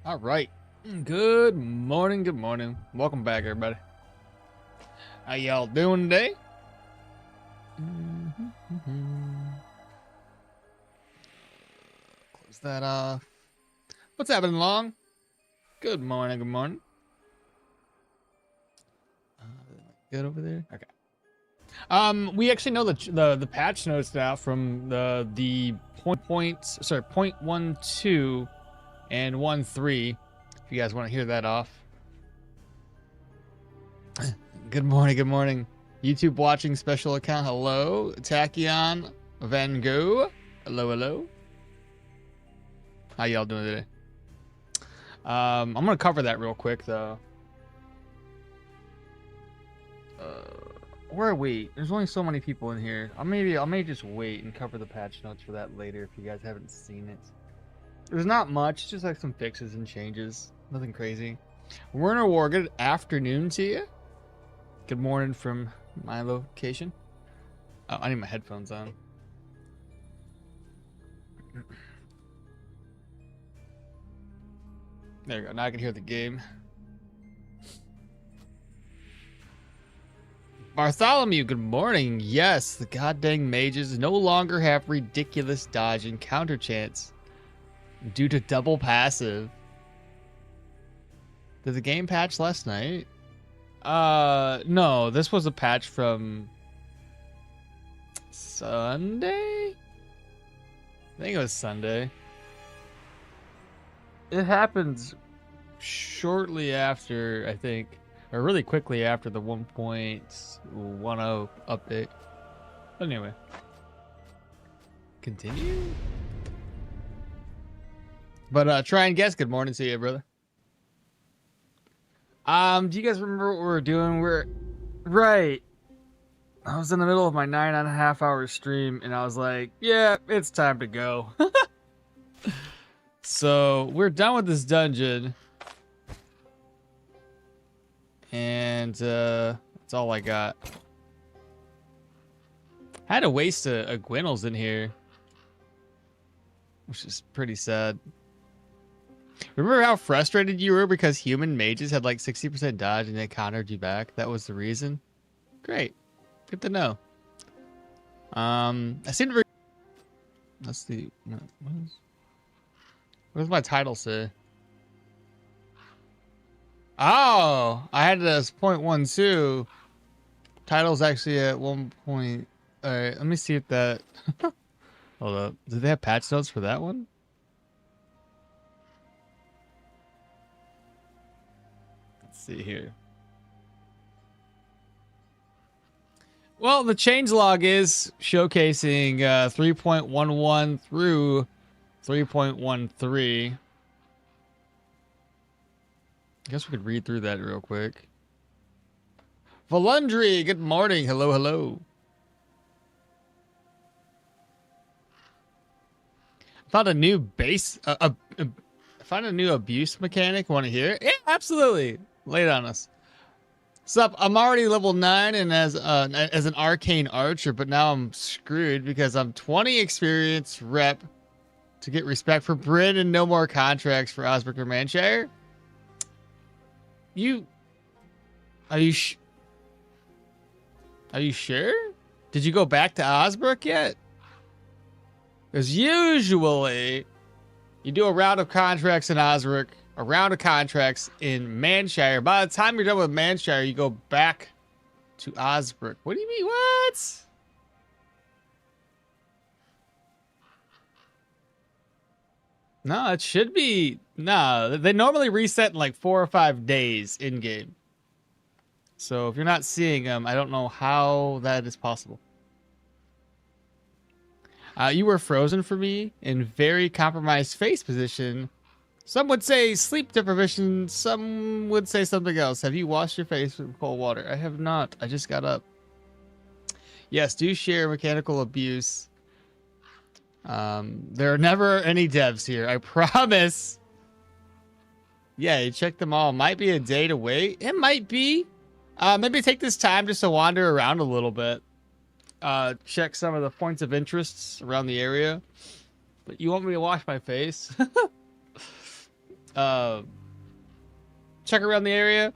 All right. Good morning. Good morning. Welcome back, everybody. How y'all doing today? Close that off. What's happening, Long? Good morning. Good morning. Good over there. Okay. We actually know the patch notes now from the 0.12 and 1.3. If you guys want to hear that off. Good morning. Good morning. YouTube watching special account. Hello, Tachyon Van Gogh. Hello, hello. How y'all doing today? I'm gonna cover that real quick though. Where are we? There's only so many people in here. I may just wait and cover the patch notes for that later if you guys haven't seen it. There's not much, just like some fixes and changes. Nothing crazy. Werner War, good afternoon to you. Good morning from my location. Oh, I need my headphones on. There we go. Now I can hear the game. Bartholomew, good morning. Yes, the goddamn mages no longer have ridiculous dodge and counter chance due to double passive. Did the game patch last night? No, this was a patch from Sunday? I think it was Sunday. It happens shortly after, I think, or really quickly after the 1.10 update. Anyway. Continue? But try and guess. Good morning to you, brother. Do you guys remember what we were doing? Right. I was in the middle of my 9.5-hour stream and I was like, yeah, it's time to go. So we're done with this dungeon. And that's all I got. I had to waste a Gwinnell's in here, which is pretty sad. Remember how frustrated you were because human mages had like 60% dodge and they countered you back? That was the reason? Great. Good to know. I seem to... Let's see. What does my title say? Oh! I had it as 0.12. Title's actually at 1. Alright, let me see if that... Hold up. Did they have patch notes for that one? See here. Well, the changelog is showcasing 3.11 through 3.13. I guess we could read through that real quick. Valundry, good morning. Hello, hello. Found a new base. Found a new abuse mechanic. Want to hear it? Yeah, absolutely. Lay it on us. Sup, I'm already level 9 and as an arcane archer, but now I'm screwed because I'm 20 experience rep to get respect for Brin and no more contracts for Osbrick or Manshire. Are you sure? Did you go back to Osbrick yet? Because usually you do a round of contracts in Osbrick, a round of contracts in Manshire. By the time you're done with Manshire, you go back to Osbrick. What do you mean? What? No, it should be. No, they normally reset in like 4 or 5 days in game. So if you're not seeing them, I don't know how that is possible. You were frozen for me in very compromised face position. Some would say sleep deprivation. Some would say something else. Have you washed your face with cold water? I have not. I just got up. Yes, do share mechanical abuse. There are never any devs here. I promise. Yeah, you check them all. Might be a day to wait. It might be. Maybe take this time just to wander around a little bit. Check some of the points of interests around the area. But you want me to wash my face? check around the area.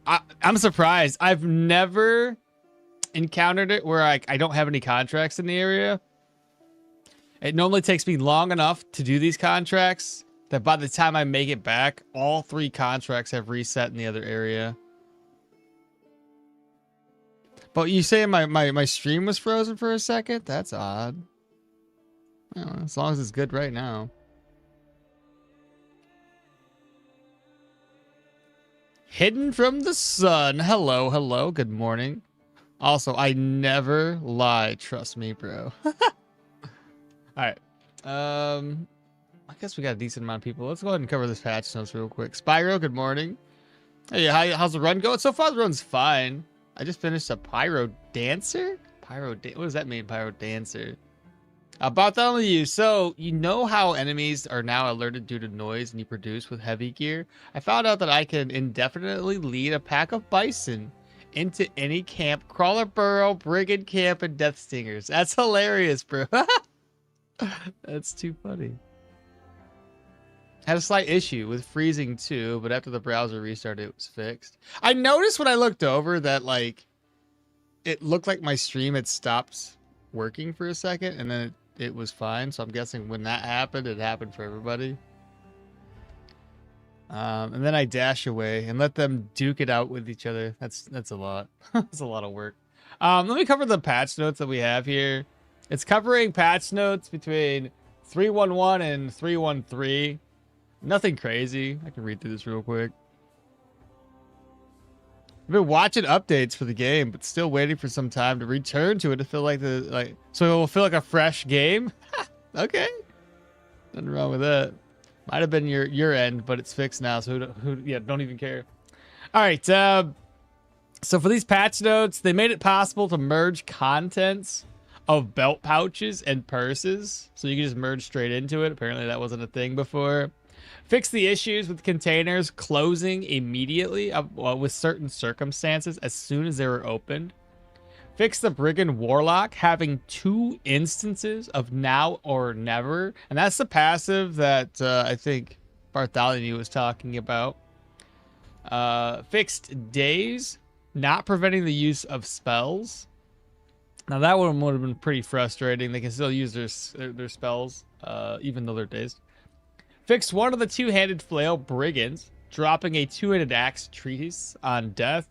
I'm surprised. I've never encountered it where I don't have any contracts in the area. It normally takes me long enough to do these contracts that by the time I make it back, all 3 contracts have reset in the other area. But you say my stream was frozen for a second? That's odd. Well, as long as it's good right now. Hidden from the sun. Hello, hello. Good morning. Also, I never lie. Trust me, bro. All right. I guess we got a decent amount of people. Let's go ahead and cover this patch notes real quick. Spyro, good morning. Hey, how's the run going? So far, the run's fine. I just finished a Pyro Dancer? What does that mean, Pyro Dancer? About that only you. So, you know how enemies are now alerted due to noise and you produce with heavy gear? I found out that I can indefinitely lead a pack of bison into any camp, crawler burrow, brigand camp, and death stingers. That's hilarious, bro. That's too funny. Had a slight issue with freezing too, but after the browser restarted, it was fixed. I noticed when I looked over that, like, it looked like my stream had stopped working for a second, and then it was fine. So I'm guessing when that happened, it happened for everybody. And then I dash away and let them duke it out with each other. That's a lot. That's a lot of work. Let me cover the patch notes that we have here. It's covering patch notes between 3.11 and 3.13. Nothing crazy. I can read through this real quick. I've been watching updates for the game, but still waiting for some time to return to it to feel like so it will feel like a fresh game. Okay, nothing wrong with that. Might have been your end, but it's fixed now, so yeah, don't even care. All right, so for these patch notes, they made it possible to merge contents of belt pouches and purses, so you can just merge straight into it. Apparently, that wasn't a thing before. Fix the issues with containers closing immediately with certain circumstances as soon as they were opened. Fix the Brigand Warlock having 2 instances of now or never. And that's the passive that I think Bartholomew was talking about. Fixed days, not preventing the use of spells. Now that one would have been pretty frustrating. They can still use their spells even though they're dazed. Fixed one of the 2-handed flail brigands, dropping a 2-handed axe treatise on death.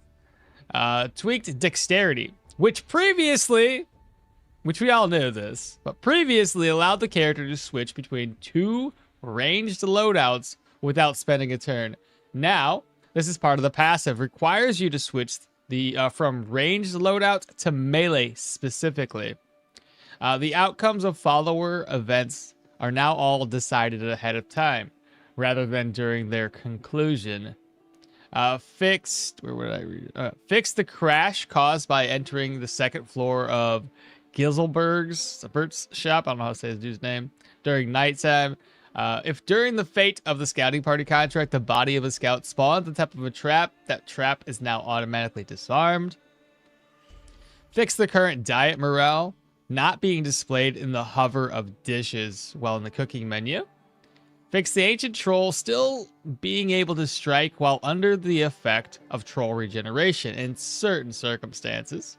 Tweaked dexterity, which we all knew this, but previously allowed the character to switch between 2 ranged loadouts without spending a turn. Now, this is part of the passive, requires you to switch from ranged loadout to melee specifically. The outcomes of follower events are now all decided ahead of time, rather than during their conclusion. Fixed the crash caused by entering the 2nd floor of Bert's shop. I don't know how to say his dude's name. During nighttime. If during the fate of the scouting party contract, the body of a scout spawns on top of a trap, that trap is now automatically disarmed. Fix the current diet morale not being displayed in the hover of dishes while in the cooking menu. Fix the ancient troll still being able to strike while under the effect of troll regeneration in certain circumstances.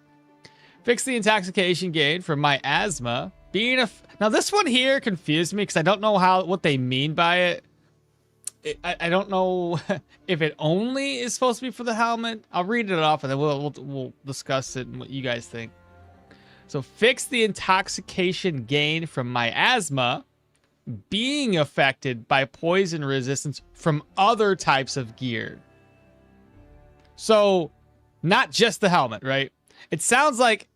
Fix the intoxication gain from miasma being now this one here confused me because I don't know what they mean by it. I don't know if it only is supposed to be for the helmet. I'll read it off and then we'll discuss it and what you guys think. So fix the intoxication gain from miasma being affected by poison resistance from other types of gear. So not just the helmet, right? It sounds like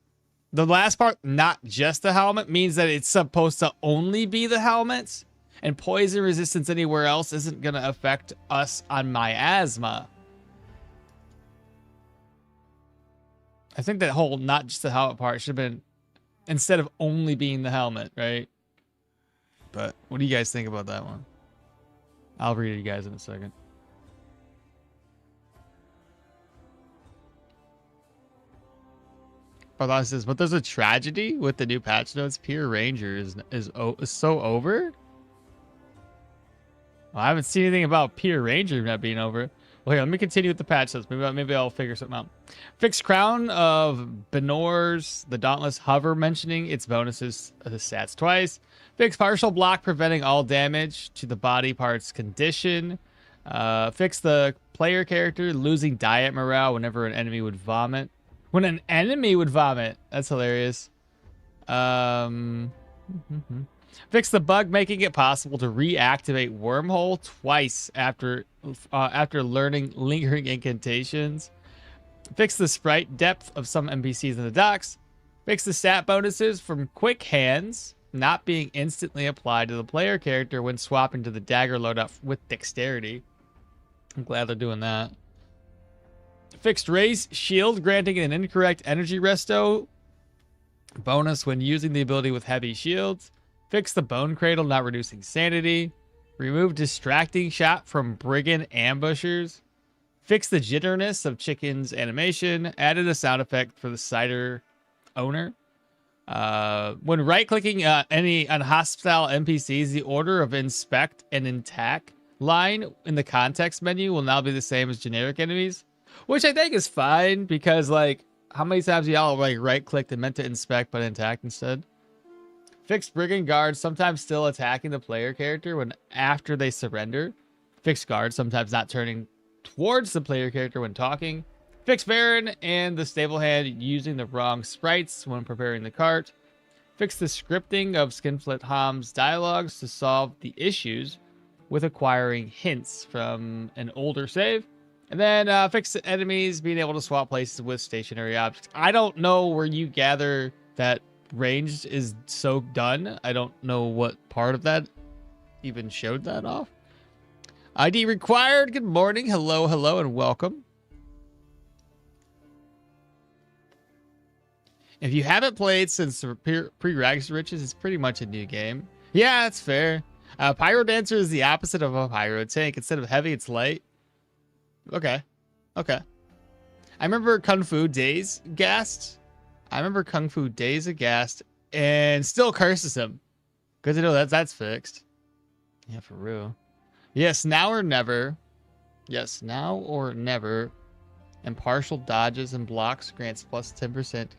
the last part, not just the helmet, means that it's supposed to only be the helmets, and poison resistance anywhere else isn't going to affect us on miasma. I think that whole not just the helmet part should have been instead of only being the helmet, right? But what do you guys think about that one? I'll read it to you guys in a second. Bartholomew says, but there's a tragedy with the new patch notes. Pure Ranger is so over. Well, I haven't seen anything about Peer Ranger not being over. Well, here, let me continue with the patch list. Maybe I'll figure something out. Fixed Crown of Benor's the Dauntless Hover, mentioning its bonuses the stats twice. Fixed Partial Block, preventing all damage to the body parts condition. Fix the player character losing diet morale whenever an enemy would vomit. When an enemy would vomit. That's hilarious. Fix the bug making it possible to reactivate Wormhole twice after learning lingering incantations. Fix the sprite depth of some NPCs in the docks. Fix the stat bonuses from Quick Hands not being instantly applied to the player character when swapping to the dagger loadout with dexterity. I'm glad they're doing that. Fixed Race Shield, granting an incorrect energy resto bonus when using the ability with heavy shields. Fix the Bone Cradle, not reducing sanity. Remove Distracting Shot from Brigand Ambushers. Fix the jitterness of Chicken's animation. Added a sound effect for the cider owner. When right-clicking on hostile NPCs, the order of Inspect and Attack line in the context menu will now be the same as generic enemies. Which I think is fine, because, like, how many times y'all, like, right-clicked and meant to inspect but attacked instead? Fixed Brigand Guards, sometimes still attacking the player character when after they surrender. Fixed Guards, sometimes not turning towards the player character when talking. Fixed Baron and the Stable Hand using the wrong sprites when preparing the cart. Fixed the scripting of Skinflint Hom's dialogues to solve the issues with acquiring hints from an older save. And then fix the enemies being able to swap places with stationary objects. I don't know where you gather that ranged is so done. I don't know what part of that even showed that off. ID required. Good morning. Hello, hello, and welcome. If you haven't played since pre-Rags to Riches, it's pretty much a new game. Yeah, that's fair. Pyro Dancer is the opposite of a Pyro Tank. Instead of heavy, it's light. Okay. Okay. I remember Kung Fu Days Gassed. And still curses him. Good to know that's fixed. Yeah, for real. Yes, now or never. Yes, now or never. And partial dodges and blocks grants plus 10%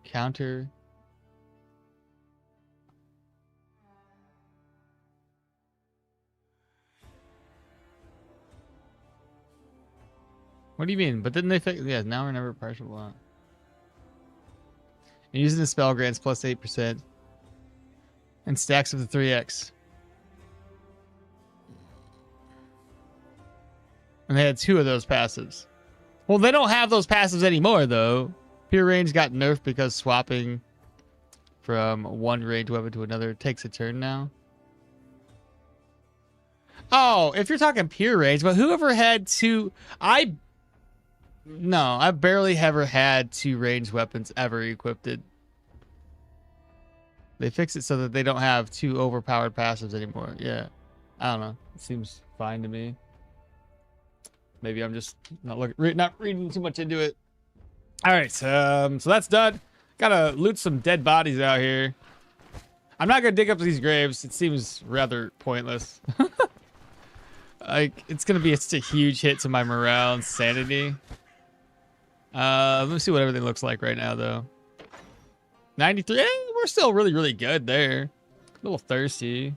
counter. What do you mean? But didn't they fix? Yeah, now or never partial block. And using the spell grants plus 8%. And stacks of the 3x. And they had 2 of those passives. Well, they don't have those passives anymore, though. Pure range got nerfed because swapping from one ranged weapon to another takes a turn now. Oh, if you're talking pure range, but whoever had 2... No, I've barely ever had 2 ranged weapons ever equipped. They fixed it so that they don't have 2 overpowered passives anymore. Yeah. I don't know. It seems fine to me. Maybe I'm just not reading too much into it. All right, so that's done. Gotta loot some dead bodies out here. I'm not gonna dig up these graves. It seems rather pointless. Like, it's gonna be just a huge hit to my morale and sanity. Let me see what everything looks like right now, though. 93. We're still really, really good there. A little thirsty.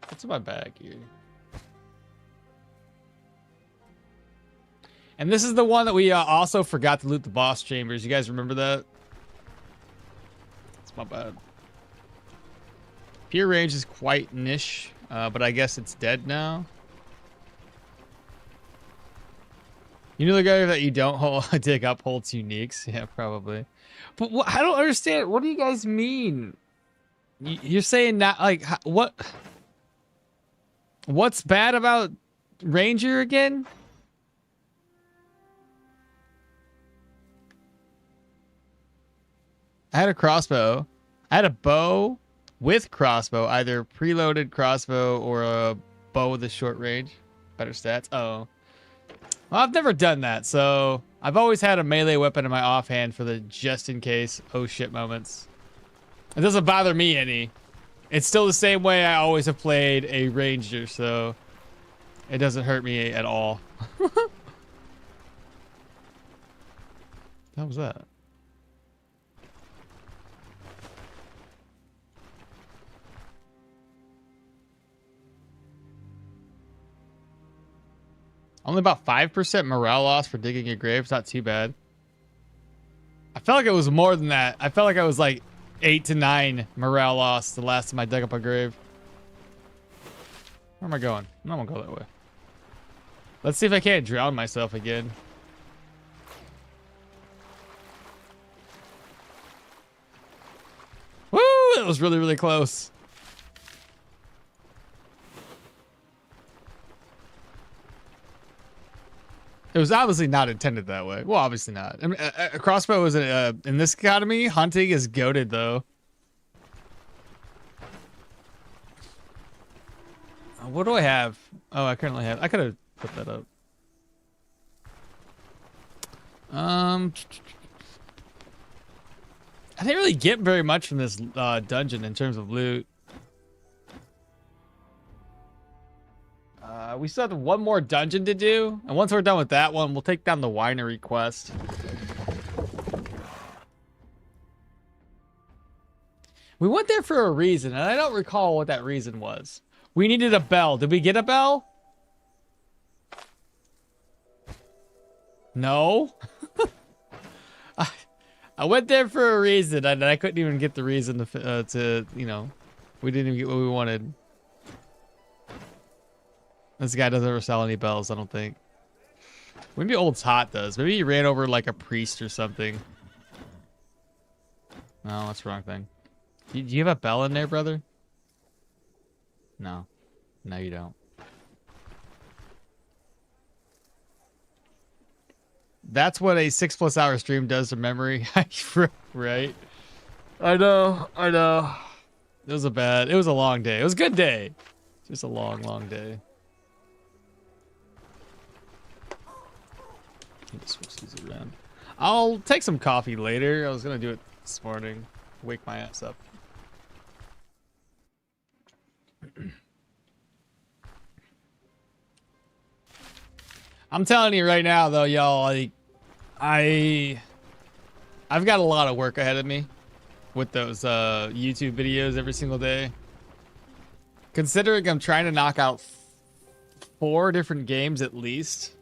What's in my bag here? And this is the one that we also forgot to loot the boss chambers. You guys remember that? It's my bad. Pure range is quite niche, but I guess it's dead now. You know the guy that you don't dig up holds uniques? Yeah, probably. But I don't understand. What do you guys mean? You're saying not like what? What's bad about Ranger again? I had a crossbow. I had a bow with crossbow, either preloaded crossbow or a bow with a short range. Better stats. Oh. Well, I've never done that, so I've always had a melee weapon in my offhand for the just in case oh shit moments. It doesn't bother me any. It's still the same way I always have played a ranger, so it doesn't hurt me at all. How was that? Only about 5% morale loss for digging a grave. It's not too bad. I felt like it was more than that. I felt like I was like 8 to 9 morale loss the last time I dug up a grave. Where am I going? I'm not gonna go that way. Let's see if I can't drown myself again. Woo! That was really, really close. It was obviously not intended that way. Well, obviously not. I mean, a crossbow is in this economy. Hunting is goated though. What do I have? Oh, I currently have. I could have put that up. I didn't really get very much from this dungeon in terms of loot. We still have one more dungeon to do, and once we're done with that one, we'll take down the winery quest. We went there for a reason, and I don't recall what that reason was. We needed a bell. Did we get a bell? No. I went there for a reason, and I couldn't even get the reason to you know, we didn't even get what we wanted. This guy doesn't ever sell any bells, I don't think. Maybe Old Tot does. Maybe he ran over like a priest or something. No, that's the wrong thing. Do you have a bell in there, brother? No. No, you don't. That's what a 6+ hour stream does to memory. Right? I know. I know. It was a long day. It was a good day. Just a long, long day. Switch these around. I'll take some coffee later. I was gonna do it this morning. Wake my ass up. I'm telling you right now, though, y'all. Like, I've got a lot of work ahead of me with those YouTube videos every single day. Considering I'm trying to knock out 4 different games at least,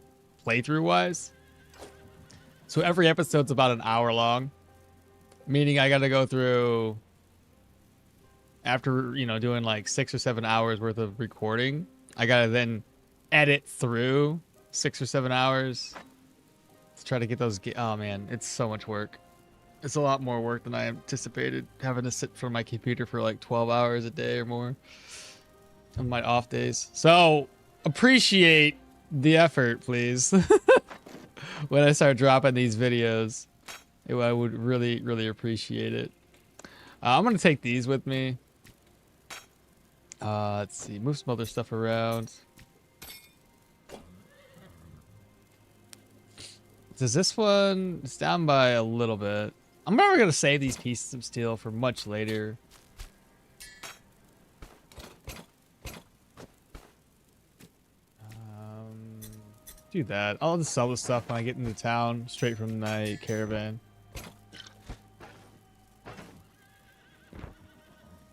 playthrough-wise. So every episode's about an hour long, meaning I got to go through, after, you know, doing like 6 or 7 hours worth of recording, I got to then edit through 6 or 7 hours to try to get those. Oh man, it's so much work. It's a lot more work than I anticipated, having to sit for my computer for like 12 hours a day or more on my off days. So appreciate the effort, please. When I start dropping these videos, I would really, really appreciate it. I'm going to take these with me. Let's see. Move some other stuff around. Does this one... It's down by a little bit. I'm never going to save these pieces of steel for much later. Do that. I'll just sell the stuff when I get into town, straight from my caravan.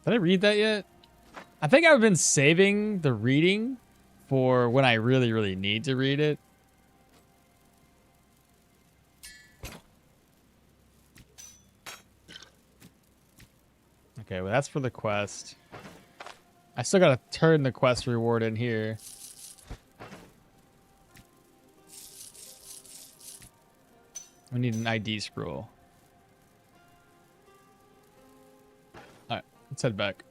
Did I read that yet? I think I've been saving the reading for when I really, really need to read it. Okay, well that's for the quest. I still gotta turn the quest reward in here. We need an ID scroll. Alright, let's head back.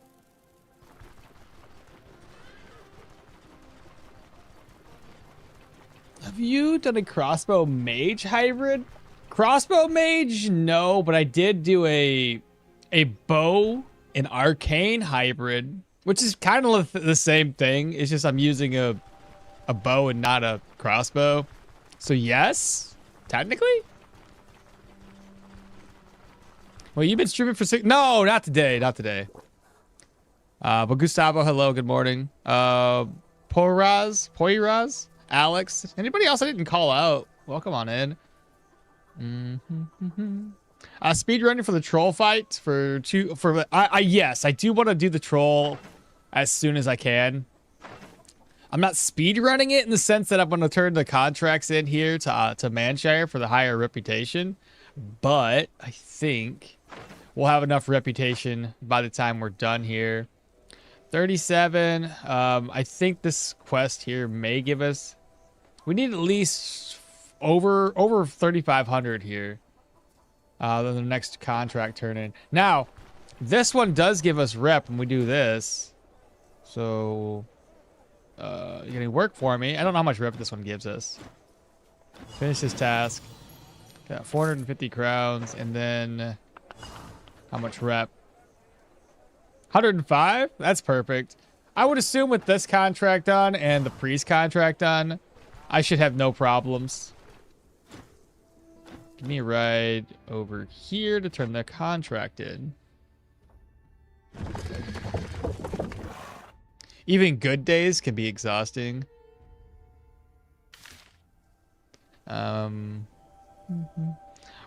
Have you done a crossbow mage hybrid? Crossbow mage? No, but I did do a bow and arcane hybrid, which is kind of the same thing. It's just I'm using a bow and not a crossbow. So yes, technically. Well, you've been streaming for 6... No, not today. Not today. But Gustavo, hello, good morning. Poiraz, Alex, anybody else I didn't call out? Welcome on in. Speed running for the troll fight yes, I do want to do the troll as soon as I can. I'm not speed running it in the sense that I'm going to turn the contracts in here to Manshire for the higher reputation, but I think we'll have enough reputation by the time we're done here. 37. I think this quest here may give us. We need at least over 3,500 here. Then the next contract turn in. Now, this one does give us rep when we do this. So, you're gonna work for me. I don't know how much rep this one gives us. Finish this task. Got 450 crowns, and then how much rep? 105? That's perfect. I would assume with this contract done and the priest contract done, I should have no problems. Give me a ride over here to turn the contract in. Even good days can be exhausting.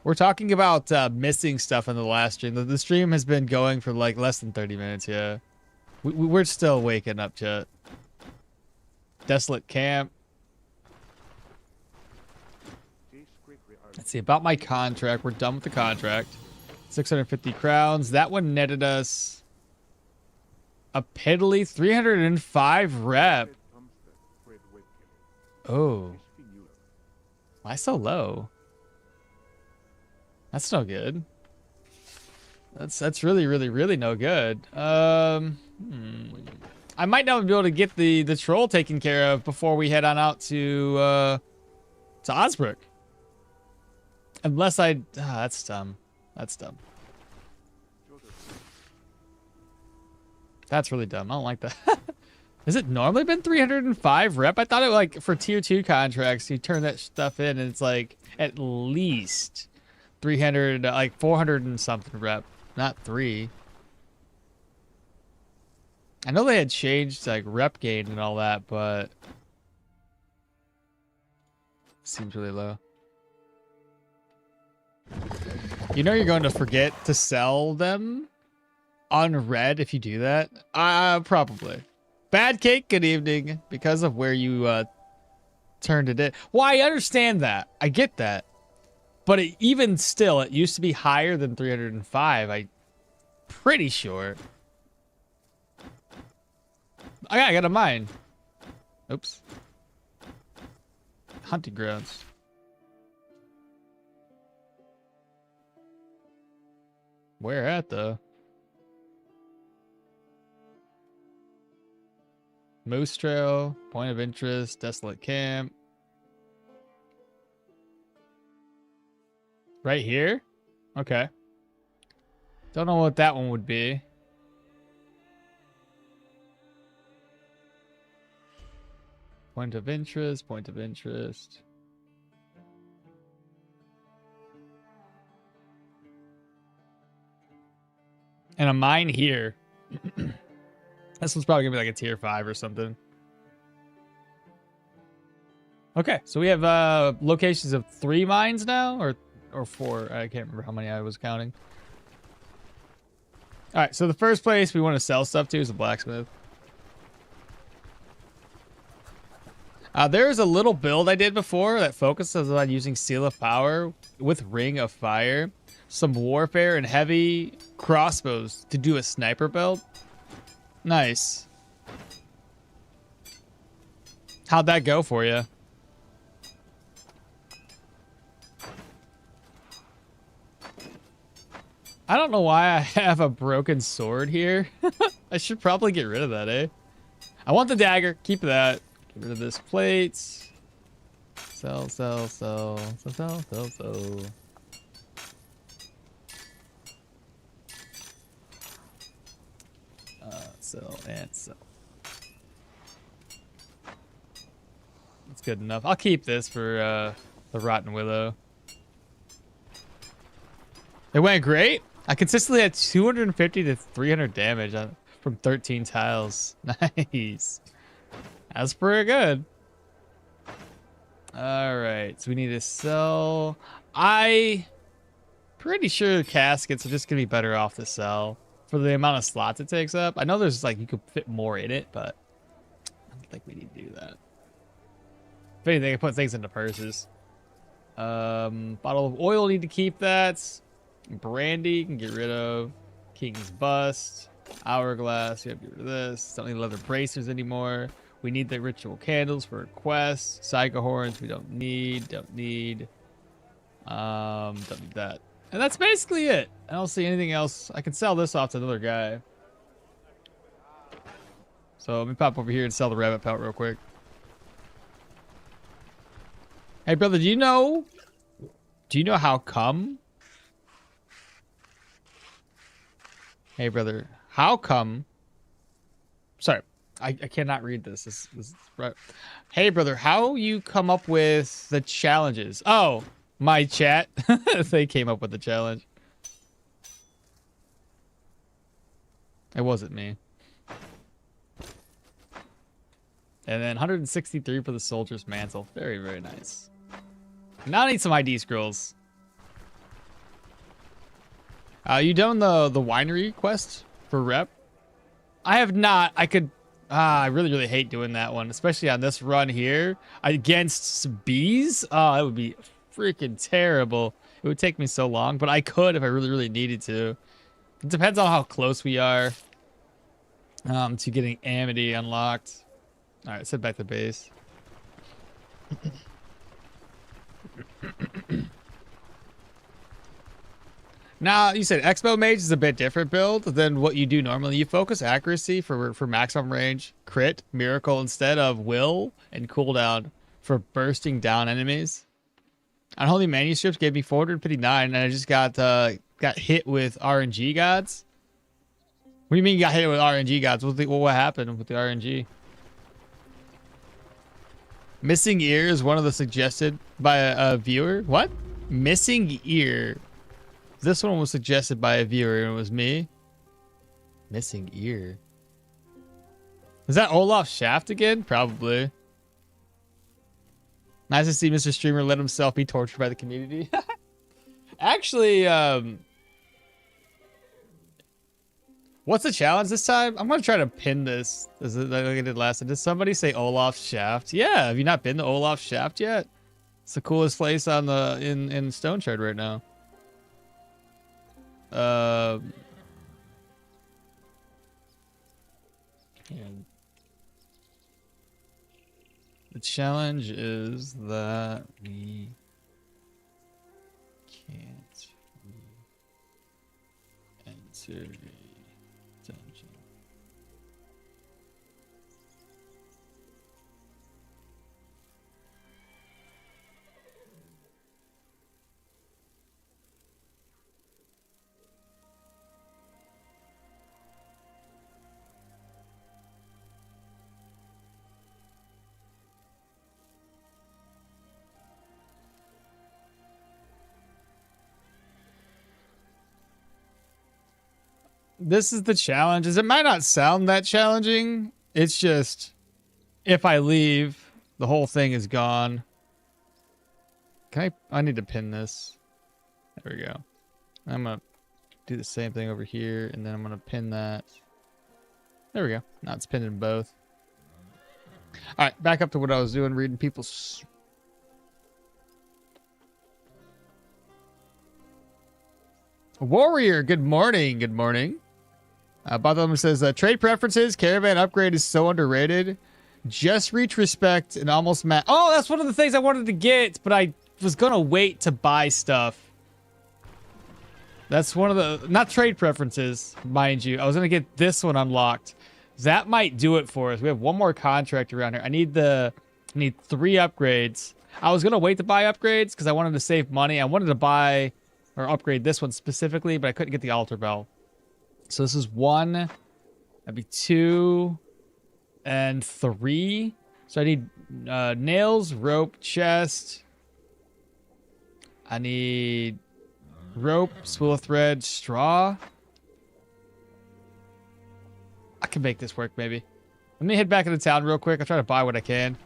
We're talking about missing stuff in the last stream. The stream has been going for like less than 30 minutes, yeah. We're still waking up, chat. Desolate camp. Let's see, about my contract. We're done with the contract. 650 crowns. That one netted us a piddly 305 rep. Oh. Why so low? That's no good. That's really no good. I might not be able to get the troll taken care of before we head on out to Osbrook. Unless that's dumb. That's dumb. That's really dumb. I don't like that. Has it normally been 305 rep? I thought it like for tier 2 contracts, you turn that stuff in and it's like at least 300, like 400 and something rep, not 3. I know they had changed like rep gain and all that, but seems really low. You know you're going to forget to sell them on red if you do that? Probably. Bad cake, good evening. Because of where you turned it in. Well, I understand that. I get that. But even still, it used to be higher than 305. I'm pretty sure. I got a mine. Oops. Hunting grounds. Where at, though? Moose Trail, Point of Interest, Desolate Camp. Right here? Okay. Don't know what that one would be. Point of Interest, Point of Interest. And a mine here. This one's probably gonna be like a tier 5 or something. Okay, so we have locations of 3 mines now, or 4. I can't remember how many I was counting. All right, so the first place we want to sell stuff to is the blacksmith. There's a little build I did before that focuses on using Seal of Power with Ring of Fire, some warfare, and heavy crossbows to do a sniper build. Nice. How'd that go for you? I don't know why I have a broken sword here. I should probably get rid of that, eh? I want the dagger. Keep that. Get rid of this plates. Sell. Sell and sell. That's good enough. I'll keep this for the Rotten Willow. It went great. I consistently had 250 to 300 damage. from 13 tiles. Nice. That's pretty good. All right, so we need to sell. Pretty sure caskets are just gonna be better off to sell for the amount of slots it takes up. I know there's like you could fit more in it, but I don't think we need to do that. If anything, I put things into purses. Bottle of oil, need to keep that. Brandy, you can get rid of. King's Bust. Hourglass, you have to get rid of this. Don't need leather bracers anymore. We need the ritual candles for quests. Psycho horns, we don't need. Don't need that. And that's basically it. I don't see anything else. I can sell this off to another guy. So let me pop over here and sell the rabbit pelt real quick. Hey brother, do you know how come? Hey brother, how come? Sorry, I cannot read this. This is right. Hey brother, how you come up with the challenges? Oh, my chat. They came up with the challenge. It wasn't me. And then 163 for the soldier's mantle. Very, very nice. Now I need some ID scrolls. You done the winery quest for rep? I have not. I could. I really, really hate doing that one, especially on this run here against bees. Oh, that would be freaking terrible. It would take me so long, but I could if I really, really needed to. It depends on how close we are to getting Amity unlocked. All right, let's head back to base. Now, you said Expo Mage is a bit different build than what you do normally. You focus accuracy for maximum range, crit, miracle, instead of will and cooldown for bursting down enemies. Unholy Manuscripts gave me 459, and I just got hit with RNG gods. What do you mean you got hit with RNG gods? What happened with the RNG? Missing ear is one of the suggested by a viewer. What? Missing ear. This one was suggested by a viewer, and it was me. Missing ear. Is that Olaf Shaft again? Probably. Nice to see Mr. Streamer let himself be tortured by the community. Actually, what's the challenge this time? I'm gonna try to pin this like I did last time. Did somebody say Olaf Shaft? Yeah, have you not been to Olaf Shaft yet? It's the coolest place on the in Stoneshard right now. And the challenge is that we can't enter a dungeon. This is the challenge. It might not sound that challenging. It's just, if I leave, the whole thing is gone. I need to pin this. There we go. I'm going to do the same thing over here, and then I'm going to pin that. There we go. Now it's pinned in both. All right, back up to what I was doing, reading people's... Warrior, good morning. Good morning. Botham says, trade preferences, Caravan upgrade is so underrated. Just reach respect and almost match. Oh, that's one of the things I wanted to get, but I was going to wait to buy stuff. That's one of the, not trade preferences, mind you. I was going to get this one unlocked. That might do it for us. We have one more contract around here. I need 3 upgrades. I was going to wait to buy upgrades because I wanted to save money. I wanted to buy or upgrade this one specifically, but I couldn't get the altar bell. So this is 1, that'd be 2, and 3. So I need nails, rope, chest. I need rope, spool of thread, straw. can make this work, maybe. Let me head back into town real quick. I'll try to buy what I can.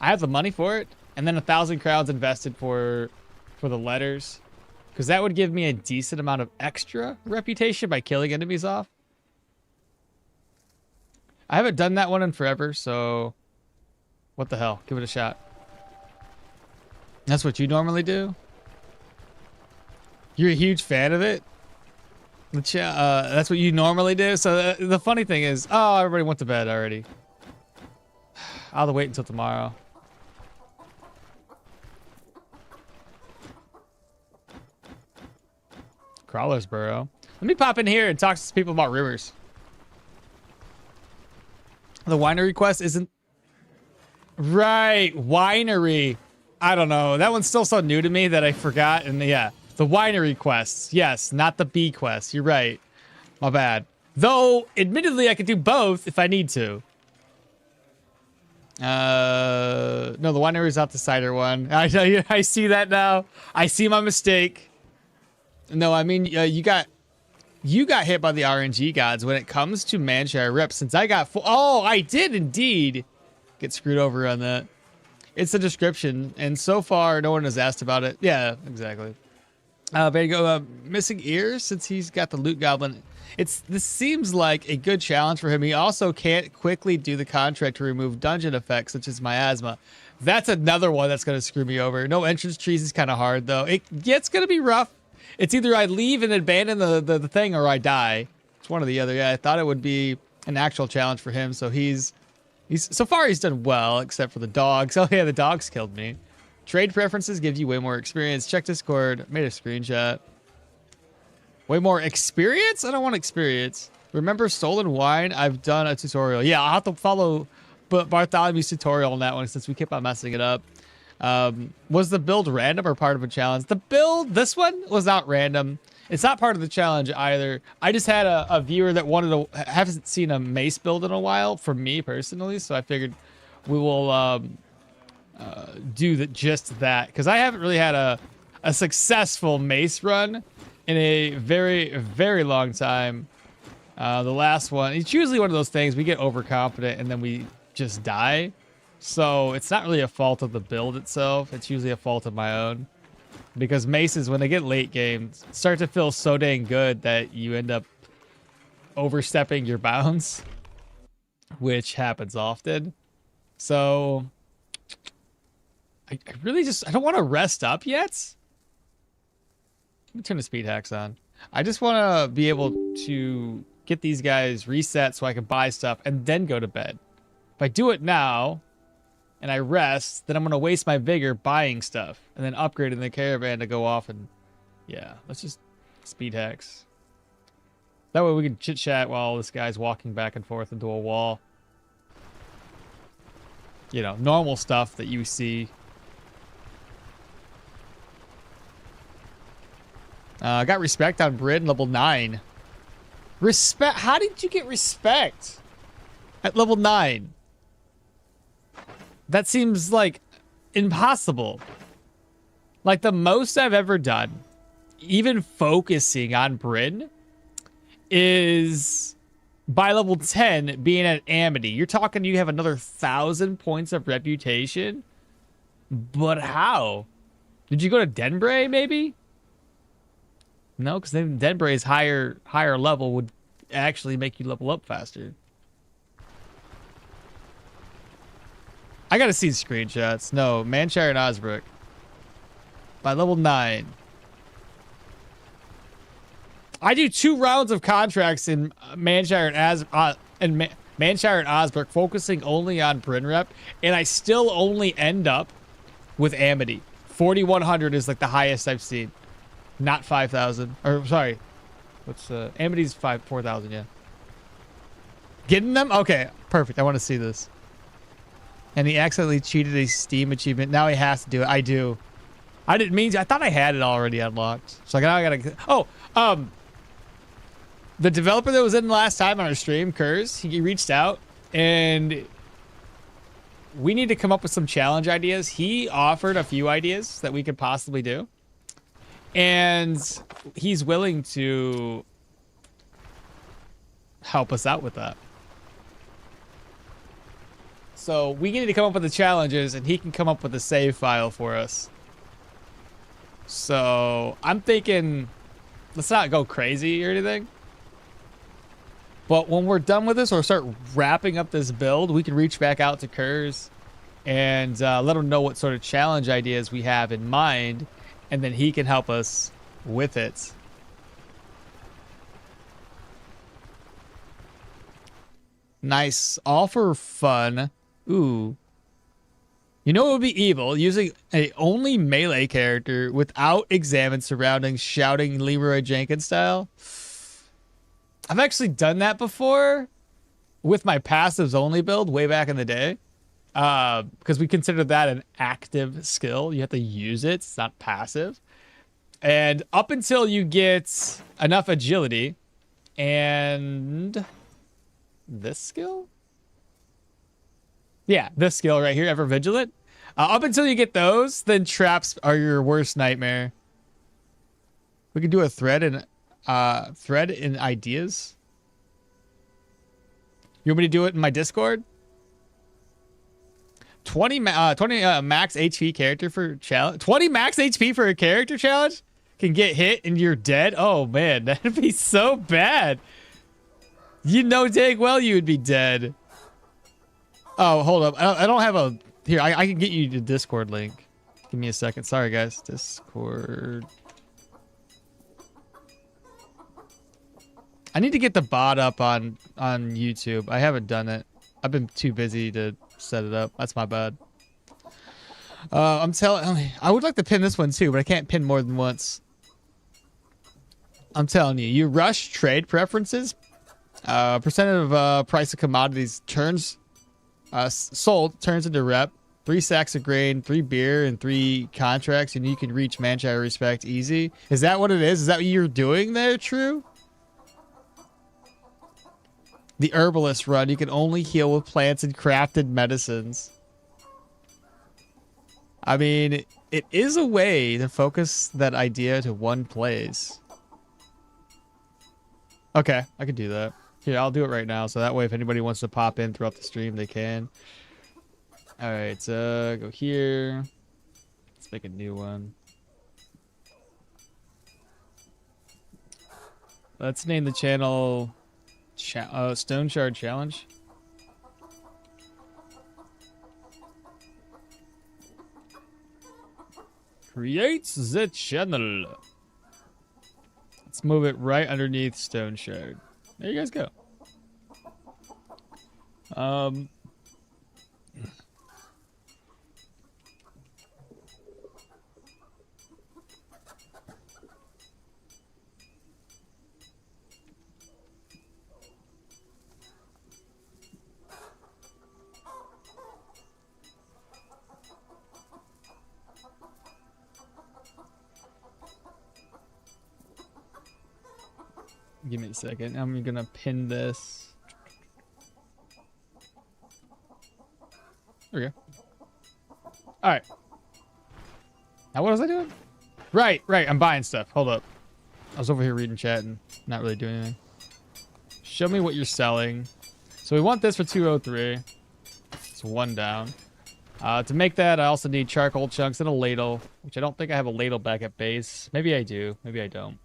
I have the money for it. And then 1,000 crowns invested for the letters. Because that would give me a decent amount of extra reputation by killing enemies off. I haven't done that one in forever, so... What the hell? Give it a shot. That's what you normally do? You're a huge fan of it? That's what you normally do? So the funny thing is... Oh, everybody went to bed already. I'll have to wait until tomorrow. Crawler's Burrow. Let me pop in here and talk to some people about rivers. The winery quest isn't... Right, winery. I don't know. That one's still so new to me that I forgot. And yeah, the winery quests. Yes, not the bee quests. You're right. My bad. Though, admittedly, I could do both if I need to. No, the winery is not the cider one. I see that now. I see my mistake. No, I mean, you got hit by the RNG gods when it comes to Manshire Rip. Since I got oh, I did indeed get screwed over on that. It's the description, and so far no one has asked about it. Yeah, exactly. There you go. Missing ears since he's got the loot goblin. This seems like a good challenge for him. He also can't quickly do the contract to remove dungeon effects such as miasma. That's another one that's gonna screw me over. No entrance trees is kind of hard though. It's gonna be rough. It's either I leave and abandon the thing or I die. It's one or the other. Yeah, I thought it would be an actual challenge for him. So he's so far he's done well, except for the dogs. Oh yeah, the dogs killed me. Trade preferences give you way more experience. Check Discord. Made a screenshot. Way more experience? I don't want experience. Remember stolen wine? I've done a tutorial. Yeah, I'll have to follow Bartholomew's tutorial on that one since we keep on messing it up. Was the build random or part of a challenge? The build, this one was not random. It's not part of the challenge either. I just had a viewer that wanted to, haven't seen a Mace build in a while for me personally. So I figured we will do just that. Because I haven't really had a successful Mace run in a very, very long time. The last one, it's usually one of those things we get overconfident and then we just die. So it's not really a fault of the build itself. It's usually a fault of my own. Because Maces, when they get late game, start to feel so dang good that you end up overstepping your bounds. Which happens often. So I really just, I don't want to rest up yet. Let me turn the speed hacks on. I just want to be able to get these guys reset so I can buy stuff and then go to bed. If I do it now and I rest, then I'm going to waste my vigor buying stuff and then upgrading the caravan to go off and yeah, let's just speed hacks. That way we can chit chat while this guy's walking back and forth into a wall. You know, normal stuff that you see. I got respect on Brin, level 9. Respect? How did you get respect at level 9? That seems like impossible. Like the most I've ever done, even focusing on Brin, is by level 10 being at Amity. You're talking you have another 1,000 points of reputation? But how? Did you go to Denbray maybe? No, because then Denbray's higher level would actually make you level up faster. I gotta see the screenshots. No, Manshire and Osbrook. By level 9. I do 2 rounds of contracts in Manshire and Manshire and Osbrook, focusing only on Brin rep, and I still only end up with Amity. 4,100 is like the highest I've seen. Not 5,000. Or sorry. What's Amity's 4,000, yeah. Getting them? Okay, perfect. I want to see this. And he accidentally cheated a Steam achievement. Now he has to do it. I do. I didn't mean to. I thought I had it already unlocked. So now I gotta... Oh, the developer that was in last time on our stream, Kurz, he reached out and we need to come up with some challenge ideas. He offered a few ideas that we could possibly do. And he's willing to help us out with that. So we need to come up with the challenges, and he can come up with a save file for us. So I'm thinking, let's not go crazy or anything. But when we're done with this, or start wrapping up this build, we can reach back out to Kurz and let him know what sort of challenge ideas we have in mind, and then he can help us with it. Nice. All for fun. Ooh. You know what would be evil? Using a only melee character without examine surroundings, shouting Leroy Jenkins style. I've actually done that before with my passives only build way back in the day. Because we consider that an active skill. You have to use it. It's not passive. And up until you get enough agility and this skill? Yeah, this skill right here, ever vigilant. Up until you get those, then traps are your worst nightmare. We could do a thread in ideas. You want me to do it in my Discord? 20 max HP character for challenge. 20 max HP for a character challenge? Can get hit and you're dead? Oh man, that'd be so bad. You know dang well you would be dead. Oh, hold up. I don't have a... Here, I can get you the Discord link. Give me a second. Sorry, guys. Discord. I need to get the bot up on YouTube. I haven't done it. I've been too busy to set it up. That's my bad. I would like to pin this one too, but I can't pin more than once. I'm telling you. You rush trade preferences. Percent of price of commodities turns... sold turns into rep. 3 sacks of grain, 3 beer, and 3 contracts, and you can reach Manchai respect easy. Is that what it is? Is that what you're doing there, True? The herbalist run, you can only heal with plants and crafted medicines. I mean, it is a way to focus that idea to one place. Okay, I could do that. Here, I'll do it right now, so that way if anybody wants to pop in throughout the stream, they can. Alright, go here. Let's make a new one. Let's name the channel Stoneshard Challenge. Create the channel. Let's move it right underneath Stoneshard. There you guys go. Give me a second. I'm gonna pin this. There we go. All right. Now what was I doing? Right. I'm buying stuff. Hold up. I was over here reading chat and not really doing anything. Show me what you're selling. So we want this for 203. It's 1 down. To make that, I also need charcoal chunks and a ladle, which I don't think I have a ladle back at base. Maybe I do. Maybe I don't.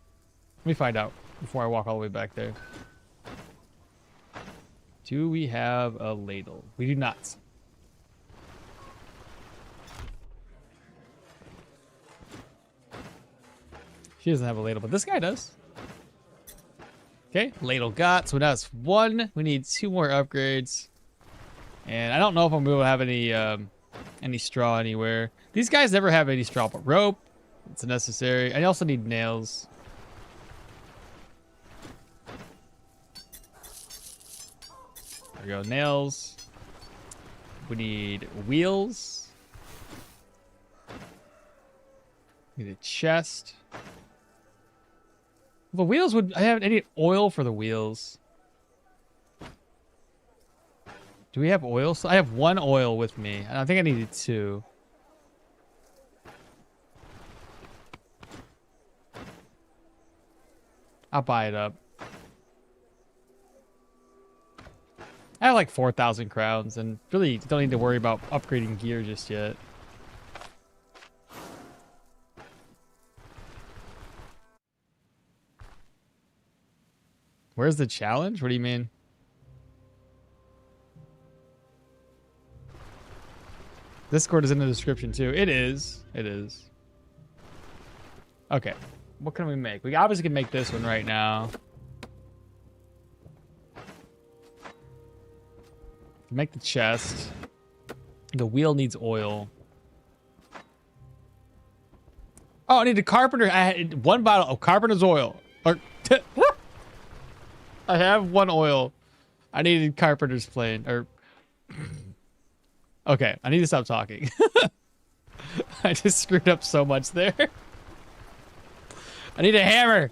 Let me find out before I walk all the way back there. Do we have a ladle? We do not. She doesn't have a ladle, but this guy does. Okay, ladle got. So now it's 1. We need 2 more upgrades. And I don't know if I'm going to have any straw anywhere. These guys never have any straw, but rope. It's necessary. I also need nails. There we go, nails. We need wheels. We need a chest. The wheels would... I need oil for the wheels. Do we have oil? So I have 1 oil with me. I think I needed 2. I'll buy it up. like 4,000 crowns and really don't need to worry about upgrading gear just yet. Where's the challenge? What do you mean? Discord is in the description too. It is. It is. Okay. What can we make? We obviously can make this one right now. Make the chest. The wheel needs oil. Oh, I need a carpenter. I had 1 bottle of carpenter's oil. Or I have 1 oil. I needed carpenter's plane. Or okay, I need to stop talking. I just screwed up so much there. I need a hammer.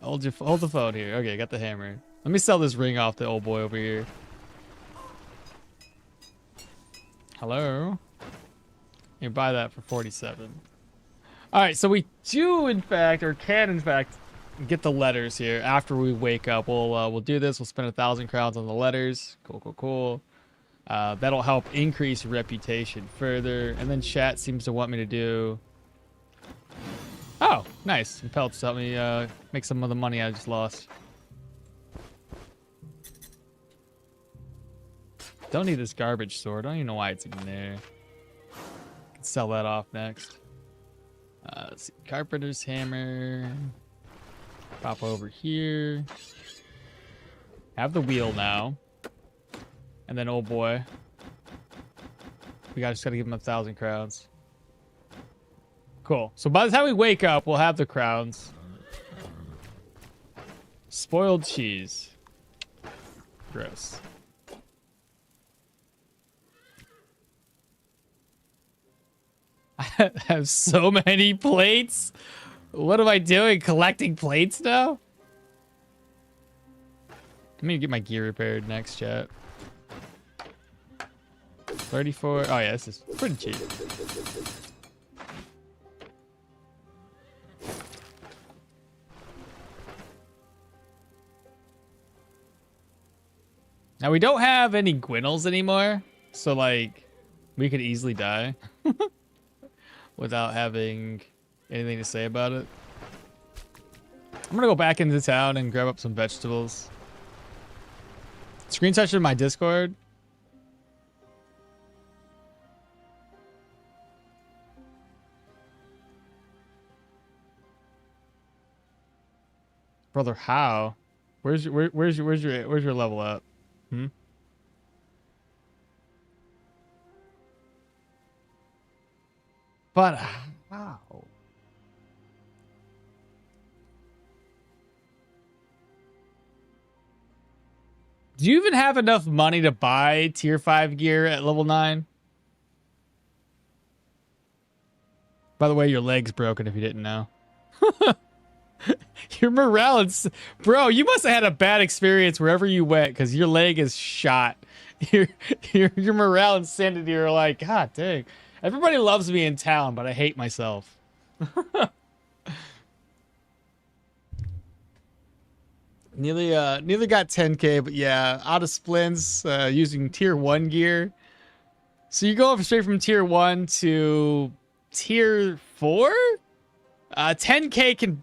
Hold the phone here. Okay, got the hammer. Let me sell this ring off to old boy over here. Hello? You buy that for 47. All right, so we do in fact, or can in fact, get the letters here after we wake up. We'll do this. We'll spend 1,000 crowns on the letters. Cool. That'll help increase reputation further. And then chat seems to want me to do. Oh, nice. Some pelts help me make some of the money I just lost. Don't need this garbage sword. I don't even know why it's even there. Can sell that off next. Let's see. Carpenter's hammer. Pop over here. Have the wheel now. And then, oh boy. Just gotta give him 1,000 crowns. Cool. So by the time we wake up, we'll have the crowns. Spoiled cheese. Gross. I have so many plates. What am I doing? Collecting plates now? I'm gonna get my gear repaired next, chat. 34. Oh yeah, this is pretty cheap. Now we don't have any Gwinnels anymore, so like we could easily die without having anything to say about it. I'm gonna go back into town and grab up some vegetables. Screen touch in my Discord. Brother, how? Where's your level at? Hmm? But how? Do you even have enough money to buy tier 5 gear at level 9? By the way, your leg's broken if you didn't know. Your morale is... Bro, you must have had a bad experience wherever you went because your leg is shot. Your morale and sanity are like, God dang. Everybody loves me in town, but I hate myself. Nearly got 10k, but yeah, out of splints, using tier 1 gear. So you go straight from tier 1 to tier 4? 10k can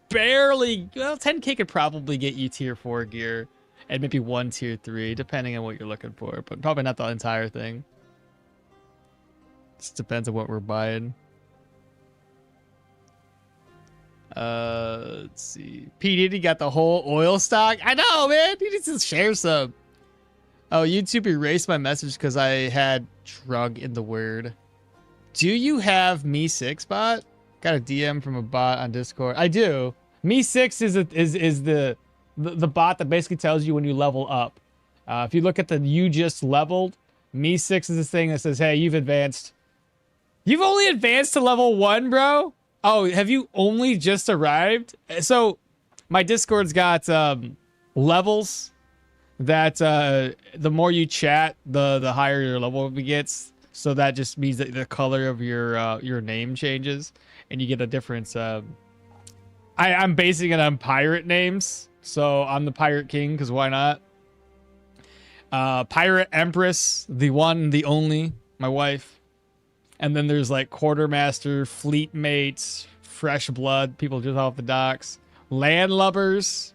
barely, well, 10k could probably get you tier 4 gear and maybe 1 tier 3, depending on what you're looking for, but probably not the entire thing. Just depends on what we're buying. Let's see. P. Diddy got the whole oil stock. I know, man. He needs to share some. Oh, YouTube erased my message because I had drug in the word. Do you have Me6 bot? Got a DM from a bot on Discord. I do. Me6 is the bot that basically tells you when you level up. If you look at the you just leveled, Me6 is this thing that says, hey, you've advanced. You've only advanced to level 1, bro? Oh, have you only just arrived? So my Discord's got levels that the more you chat, the higher your level gets. So that just means that the color of your name changes and you get a different I'm basing it on pirate names. So I'm the Pirate King because why not? Pirate Empress, the one, the only, my wife. And then there's like quartermaster, fleet mates, fresh blood, people just off the docks, landlubbers.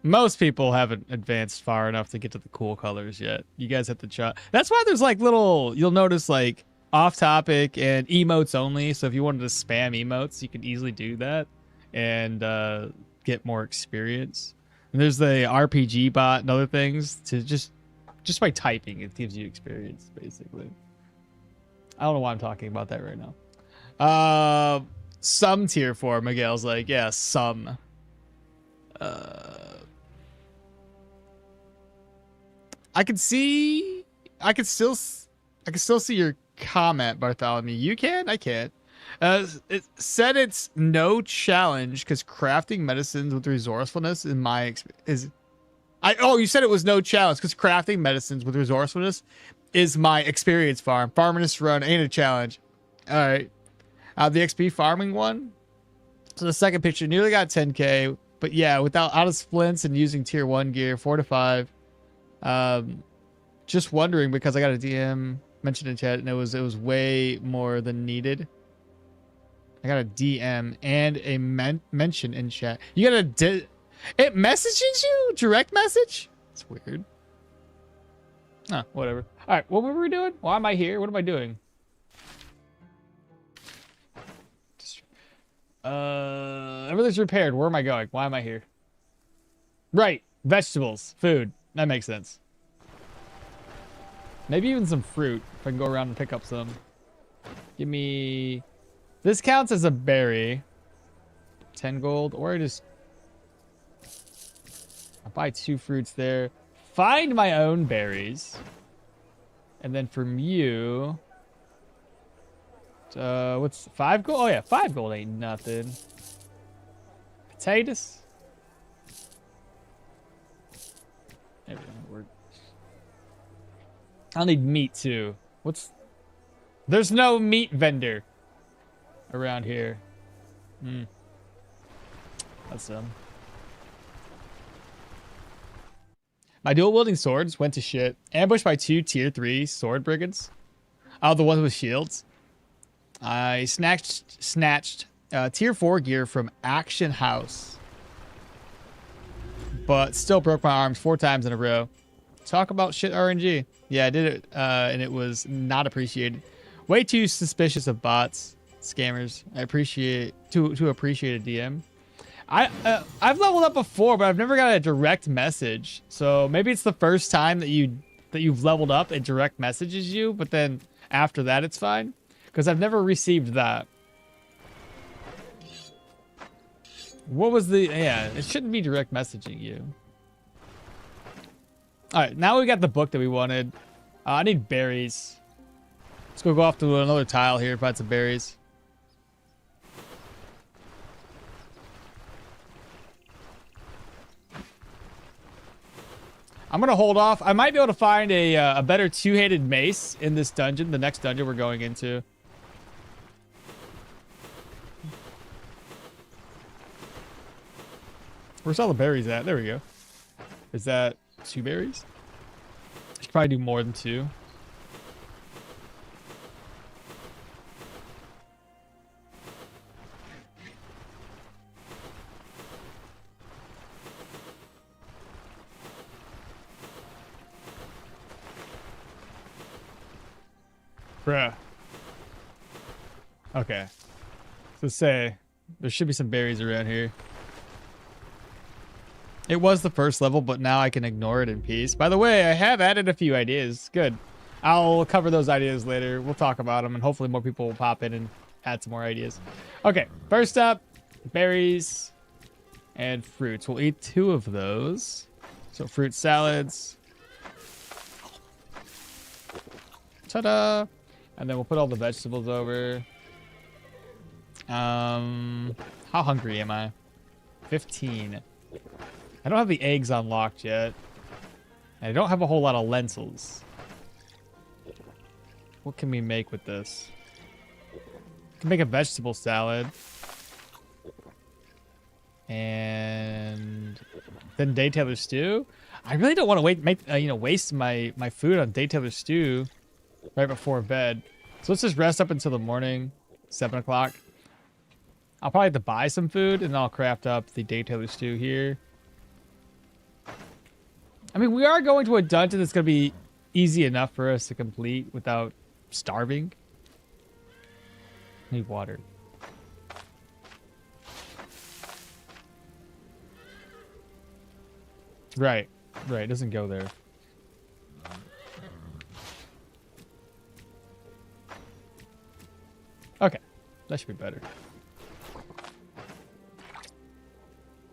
Most people haven't advanced far enough to get to the cool colors yet. You guys have to try. That's why there's like little, you'll notice like off topic and emotes only. So if you wanted to spam emotes, you can easily do that and get more experience. And there's the RPG bot and other things to just by typing, it gives you experience basically. I don't know why I'm talking about that right now. Some tier 4, Miguel's like, yeah, some. I can still see your comment, Bartholomew. You can? I can't. It said it's no challenge because crafting medicines with resourcefulness in my experience you said it was no challenge because crafting medicines with resourcefulness is my experience farm. Farming this run ain't a challenge. All right. The XP farming one. So the second picture nearly got 10k, but yeah, without out of splints and using tier 1 gear, 4 to 5. Just wondering because I got a DM mentioned in chat and it was way more than needed. I got a DM and a mention in chat. You got it messages you direct message. It's weird. Huh, whatever. All right, what were we doing? Why am I here? What am I doing? Everything's repaired. Where am I going? Why am I here? Right, vegetables, food. That makes sense. Maybe even some fruit. If I can go around and pick up some. Give me... This counts as a berry. 10 gold. Or I just... I'll buy 2 fruits there. Find my own berries. And then from you... what's 5 gold? Oh yeah, 5 gold ain't nothing. Potatoes. Maybe that'll work. I'll need meat too. There's no meat vendor around here. That's My dual wielding swords went to shit. Ambushed by 2 tier 3 sword brigands. Oh, the ones with shields. I snatched tier 4 gear from Action House. But still broke my arms 4 times in a row. Talk about shit RNG. Yeah, I did it, and it was not appreciated. Way too suspicious of bots, scammers. I appreciate to appreciate a DM. I've leveled up before, but I've never got a direct message. So maybe it's the first time that you've leveled up, it direct messages you, but then after that it's fine. Because I've never received that. What was the... Yeah, it shouldn't be direct messaging you. Alright, now we got the book that we wanted. I need berries. Let's go off to another tile here, find some berries. I'm going to hold off. I might be able to find a better two-handed mace in this dungeon, the next dungeon we're going into. Where's all the berries at? There we go. Is that 2 berries? I should probably do more than 2. Bruh. Okay. So say, there should be some berries around here. It was the first level, but now I can ignore it in peace. By the way, I have added a few ideas. Good. I'll cover those ideas later. We'll talk about them, and hopefully more people will pop in and add some more ideas. Okay, first up, berries and fruits. We'll eat 2 of those. So fruit salads. Ta-da! And then we'll put all the vegetables over. How hungry am I? 15. I don't have the eggs unlocked yet. And I don't have a whole lot of lentils. What can we make with this? We can make a vegetable salad. And then Daytailor stew. I really don't want to waste my food on daytailer stew right before bed. So let's just rest up until the morning, 7 o'clock. I'll probably have to buy some food, and then I'll craft up the daytailer stew here. I mean, we are going to a dungeon that's going to be easy enough for us to complete without starving. Need water. Right. Right. It doesn't go there. Okay. That should be better.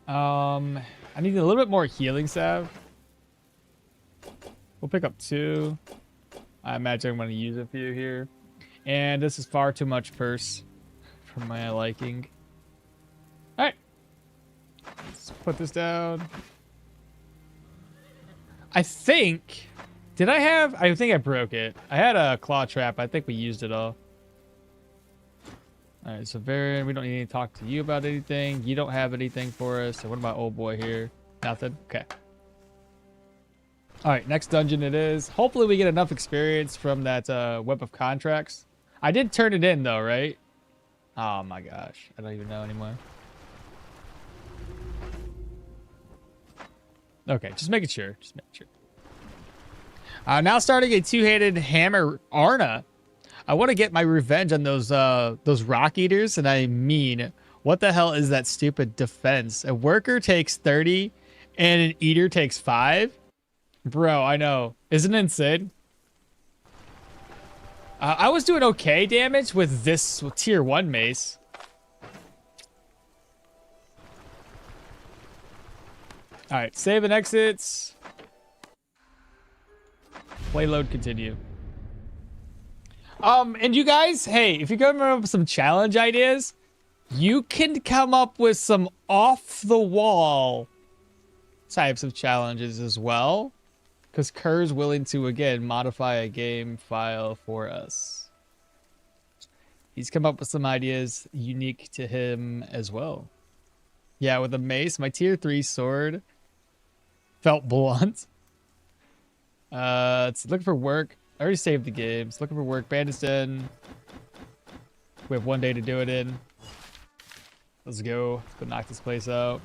I need a little bit more healing salve. We'll pick up 2. I imagine I'm going to use a few here. And this is far too much purse for my liking. Alright. Let's put this down. I think... I think I broke it. I had a claw trap. I think we used it all. Alright, so Baron, we don't need to talk to you about anything. You don't have anything for us. So what about old boy here? Nothing? Okay. Alright, next dungeon it is. Hopefully we get enough experience from that Web of Contracts. I did turn it in though, right? Oh my gosh. I don't even know anymore. Okay, just making sure. Just making sure. Now starting a two-handed hammer Arna. I want to get my revenge on those rock eaters, and I mean, what the hell is that stupid defense? A worker takes 30 and an eater takes 5? Bro, I know. Isn't it insane? I was doing okay damage with this tier 1 mace. Alright, save and exits. Play load continue. And you guys, hey, if you're coming up with some challenge ideas, you can come up with some off-the-wall types of challenges as well. Because Kerr's willing to, again, modify a game file for us. He's come up with some ideas unique to him as well. Yeah, with a mace, my tier 3 sword felt blunt. It's looking for work. I already saved the game. It's looking for work. Bandits Den. We have 1 day to do it in. Let's go. Let's go knock this place out.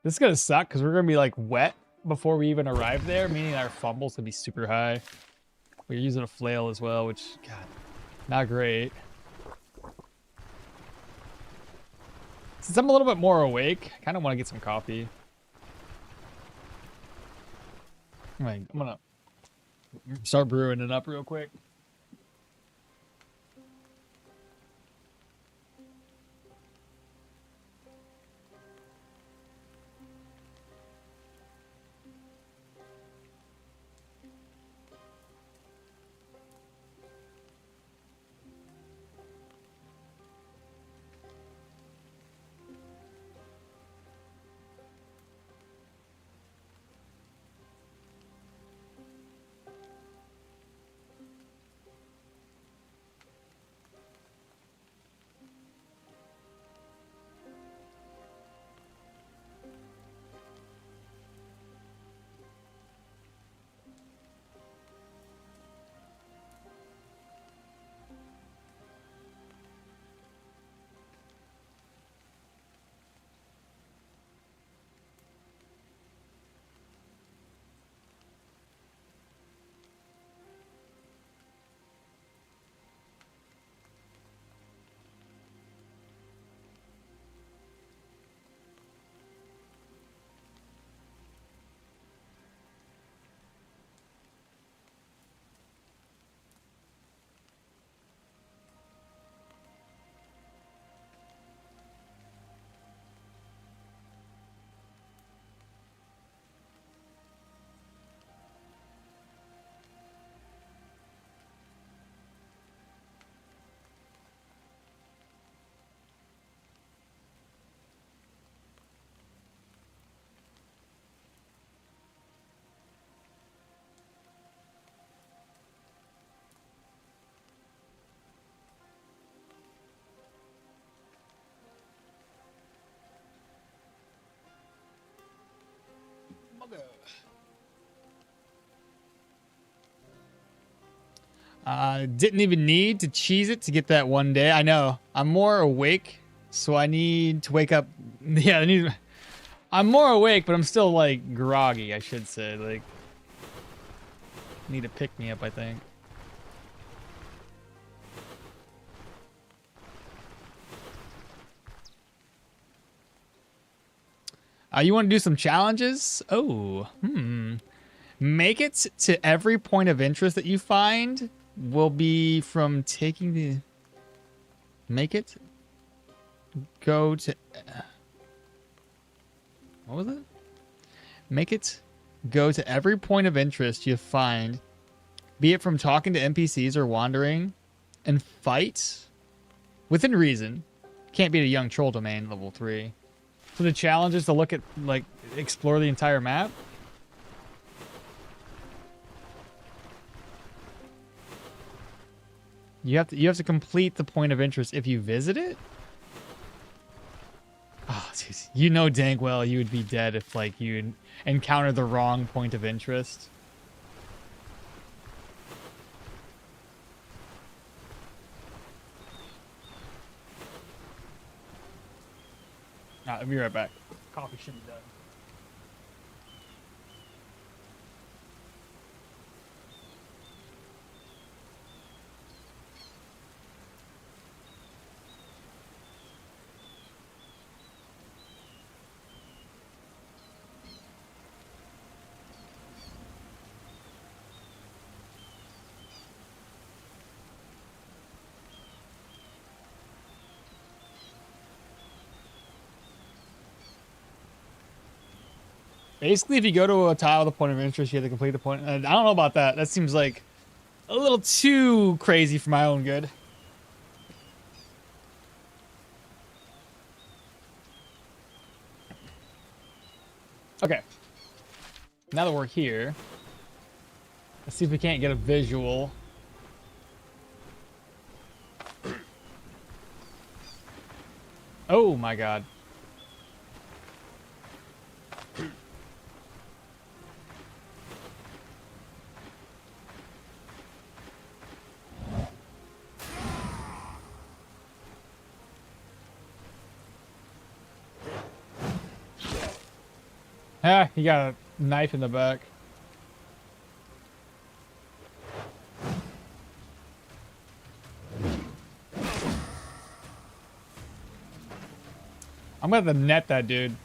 This is going to suck because we're going to be like wet before we even arrive there, meaning our fumble's gonna be super high. We're using a flail as well, which, God, not great. Since I'm a little bit more awake, I kind of want to get some coffee. I'm gonna start brewing it up real quick. Didn't even need to cheese it to get that one day. I know. I'm more awake, so I need to wake up. Yeah, I'm more awake, but I'm still like groggy, I should say. Like, need to pick me up, I think. You want to do some challenges? Oh, Make it to every point of interest that you find will be from taking the... Make it go to... What was it? Make it go to every point of interest you find, be it from talking to NPCs or wandering, and fight within reason. Can't beat a young troll domain level 3. So the challenge is to look at, like, explore the entire map. You have to complete the point of interest if you visit it. Oh, geez. You know dang well you would be dead if, like, you encountered the wrong point of interest. I'll be right back. Coffee should be done. Basically, if you go to a tile with a point of interest, you have to complete the point. I don't know about that. That seems like a little too crazy for my own good. Okay. Now that we're here, let's see if we can't get a visual. Oh my god. Ah, he got a knife in the back. I'm gonna have to net that dude.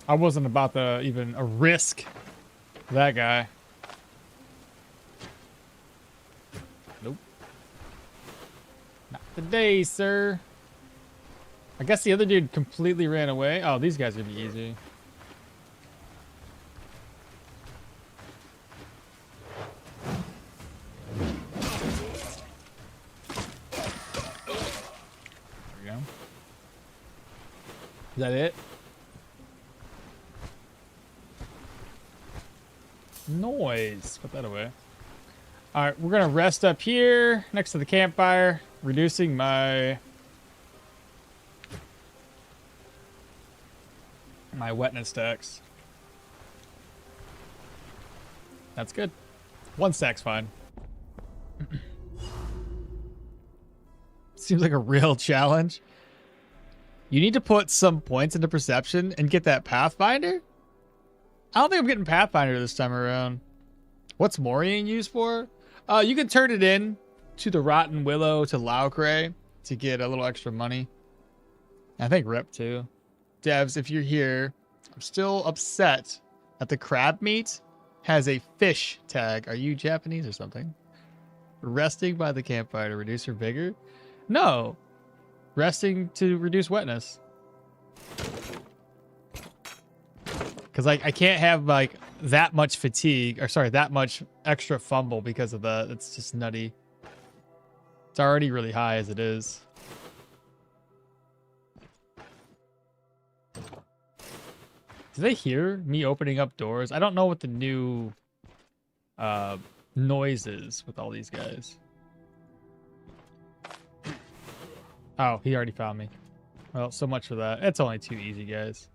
I wasn't about to even risk that guy. Nope. Not today, sir. I guess the other dude completely ran away. Oh, these guys are gonna be easy. There we go. Is that it? Noise. Put that away. All right, we're gonna rest up here next to the campfire, reducing my wetness stacks. That's good. 1 stack's fine. Seems like a real challenge. You need to put some points into perception and get that Pathfinder? I don't think I'm getting Pathfinder this time around. What's Morian used for? You can turn it in to the Rotten Willow to Laucray to get a little extra money. I think Rip too. Devs, if you're here, I'm still upset that the crab meat has a fish tag. Are you Japanese or something? Resting by the campfire to reduce her vigor? No. Resting to reduce wetness. Because like I can't have like that much fatigue, or sorry, that much extra fumble because of that. It's just nutty. It's already really high as it is. Do they hear me opening up doors? I don't know what the new noise is with all these guys. Oh, he already found me. Well, so much for that. It's only too easy, guys.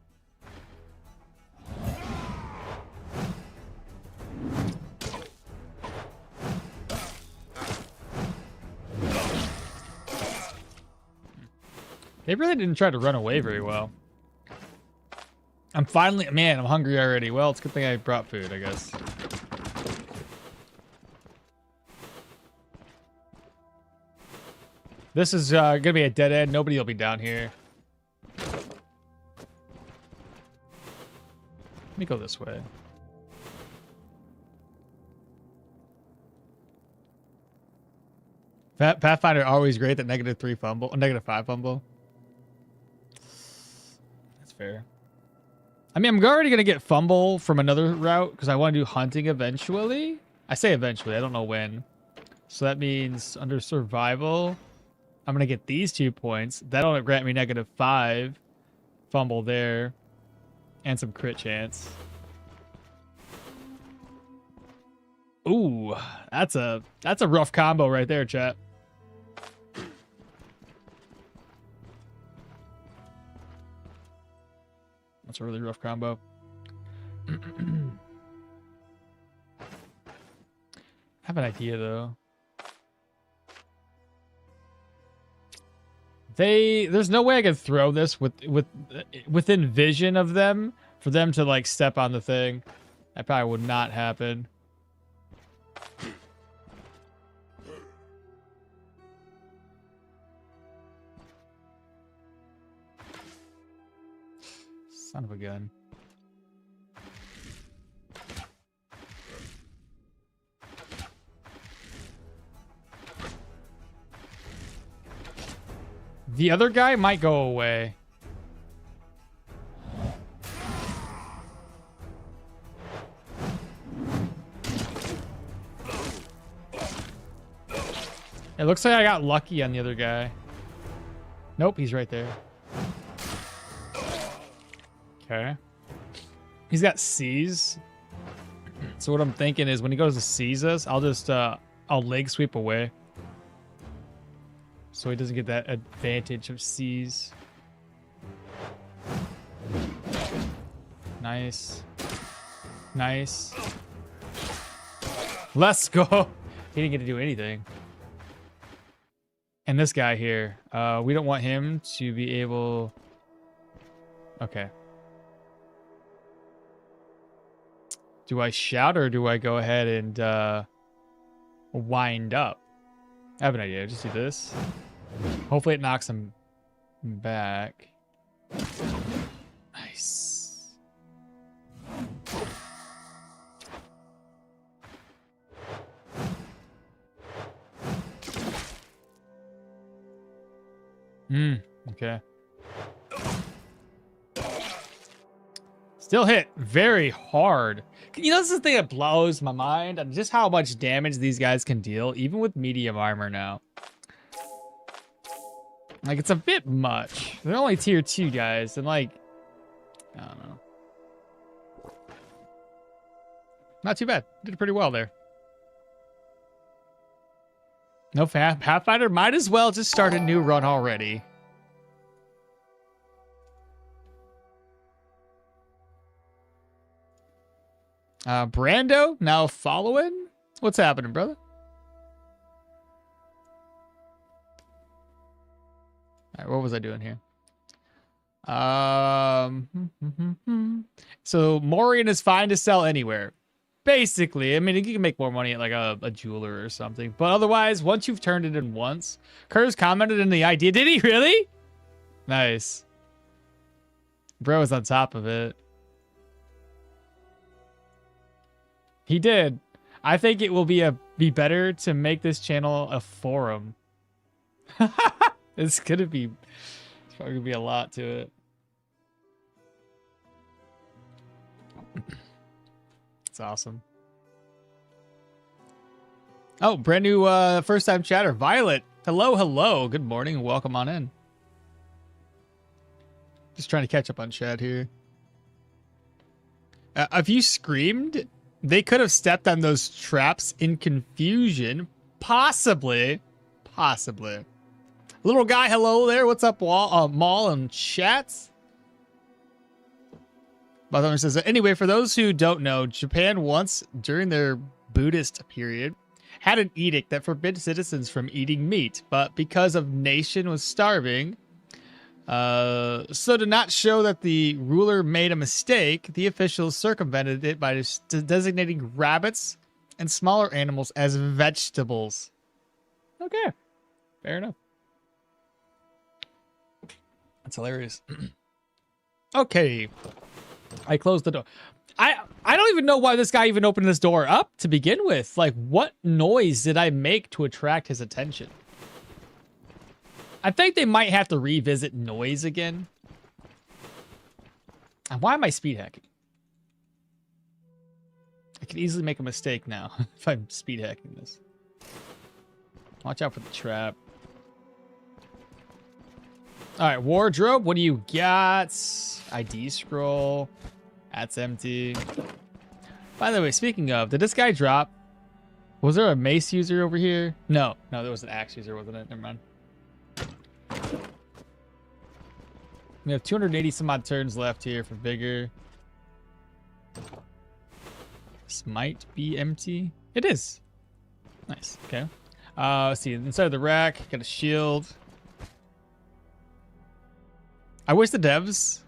They really didn't try to run away very well. I'm finally... Man, I'm hungry already. Well, it's a good thing I brought food, I guess. This is going to be a dead end. Nobody will be down here. Let me go this way. Pathfinder always great. That -3 fumble, -5 fumble. That's fair. I mean, I'm already gonna get fumble from another route because I want to do hunting eventually. I say eventually. I don't know when. So that means under survival, I'm gonna get these 2 points. That'll grant me -5 fumble there, and some crit chance. Ooh, that's a rough combo right there, chat. That's a really rough combo. I have an idea though. There's no way I could throw this within vision of them for them to like step on the thing. That probably would not happen. Son of a gun. The other guy might go away. It looks like I got lucky on the other guy. Nope, he's right there. Okay. He's got seize. So what I'm thinking is when he goes to seize us, I'll just I'll leg sweep away. So he doesn't get that advantage of seize. Nice. Nice. Let's go. He didn't get to do anything. And this guy here, we don't want him to be able... Okay. Do I shout or do I go ahead and wind up? I have an idea. Just do this. Hopefully it knocks him back. Nice. Okay. Still hit very hard. You know, this is the thing that blows my mind on just how much damage these guys can deal, even with medium armor now. Like, it's a bit much. They're only tier 2 guys, and like, I don't know. Not too bad. Did pretty well there. No Pathfinder, might as well just start a new run already. Brando now following. What's happening, brother? All right, what was I doing here? So Morian is fine to sell anywhere. Basically, I mean, you can make more money at like a jeweler or something. But otherwise, once you've turned it in once, Kurz commented in the idea. Did he really? Nice. Bro is on top of it. He did. I think it will be better to make this channel a forum. It's probably gonna be a lot to it. It's awesome. Oh, brand new first time chatter, Violet. Hello, hello. Good morning. Welcome on in. Just trying to catch up on chat here. If you screamed, they could have stepped on those traps in confusion. Possibly. Possibly. Little guy, hello there. What's up, Mall and chats? Bartholomew says, anyway, for those who don't know, Japan once, during their Buddhist period, had an edict that forbid citizens from eating meat, but because of nation was starving, so to not show that the ruler made a mistake, the officials circumvented it by designating rabbits and smaller animals as vegetables. Okay, fair enough. That's hilarious. Okay. I closed the door. I don't even know why this guy even opened this door up to begin with. Like, what noise did I make to attract his attention? I think they might have to revisit noise again. And why am I speed hacking? I could easily make a mistake now if I'm speed hacking this. Watch out for the trap. All right, wardrobe. What do you got? ID scroll. That's empty. By the way, speaking of, did this guy drop? Was there a mace user over here? No, there was an axe user, wasn't it? Never mind. We have 280 some odd turns left here for vigor. This might be empty. It is. Nice. Okay. Let's see. Inside of the rack, got a shield. I wish the devs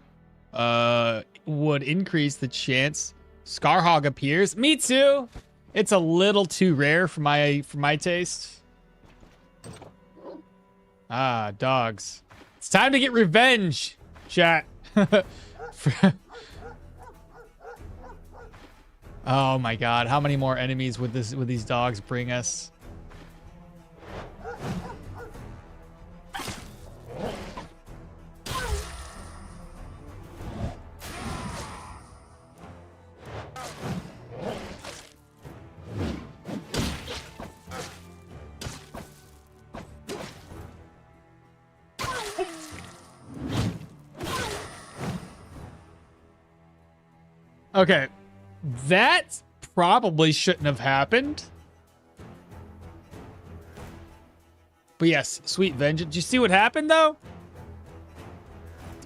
would increase the chance Scarhog appears. Me too. It's a little too rare for my taste. Ah, dogs. It's time to get revenge, chat. Oh my god, how many more enemies would these dogs bring us? Okay, that probably shouldn't have happened. But yes, sweet vengeance. Did you see what happened though?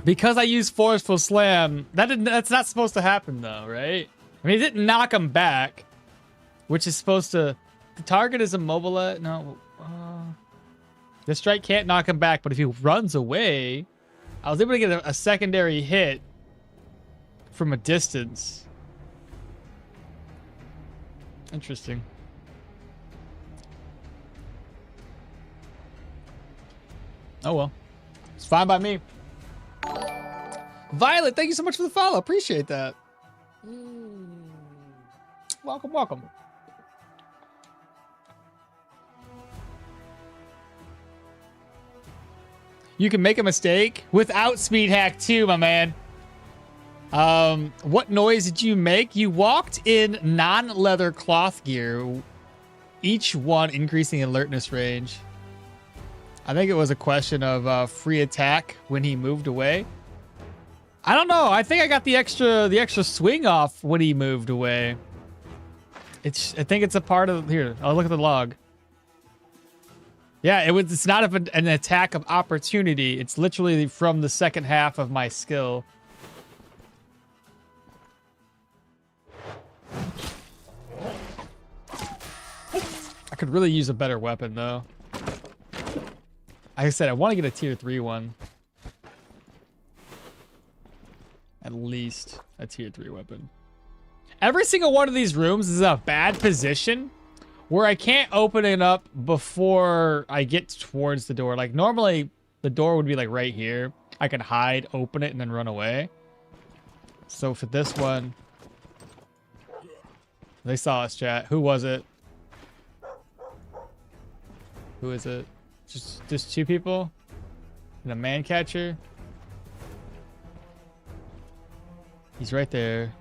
Because I used forceful slam, that's not supposed to happen though, right? I mean, it didn't knock him back, which is supposed to. The target is immobilized. No, the strike can't knock him back, but if he runs away, I was able to get a secondary hit from a distance. Interesting. Oh well. It's fine by me. Violet, thank you so much for the follow. Appreciate that. Welcome, welcome. You can make a mistake without speed hack too, my man. What noise did you make? You walked in non-leather cloth gear, each one increasing alertness range. I think it was a question of free attack when he moved away. I don't know. I think I got the extra swing off when he moved away. I think it's a part of here. I'll look at the log. Yeah, it's not an attack of opportunity. It's literally from the second half of my skill. I could really use a better weapon, though. Like I said, I want to get a tier 3 one. At least a tier 3 weapon. Every single one of these rooms is a bad position where I can't open it up before I get towards the door. Like, normally, the door would be, like, right here. I could hide, open it, and then run away. So for this one... They saw us, chat. Who was it? Who is it? Just 2 people? And a man catcher? He's right there.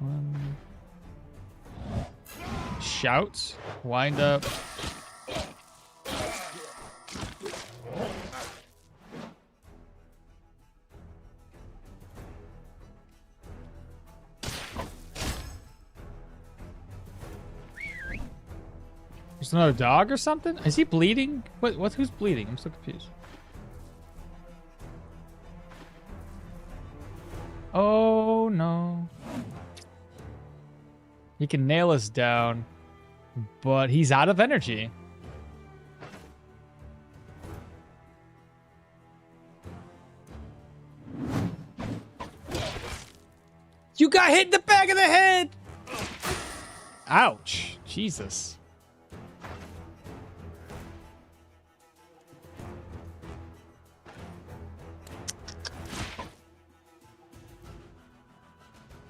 Shouts. Wind up. There's another dog or something? Is he bleeding? Who's bleeding? I'm so confused. Oh, no. He can nail us down, but he's out of energy. You got hit in the back of the head! Ouch. Jesus.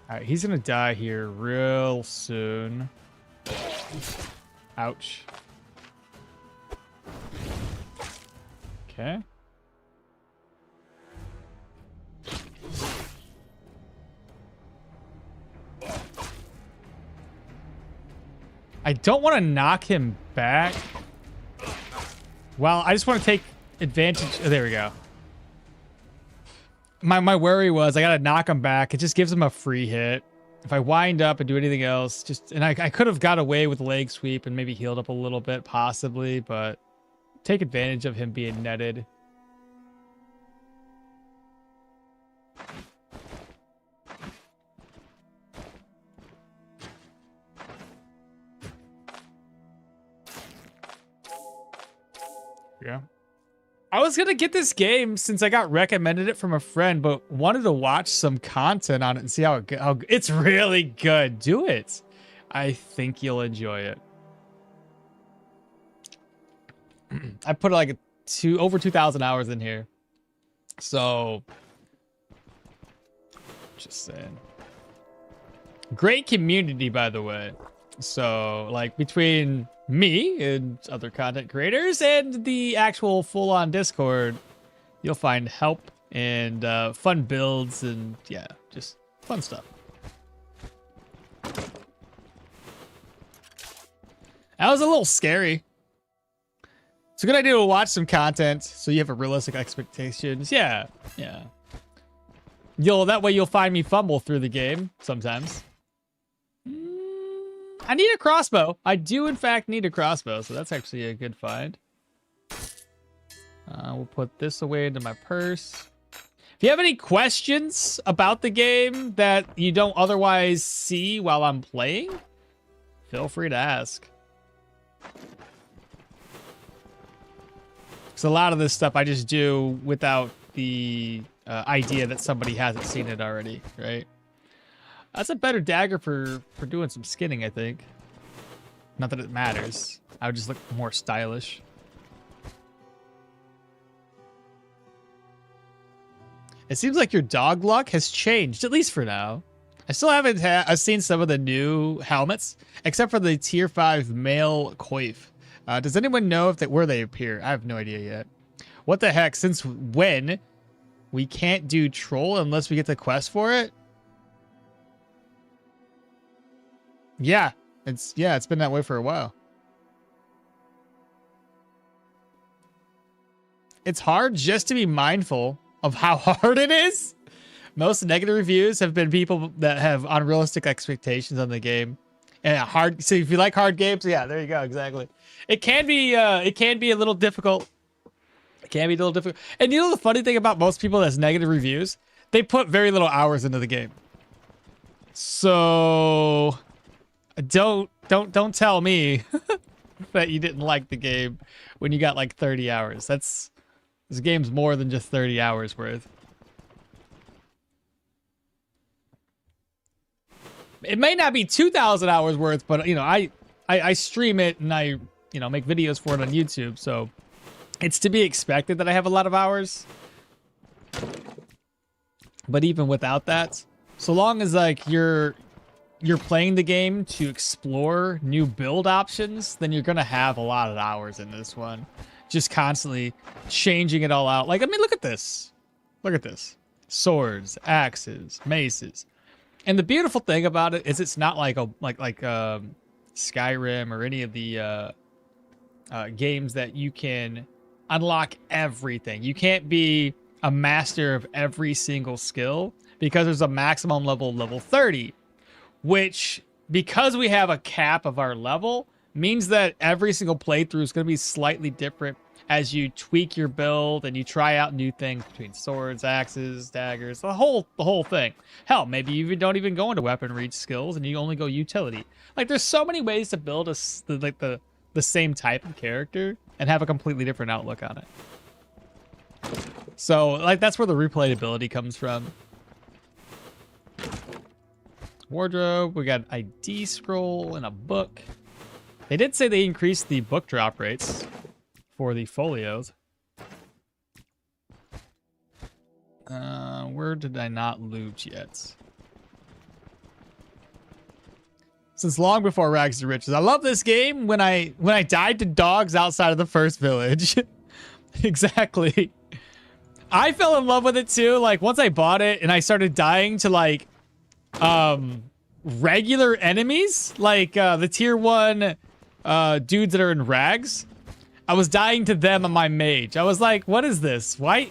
Alright, he's gonna die here real soon. Ouch. Okay. I don't want to knock him back. Well, I just want to take advantage. Oh, there we go. My worry was I got to knock him back. It just gives him a free hit. If I wind up and do anything else, and I could have got away with leg sweep and maybe healed up a little bit, possibly, but take advantage of him being netted. Yeah. I was going to get this game since I got recommended it from a friend, but wanted to watch some content on it and see how it's really good. Do it. I think you'll enjoy it. I put like over 2,000 hours in here. So just saying. Great community, by the way. So like between me and other content creators and the actual full-on Discord, you'll find help and fun builds and yeah, just fun stuff. That was a little scary. It's a good idea to watch some content so you have a realistic expectations. Yeah, yeah. That way you'll find me fumble through the game sometimes. I need a crossbow. I do, in fact, need a crossbow, so that's actually a good find. We'll put this away into my purse. If you have any questions about the game that you don't otherwise see while I'm playing, feel free to ask. Because a lot of this stuff I just do without the idea that somebody hasn't seen it already, right? That's a better dagger for doing some skinning, I think. Not that it matters. I would just look more stylish. It seems like your dog luck has changed, at least for now. I still haven't I've seen some of the new helmets, except for the tier 5 male coif. Does anyone know where they appear? I have no idea yet. What the heck? Since when we can't do troll unless we get the quest for it? Yeah, it's been that way for a while. It's hard just to be mindful of how hard it is. Most negative reviews have been people that have unrealistic expectations on the game. And so if you like hard games, yeah, there you go, exactly. It can be a little difficult. It can be a little difficult. And you know the funny thing about most people that's negative reviews? They put very little hours into the game. So don't tell me that you didn't like the game when you got like 30 hours. This game's more than just 30 hours worth. It may not be 2,000 hours worth, but you know, I stream it and I make videos for it on YouTube, so it's to be expected that I have a lot of hours. But even without that, so long as like you're playing the game to explore new build options, then you're gonna have a lot of hours in this one. Just constantly changing it all out. Like, I mean, look at this. Look at this. Swords, axes, maces. And the beautiful thing about it is it's not like Skyrim or any of the games that you can unlock everything. You can't be a master of every single skill because there's a maximum level 30, which, because we have a cap of our level, means that every single playthrough is going to be slightly different as you tweak your build and you try out new things between swords, axes, daggers, the whole thing. Hell, maybe you don't even go into weapon reach skills and you only go utility. Like, there's so many ways to build the same type of character and have a completely different outlook on it. So, like, that's where the replayability comes from. Wardrobe, we got an ID scroll and a book. They did say they increased the book drop rates for the folios. Where did I not loot yet? Since long before Rags to Riches. I love this game when I died to dogs outside of the first village. Exactly. I fell in love with it too. Like, once I bought it and I started dying to, like, regular enemies, like the tier 1 dudes that are in rags, I was dying to them on my mage. I was like, what is this? Why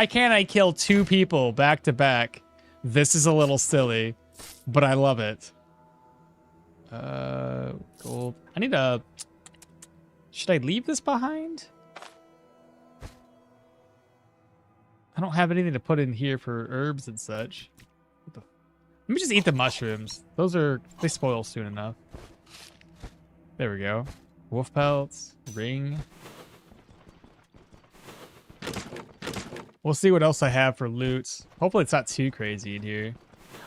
can't I kill 2 people back to back? This is a little silly, but I love it. Gold. I need a... Should I leave this behind? I don't have anything to put in here for herbs and such. Let me just eat the mushrooms. They spoil soon enough. There we go. Wolf pelts, ring. We'll see what else I have for loot. Hopefully it's not too crazy in here.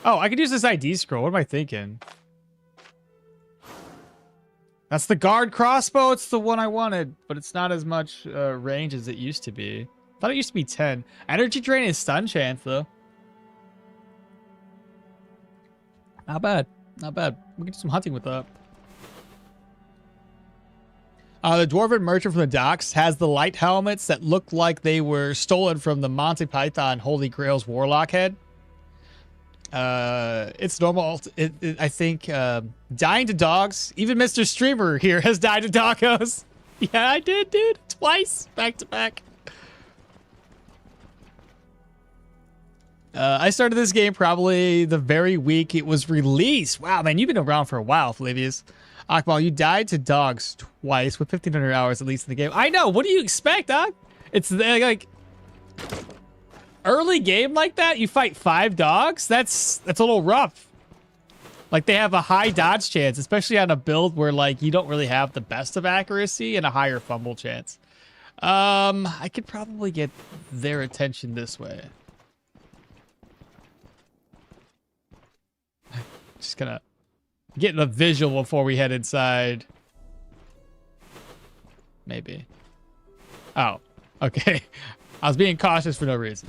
Oh, I could use this ID scroll. What am I thinking? That's the guard crossbow. It's the one I wanted, but it's not as much range as it used to be. I thought it used to be 10. Energy drain and stun chance, though. Not bad. Not bad. We can do some hunting with that. The Dwarven merchant from the docks has the light helmets that look like they were stolen from the Monty Python Holy Grail's Warlock head. It's normal. I think dying to dogs. Even Mr. Streamer here has died to doggos. Yeah, I did, dude. Twice. Back to back. I started this game probably the very week it was released. Wow, man, you've been around for a while, Flavius. Okmall, you died to dogs twice with 1,500 hours at least in the game. I know. What do you expect, dog? It's like early game like that. You fight 5 dogs. That's a little rough. Like, they have a high dodge chance, especially on a build where, like, you don't really have the best of accuracy and a higher fumble chance. I could probably get their attention this way. Just gonna get a visual before we head inside. Maybe. Oh, okay. I was being cautious for no reason.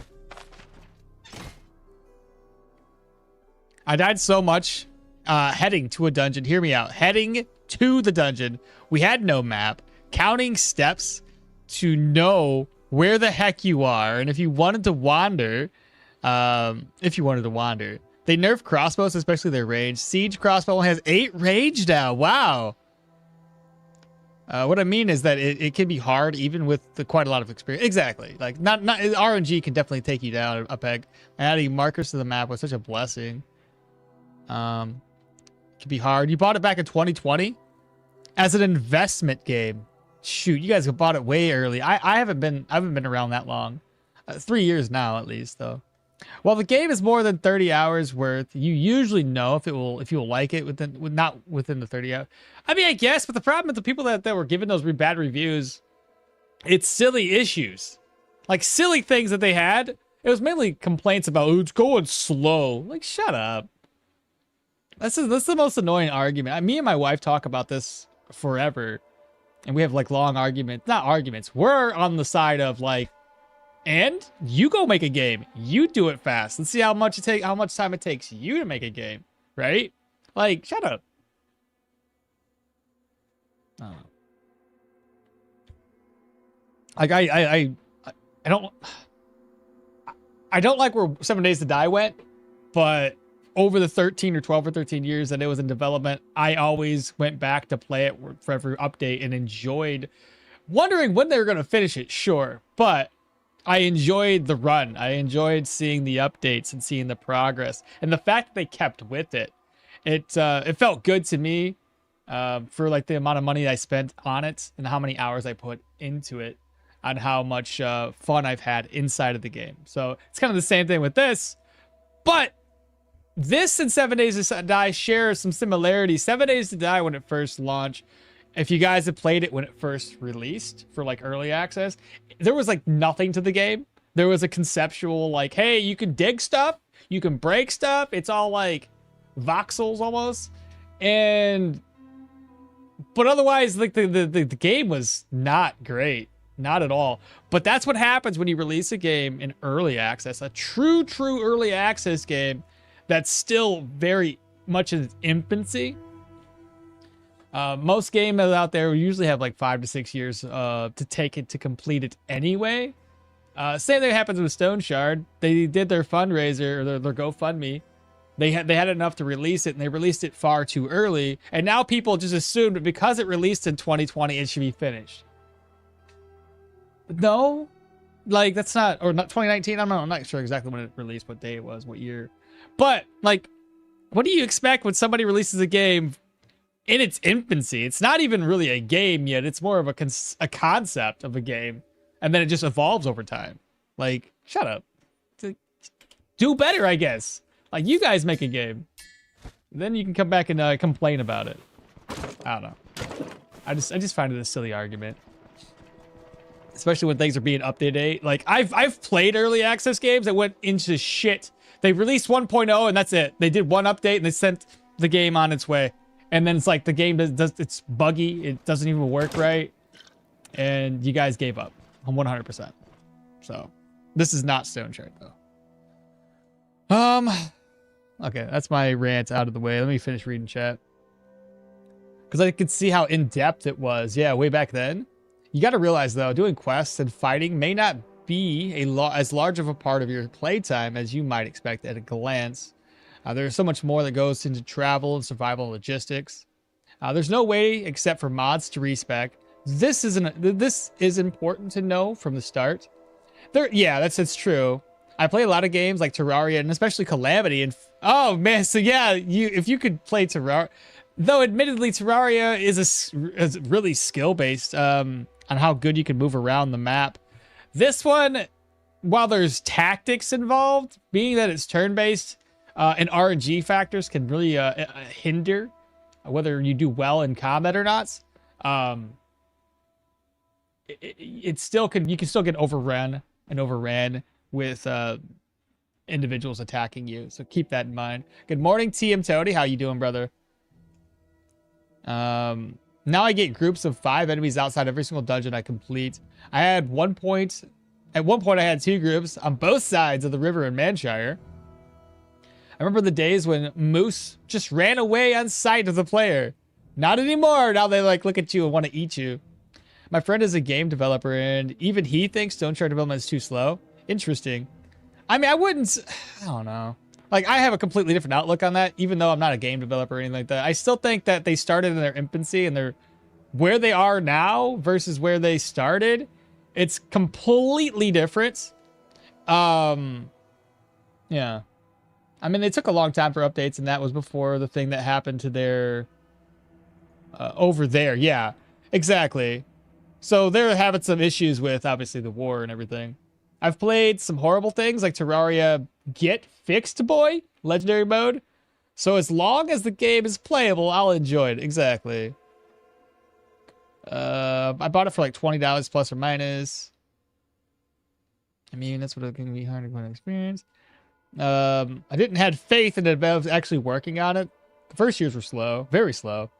I died so much heading to a dungeon. Hear me out. Heading to the dungeon. We had no map. Counting steps to know where the heck you are. And if you wanted to wander, they nerfed crossbows, especially their range. Siege crossbow has 8 range now. Wow. What I mean is that it can be hard even with quite a lot of experience. Exactly. Like, not RNG can definitely take you down a peg. Adding markers to the map was such a blessing. It can be hard. You bought it back in 2020 as an investment game. Shoot, you guys have bought it way early. I haven't been around that long. 3 years now, at least, though. Well, the game is more than 30 hours worth. You usually know if you will like it not within the 30 hours. I mean, I guess, but the problem with the people that were giving those bad reviews, it's silly issues. Like, silly things that they had. It was mainly complaints about, oh, it's going slow. Like, shut up. That's the most annoying argument. Me and my wife talk about this forever. And we have, like, long arguments. Not arguments. We're on the side of, like, and you go make a game. You do it fast. Let's see how much time it takes you to make a game, right? Like, shut up. Oh. Like, I don't like where 7 Days to Die went, but over the 12 or 13 years that it was in development, I always went back to play it for every update and enjoyed wondering when they were going to finish it, sure, but I enjoyed the run. I enjoyed seeing the updates and seeing the progress. And the fact that they kept with it, it felt good to me for, like, the amount of money I spent on it and how many hours I put into it. on how much fun I've had inside of the game. So it's kind of the same thing with this, but this and 7 Days to Die share some similarities. 7 Days to Die, when it first launched, if you guys have played it when it first released for like early access, there was like nothing to the game. There was a conceptual like, hey, you can dig stuff, you can break stuff. It's all like voxels almost. But otherwise, like the game was not great. Not at all. But that's what happens when you release a game in early access, a true early access game that's still very much in its infancy. Most games out there usually have like 5 to 6 years to take it to complete it anyway. Same thing happens with Stoneshard. They did their fundraiser or their GoFundMe. They had enough to release it, and they released it far too early. And now people just assumed that because it released in 2020, it should be finished. No, like that's not, or not 2019. I'm not sure exactly when it released, what day it was, what year. But like, what do you expect when somebody releases a game in its infancy? It's not even really a game yet. It's more of a concept of a game, and then it just evolves over time. Like, shut up. Do better, I guess. Like, you guys make a game, then you can come back and complain about it. I don't know. I just find it a silly argument, especially when things are being updated. Like, I've played early access games that went into shit. They released 1.0 and that's it. They did one update and they sent the game on its way. And then it's like the game it's buggy. It doesn't even work right. And you guys gave up on 100%. So this is not Stoneshard though. Okay, that's my rant out of the way. Let me finish reading chat, because I could see how in-depth it was. Yeah, way back then. You got to realize though, doing quests and fighting may not be as large of a part of your playtime as you might expect at a glance. There's so much more that goes into travel and survival logistics. There's no way except for mods to respec. This is important to know from the start. Yeah, it's true. I play a lot of games like Terraria and especially Calamity, and oh man, so yeah, if you could play Terraria, though admittedly Terraria is really skill based on how good you can move around the map. This one, while there's tactics involved, being that it's turn based, and RNG factors can really hinder whether you do well in combat or not. It still can, you can still get overrun with individuals attacking you, so keep that in mind. Good morning, TM Toady. How you doing, brother? Now I get groups of 5 enemies outside every single dungeon I complete. At one point I had 2 groups on both sides of the river in Manshire. I remember the days when Moose just ran away on sight of the player. Not anymore. Now they like look at you and want to eat you. My friend is a game developer, and even he thinks Stoneshard development is too slow. Interesting. I mean, I don't know. Like, I have a completely different outlook on that, even though I'm not a game developer or anything like that. I still think that they started in their infancy, and they're where they are now versus where they started. It's completely different. Yeah. I mean, they took a long time for updates, and that was before the thing that happened to their over there. Yeah, exactly. So they're having some issues with, obviously, the war and everything. I've played some horrible things like Terraria Get Fixed Boy, Legendary Mode. So as long as the game is playable, I'll enjoy it. Exactly. I bought it for like $20 plus or minus. I mean, that's what it's going to be hard to experience. I didn't have faith in it, but I was actually working on it. The first years were slow, very slow.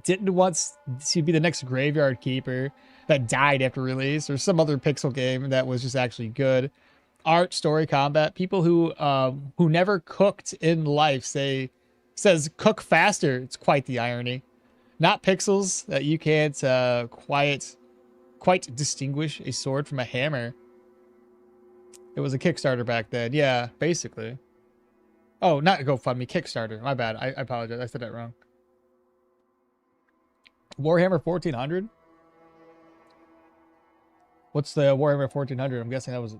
Didn't want to be the next Graveyard Keeper that died after release, or some other pixel game that was just actually good. Art, story, combat. People who never cooked in life says cook faster. It's quite the irony. Not pixels that you can't quite distinguish a sword from a hammer. It was a Kickstarter back then. Yeah, basically. Oh, not GoFundMe, Kickstarter. My bad. I apologize. I said that wrong. Warhammer 1400? What's the Warhammer 1400? I'm guessing that was...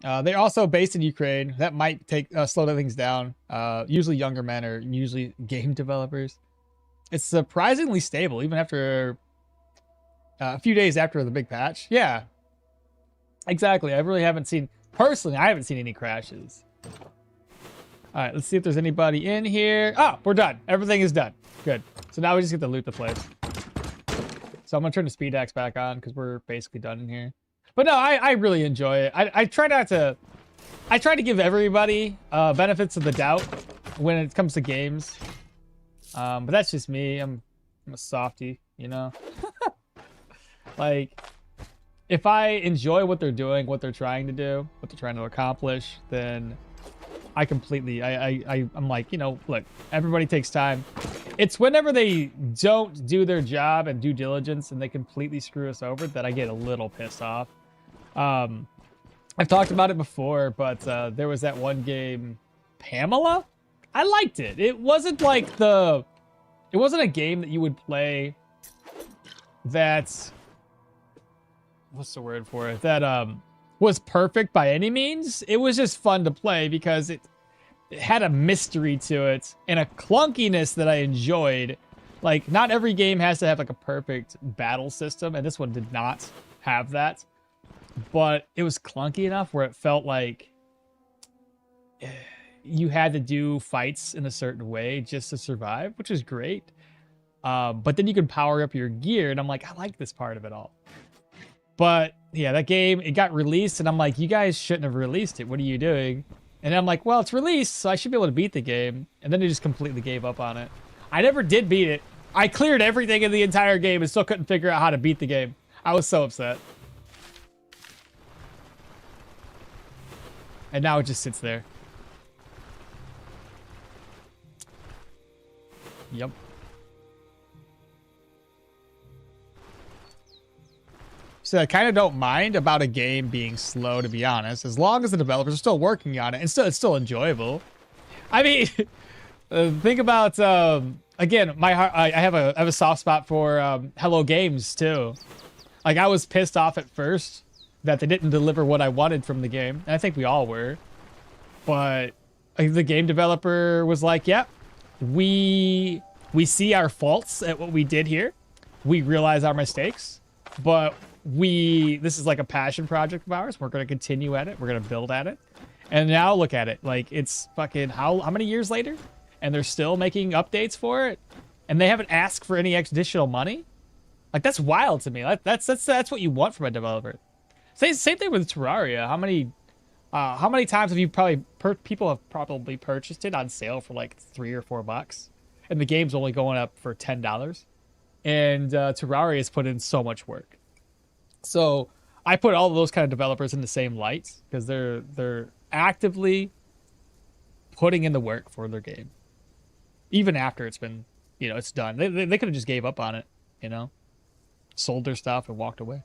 they're also based in Ukraine. That might take slow things down. Usually younger men are usually game developers. It's surprisingly stable, even after A few days after the big patch. Yeah, exactly. I really haven't seen, personally, I haven't seen any crashes. All right, let's see if there's anybody in here. Oh, we're done. Everything is done. Good. So now we just get to loot the place. So I'm gonna turn the speed axe back on because we're basically done in here. But no, I really enjoy it. I try not to, I try to give everybody benefits of the doubt when it comes to games. But that's just me. I'm a softie, you know? Like, if I enjoy what they're doing, what they're trying to do, what they're trying to accomplish, then I completely, I'm like, you know, look, everybody takes time. It's whenever they don't do their job and due diligence and they completely screw us over that I get a little pissed off. I've talked about it before, but there was that one game, Pamela? I liked it. It wasn't like it wasn't a game that you would play that, what's the word for it? That was perfect by any means. It was just fun to play because it had a mystery to it and a clunkiness that I enjoyed. Like, not every game has to have like a perfect battle system, and this one did not have that. But it was clunky enough where it felt like you had to do fights in a certain way just to survive, which is great. But then you can power up your gear, and I'm like, I like this part of it all. But yeah, that game, it got released, and I'm like, you guys shouldn't have released it. What are you doing? And I'm like, well, it's released, so I should be able to beat the game. And then they just completely gave up on it. I never did beat it. I cleared everything in the entire game and still couldn't figure out how to beat the game. I was so upset. And now it just sits there. Yep. So I kind of don't mind about a game being slow, to be honest, as long as the developers are still working on it, and it's still enjoyable. I mean, think about again, my heart. I have a soft spot for Hello Games too. Like, I was pissed off at first that they didn't deliver what I wanted from the game, and I think we all were. But the game developer was like, "Yep, we see our faults at what we did here. We realize our mistakes, but this is like a passion project of ours. We're going to continue at it. We're going to build at it." And now look at it. Like, it's fucking how many years later? And they're still making updates for it. And they haven't asked for any additional money. Like, that's wild to me. That's what you want from a developer. Same thing with Terraria. How many times have you people have probably purchased it on sale for like $3 or $4, and the game's only going up for $10. And Terraria has put in so much work. So I put all of those kind of developers in the same light because they're actively putting in the work for their game, even after it's been, you know, it's done. They could have just gave up on it, you know, sold their stuff and walked away.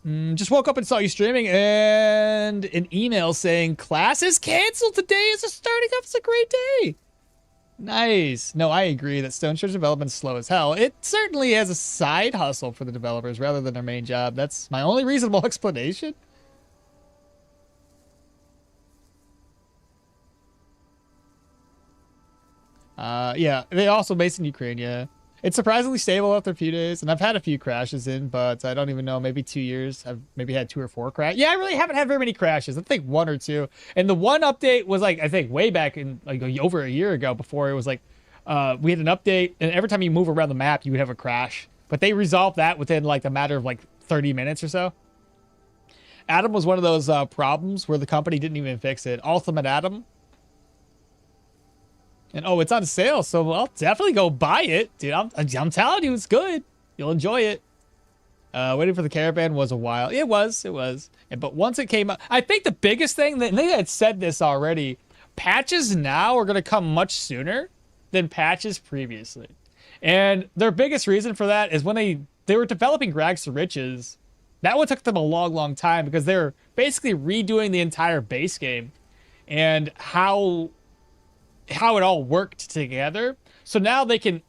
Just woke up and saw you streaming and an email saying class is canceled today. It's starting up. It's a great day. Nice. No, I agree that Stoneshard's development's slow as hell. It certainly has a side hustle for the developers rather than their main job. That's my only reasonable explanation. Yeah, they also based in Ukraine, yeah. It's surprisingly stable after a few days, and I've had a few crashes in, but I don't even know, maybe 2 years. I've maybe had 2 or 4 crashes. Yeah, I really haven't had very many crashes. I think 1 or 2. And the one update was like, I think way back in like over a year ago, before it was like, we had an update, and every time you move around the map, you would have a crash. But they resolved that within like a matter of like 30 minutes or so. Adam was one of those problems where the company didn't even fix it. Ultimate Adam. And oh, it's on sale, so I'll definitely go buy it, dude. I'm telling you, it's good. You'll enjoy it. Waiting for the Caravan was a while. It was. But once it came out, I think the biggest thing that they had said this already. Patches now are going to come much sooner than patches previously, and their biggest reason for that is when they were developing Rags to Riches. That one took them a long time because they're basically redoing the entire base game and how it all worked together. So now they can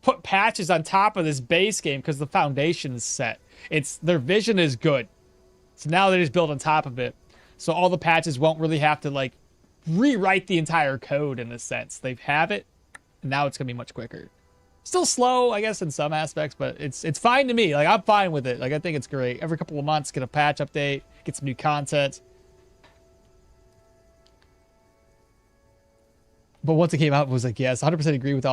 put patches on top of this base game because the foundation is set. Their vision is good. So now they just build on top of it. So all the patches won't really have to like rewrite the entire code in a sense. They have it, and now it's gonna be much quicker. Still slow, I guess, in some aspects, but it's fine to me. Like, I'm fine with it. Like, I think it's great. Every couple of months, get a patch update, get some new content. But once it came out, it was like, yes, 100% agree with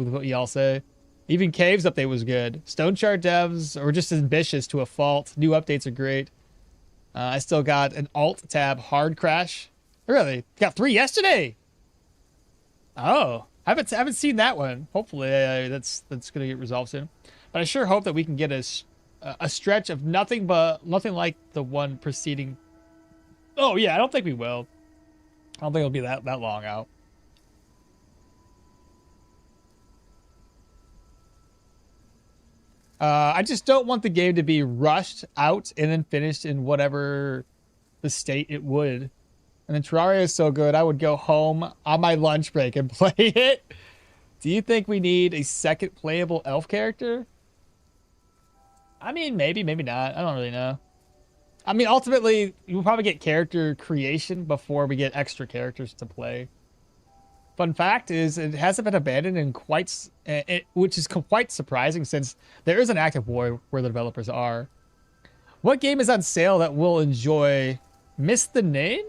what y'all say. Even Cave's update was good. Stoneshard devs are just ambitious to a fault. New updates are great. I still got an alt tab hard crash. Really? Got 3 yesterday. Oh, I haven't seen that one. Hopefully, that's gonna get resolved soon. But I sure hope that we can get a stretch of nothing like the one preceding. Oh yeah, I don't think we will. I don't think it'll be that long out. I just don't want the game to be rushed out and then finished in whatever the state it would. And then Terraria is so good, I would go home on my lunch break and play it. Do you think we need a second playable elf character? I mean, maybe not. I don't really know. I mean, ultimately, we'll probably get character creation before we get extra characters to play. Fun fact is, it hasn't been abandoned in which is quite surprising since there is an active war where the developers are. What game is on sale that we'll enjoy? Missed the name?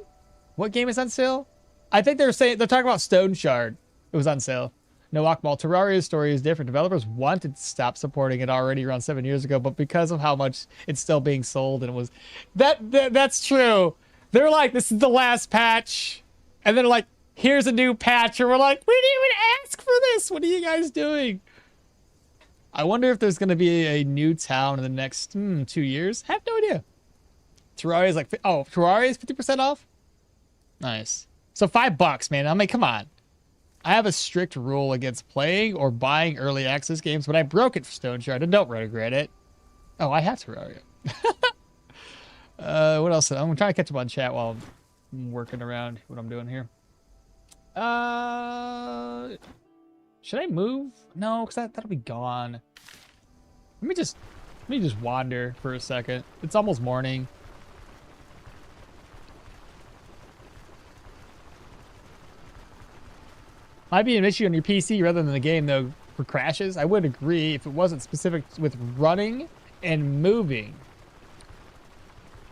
What game is on sale? I think they're talking about Stoneshard. It was on sale. No okmall. Terraria's story is different. Developers wanted to stop supporting it already around 7 years ago, but because of how much it's still being sold, and it was that's true. They're like, this is the last patch, and then like, here's a new patch, and we're like, we didn't even ask for this. What are you guys doing? I wonder if there's going to be a new town in the next 2 years. I have no idea. Terraria is like, oh, Terraria is 50% off? Nice. So $5, man. I mean, come on. I have a strict rule against playing or buying early access games, but I broke it for Stoneshard and don't regret it. Oh, I have Terraria. What else? I'm trying to catch up on chat while I'm working around what I'm doing here. Should I move? No, because that'll be gone. Let me just wander for a second. It's almost morning. Might be an issue on your PC rather than the game though for crashes. I would agree if it wasn't specific with running and moving.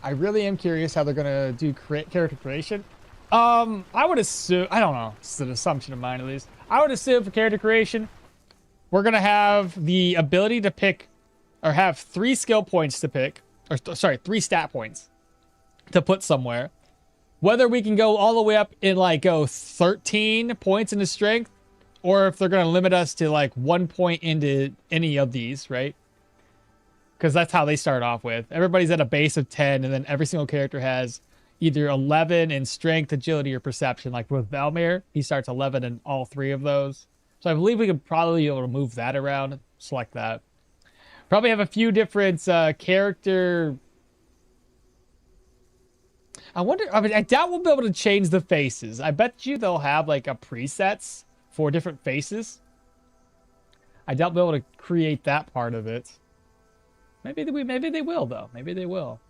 I really am curious how they're gonna do character creation. I would assume, I don't know, it's an assumption of mine at least. I would assume for character creation, we're going to have the ability to pick, or have 3 skill points to pick, or sorry, 3 stat points to put somewhere. Whether we can go all the way up in like, go 13 points into strength, or if they're going to limit us to like 1 point into any of these, right? Because that's how they start off with. Everybody's at a base of 10, and then every single character has either 11 in strength, agility, or perception. Like with Velmir, he starts 11 in all 3 of those. So I believe we could probably be able to move that around, select that. Probably have a few different character. I wonder, I mean, I doubt we'll be able to change the faces. I bet you they'll have like a presets for different faces. I doubt we'll be able to create that part of it. Maybe they will though. Maybe they will.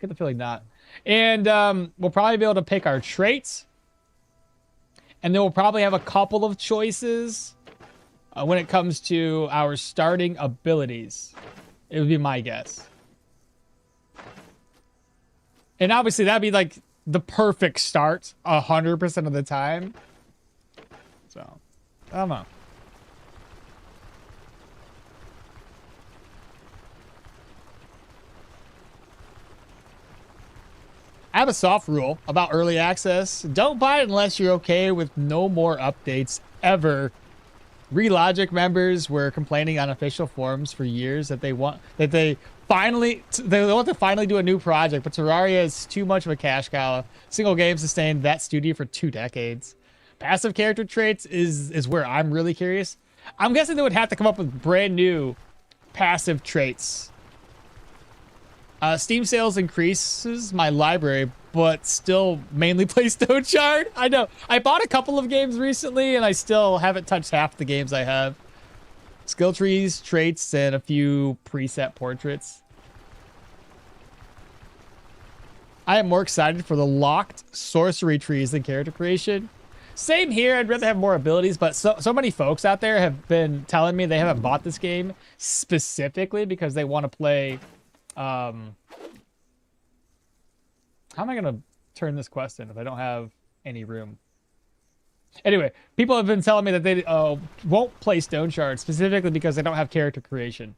Get the feeling not. And we'll probably be able to pick our traits. And then we'll probably have a couple of choices when it comes to our starting abilities. It would be my guess. And obviously that'd be like the perfect start 100% of the time. So, I don't know. I have a soft rule about early access. Don't buy it unless you're okay with no more updates ever. Relogic members were complaining on official forums for years that they want to finally do a new project, but Terraria is too much of a cash cow. Single game sustained that studio for 2 decades. Passive character traits is where I'm really curious. I'm guessing they would have to come up with brand new passive traits. Steam sales increases my library, but still mainly play Stoneshard. I know. I bought a couple of games recently, and I still haven't touched half the games I have. Skill trees, traits, and a few preset portraits. I am more excited for the locked sorcery trees than character creation. Same here. I'd rather have more abilities, but so many folks out there have been telling me they haven't bought this game specifically because they want to play. How am I gonna turn this quest in if I don't have any room? Anyway, people have been telling me that they won't play Stoneshard specifically because they don't have character creation.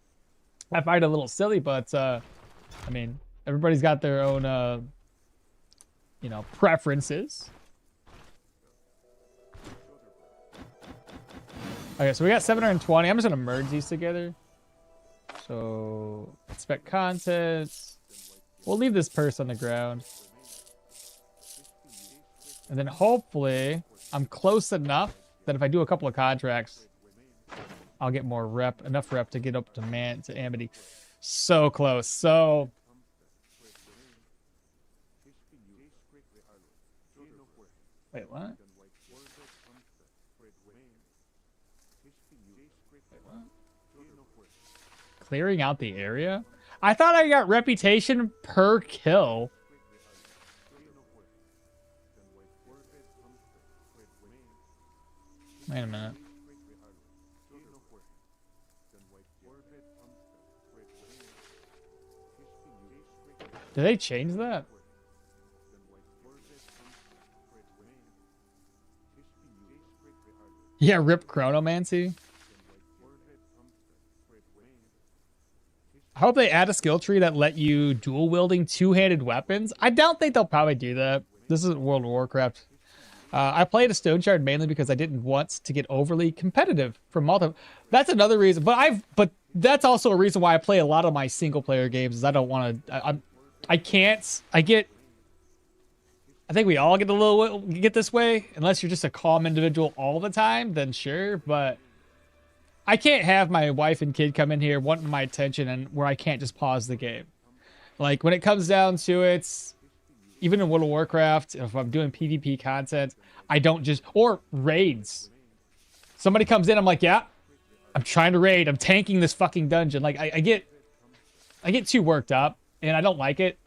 I find it a little silly, but I mean, everybody's got their own, you know, preferences. Okay, so we got 720. I'm just gonna merge these together. So expect contents. We'll leave this purse on the ground. And then hopefully I'm close enough that if I do a couple of contracts, I'll get more rep, enough rep to get up to Amity. So close. So wait, what? Clearing out the area? I thought I got reputation per kill. Wait a minute. Did they change that? Yeah, rip chronomancy. I hope they add a skill tree that let you dual wielding two-handed weapons. I don't think they'll probably do that. This isn't World of Warcraft. I played a Stoneshard mainly because I didn't want to get overly competitive for multi. That's another reason. But that's also a reason why I play a lot of my single player games. Is I don't want to. I can't. I think we all get this way. Unless you're just a calm individual all the time, then sure. But I can't have my wife and kid come in here wanting my attention and where I can't just pause the game. Like when it comes down to it, even in World of Warcraft, if I'm doing PvP content, I don't just, or raids. Somebody comes in, I'm like, yeah, I'm trying to raid. I'm tanking this fucking dungeon. Like I get too worked up and I don't like it.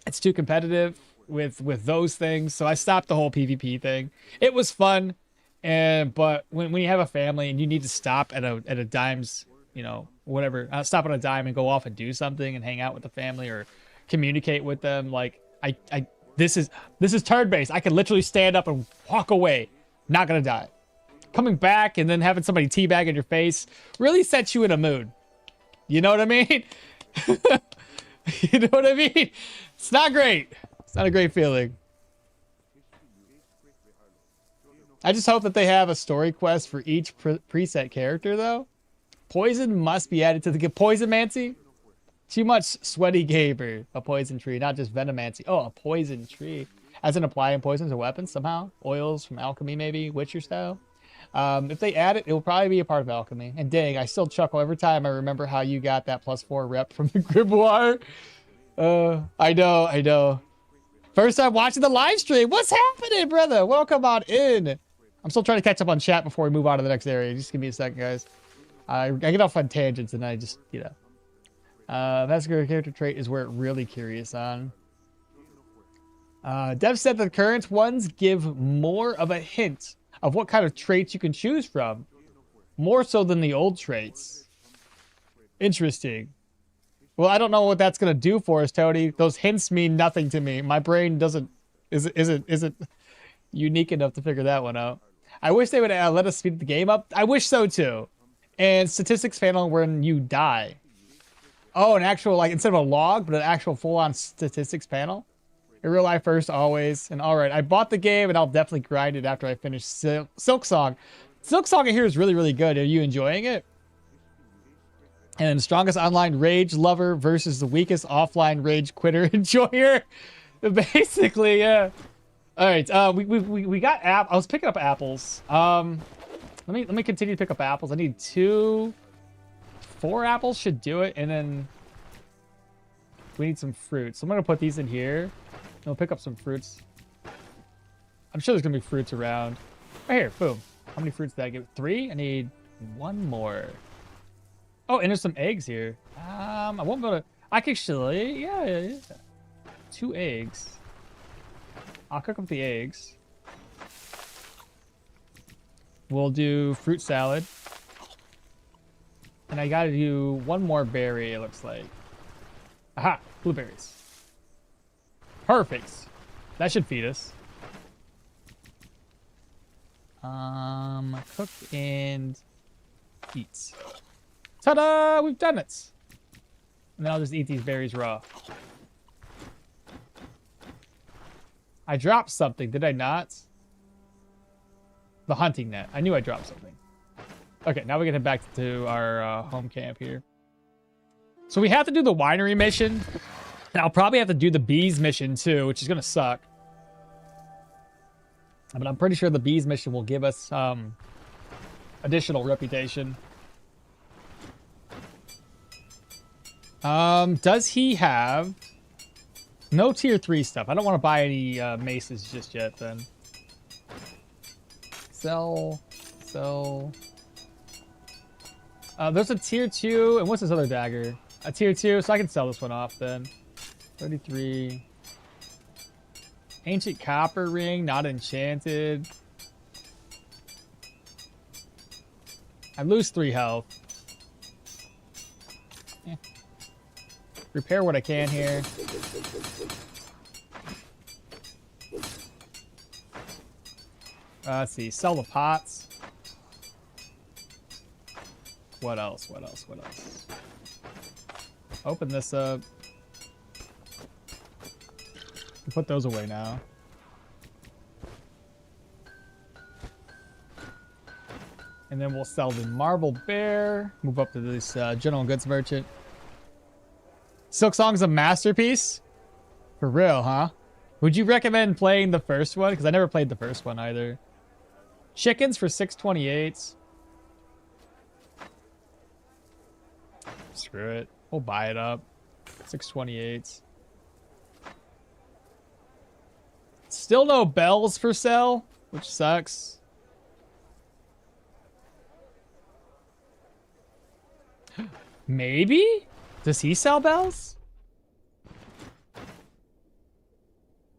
It's too competitive with those things. So I stopped the whole PvP thing. It was fun. But when you have a family and you need to stop at a dime's, you know, whatever, stop at a dime and go off and do something and hang out with the family or communicate with them. Like this is turn-based. I can literally stand up and walk away. Not gonna die. Coming back and then having somebody teabag in your face really sets you in a mood. You know what I mean? You know what I mean? It's not great. It's not a great feeling. I just hope that they have a story quest for each preset character, though. Poison must be added to the Poisonmancy. Too much sweaty gamer. A poison tree, not just venomancy. Oh, a poison tree. As in applying poison to weapons somehow. Oils from alchemy, maybe. Witcher style. If they add it, it will probably be a part of alchemy. And dang, I still chuckle every time I remember how you got that +4 rep from the grimoire. I know. First time watching the live stream. What's happening, brother? Welcome on in. I'm still trying to catch up on chat before we move on to the next area. Just give me a second, guys. I get off on tangents and I just, you know. Vascular character trait is where it really curious on. Dev said that the current ones give more of a hint of what kind of traits you can choose from. More so than the old traits. Interesting. Well, I don't know what that's going to do for us, Tony. Those hints mean nothing to me. My brain isn't unique enough to figure that one out. I wish they would let us speed the game up. I wish so too. And statistics panel when you die. Oh, an actual, like, instead of a log, but an actual full-on statistics panel. In real life first, always. And all right, I bought the game, and I'll definitely grind it after I finish Silksong. Silksong I hear is really, really good. Are you enjoying it? And then strongest online rage lover versus the weakest offline rage quitter enjoyer. Basically, yeah. All right, we got I was picking up apples. Let me continue to pick up apples. I need 4 apples should do it, and then we need some fruits. So I'm gonna put these in here. And we'll pick up some fruits. I'm sure there's gonna be fruits around. Right here, boom. How many fruits did I get? 3? I need 1 more. Oh, and there's some eggs here. I won't go to. I can actually, yeah. 2 eggs. I'll cook up the eggs. We'll do fruit salad. And I gotta do one more berry, it looks like. Aha! Blueberries. Perfect. That should feed us. Cook and eat. Ta-da! We've done it! And then I'll just eat these berries raw. I dropped something, did I not? The hunting net. I knew I dropped something. Okay, now we can head back to our home camp here. So we have to do the winery mission. And I'll probably have to do the bees mission too, which is going to suck. But I'm pretty sure the bees mission will give us additional reputation. Does he have... No tier 3 stuff. I don't want to buy any maces just yet then. Sell. There's a tier 2, and what's this other dagger? A tier 2, so I can sell this one off then. 33. Ancient copper ring, not enchanted. I lose 3 health. Eh. Repair what I can here. Let's see, sell the pots. What else? Open this up. Put those away now. And then we'll sell the marble bear. Move up to this general goods merchant. Silk Song's a masterpiece? For real, huh? Would you recommend playing the first one? Because I never played the first one either. Chickens for 628. Screw it. We'll buy it up. 628. Still no bells for sale, which sucks. Maybe? Does he sell bells?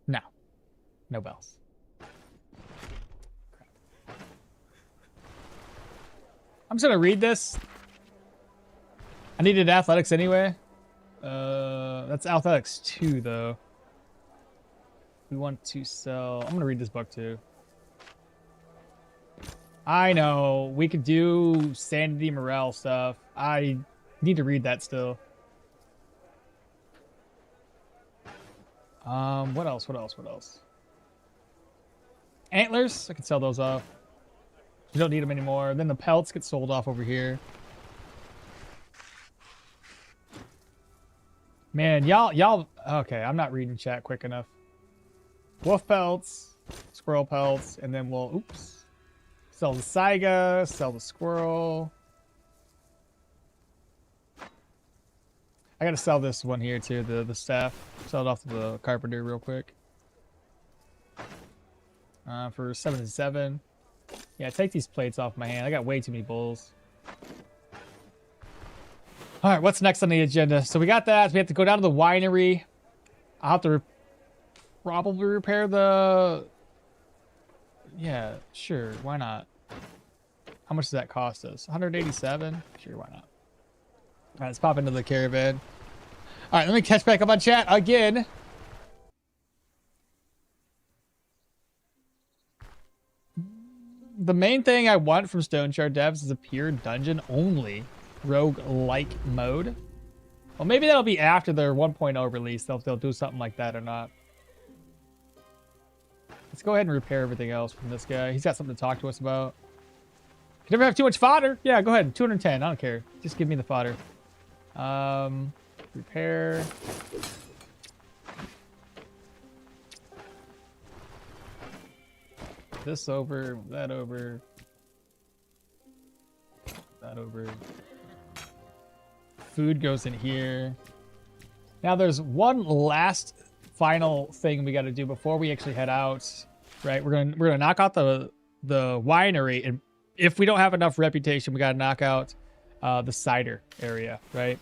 No. No bells. Crap. I'm just gonna read this. I needed athletics anyway. That's athletics 2 though. We want to sell... I'm gonna read this book too. I know. We could do sanity morale stuff. I need to read that still. What else? Antlers. I can sell those off. We don't need them anymore. Then the pelts get sold off over here. Man, y'all... Okay, I'm not reading chat quick enough. Wolf pelts, squirrel pelts, and then we'll... Oops. Sell the saiga, sell the squirrel. I gotta sell this one here too, the staff. Sell it off to the carpenter real quick. For 77. Yeah, take these plates off my hand. I got way too many bowls. Alright, what's next on the agenda? So we got that. We have to go down to the winery. I'll have to probably repair the... Yeah, sure. Why not? How much does that cost us? 187? Sure, why not? Alright, let's pop into the caravan. Alright, let me catch back up on chat again. The main thing I want from Stoneshard devs is a pure dungeon only roguelike mode. Well, maybe that'll be after their 1.0 release. They'll do something like that or not. Let's go ahead and repair everything else from this guy. He's got something to talk to us about. You never have too much fodder. Yeah, go ahead. 210. I don't care. Just give me the fodder. Repair. This over. That over. That over. Food goes in here. Now there's one last final thing we got to do before we actually head out. Right, we're gonna knock out the winery, and if we don't have enough reputation, we got to knock out the cider area. Right.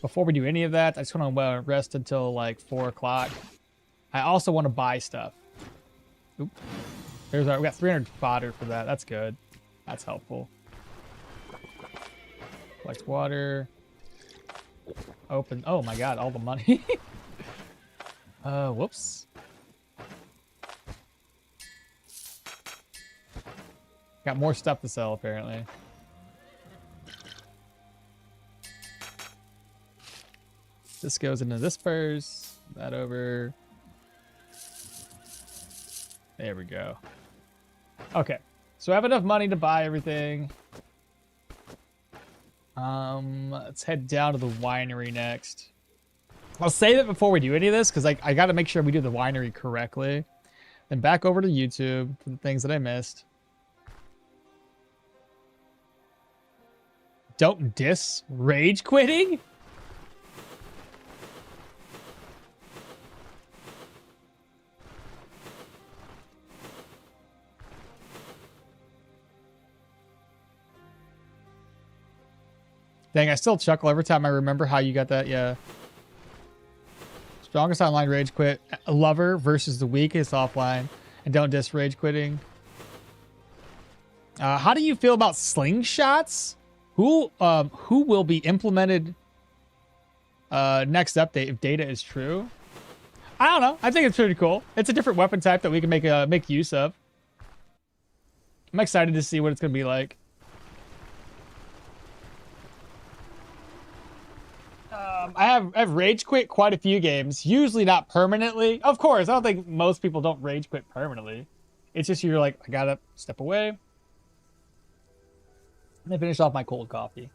Before we do any of that, I just want to rest until like 4 o'clock. I also want to buy stuff. Oop. We got 300 fodder for that. That's good. That's helpful. Collect water. Open. Oh my god, all the money. Whoops. Got more stuff to sell, apparently. This goes into this purse. That over. There we go. Okay. So I have enough money to buy everything. Let's head down to the winery next. I'll save it before we do any of this, because I got to make sure we do the winery correctly. Then back over to YouTube for the things that I missed. Don't diss rage quitting? Dang, I still chuckle every time I remember how you got that, yeah. Strongest online rage quit. A lover versus the weakest offline. And don't diss rage quitting. How do you feel about slingshots? Who will be implemented next update if data is true? I don't know. I think it's pretty cool. It's a different weapon type that we can make use of. I'm excited to see what it's going to be like. I've rage quit quite a few games, usually not permanently. Of course, I don't think most people don't rage quit permanently. It's just you're like, I gotta step away. And I finish off my cold coffee.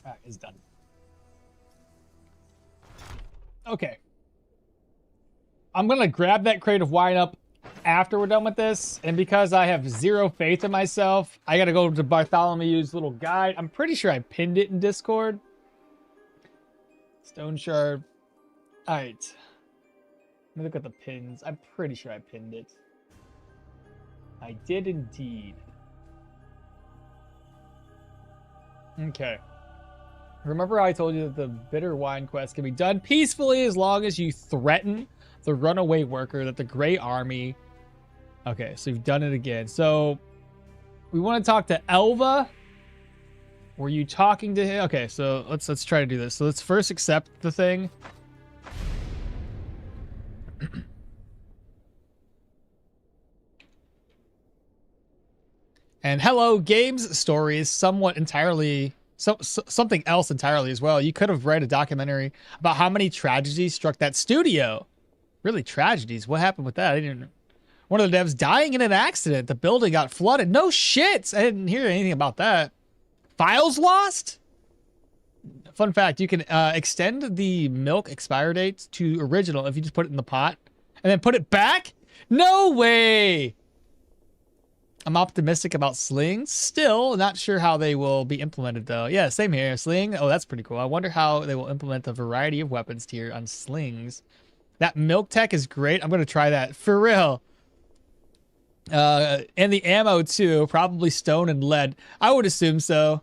Alright, it's done. Okay. I'm going to grab that crate of wine up after we're done with this. And because I have zero faith in myself, I got to go to Bartholomew's little guide. I'm pretty sure I pinned it in Discord. Stoneshard. All right. Let me look at the pins. I'm pretty sure I pinned it. I did indeed. Okay. Remember how I told you that the bitter wine quest can be done peacefully as long as you threaten the runaway worker that the Grey Army... Okay, so you've done it again. So, we want to talk to Elva. Were you talking to him? Okay, so let's try to do this. So let's first accept the thing. And hello, games stories, somewhat entirely... something else entirely as well. You could have read a documentary about how many tragedies struck that studio. Really, tragedies. What happened with that? I didn't. One of the devs dying in an accident. The building got flooded. No shit. I didn't hear anything about that. Files lost? Fun fact, you can extend the milk expire date to original if you just put it in the pot and then put it back? No way! I'm optimistic about slings. Still, not sure how they will be implemented, though. Yeah, same here. Sling. Oh, that's pretty cool. I wonder how they will implement the variety of weapons tier on slings. That milk tech is great. I'm going to try that. For real. And the ammo, too. Probably stone and lead. I would assume so.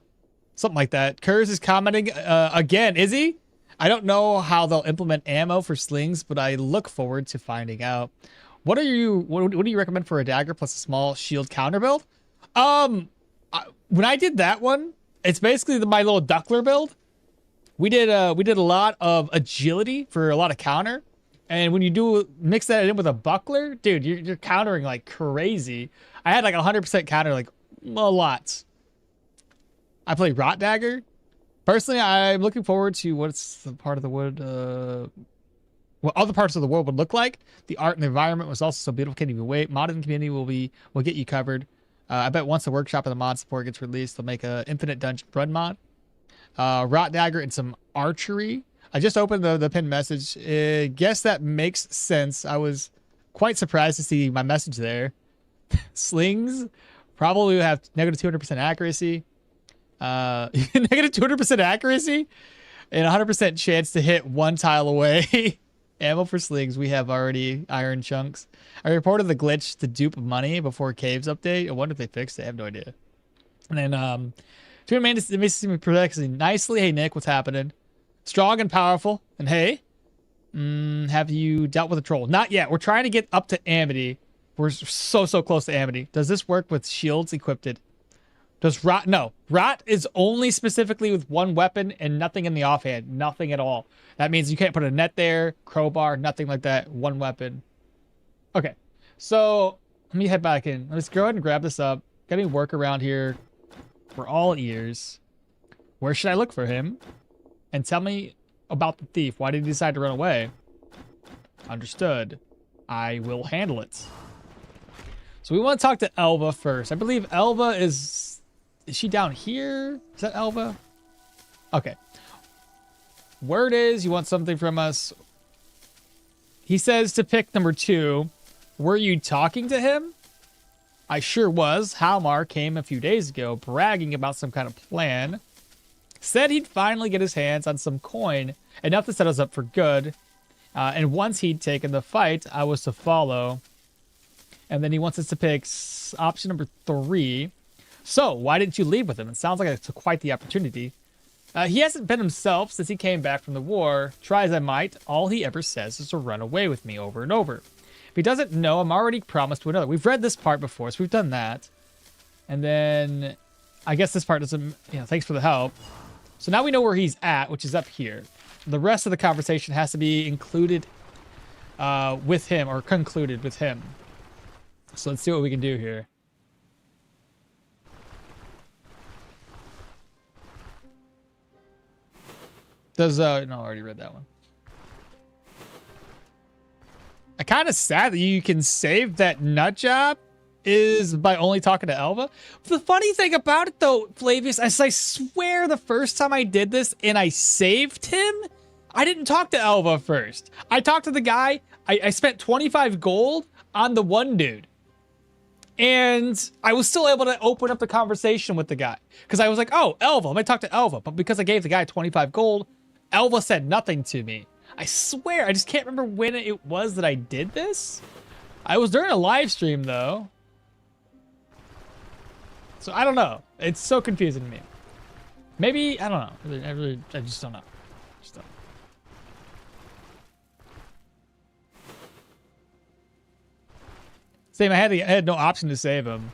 Something like that. Kurz is commenting again. Is he? I don't know how they'll implement ammo for slings, but I look forward to finding out. What do you recommend for a dagger plus a small shield counter build? When I did that one, it's basically my little duckler build. We did a lot of agility for a lot of counter. And when you mix that in with a buckler, dude, you're countering like crazy. I had like 100% counter, like a lot. I play Rot Dagger. Personally, I'm looking forward to what's the part of the wood, what other parts of the world would look like. The art and the environment was also so beautiful. Can't even wait. Modding community will get you covered. I bet once the workshop and the mod support gets released, they'll make a infinite dungeon run mod. Rot Dagger and some archery. I just opened the pinned message. Guess that makes sense. I was quite surprised to see my message there. Slings probably have negative 200% accuracy. Negative 200% accuracy and 100% chance to hit one tile away. Ammo for slings. We have already iron chunks. I reported the glitch to dupe money before Caves update. I wonder if they fixed it. I have no idea. And then, Twin Man, this seems progressing nicely. Hey, Nick, what's happening? Strong and powerful. And hey, have you dealt with a troll? Not yet. We're trying to get up to Amity. We're so close to Amity. Does this work with shields equipped? Does rot? No. Rot is only specifically with one weapon and nothing in the offhand. Nothing at all. That means you can't put a net there, crowbar, nothing like that. One weapon. Okay. So let me head back in. Let's go ahead and grab this up. Got any work around here? We're all ears. Where should I look for him? And tell me about the thief. Why did he decide to run away? Understood. I will handle it. So we want to talk to Elva first. I believe Elva is she down here? Is that Elva? Okay. Word is you want something from us. He says to pick number 2. Were you talking to him? I sure was. Halmar came a few days ago bragging about some kind of plan. Said he'd finally get his hands on some coin, enough to set us up for good. And once he'd taken the fight, I was to follow. And then he wants us to pick option number 3. So, why didn't you leave with him? It sounds like it's quite the opportunity. He hasn't been himself since he came back from the war. Try as I might, all he ever says is to run away with me over and over. If he doesn't know, I'm already promised to another. We've read this part before, so we've done that. And then, I guess this part doesn't, thanks for the help. So now we know where he's at, which is up here. The rest of the conversation has to be included with him, or concluded with him. So let's see what we can do here. Does, no, I already read that one. I'm kind of sad that you can save that nut job is by only talking to Elva. The funny thing about it though, Flavius, is I swear the first time I did this and I saved him, I didn't talk to Elva first. I talked to the guy. I spent 25 gold on the one dude. And I was still able to open up the conversation with the guy. Because I was like, oh, Elva, let me talk to Elva. But because I gave the guy 25 gold, Elva said nothing to me. I swear, I just can't remember when it was that I did this. I was during a live stream though. So I don't know. It's so confusing to me. Maybe, I don't know. I just don't know. Same, I had no option to save him.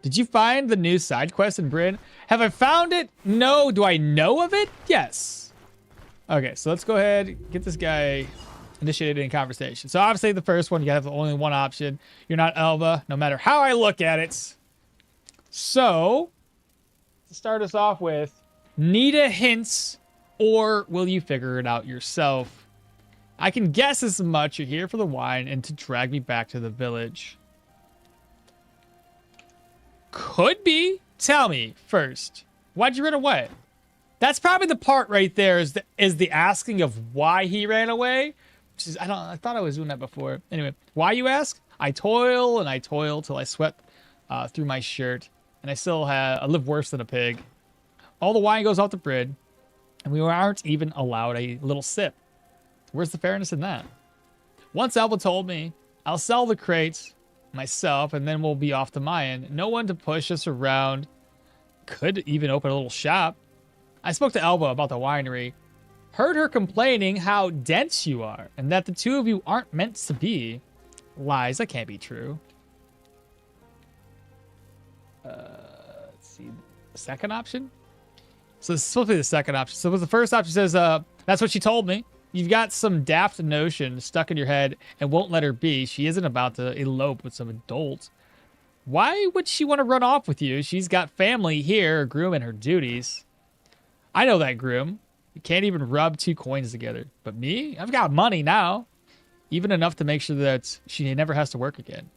Did you find the new side quest in Brin? Have I found it? No. Do I know of it? Yes. Okay, so let's go ahead, get this guy initiated in conversation. So obviously the first one, you have only one option. You're not Elva, no matter how I look at it. So, to start us off with, need a hint, or will you figure it out yourself? I can guess as much. You're here for the wine and to drag me back to the village. Could be. Tell me first. Why'd you run away? That's probably the part right there is the asking of why he ran away. Which is, I thought I was doing that before. Anyway, why you ask? I toil and I toil till I sweat through my shirt. And I live worse than a pig. All the wine goes off the Brin. And we aren't even allowed a little sip. Where's the fairness in that? Once Elva told me, I'll sell the crates myself and then we'll be off to Mayan. No one to push us around. Could even open a little shop. I spoke to Elva about the winery. Heard her complaining how dense you are and that the two of you aren't meant to be. Lies, that can't be true. Let's see. The second option? So this is supposed to be the second option. So the first option says, that's what she told me. You've got some daft notion stuck in your head and won't let her be. She isn't about to elope with some adult. Why would she want to run off with you? She's got family here, a groom, and her duties. I know that groom. You can't even rub 2 coins together. But me? I've got money now. Even enough to make sure that she never has to work again.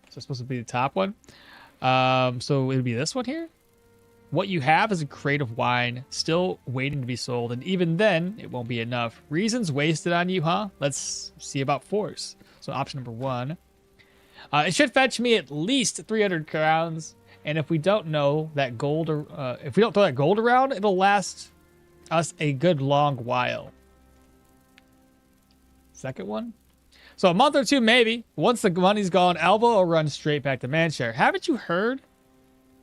So it's supposed to be the top one. So it would be this one here. What you have is a crate of wine still waiting to be sold. And even then, it won't be enough. Reasons wasted on you, huh? Let's see about force. So option number 1. It should fetch me at least 300 crowns. And if we don't know that gold, if we don't throw that gold around, it'll last us a good long while. Second one. So a month or 2, maybe. Once the money's gone, Elva will run straight back to Manshire. Haven't you heard?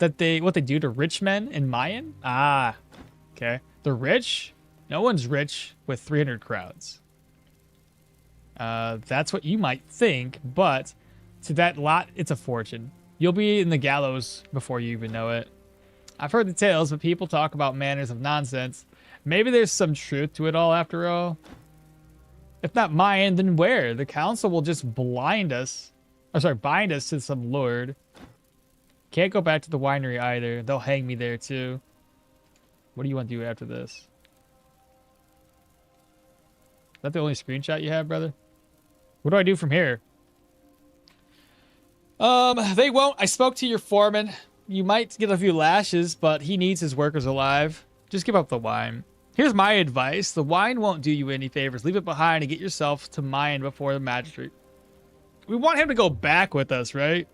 what they do to rich men in Mayan? Ah, okay. The rich? No one's rich with 300 crowns. That's what you might think, but to that lot, it's a fortune. You'll be in the gallows before you even know it. I've heard the tales, but people talk about manners of nonsense. Maybe there's some truth to it all after all. If not Mayan, then where? The council will just bind us to some lord. Can't go back to the winery either. They'll hang me there too. What do you want to do after this? Is that the only screenshot you have, brother? What do I do from here? They won't. I spoke to your foreman. You might get a few lashes, but he needs his workers alive. Just give up the wine. Here's my advice. The wine won't do you any favors. Leave it behind and get yourself to Mayan before the magistrate. We want him to go back with us, right?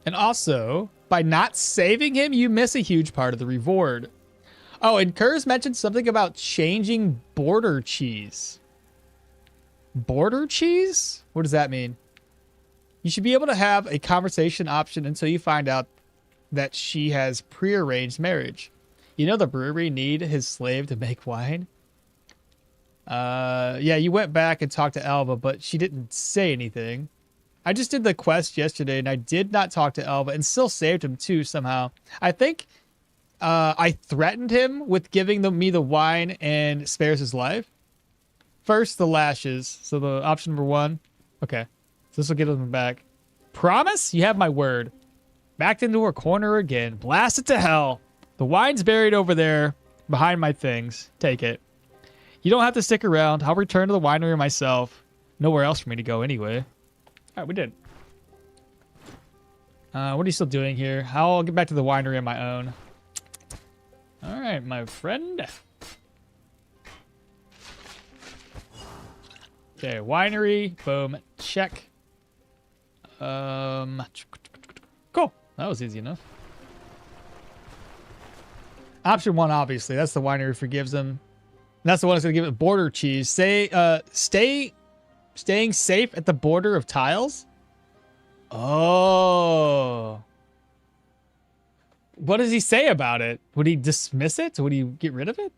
And also, by not saving him, you miss a huge part of the reward. Oh, and Kurz mentioned something about changing border cheese. Border cheese? What does that mean? You should be able to have a conversation option until you find out that she has prearranged marriage. You know the brewery need his slave to make wine? Yeah, you went back and talked to Alva, but she didn't say anything. I just did the quest yesterday, and I did not talk to Alva, and still saved him too somehow. I think I threatened him with giving me the wine and spares his life. First, the lashes. So the option number 1. Okay. So this will get him back. Promise? You have my word. Backed into a corner again. Blast it to hell. The wine's buried over there behind my things. Take it. You don't have to stick around. I'll return to the winery myself. Nowhere else for me to go anyway. All right, we did. What are you still doing here? I'll get back to the winery on my own. All right, my friend. Okay, winery. Boom. Check. Cool. That was easy enough. Option 1, obviously. That's the winery forgives them. And that's the one that's going to give it border cheese. Staying safe at the border of tiles? Oh. What does he say about it? Would he dismiss it? Would he get rid of it?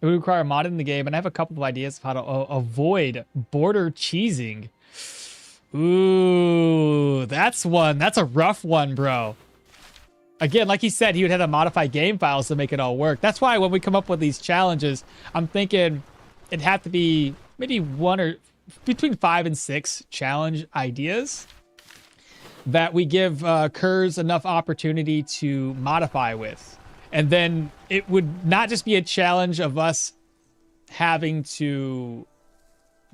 It would require a mod in the game, and I have a couple of ideas of how to avoid border cheesing. Ooh, that's a rough one, bro. Again, like he said, he would have to modify game files to make it all work. That's why when we come up with these challenges, I'm thinking it'd have to be maybe one or between 5 and 6 challenge ideas that we give Kurz enough opportunity to modify with. And then it would not just be a challenge of us having to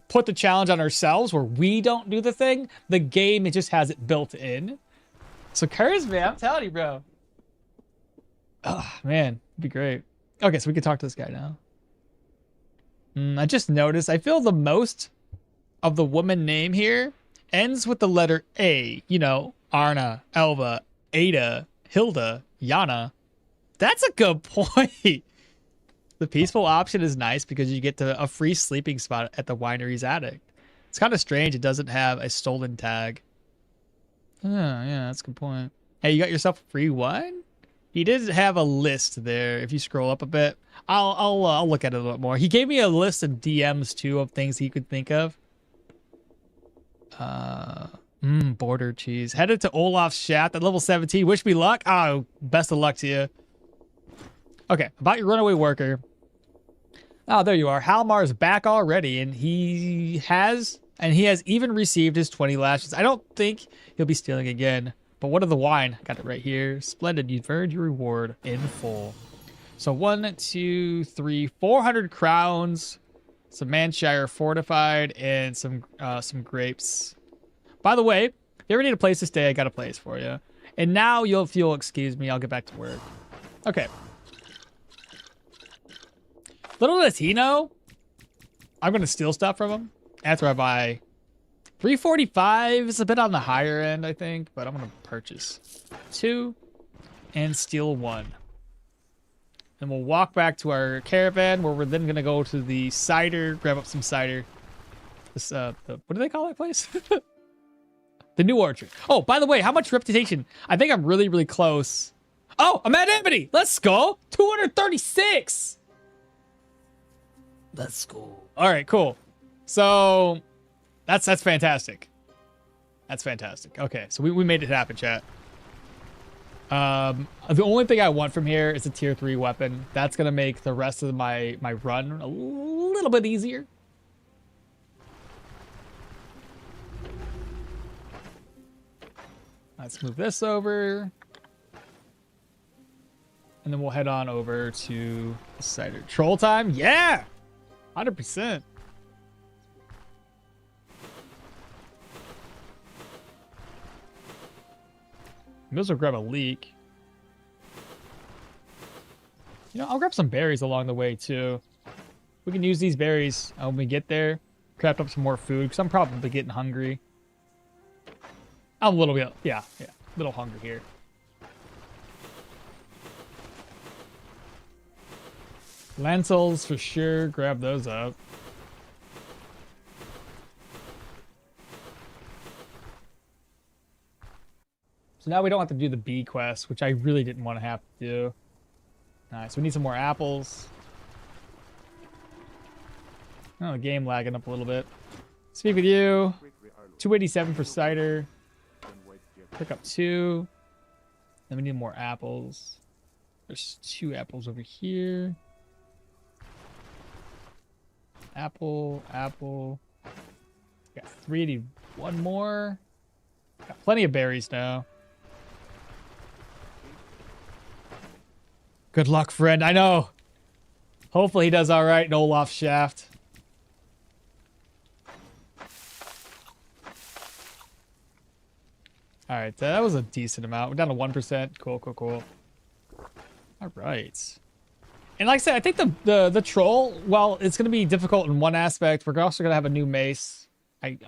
put the challenge on ourselves where we don't do the thing. The game, it just has it built in. So Kurz, man, I'm telling you, bro. Oh, man, it'd be great. Okay, so we can talk to this guy now. I just noticed, I feel the most of the woman name here ends with the letter A. You know, Arna, Elva, Ada, Hilda, Yana. That's a good point. The peaceful option is nice because you get to a free sleeping spot at the winery's attic. It's kind of strange it doesn't have a stolen tag. Oh, yeah, that's a good point. Hey, you got yourself a free wine? He did have a list there. If you scroll up a bit, I'll look at it a little bit more. He gave me a list of DMs too of things he could think of. Border cheese. Headed to Olaf's shaft at level 17. Wish me luck. Oh, best of luck to you. Okay, about your runaway worker. Oh, there you are. Halmar's back already, and he has even received his 20 lashes. I don't think he'll be stealing again. But what of the wine? Got it right here. Splendid. You've earned your reward in full. So 1, 2, 3, 400 crowns, some Manshire fortified, and some grapes. By the way, if you ever need a place to stay, I got a place for you. And now if you'll excuse me, I'll get back to work. Okay. Little does he know, I'm going to steal stuff from him after I buy 345. It's a bit on the higher end, I think, but I'm going to purchase 2 and steal 1. And we'll walk back to our caravan where we're then going to go to the cider, grab up some cider. This, what do they call that place? The New Orchard. Oh, by the way, how much reputation? I think I'm really, really close. Oh, I'm at Ebony. Let's go. 236. Let's go. All right, cool. So that's fantastic. That's fantastic. Okay, so we made it happen, chat. The only thing I want from here is a tier 3 weapon. That's gonna make the rest of my run a little bit easier. Let's move this over. And then we'll head on over to the cider. Troll time? Yeah! 100%. Maybe we'll grab a leek. You know, I'll grab some berries along the way, too. We can use these berries when we get there. Craft up some more food, because I'm probably getting hungry. I'm a little bit, yeah, a little hungry here. Lentils, for sure. Grab those up. So now we don't have to do the bee quest, which I really didn't want to have to do. Nice. We need some more apples. Oh, the game lagging up a little bit. Speak with you. 287 for cider. Pick up 2. Then we need more apples. There's 2 apples over here. Apple. Got 3. Need 1 more. Got plenty of berries now. Good luck, friend. I know. Hopefully he does all right in Olaf's shaft. All right, that was a decent amount. We're down to 1%. Cool. All right. And like I said, I think the troll, well, it's going to be difficult in one aspect. We're also going to have a new mace. I'm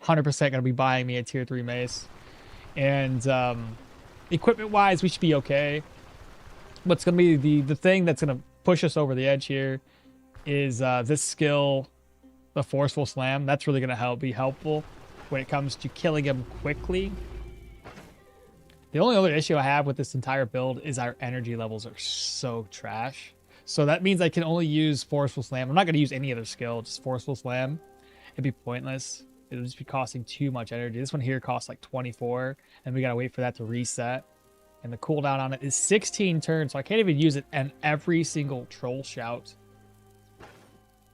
100% going to be buying me a tier 3 mace. And equipment-wise, we should be okay. What's going to be the thing that's going to push us over the edge here is this skill, the Forceful Slam. That's really going to be helpful when it comes to killing him quickly. The only other issue I have with this entire build is our energy levels are so trash. So that means I can only use Forceful Slam. I'm not going to use any other skill, just Forceful Slam. It'd be pointless. It'll just be costing too much energy. This one here costs like 24, and we got to wait for that to reset. And the cooldown on it is 16 turns, so I can't even use it in every single troll shout.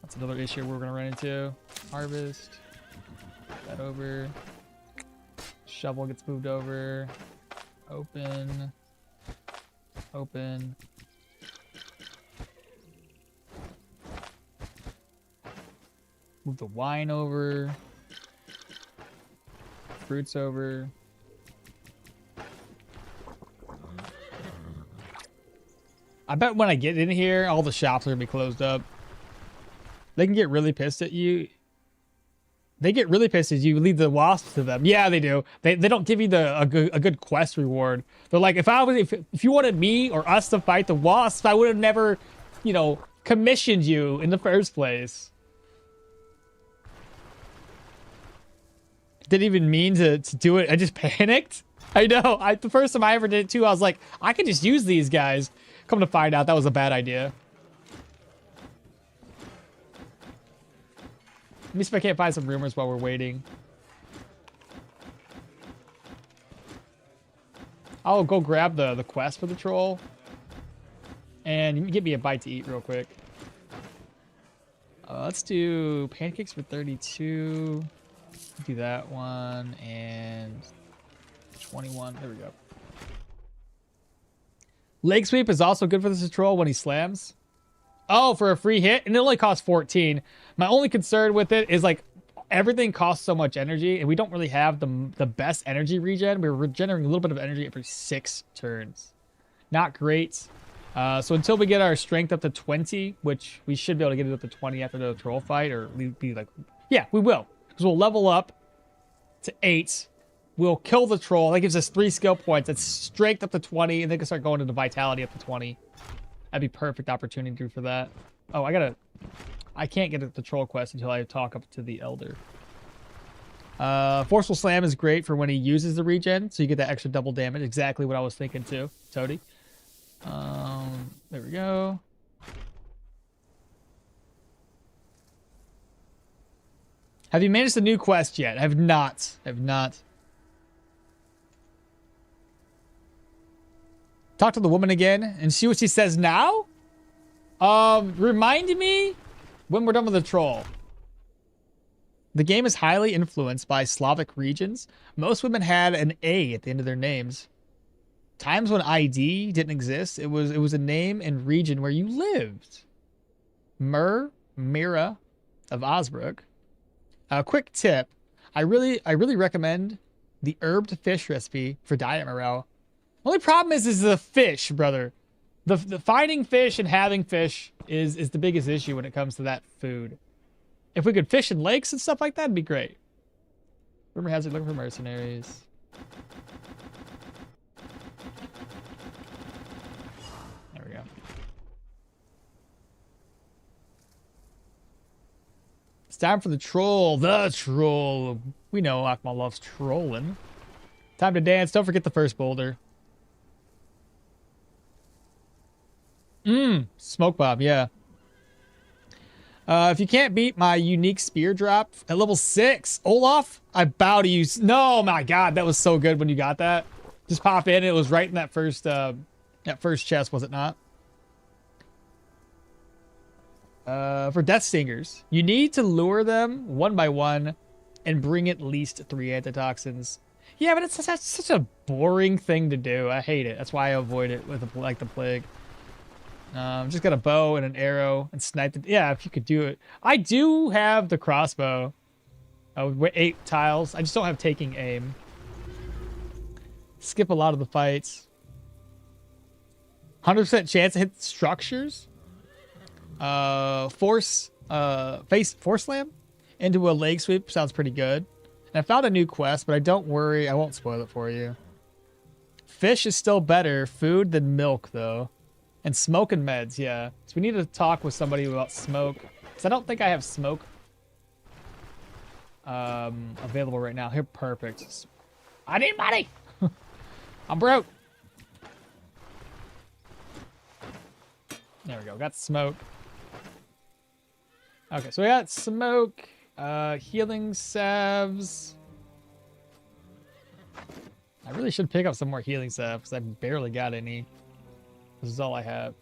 That's another issue we're going to run into. Harvest. That over. Shovel gets moved over. Open. Move the wine over. Fruits over. I bet when I get in here, all the shops are going to be closed up. They can get really pissed at you. They get really pissed as you leave the wasps to them. Yeah, they do. They don't give you a good quest reward. They're like, if you wanted me or us to fight the wasps, I would have never, commissioned you in the first place. Didn't even mean to do it. I just panicked. I know. The first time I ever did it too, I was like, I could just use these guys. Come to find out, that was a bad idea. Let me see if I can't find some rumors while we're waiting. I'll go grab the quest for the troll. And you can give me a bite to eat real quick. Let's do pancakes for 32. Do that one. And 21. There we go. Leg sweep is also good for this troll when he slams. Oh, for a free hit? And it only costs 14. My only concern with it is, like, everything costs so much energy, and we don't really have the best energy regen. We're regenerating a little bit of energy every 6 turns. Not great. So until we get our strength up to 20, which we should be able to get it up to 20 after the troll fight, or we'd be like... Yeah, we will. Because we'll level up to 8. We'll kill the troll. That gives us 3 skill points. That's strength up to 20, and then we can start going into vitality up to 20. That'd be perfect opportunity for that. Oh, I can't get the troll quest until I talk up to the elder. Forceful Slam is great for when he uses the regen, so you get that extra double damage. Exactly what I was thinking too, Toady. There we go. Have you managed the new quest yet? I have not. I have not. Talk to the woman again and see what she says now? Remind me when we're done with the troll. The game is highly influenced by Slavic regions. Most women had an A at the end of their names. Times when ID didn't exist, it was a name and region where you lived. Mira of Osbrook. A quick tip: I really recommend the herbed fish recipe for diet morale. Only problem is the fish, brother. The finding fish and having fish is the biggest issue when it comes to that food. If we could fish in lakes and stuff like that, it'd be great. Rumor has it looking for mercenaries. There we go. It's time for the troll. The troll. We know okmall loves trolling. Time to dance. Don't forget the first boulder. Smoke bomb, yeah. If you can't beat my unique spear drop at level 6, Olaf, I bow to you. No, my God, that was so good when you got that. Just pop in. It was right in that first chest, was it not? For Death Stingers, you need to lure them one by one and bring at least 3 antitoxins. Yeah, but it's such a boring thing to do. I hate it. That's why I avoid it with like the plague. Just got a bow and an arrow and snipe it. Yeah, if you could do it. I do have the crossbow. With 8 tiles. I just don't have taking aim. Skip a lot of the fights. 100% chance to hit structures. Force slam into a leg sweep sounds pretty good. And I found a new quest, but don't worry, I won't spoil it for you. Fish is still better food than milk, though. And smoke and meds, yeah. So we need to talk with somebody about smoke. Because I don't think I have smoke available right now. Here, perfect. I need money! I'm broke. There we go. Got smoke. Okay, so we got smoke. Healing salves. I really should pick up some more healing salves because I barely got any. This is all I have.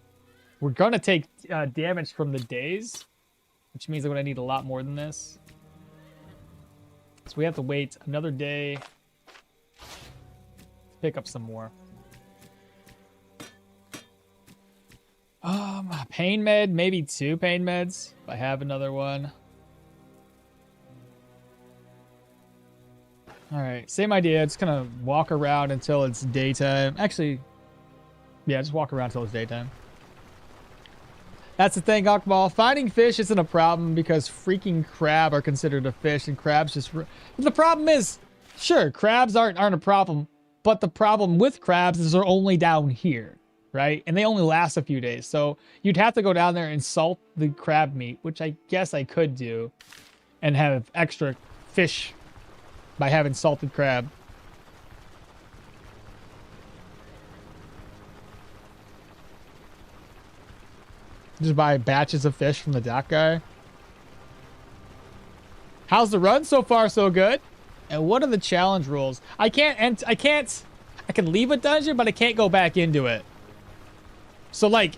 We're going to take damage from the days, which means I'm going to need a lot more than this. So we have to wait another day to pick up some more. Pain med, maybe 2 pain meds if I have another one. All right, same idea. Just gonna walk around until it's daytime. Actually, yeah, just walk around until it's daytime. That's the thing, okmall. Finding fish isn't a problem because freaking crab are considered a fish, and crabs just. The problem is, sure, crabs aren't a problem, but the problem with crabs is they're only down here, right? And they only last a few days, so you'd have to go down there and salt the crab meat, which I guess I could do, and have extra fish by having salted crab. Just buy batches of fish from the dock guy. How's the run? So far, so good. And what are the challenge rules? I can leave a dungeon, but I can't go back into it. So like,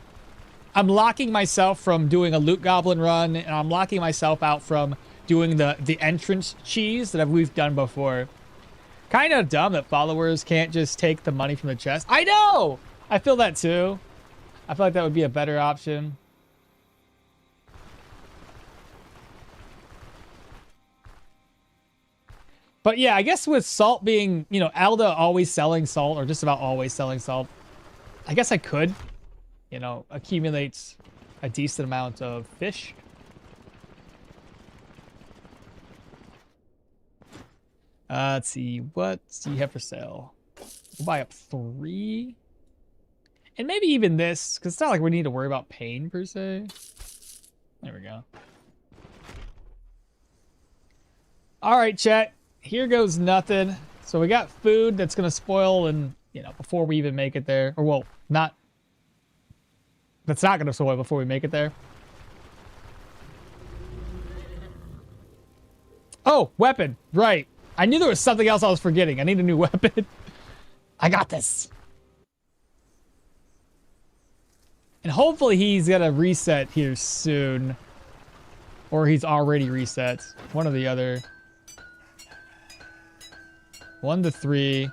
I'm locking myself from doing a loot goblin run, and I'm locking myself out from doing the entrance cheese that we've done before. Kind of dumb that followers can't just take the money from the chest. I know! I feel that too. I feel like that would be a better option. But yeah, I guess with salt being, you know, Alda always selling salt, or just about always selling salt, I guess I could, you know, accumulate a decent amount of fish. Let's see, what do you have for sale? We'll buy up 3. And maybe even this, because it's not like we need to worry about pain per se. There we go. All right, chat. Here goes nothing. So we got food that's going to spoil and, you know, before we even make it there. Or, well, not. That's not going to spoil before we make it there. Oh, weapon. Right. I knew there was something else I was forgetting. I need a new weapon. I got this. And hopefully he's going to reset here soon. Or he's already reset. One or the other. 1 to 3.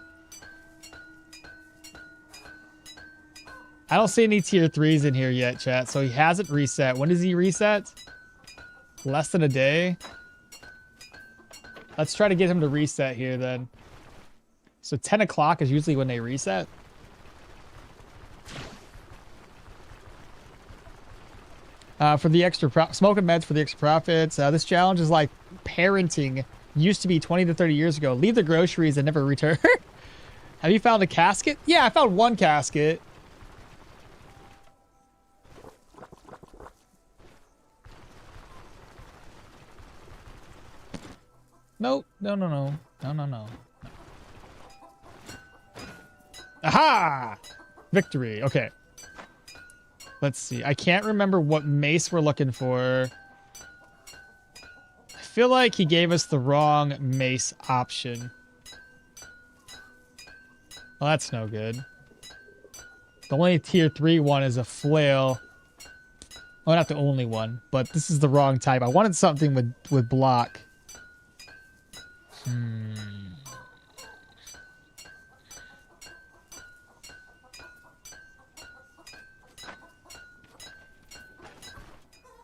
I don't see any tier 3s in here yet, chat. So he hasn't reset. When does he reset? Less than a day? Let's try to get him to reset here then. So 10 o'clock is usually when they reset. For the extra smoking meds for the extra profits. This challenge is like parenting. Used to be 20 to 30 years ago. Leave the groceries and never return. Have you found a casket? Yeah, I found one casket. Nope. No. Aha! Victory. Okay. Let's see. I can't remember what mace we're looking for. I feel like he gave us the wrong mace option. Well, that's no good. The only tier 3 one is a flail. Well, not the only one, but this is the wrong type. I wanted something with block.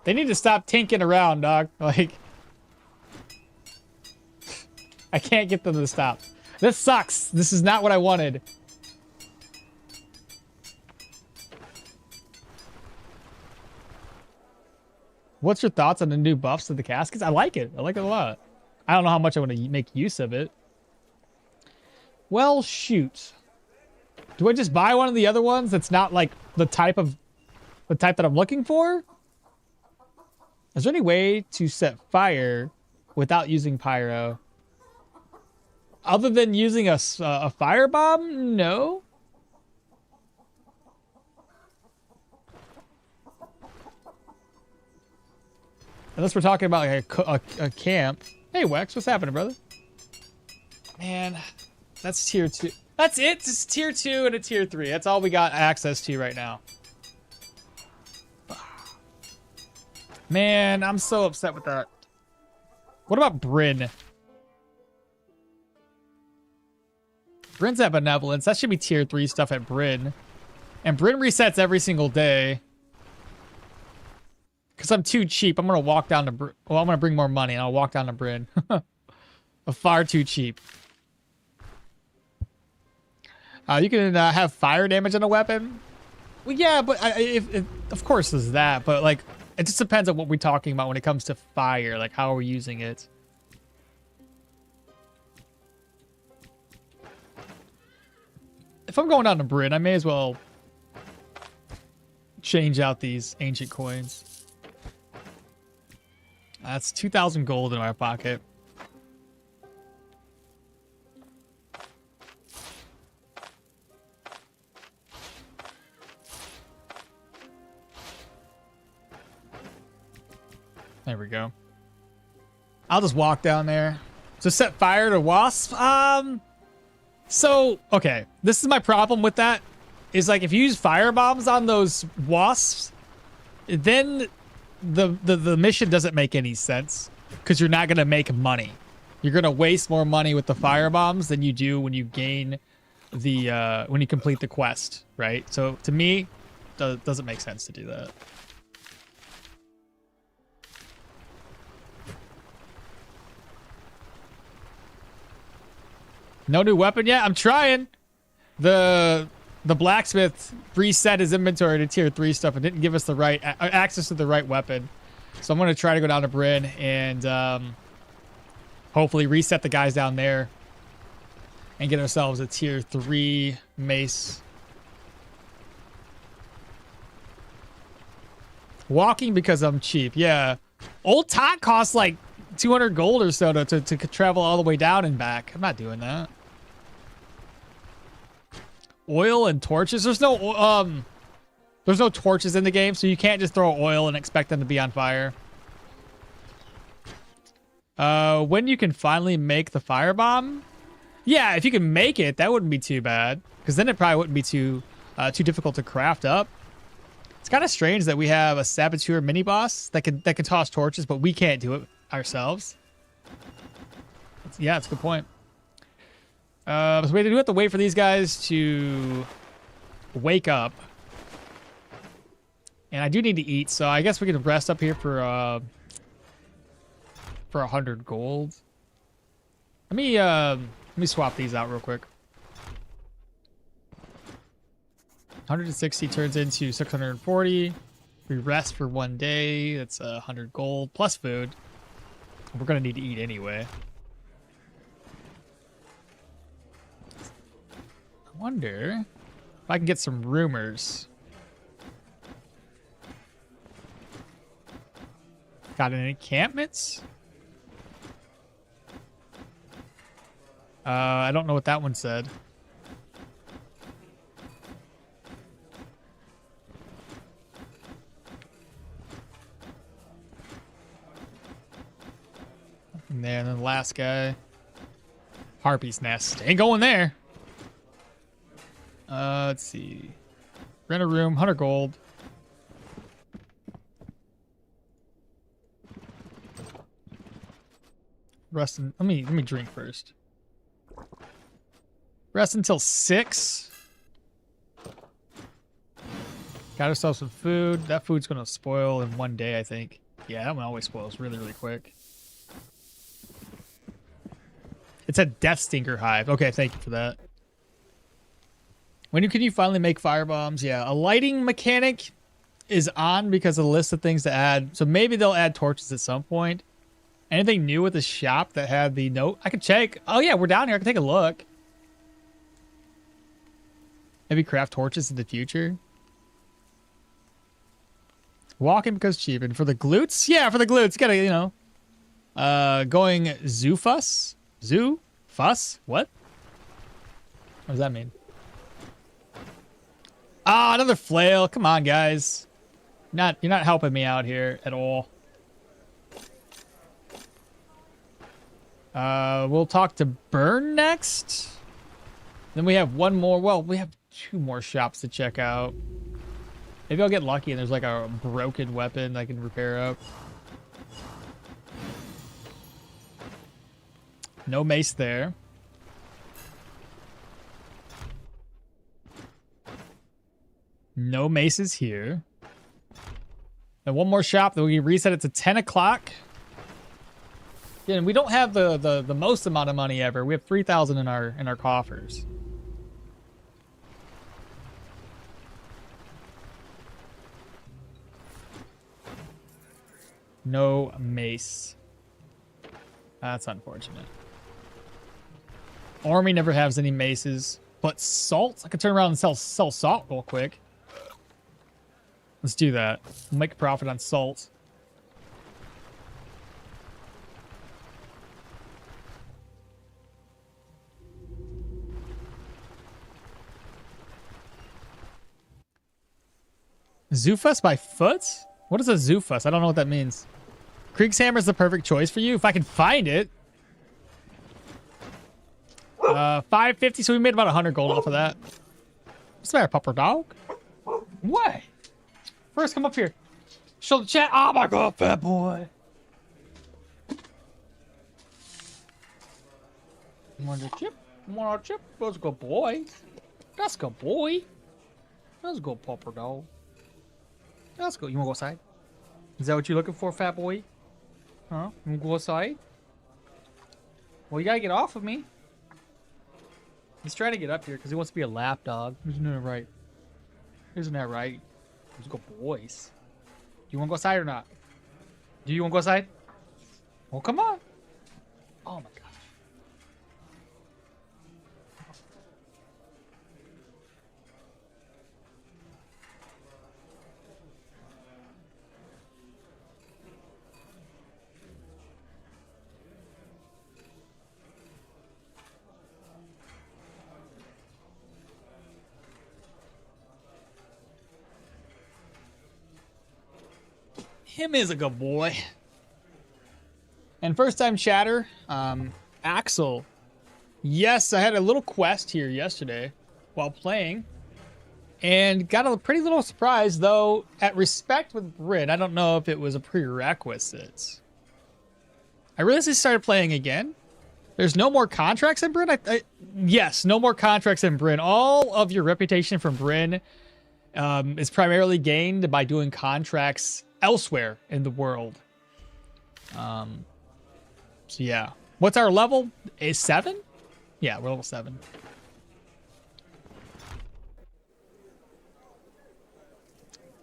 They need to stop tinking around, dog. Like, I can't get them to stop. This sucks. This is not what I wanted. What's your thoughts on the new buffs to the caskets? I like it. I like it a lot. I don't know how much I want to make use of it. Well, shoot. Do I just buy one of the other ones that's not like the type that I'm looking for? Is there any way to set fire without using pyro? Other than using a firebomb? No. Unless we're talking about like a camp. Hey, Wex, what's happening, brother? Man, that's tier 2. That's it? Just tier 2 and a tier 3. That's all we got access to right now. Man, I'm so upset with that. What about Brin? Brin's at Benevolence. That should be tier 3 stuff at Brin. And Brin resets every single day. Because I'm too cheap. I'm going to walk down to Brin. Well, I'm going to bring more money and I'll walk down to Brin. Far too cheap. You can have fire damage on a weapon. Well, yeah, but of course there's that. But like, it just depends on what we're talking about when it comes to fire. Like, how are we using it? If I'm going down to Brin, I may as well change out these ancient coins. That's 2,000 gold in my pocket. There we go. I'll just walk down there. To set fire to wasps? So, okay. This is my problem with that. Is like, if you use fire bombs on those wasps, then the mission doesn't make any sense. Because you're not going to make money. You're going to waste more money with the fire bombs than you do when you gain the, when you complete the quest, right? So, to me, it doesn't make sense to do that. No new weapon yet? I'm trying. The blacksmith reset his inventory to tier 3 stuff and didn't give us the right access to the right weapon. So I'm going to try to go down to Brin and hopefully reset the guys down there and get ourselves a tier 3 mace. Walking because I'm cheap. Yeah. Old Tot costs like 200 gold or so to travel all the way down and back. I'm not doing that. Oil and torches. There's no torches in the game, so you can't just throw oil and expect them to be on fire. When you can finally make the firebomb? Yeah, if you can make it, that wouldn't be too bad. Because then it probably wouldn't be too difficult to craft up. It's kind of strange that we have a saboteur mini boss that can toss torches, but we can't do it ourselves. Yeah, that's a good point. So we have to wait for these guys to wake up. And I do need to eat, so I guess we can rest up here for 100 gold. Let me swap these out real quick. 160 turns into 640. We rest for 1 day. That's 100 gold plus food. We're gonna need to eat anyway. I wonder if I can get some rumors. Got any encampments? I don't know what that one said. Nothing there. And then the last guy. Harpy's nest. Ain't going there. Let's see. Rent a room, 100 gold. Rest in, let me drink first. Rest until 6. Got ourselves some food. That food's gonna spoil in 1 day, I think. Yeah, that one always spoils really, really quick. It's a Death Stinker hive. Okay, thank you for that. When can you finally make fire bombs? Yeah, a lighting mechanic is on because of the list of things to add. So maybe they'll add torches at some point. Anything new with the shop that had the note? I can check. Oh yeah, we're down here. I can take a look. Maybe craft torches in the future. Walking because cheap. And for the glutes? Yeah, for the glutes. You gotta, you know. Going Zoofus? Zoo-fuss? What? What does that mean? Ah, another flail. Come on, guys. You're not helping me out here at all. We'll talk to Brin next. Then we have one more. Well, we have 2 more shops to check out. Maybe I'll get lucky and there's like a broken weapon I can repair up. No mace there. No maces here. And one more shop, then we reset it to 10 o'clock. Yeah, and we don't have the most amount of money ever. We have 3,000 in our coffers. No mace. That's unfortunate. Army never has any maces, but salt. I could turn around and sell salt real quick. Let's do that. We'll make a profit on salt. Zoofus by foot? What is a Zoofus? I don't know what that means. Kriegshammer is the perfect choice for you if I can find it. 550, so we made about 100 gold off of that. What's the matter, pupper dog? What? First, come up here. Show the chat. Oh my god, fat boy. You want a chip? You want a chip? That's a good boy. That's a good boy. That's a good pupper dog. That's good. You want to go outside? Is that what you're looking for, fat boy? Huh? You want to go outside? Well, you gotta get off of me. He's trying to get up here because he wants to be a lap dog. Isn't that right? Isn't that right? Let's go, boys. Do you want to go outside or not? Do you want to go outside? Well, come on. Oh, my gosh. Him is a good boy. And first time chatter, Axel. Yes, I had a little quest here yesterday while playing. And got a pretty little surprise, though, at respect with Brin. I don't know if it was a prerequisite. I realized I started playing again. There's no more contracts in Brin? Yes, no more contracts in Brin. All of your reputation from Brin is primarily gained by doing contracts elsewhere in the world. So yeah. What's our level? Is 7? Yeah, we're level 7.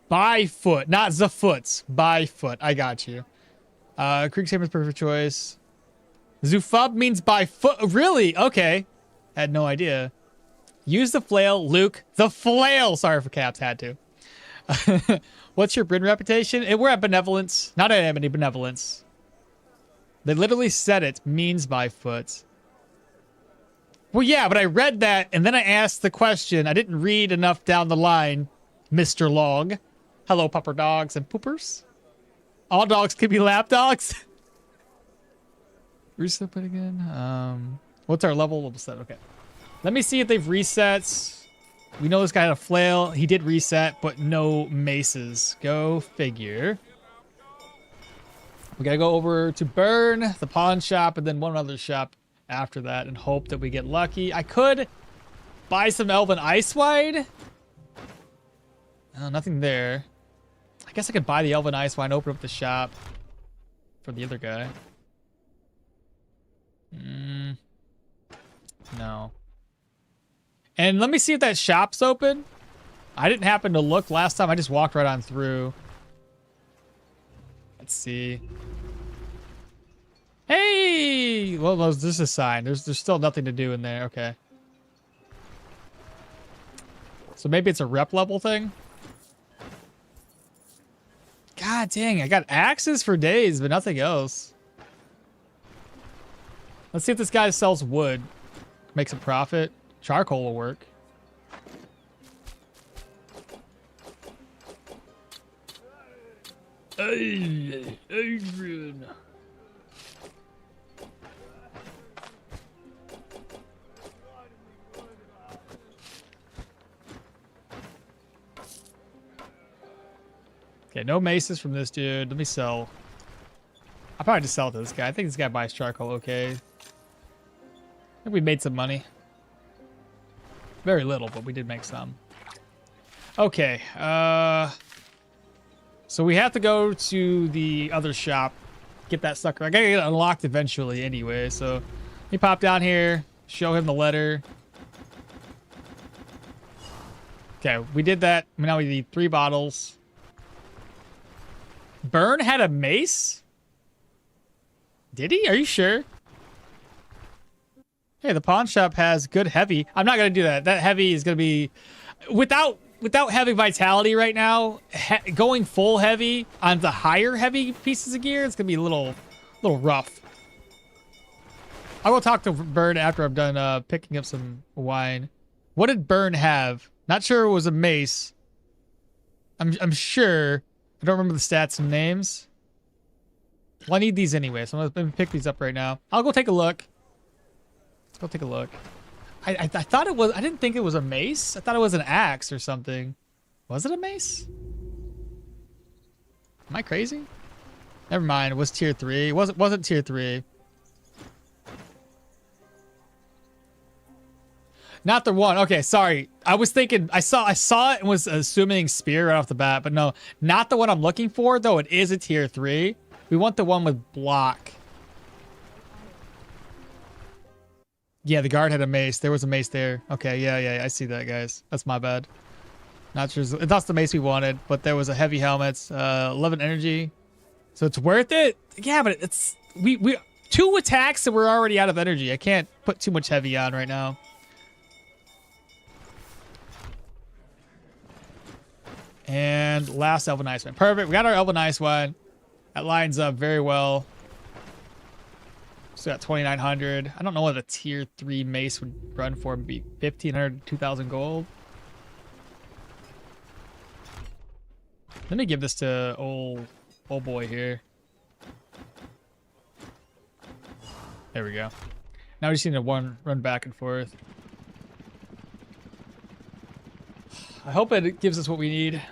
By foot, not the foots. By foot. I got you. Creek Saber's perfect choice. Zufub means by foot. Really? Okay. Had no idea. Use the flail, Luke. The flail. Sorry for caps. Had to. What's your Brin reputation? We're at benevolence. Not at any benevolence. They literally said it means by foot. Well, yeah, but I read that and then I asked the question. I didn't read enough down the line, Mr. Log. Hello, pupper dogs and poopers. All dogs can be lap dogs. Reset it again. What's our level? Level 7. Okay. Let me see if they've reset. We know this guy had a flail. He did reset, but no maces. Go figure. We gotta go over to Burn, the pawn shop, and then one other shop after that and hope that we get lucky. I could buy some Elven Ice Wine. Oh, nothing there. I guess I could buy the Elven Ice Wine, open up the shop for the other guy. No. And let me see if that shop's open. I didn't happen to look last time. I just walked right on through. Let's see. Hey! Well, this is a sign. There's still nothing to do in there. Okay. So maybe it's a rep level thing? God dang, I got axes for days, but nothing else. Let's see if this guy sells wood. Makes a profit. Charcoal will work. Hey, Adrian. Okay, no maces from this dude. Let me sell. I'll probably just sell to this guy. I think this guy buys charcoal okay. I think we made some money. Very little, but we did make some. Okay. So we have to go to the other shop. Get that sucker. I gotta get it unlocked eventually anyway. So let me pop down here. Show him the letter. Okay, we did that. Now we need 3 bottles. Burn had a mace? Did he? Are you sure? Hey, the pawn shop has good heavy. I'm not going to do that. That heavy is going to be... Without having vitality right now, going full heavy on the higher heavy pieces of gear, it's going to be a little rough. I will talk to Burn after I'm done picking up some wine. What did Burn have? Not sure it was a mace. I'm sure... I don't remember the stats and names. Well, I need these anyway, so I'm gonna pick these up right now. I'll go take a look. Let's go take a look. I thought it was. I didn't think it was a mace. I thought it was an axe or something. Was it a mace? Am I crazy? Never mind. It was tier 3. It wasn't tier 3. Not the one. Okay, sorry. I was thinking I saw it and was assuming spear right off the bat, but no, not the one I'm looking for, though it is a tier 3. We want the one with block. Yeah, the guard had a mace. There was a mace there. Okay, yeah, I see that, guys. That's my bad. Not sure. That's the mace we wanted, but there was a heavy helmet, 11 energy. So it's worth it? Yeah, but it's we 2 attacks and we're already out of energy. I can't put too much heavy on right now. And last Elven Ice Wine. Perfect. We got our Elven Ice Wine. That lines up very well. So got 2,900. I don't know what a tier 3 mace would run for. Maybe 1,500, 2,000 gold. Let me give this to old Oh boy here. There we go. Now we just need to run back and forth. I hope it gives us what we need.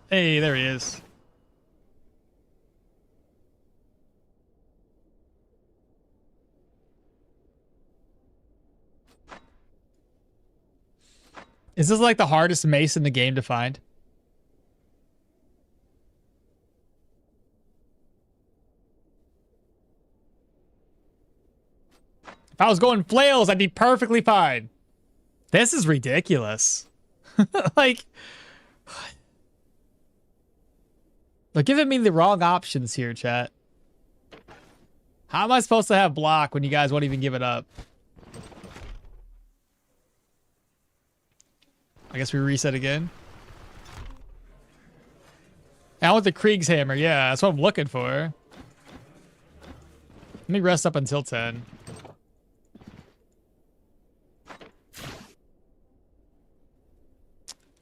Hey, there he is. Is this like the hardest mace in the game to find? If I was going flails, I'd be perfectly fine. This is ridiculous. Like, they're giving me the wrong options here, chat. How am I supposed to have block when you guys won't even give it up? I guess we reset again. I want the Krieg's hammer. Yeah, that's what I'm looking for. Let me rest up until 10.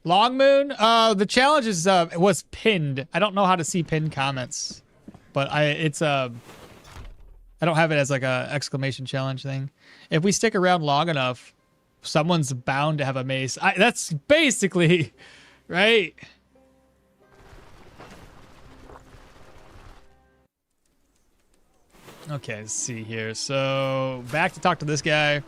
Long Moon? The challenge is was pinned. I don't know how to see pinned comments, but I don't have it as like a exclamation challenge thing. If we stick around long enough, someone's bound to have a mace. That's basically right. Okay, let's see here. So back to talk to this guy.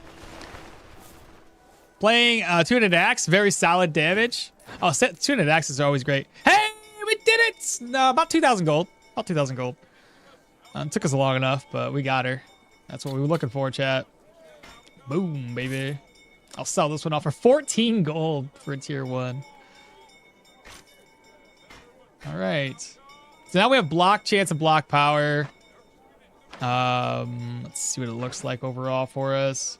Playing two-handed axe, very solid damage. Oh, two-handed axes are always great. Hey, we did it! No, about 2,000 gold. About 2,000 gold. Took us long enough, but we got her. That's what we were looking for, chat. Boom, baby. I'll sell this one off for 14 gold for a tier 1. All right. So now we have block chance and block power. Let's see what it looks like overall for us.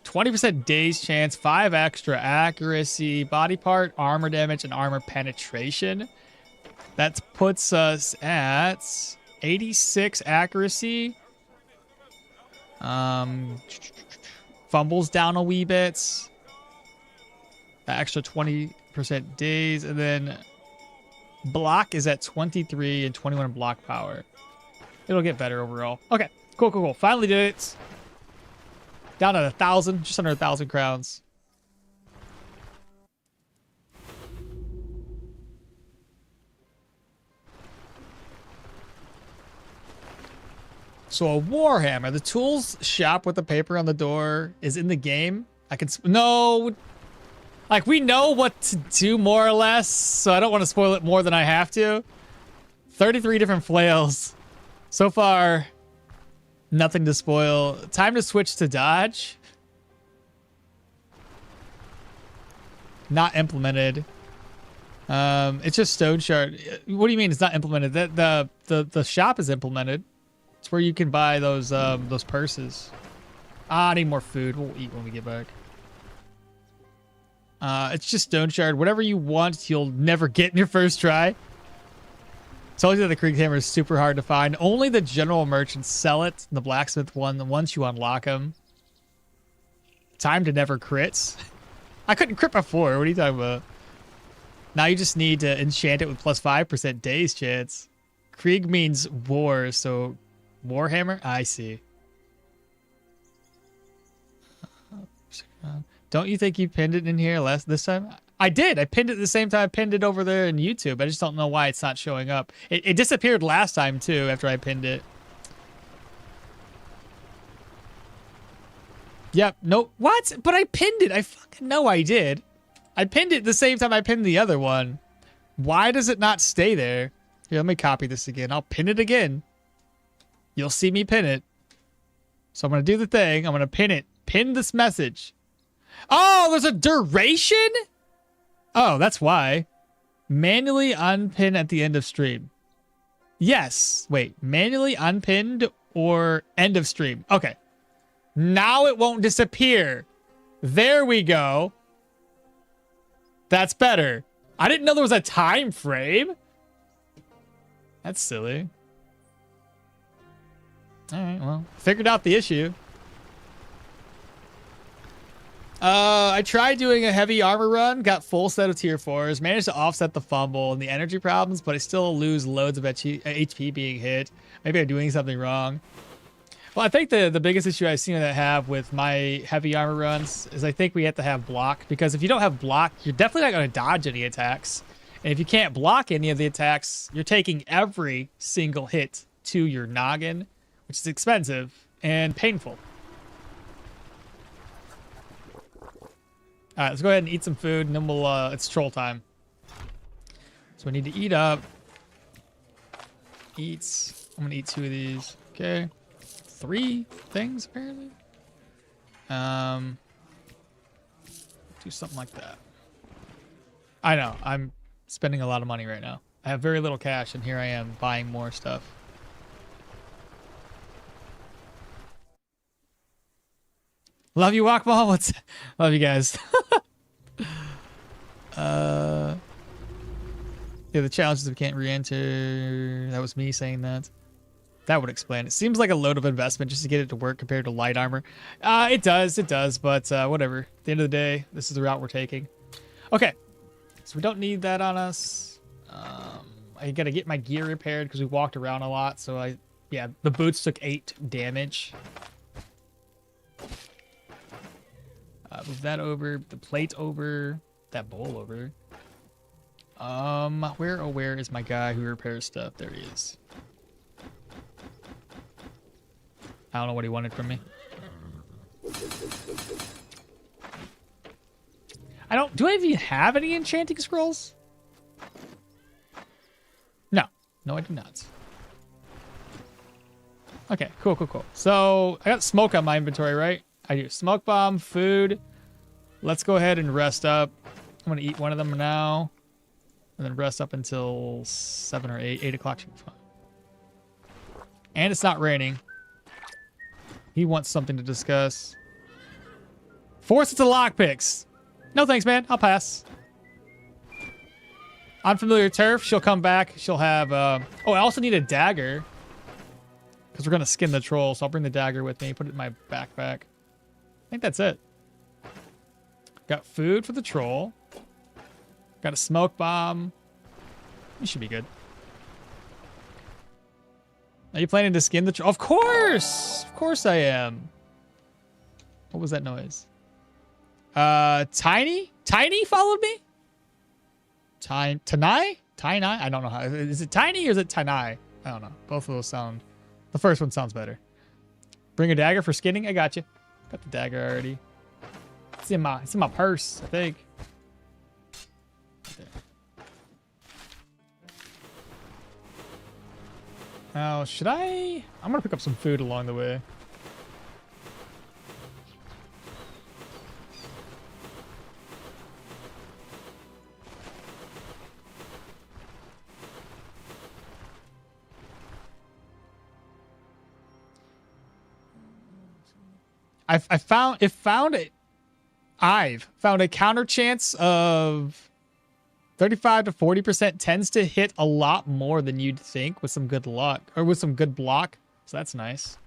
20% daze chance, 5 extra accuracy, body part, armor damage, and armor penetration. That puts us at 86 accuracy. Fumbles down a wee bit. That extra 20% daze, and then block is at 23 and 21 block power. It'll get better overall. Okay, cool. Finally did it. Down at 1,000, just under 1,000 crowns. So a Warhammer. The tools shop with the paper on the door is in the game. I can... No! Like, we know what to do more or less, so I don't want to spoil it more than I have to. 33 different flails. So far... Nothing to spoil. Time to switch to dodge. Not implemented. It's just Stoneshard. What do you mean it's not implemented? The shop is implemented. It's where you can buy those purses. I need more food. We'll eat when we get back. It's just Stoneshard. Whatever you want, you'll never get in your first try. Told you that the Krieg hammer is super hard to find. Only the general merchants sell it. The blacksmith one, once you unlock them. Time to never crits. I couldn't crit before. What are you talking about? Now you just need to enchant it with plus 5% daze chance. Krieg means war, so Warhammer? I see. Don't you think you pinned it in here this time? I did. I pinned it the same time I pinned it over there in YouTube. I just don't know why it's not showing up. It disappeared last time, too, after I pinned it. Yep. Nope. What? But I pinned it. I fucking know I did. I pinned it the same time I pinned the other one. Why does it not stay there? Here, let me copy this again. I'll pin it again. You'll see me pin it. So I'm going to do the thing. I'm going to pin it. Pin this message. Oh, there's a duration? Oh, that's why. Manually unpin at the end of stream. Yes. Wait, manually unpinned or end of stream? Okay. Now it won't disappear. There we go. That's better. I didn't know there was a time frame. That's silly. All right, well, figured out the issue. I tried doing a heavy armor run, got full set of tier 4s, managed to offset the fumble and the energy problems, but I still lose loads of HP being hit. Maybe I'm doing something wrong. Well, I think the biggest issue I've seen that I have with my heavy armor runs is I think we have to have block, because if you don't have block, you're definitely not going to dodge any attacks. And if you can't block any of the attacks, you're taking every single hit to your noggin, which is expensive and painful. All right, let's go ahead and eat some food, and then we'll, it's troll time. So we need to eat up. Eat. I'm gonna eat 2 of these. Okay. 3 things, apparently. Do something like that. I know, I'm spending a lot of money right now. I have very little cash, and here I am buying more stuff. Love you, okmall. Love you guys. Yeah, the challenge is we can't re-enter. That was me saying that. That would explain. It seems like a load of investment just to get it to work compared to light armor. It does, but whatever. At the end of the day, this is the route we're taking. Okay, so we don't need that on us. I gotta get my gear repaired because we walked around a lot. So yeah, the boots took 8 damage. Move that over, the plate over, that bowl over. Where is my guy who repairs stuff? There he is. I don't know what he wanted from me. Do I even have any enchanting scrolls? No, I do not. Okay, cool. So I got smoke on my inventory, right? I do. Smoke bomb, food. Let's go ahead and rest up. I'm gonna eat one of them now, and then rest up until 7 or 8 o'clock should be fine. And it's not raining. He wants something to discuss. Force it to lockpicks. No thanks, man. I'll pass. Unfamiliar turf. She'll come back. She'll have... Oh, I also need a dagger. Because we're going to skin the troll, so I'll bring the dagger with me. Put it in my backpack. I think that's it. Got food for the troll. Got a smoke bomb. You should be good. Are you planning to skin the troll? Of course! Of course I am. What was that noise? Tiny? Tiny followed me? Tanai? Tiny? I don't know how. Is it tiny or is it Tanai? I don't know. Both of those sound... The first one sounds better. Bring a dagger for skinning? I got you. Got the dagger already. It's in my purse, I think. There. Now, should I... I'm gonna pick up some food along the way. I've found a counter chance of 35 to 40% tends to hit a lot more than you'd think with some good luck or with some good block. So that's nice.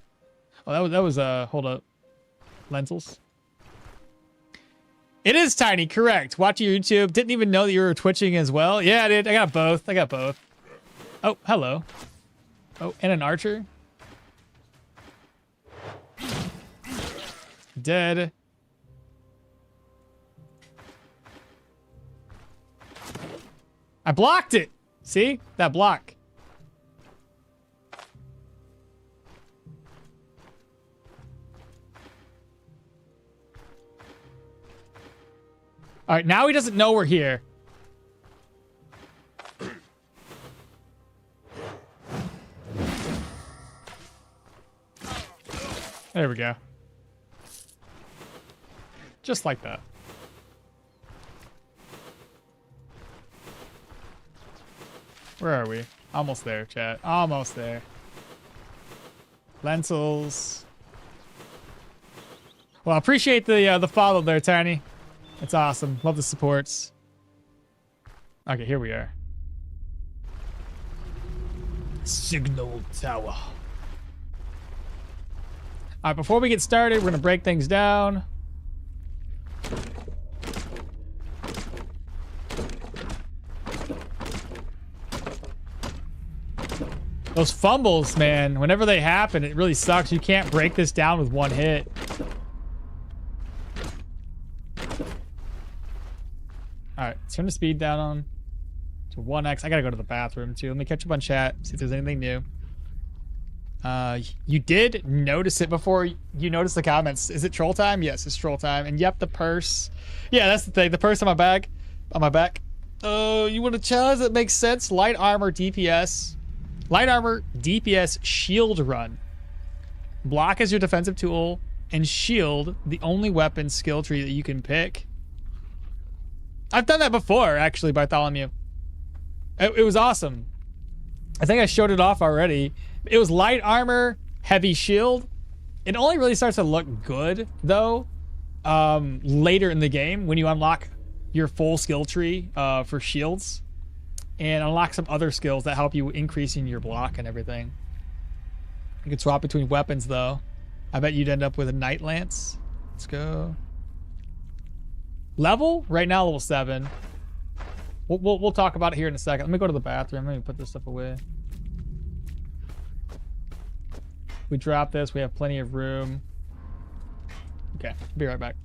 Oh, that was hold up. Lentils. It is tiny, correct. Watch your YouTube. Didn't even know that you were twitching as well. Yeah, I did. I got both. Oh, hello. Oh, and an archer. Dead. I blocked it. See? That block. All right, now he doesn't know we're here. There we go. Just like that. Where are we? Almost there, chat. Almost there. Lentils. Well, I appreciate the follow there, Tiny. It's awesome. Love the supports. Okay, here we are. Signal tower. All right, before we get started, we're gonna break things down. Those fumbles, man, whenever they happen, it really sucks. You can't break this down with one hit. Alright, turn the speed down on to 1x. I gotta go to the bathroom too. Let me catch up on chat, see if there's anything new. You did notice it before you noticed the comments. Is it troll time? Yes, it's troll time. And yep, the purse. Yeah, that's the thing. The purse on my back. On my back. You want a challenge that makes sense? Light armor, DPS. Light armor, DPS, shield run. Block is your defensive tool, and shield, the only weapon skill tree that you can pick. I've done that before, actually, Bartholomew. It was awesome. I think I showed it off already. It was light armor, heavy shield. It only really starts to look good, though, later in the game when you unlock your full skill tree for shields and unlock some other skills that help you increasing your block and everything. You can swap between weapons, though. I bet you'd end up with a Night Lance. Let's go. Level? Right now, level 7. We'll talk about it here in a second. Let me go to the bathroom. Let me put this stuff away. We drop this. We have plenty of room. Okay, be right back.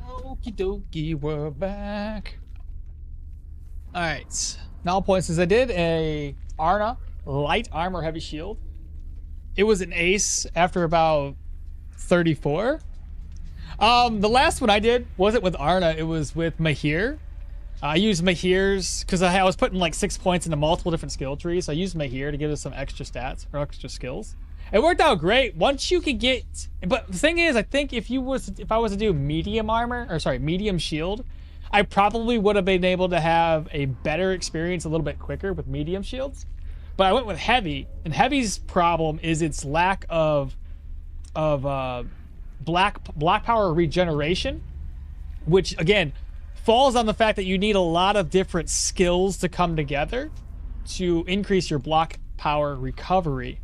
Okie dokie, we're back. Alright. Null points is I did a Arna light armor heavy shield. It was an ace after about 34. The last one I did wasn't with Arna, it was with Mahir. I used Mahir's because I was putting like 6 points into multiple different skill trees. So I used Mahir to give us some extra stats or extra skills. It worked out great once you could get, but the thing is, I think if I was to do medium armor, or sorry, medium shield, I probably would have been able to have a better experience a little bit quicker with medium shields. But I went with heavy, and heavy's problem is its lack of black power regeneration, which again falls on the fact that you need a lot of different skills to come together to increase your block power recovery.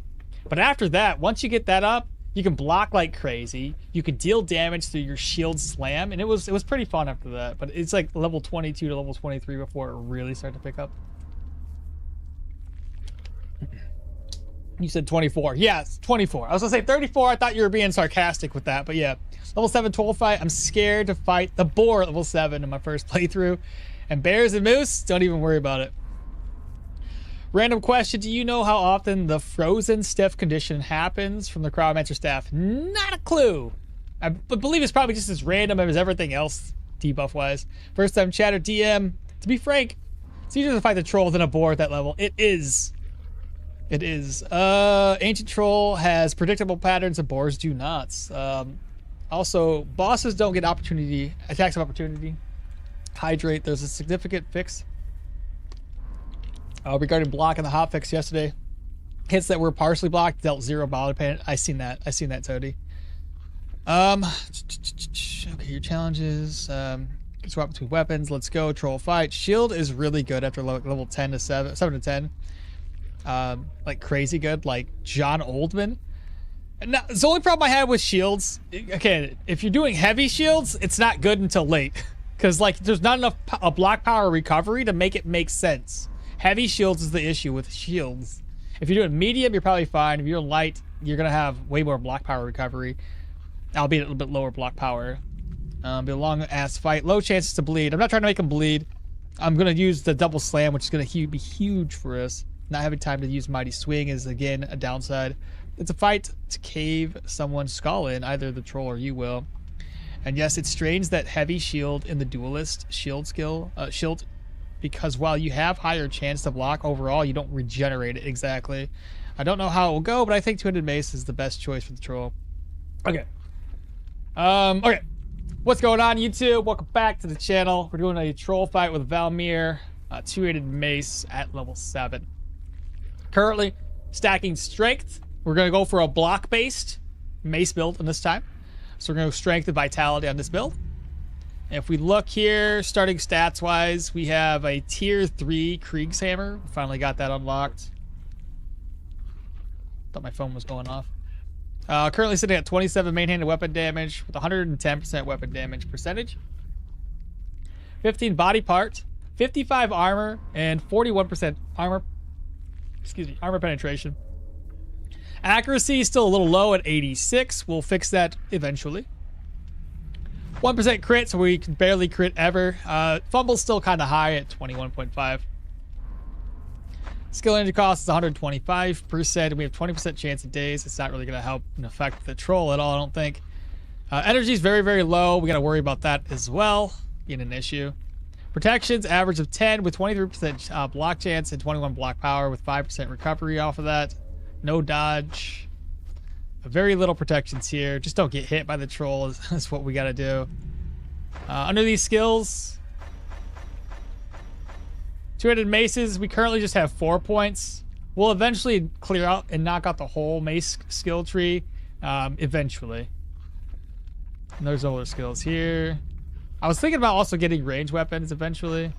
But after that, once you get that up, you can block like crazy. You can deal damage through your shield slam, and it was pretty fun after that. But it's like level 22 to level 23 before it really started to pick up. You said 24. Yes, 24. I was gonna say 34. I thought you were being sarcastic with that, but yeah. Level 7 troll fight. I'm scared to fight the boar at level 7 in my first playthrough. And bears and moose, don't even worry about it. Random question, do you know how often the frozen stiff condition happens from the Cryomancer staff? Not a clue. I believe it's probably just as random as everything else, debuff-wise. First time chatter, DM. To be frank, it's easier to fight the troll than a boar at that level. It is. It is. Ancient Troll has predictable patterns and boars do not. Also, bosses don't get attacks of opportunity. Hydrate, there's a significant fix. Regarding block and the hotfix yesterday, hits that were partially blocked dealt 0 body pain. I seen that, Toady. Okay, your challenges. Swap between weapons. Let's go. Troll fight. Shield is really good after level 10 to 7 to 10. Like crazy good, like John Oldman. Now, the only problem I had with shields, okay, if you're doing heavy shields, it's not good until late. Because, like, there's not enough block power recovery to make it make sense. Heavy shields is the issue with shields. If you're doing medium, you're probably fine. If you're light, you're going to have way more block power recovery. Albeit a little bit lower block power. Be a long-ass fight. Low chances to bleed. I'm not trying to make him bleed. I'm going to use the double slam, which is going to be huge for us. Not having time to use Mighty Swing is, again, a downside. It's a fight to cave someone's skull in. Either the troll or you will. And yes, it strains that heavy shield in the duelist shield skill. Because while you have higher chance to block overall, you don't regenerate it exactly. I don't know how it will go, but I think two-handed mace is the best choice for the troll. Okay. Okay. What's going on, YouTube? Welcome back to the channel. We're doing a troll fight with Velmir, two-handed mace at level 7. Currently stacking strength. We're going to go for a block-based mace build in this time. So we're going to go strength and vitality on this build. If we look here, starting stats-wise, we have a tier 3 Kriegshammer. We finally got that unlocked. Thought my phone was going off. Currently sitting at 27 main-handed weapon damage with 110% weapon damage percentage. 15 body part, 55 armor, and 41% armor penetration. Accuracy is still a little low at 86. We'll fix that eventually. 1% crit, so we can barely crit ever. Fumble's still kind of high at 21.5. Skill energy cost is 125%, and we have 20% chance of days. It's not really going to help and affect the troll at all, I don't think. Energy is very, very low. We got to worry about that as well, being an issue. Protections, average of 10 with 23% block chance and 21 block power with 5% recovery off of that. No dodge. Very little protections here. Just don't get hit by the troll is what we got to do. Under these skills, two-handed maces, we currently just have 4 points. We'll eventually clear out and knock out the whole mace skill tree eventually. And there's other skills here. I was thinking about also getting range weapons eventually.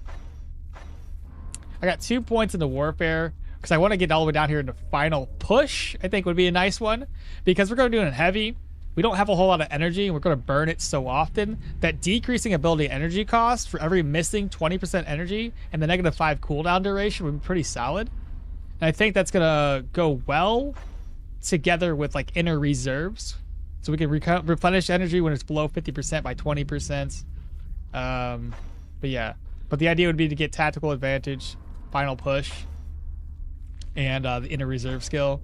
I got 2 points in the warfare because I want to get all the way down here in the final push. I think would be a nice one because we're going to do it in heavy. We don't have a whole lot of energy and we're going to burn it so often that decreasing ability energy cost for every missing 20% energy and the -5 cooldown duration would be pretty solid. And I think that's going to go well together with like inner reserves. So we can replenish energy when it's below 50% by 20%. But yeah, but the idea would be to get tactical advantage, final push, and the inner reserve skill.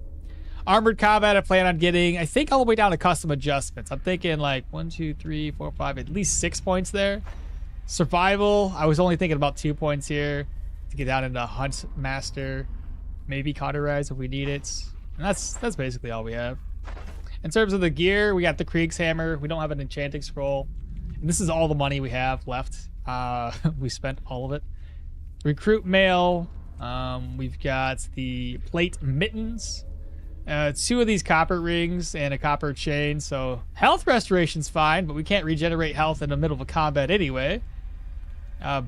Armored combat I plan on getting, I think, all the way down to custom adjustments. I'm thinking like 1, 2, 3, 4, 5, at least 6 points there. Survival, I was only thinking about 2 points here to get down into Hunt Master, maybe Cauterize if we need it. And that's basically all we have. In terms of the gear, we got the Kriegshammer. We don't have an enchanting scroll. And this is all the money we have left. We spent all of it. Recruit mail. We've got the plate mittens. 2 of these copper rings and a copper chain. So health restoration's fine, but we can't regenerate health in the middle of a combat anyway.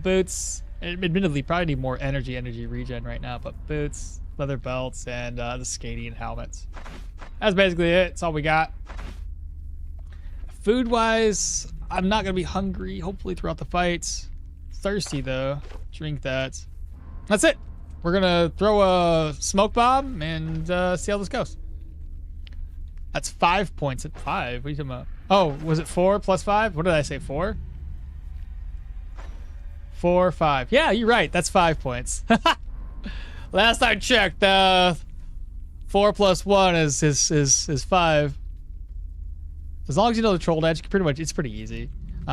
Boots. Admittedly, probably need more energy regen right now, but boots, leather belts, and the skating helmets. That's basically it. That's all we got. Food-wise, I'm not going to be hungry, hopefully, throughout the fight. Thirsty, though. Drink that. That's it. We're going to throw a smoke bomb and see how this goes. That's 5 points at 5. What are you talking about? Oh, was it 4 plus 5? What did I say, 4? 4, 5. Yeah, you're right. That's 5 points. Last I checked, 4 plus 1 is 5. As long as you know the troll edge, it's pretty easy.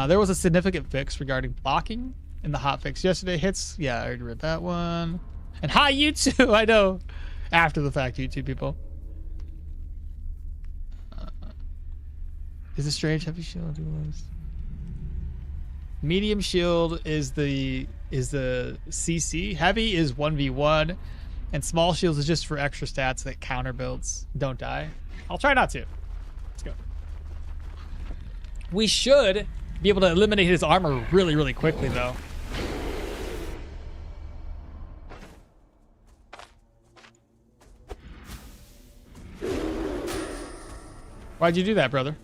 There was a significant fix regarding blocking in the hotfix yesterday. Hits, yeah, I already read that one. And hi, YouTube. I know, after the fact, YouTube people. Is it strange heavy shield? Medium shield is the CC. Heavy is 1v1, and small shields is just for extra stats that counter builds. Don't die. I'll try not to. Let's go. We should be able to eliminate his armor really, really quickly, though. Why'd you do that, brother?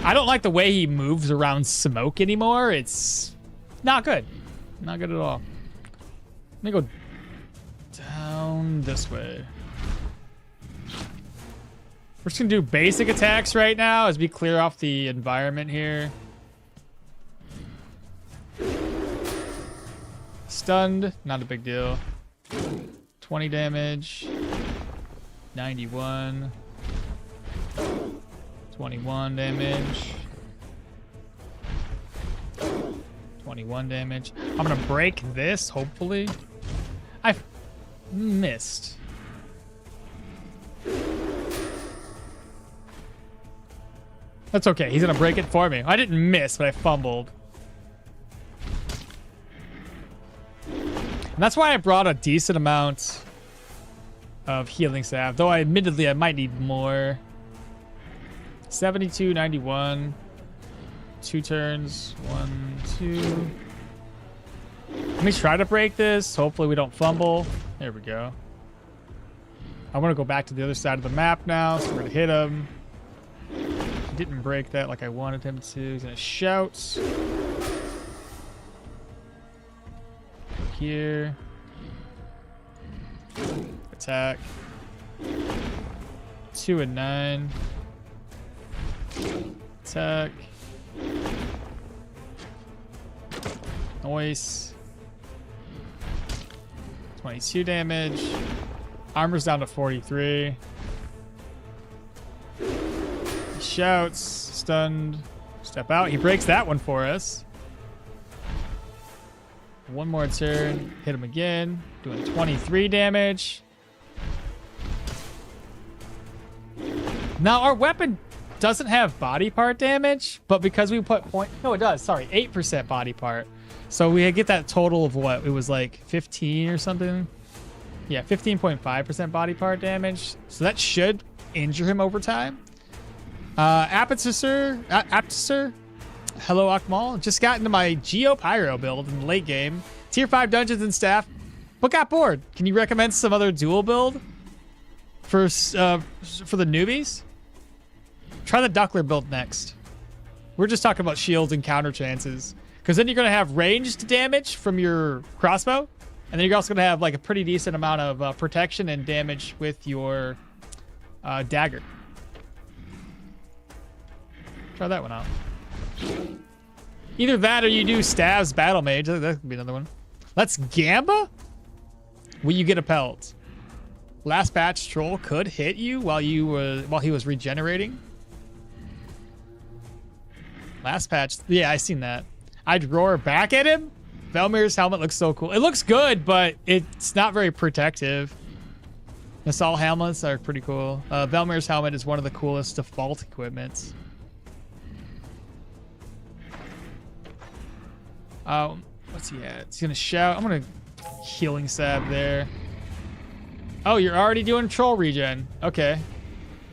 I don't like the way he moves around smoke anymore. It's not good. Not good at all. Let me go down this way. We're just gonna do basic attacks right now as we clear off the environment here. Stunned, not a big deal. 20 damage. 91. 21 damage. 21 damage. I'm gonna break this, hopefully. I missed. That's okay. He's gonna break it for me. I didn't miss, but I fumbled. And that's why I brought a decent amount of healing salve, though admittedly I might need more. 72, 91. 2 turns. 1, 2. Let me try to break this. Hopefully we don't fumble. There we go. I want to go back to the other side of the map now, so we're going to hit him. He didn't break that like I wanted him to. He's going to shout. Go here. Attack. 2 and 9. Attack. Noise. 22 damage. Armor's down to 43. He shouts. Stunned. Step out. He breaks that one for us. One more turn. Hit him again. Doing 23 damage. Now our weapon doesn't have body part damage, but because we put point... No, it does. Sorry. 8% body part. So we get that total of what? It was like 15 or something. Yeah, 15.5% body part damage. So that should injure him over time. Aptisur. Hello, Okmall. Just got into my Geo Pyro build in the late game. Tier 5 dungeons and staff, but got bored. Can you recommend some other dual build for the newbies? Try the Duckler build next. We're just talking about shields and counter chances. Because then you're going to have ranged damage from your crossbow. And then you're also going to have like a pretty decent amount of protection and damage with your dagger. Try that one out. Either that or you do Stav's Battle Mage. That could be another one. Let's Gamba? Will you get a pelt? Last batch troll could hit you while he was regenerating. Last patch. Yeah, I seen that. I'd roar back at him. Velmir's helmet looks so cool. It looks good, but it's not very protective. Assault helmets are pretty cool. Velmir's helmet is one of the coolest default equipments. What's he at? He's gonna shout. I'm gonna healing stab there. Oh, you're already doing troll regen. Okay.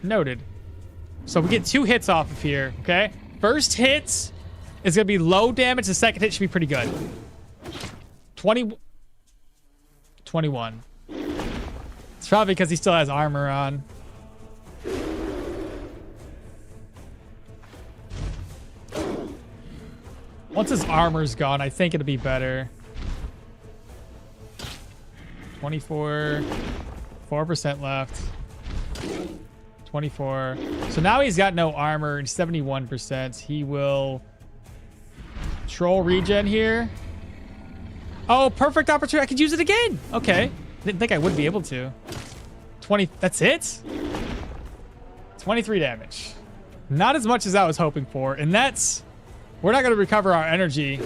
Noted. So we get 2 hits off of here, okay? First hit is gonna be low damage. The second hit should be pretty good. 21. It's probably because he still has armor on. Once his armor's gone, I think it'll be better. 24. 4% left. 24. So now he's got no armor and 71%. He will troll regen here. Oh, perfect opportunity. I could use it again. Okay. Didn't think I would be able to. 20. That's it? 23 damage. Not as much as I was hoping for. And that's... We're not going to recover our energy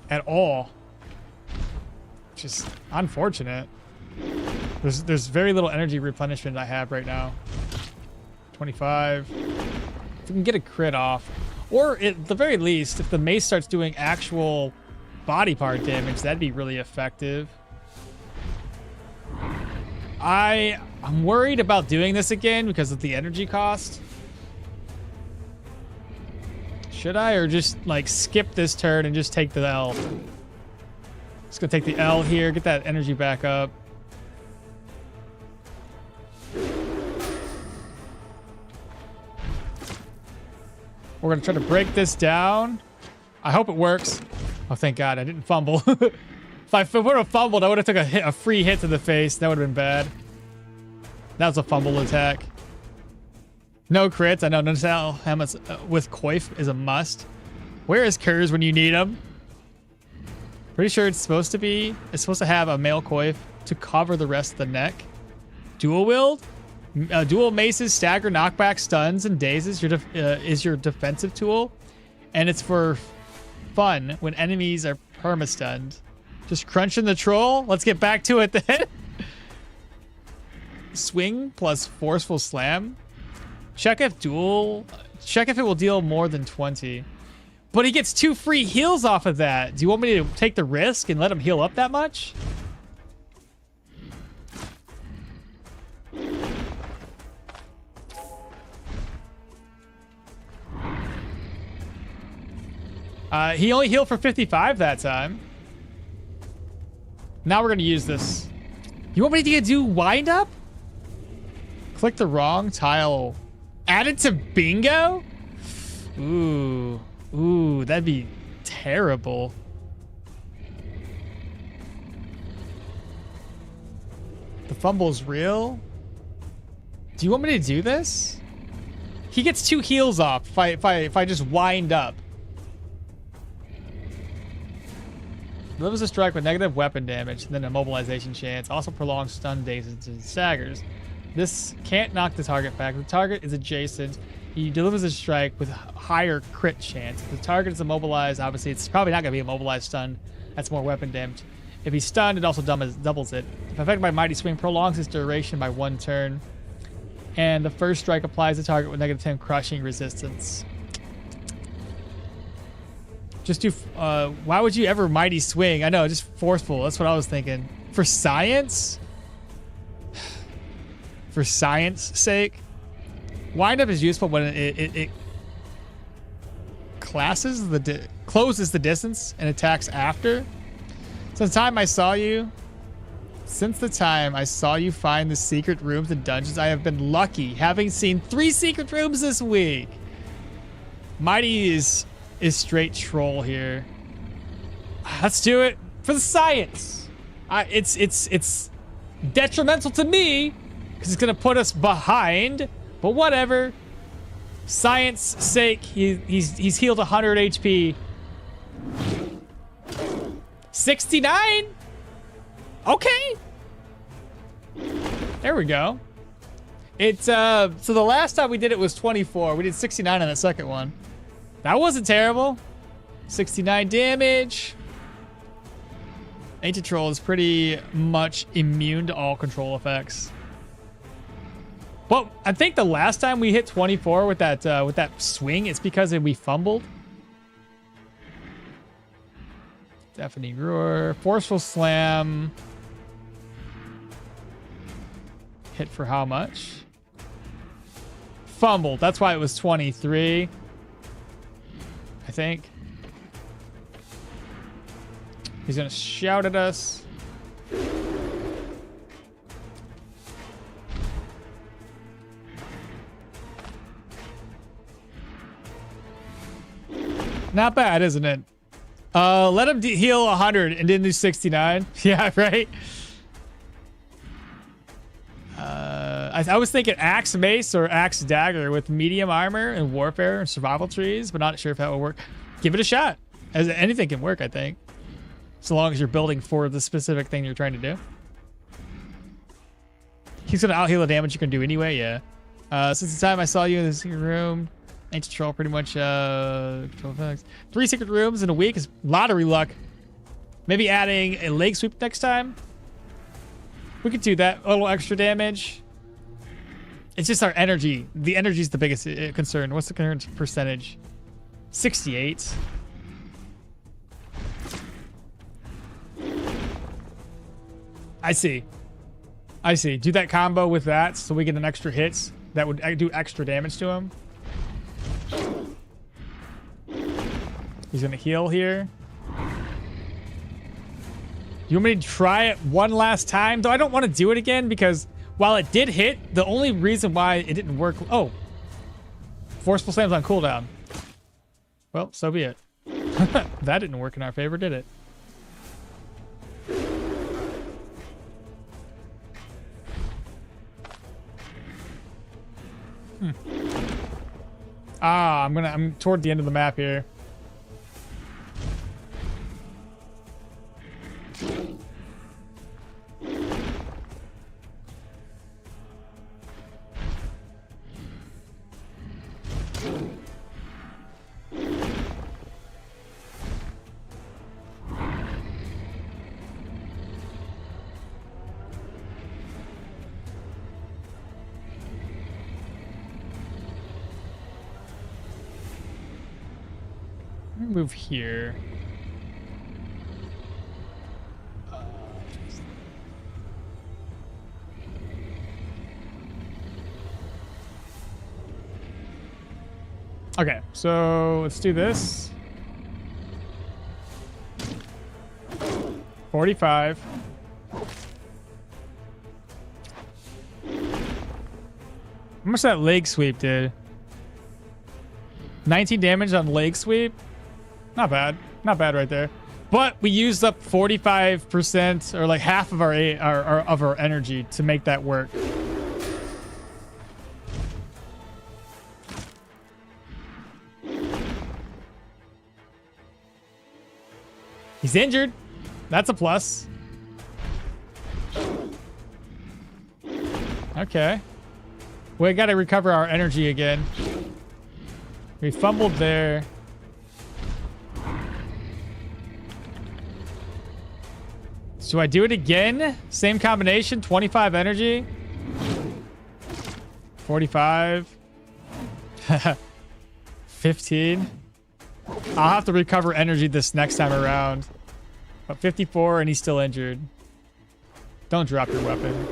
at all. Which is unfortunate. There's very little energy replenishment I have right now. 25. If we can get a crit off. Or at the very least, if the mace starts doing actual body part damage, that'd be really effective. I I'm worried about doing this again because of the energy cost. Should I, or just like skip this turn and just take the L? Just gonna take the L here, get that energy back up. We're gonna try to break this down. I hope it works. Oh, thank God, I didn't fumble. If I would have fumbled, I would have took a free hit to the face. That would have been bad. That was a fumble attack. No crits. I know no helmets with coif is a must. Where is Kurz when you need him? Pretty sure it's supposed to have a male coif to cover the rest of the neck. Dual wield? Dual maces, stagger, knockback, stuns, and dazes is your defensive tool. And it's for fun when enemies are perma-stunned. Just crunching the troll. Let's get back to it then. Swing plus forceful slam. Check if it will deal more than 20. But he gets 2 free heals off of that. Do you want me to take the risk and let him heal up that much? He only healed for 55 that time. Now we're going to use this. You want me to do wind up? Click the wrong tile. Add it to bingo? Ooh. Ooh, that'd be terrible. The fumble's real? Do you want me to do this? He gets 2 heals off if I just wind up. Delivers a strike with negative weapon damage, and then a mobilization chance. Also prolongs stun dazes and staggers. This can't knock the target back. The target is adjacent. He delivers a strike with higher crit chance. If the target is immobilized, obviously it's probably not going to be immobilized stun. That's more weapon damage. If he's stunned, it also doubles it. If affected by Mighty Swing, prolongs its duration by 1 turn. And the first strike applies to target with negative 10 crushing resistance. Just do, why would you ever Mighty Swing? I know, just forceful. That's what I was thinking. For science? For science sake? Wind up is useful when it closes the distance and attacks after. Since the time I saw you find the secret rooms and dungeons, I have been lucky, having seen 3 secret rooms this week. Mighty is straight troll here. Let's do it for the science. It's detrimental to me because it's gonna put us behind, but whatever. Science sake, he's healed 100 HP. 69. Okay. There we go. It's so the last time we did it was 24. We did 69 on the second one. That wasn't terrible. 69 damage. Ancient Troll is pretty much immune to all control effects. But I think the last time we hit 24 with that swing, it's because we fumbled. Deafening Roar. Forceful Slam. Hit for how much? Fumbled. That's why it was 23. I think. He's gonna shout at us. Not bad, isn't it? Let him heal 100 and didn't do 69. Yeah, right? I was thinking Axe Mace or Axe Dagger with medium armor and warfare and survival trees, but not sure if that will work. Give it a shot. As anything can work, I think. So long as you're building for the specific thing you're trying to do. He's going to out-heal the damage you can do anyway, yeah. Since the time I saw you in the secret room, Ancient Troll pretty much, control effects. 3 secret rooms in a week is lottery luck. Maybe adding a leg sweep next time. We could do that. A little extra damage. It's just our energy. The energy is the biggest concern. What's the current percentage? 68. I see. I see. Do that combo with that so we get an extra hits that would do extra damage to him. He's gonna heal here. You want me to try it one last time? Though I don't want to do it again because while it did hit, the only reason why it didn't work... Oh. Forceful Slam's on cooldown. Well, so be it. That didn't work in our favor, did it? Ah, I'm toward the end of the map here. Move here. Okay, so let's do this. 45. How much that leg sweep did? 19 damage on leg sweep. Not bad. Not bad right there. But we used up 45% or like half of our energy to make that work. He's injured. That's a plus. Okay. We got to recover our energy again. We fumbled there. Do I do it again? Same combination, 25 energy. 45. 15. I'll have to recover energy this next time around. But 54 and he's still injured. Don't drop your weapon.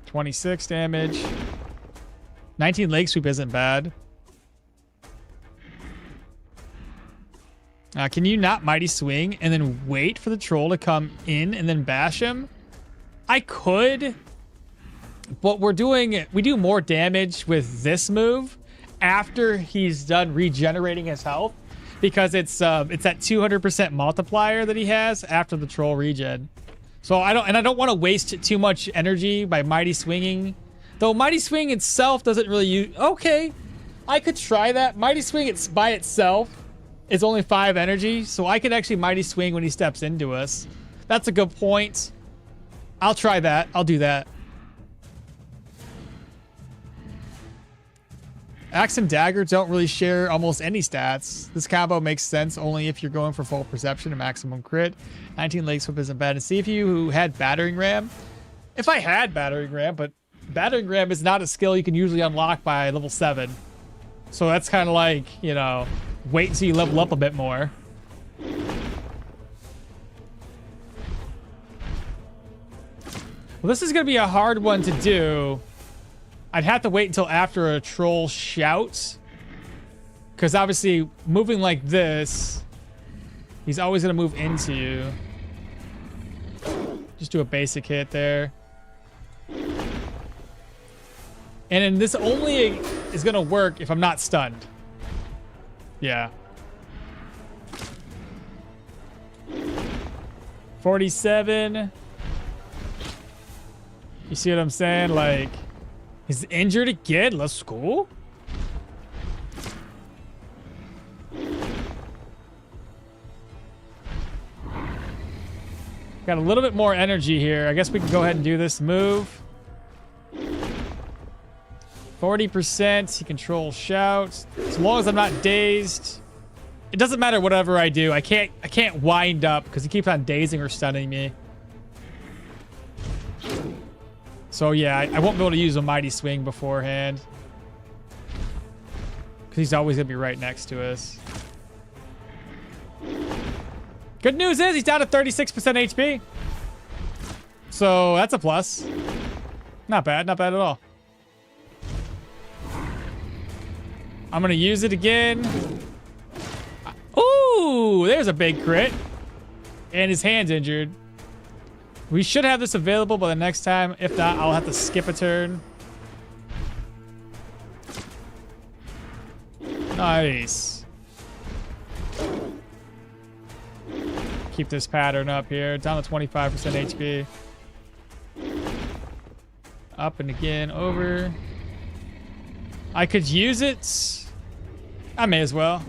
$26 damage. 19 leg sweep isn't bad. Can you not mighty swing and then wait for the troll to come in and then bash him? I could, but we do more damage with this move after he's done regenerating his health because it's that 200% multiplier that he has after the troll regen. So I don't want to waste too much energy by mighty swinging. Though mighty swing itself doesn't really use. Okay, I could try that. Mighty swing it's by itself. It's only 5 energy, so I could actually mighty swing when he steps into us. That's a good point. I'll try that. I'll do that. Axe and Dagger don't really share almost any stats. This combo makes sense only if you're going for full perception and maximum crit. 19 leg sweep isn't bad. And see if you had Battering Ram. If I had Battering Ram, but Battering Ram is not a skill you can usually unlock by level 7. So that's kind of like, you know... Wait until you level up a bit more. Well, this is going to be a hard one to do. I'd have to wait until after a troll shouts. Because obviously, moving like this, he's always going to move into you. Just do a basic hit there. And then this only is going to work if I'm not stunned. Yeah. 47. You see what I'm saying? Like, he's injured again. Let's go. Got a little bit more energy here. I guess we can go ahead and do this move. 40%. He controls shouts. As long as I'm not dazed. It doesn't matter whatever I do. I can't wind up because he keeps on dazing or stunning me. So yeah, I won't be able to use a mighty swing beforehand. Because he's always going to be right next to us. Good news is he's down to 36% HP. So that's a plus. Not bad at all. I'm gonna use it again. Ooh, there's a big crit. And his hand's injured. We should have this available by the next time. If not, I'll have to skip a turn. Nice. Keep this pattern up here. Down to 25% HP. Up and again, over. I could use it. I may as well.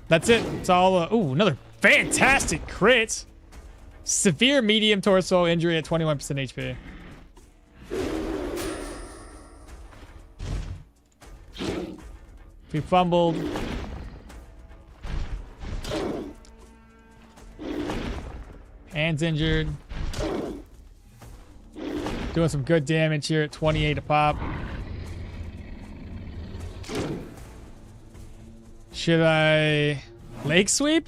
That's it. It's all. Ooh, another fantastic crit. Severe medium torso injury at 21% HP. We fumbled. Hands injured. Doing some good damage here at 28 a pop. Should I lake sweep?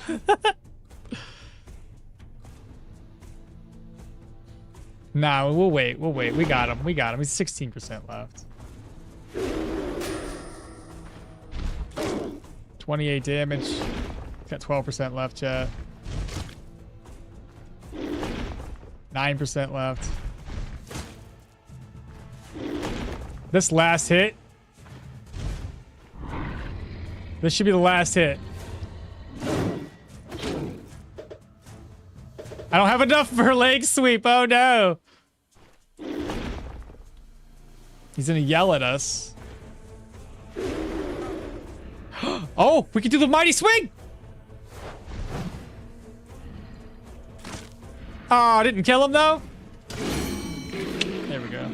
Nah, we'll wait. We'll wait. We got him. He's 16% left. 28 damage. Got 12% left, chat. 9% left. This last hit. This should be the last hit. I don't have enough for leg sweep. Oh no. He's gonna yell at us. Oh, we can do the mighty swing. Oh, didn't kill him though. There we go.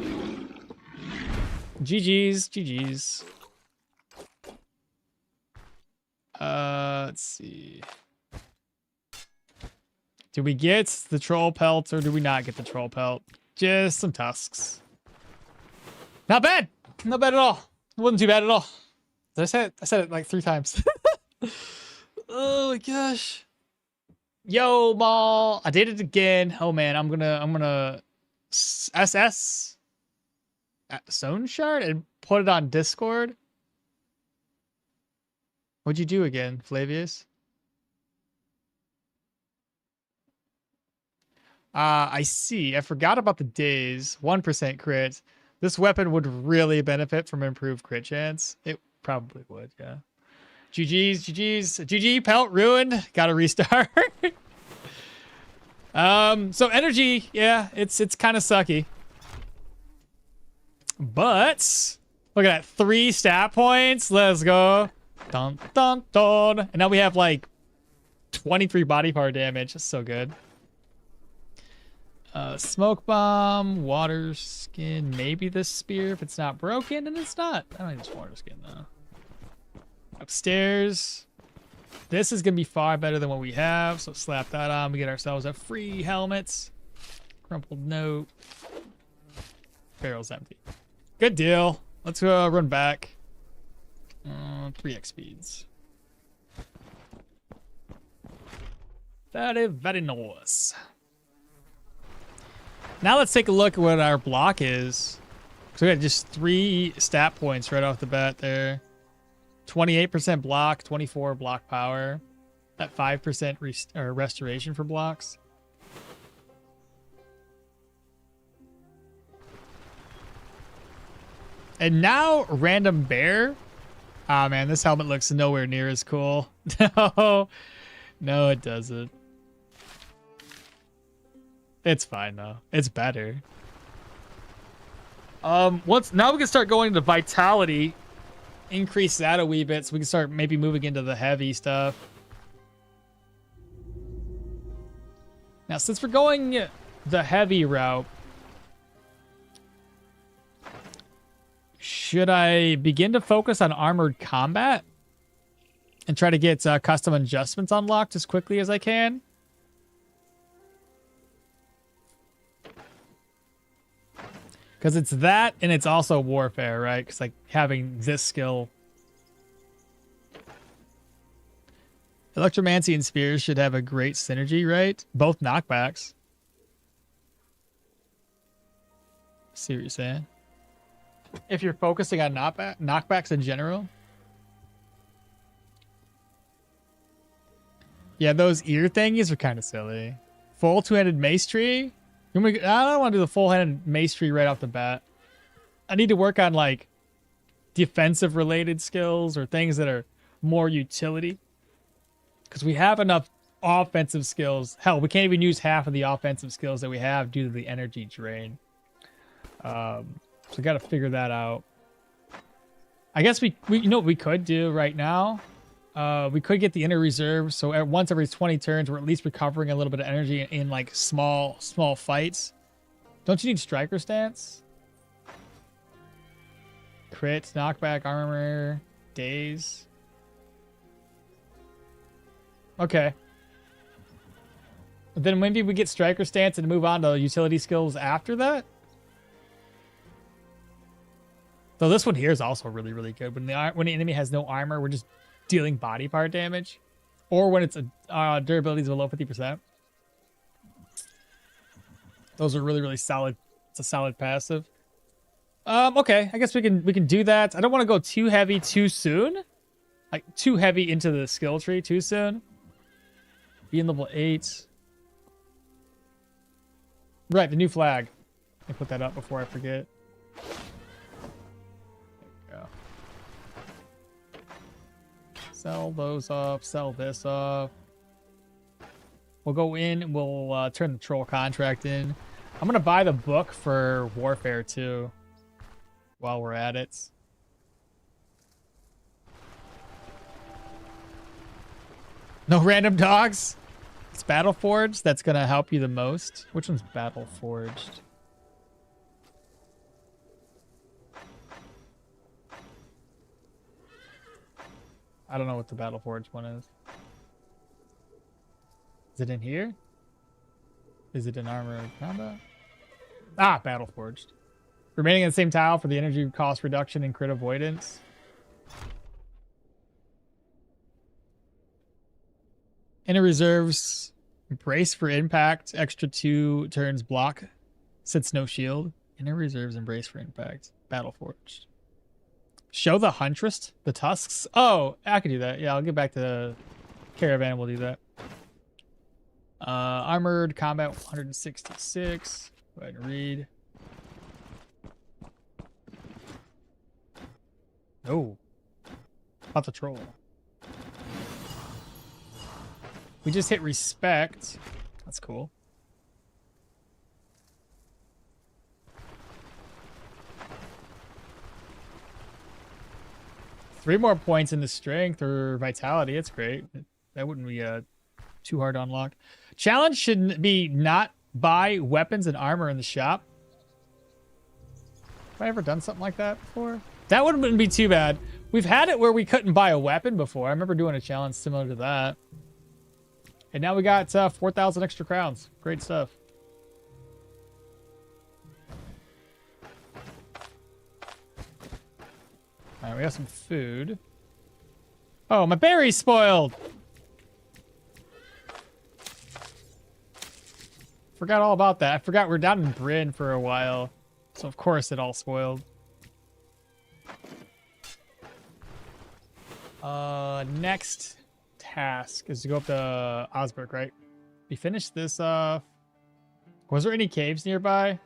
GG's, GG's. Let's see. Do we get the troll pelt or do we not get the troll pelt? Just some tusks. Not bad. Not bad at all. It wasn't too bad at all. Did I say it? I said it like 3 times. Oh my gosh. Yo, Maul. I did it again. Oh man, I'm gonna SS at Stoneshard and put it on Discord. What'd you do again, Flavius? I see. I forgot about the days. 1% crit. This weapon would really benefit from improved crit chance. It probably would, yeah. GG's, GG's. GG, pelt ruined. Gotta restart. So energy, yeah, it's kind of sucky. But look at that. 3 stat points. Let's go. Dun, dun, dun. And now we have like 23 body part damage. That's so good. Smoke bomb, water skin, maybe this spear if it's not broken, and it's not. I don't think it's water skin though. Upstairs. This is gonna be far better than what we have, so slap that on. We get ourselves a free helmet. Crumpled note. Barrel's empty. Good deal. Let's run back. 3x speeds. Very, very nice. Now let's take a look at what our block is. So we had just 3 stat points right off the bat there. 28% block, 24 block power. That 5% restoration for blocks. And now random bear. Ah man, this helmet looks nowhere near as cool. No, it doesn't. It's fine though. It's better. Now we can start going to vitality, increase that a wee bit, so we can start maybe moving into the heavy stuff. Now, since we're going the heavy route, should I begin to focus on armored combat and try to get custom adjustments unlocked as quickly as I can? Because it's that, and it's also warfare, right? Because like having this skill. Electromancy and Spears should have a great synergy, right? Both knockbacks. See what you're saying? If you're focusing on knockbacks in general. Yeah, those ear thingies are kind of silly. Full two-handed mace tree? I don't want to do the full-handed mace tree right off the bat. I need to work on, like, defensive-related skills or things that are more utility. Because we have enough offensive skills. Hell, we can't even use half of the offensive skills that we have due to the energy drain. So we got to figure that out. I guess we you know what we could do right now? We could get the inner reserve, so once every 20 turns, we're at least recovering a little bit of energy in like small fights. Don't you need striker stance? Crit, knockback, armor, daze. Okay. But then maybe we get striker stance and move on to utility skills after that. Though this one here is also really, really good. When the enemy has no armor, we're just dealing body part damage, or when it's a durability is below 50%. Those are really, really solid. It's a solid passive. Okay, I guess we can do that. I don't want to go too heavy too soon, like too heavy into the skill tree too soon. Being level 8. Right, the new flag. Let me put that up before I forget. Sell those off. Sell this off. We'll go in and we'll turn the troll contract in. I'm going to buy the book for warfare too while we're at it. No random dogs. It's Battle Forged. That's going to help you the most. Which one's Battle Forged? I don't know what the Battle Forged one is. Is it in here? Is it in armored combat? Ah, Battle Forged. Remaining in the same tile for the energy cost reduction and crit avoidance. Inner reserves. Brace for impact. Extra 2 turns block. Since no shield. Inner reserves and brace for impact. Battle Forged. Show the Huntress, the tusks. Oh, I can do that. Yeah, I'll get back to Caravan and we'll do that. Armored combat 166. Go ahead and read. Oh. About the troll. We just hit respect. That's cool. Three more points into strength or vitality. It's great. That wouldn't be too hard to unlock. Challenge should be not buy weapons and armor in the shop. Have I ever done something like that before? That wouldn't be too bad. We've had it where we couldn't buy a weapon before. I remember doing a challenge similar to that. And now we got 4,000 extra crowns. Great stuff. All right, we got some food. Oh, my berry's spoiled. Forgot all about that. I forgot we're down in Brin for a while. So, of course, it all spoiled. Next task is to go up to Osberg, right? We finished this off. Was there any caves nearby?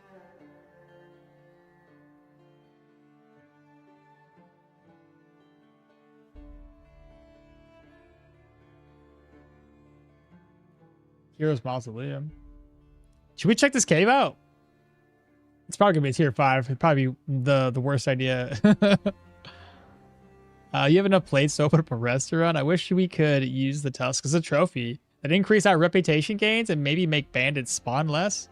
Heroes Mausoleum. Should we check this cave out? It's probably gonna be a tier 5. It'd probably be the worst idea. You have enough plates to open up a restaurant? I wish we could use the tusk as a trophy. That'd increase our reputation gains and maybe make bandits spawn less.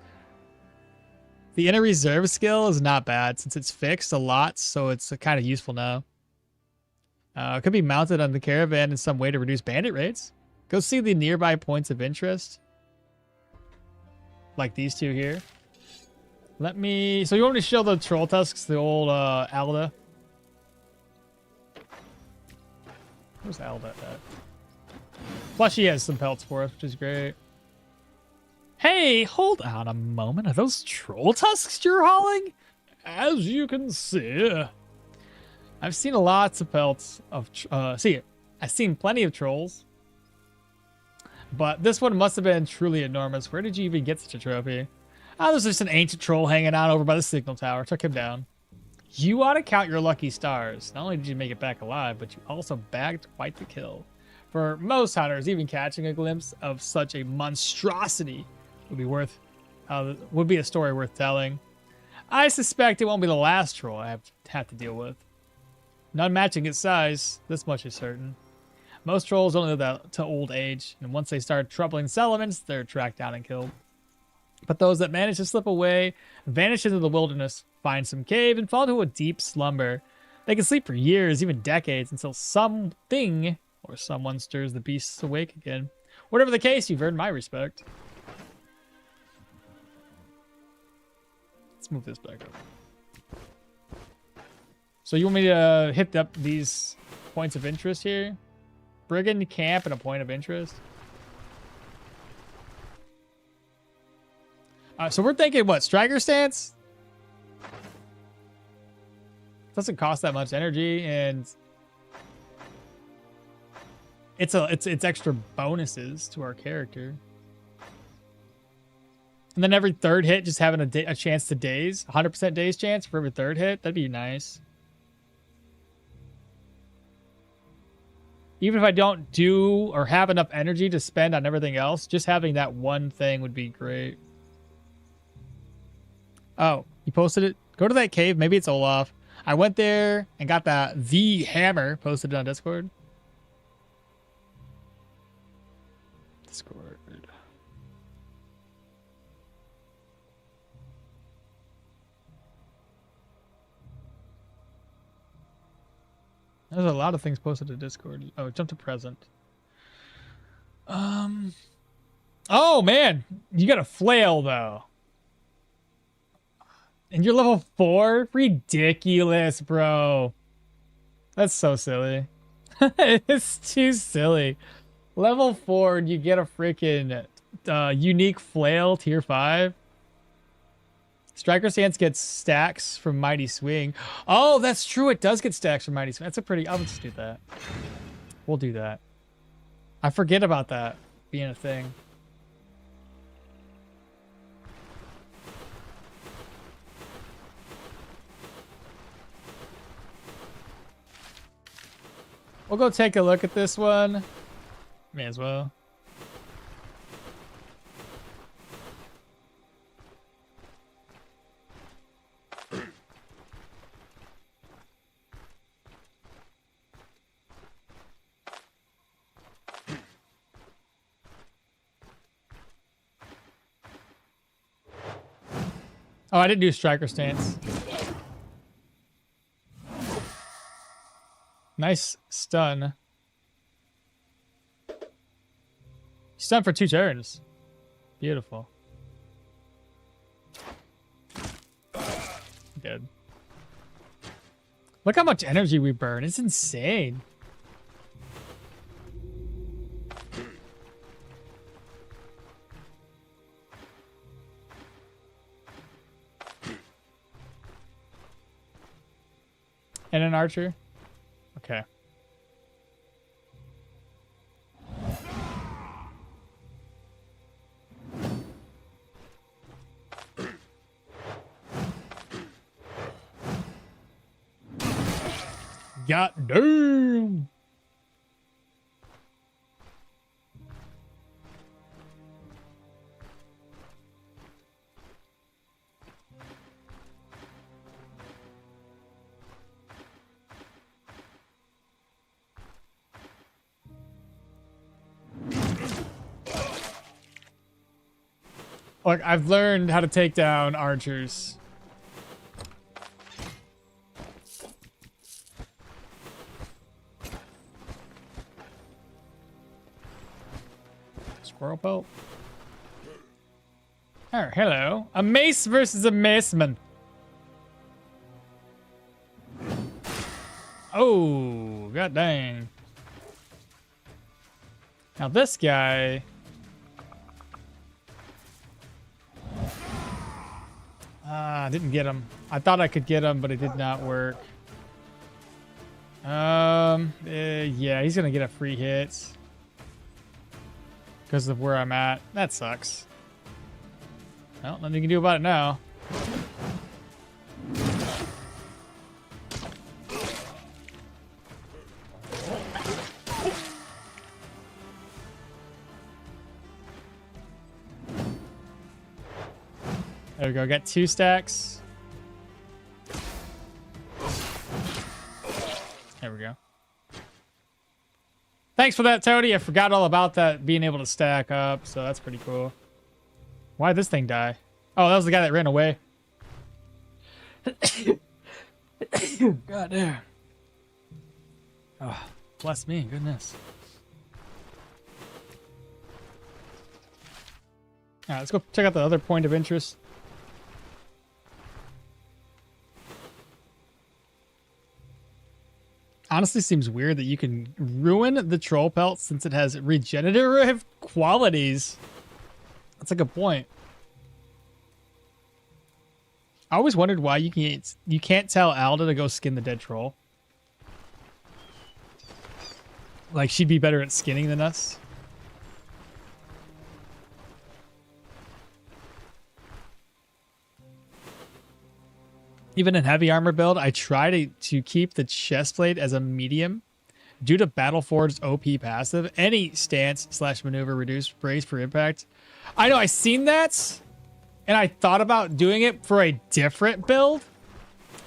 The inner reserve skill is not bad since it's fixed a lot, so it's kind of useful now. It could be mounted on the Caravan in some way to reduce bandit rates. Go see the nearby points of interest. Like these two here. Let me... So you want me to show the troll tusks, the old Alda? Where's Alda at? Plus, she has some pelts for us, which is great. Hey, hold on a moment. Are those troll tusks you're hauling? As you can see, I've seen lots of pelts of. I've seen plenty of trolls, but this one must have been truly enormous. Where did you even get such a trophy? Oh, there's just an ancient troll hanging out over by the signal tower. Took him down. You ought to count your lucky stars. Not only did you make it back alive, but you also bagged quite the kill. For most hunters, even catching a glimpse of such a monstrosity would be a story worth telling. I suspect it won't be the last troll I have to deal with. None matching its size, this much is certain. Most trolls only live to old age, and once they start troubling settlements, they're tracked down and killed. But those that manage to slip away, vanish into the wilderness, find some cave, and fall into a deep slumber. They can sleep for years, even decades, until something or someone stirs the beasts awake again. Whatever the case, you've earned my respect. Let's move this back up. So you want me to hit up these points of interest here? Brigand camp and a point of interest. So we're thinking what? Striker stance? Doesn't cost that much energy, and it's extra bonuses to our character. And then every third hit, just having a chance to daze. 100% daze chance for every third hit. That'd be nice. Even if I don't do or have enough energy to spend on everything else, just having that one thing would be great. Oh, you posted it? Go to that cave. Maybe it's Olaf. I went there and got the hammer. Posted it on Discord. There's a lot of things posted to Discord. Oh, jump to present. Oh man, you got a flail though. And you're level 4? Ridiculous, bro. That's so silly. It's too silly. Level 4, and you get a freaking unique flail tier 5. Striker stance gets stacks from Mighty Swing. Oh, that's true. It does get stacks from Mighty Swing. That's a pretty... I'll just do that. We'll do that. I forget about that being a thing. We'll go take a look at this one. May as well. Oh, I didn't do striker stance. Nice stun. Stun for 2 turns. Beautiful. Good. Look how much energy we burn. It's insane. And an archer? Okay. God damn. Look, I've learned how to take down archers. Squirrel pelt. Oh, hello. A mace versus a maceman. Oh, god dang. Now this guy. I didn't get him. I thought I could get him, but it did not work. Yeah, he's gonna get a free hit because of where I'm at. That sucks. Well, nothing you can do about it now. There we go. Got 2 stacks. There we go. Thanks for that, Tony. I forgot all about that being able to stack up, so that's pretty cool. Why did this thing die? Oh, that was the guy that ran away. God damn. Oh, bless me. Goodness. All right, let's go check out the other point of interest. Honestly, seems weird that you can ruin the troll pelt since it has regenerative qualities. That's a good point. I always wondered why you can't tell Alda to go skin the dead troll. Like, she'd be better at skinning than us. Even in heavy armor build, I try to keep the chestplate as a medium. Due to Battleforge's OP passive, any stance/maneuver reduced brace for impact. I know, I seen that, and I thought about doing it for a different build.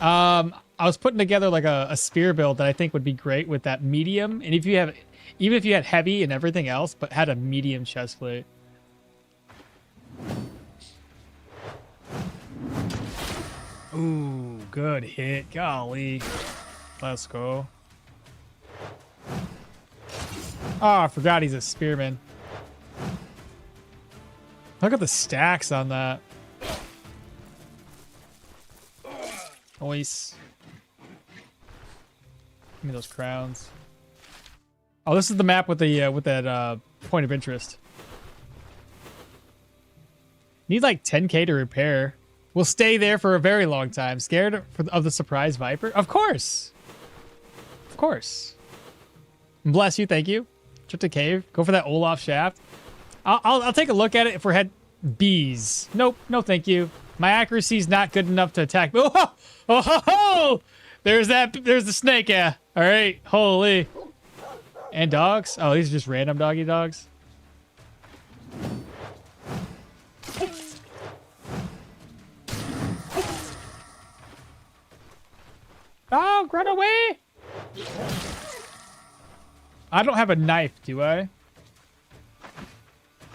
I was putting together like a spear build that I think would be great with that medium. And even if you had heavy and everything else, but had a medium chestplate. Ooh, good hit. Golly. Let's go. Oh, I forgot he's a spearman. Look at the stacks on that. Nice. Give me those crowns. Oh, this is the map with the with that point of interest. Need like 10k to repair. We'll stay there for a very long time. Scared of the surprise viper? Of course. Of course. Bless you. Thank you. Trip to cave. Go for that Olaf shaft. I'll take a look at it if we're head bees. Nope. No, thank you. My accuracy's not good enough to attack. Oh, oh, there's the snake. Yeah. All right. Holy. And dogs. Oh, these are just random doggy dogs. Oh, run away! I don't have a knife, do I?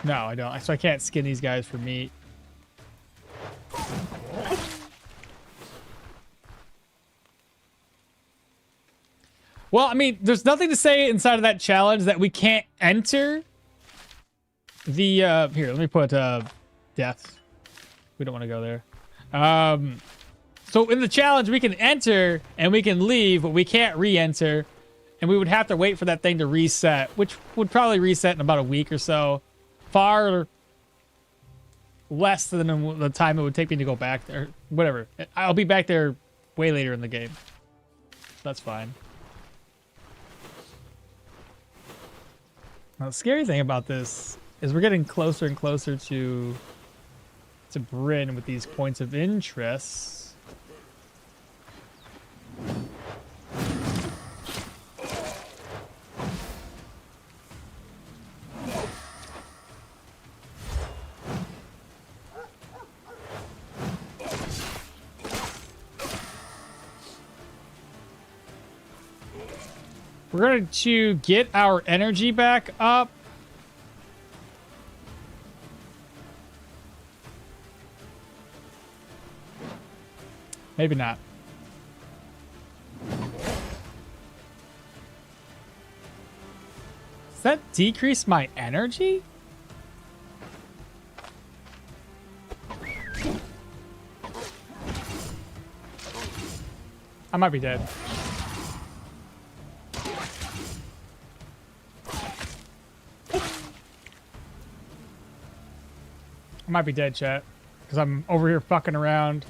No, I don't. So I can't skin these guys for meat. Well, I mean, there's nothing to say inside of that challenge that we can't enter the, here, let me put, death. We don't want to go there. So in the challenge, we can enter and we can leave, but we can't re-enter. And we would have to wait for that thing to reset, which would probably reset in about a week or so. Far less than the time it would take me to go back there. Whatever. I'll be back there way later in the game. That's fine. Now, the scary thing about this is we're getting closer and closer to Brin with these points of interest. We're going to get our energy back up. Maybe not. Does that decrease my energy? I might be dead. I might be dead, chat, because I'm over here fucking around.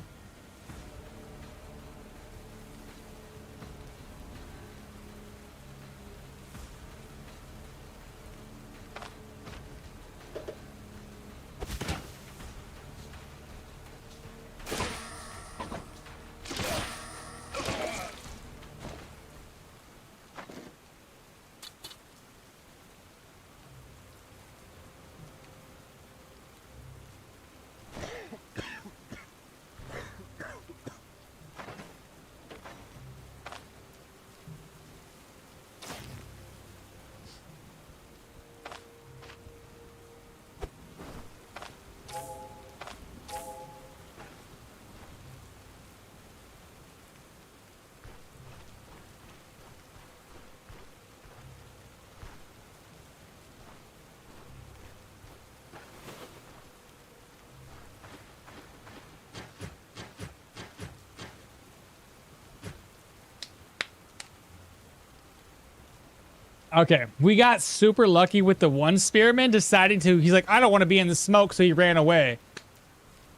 Okay, we got super lucky with the one spearman deciding to, he's like, I don't want to be in the smoke, so he ran away.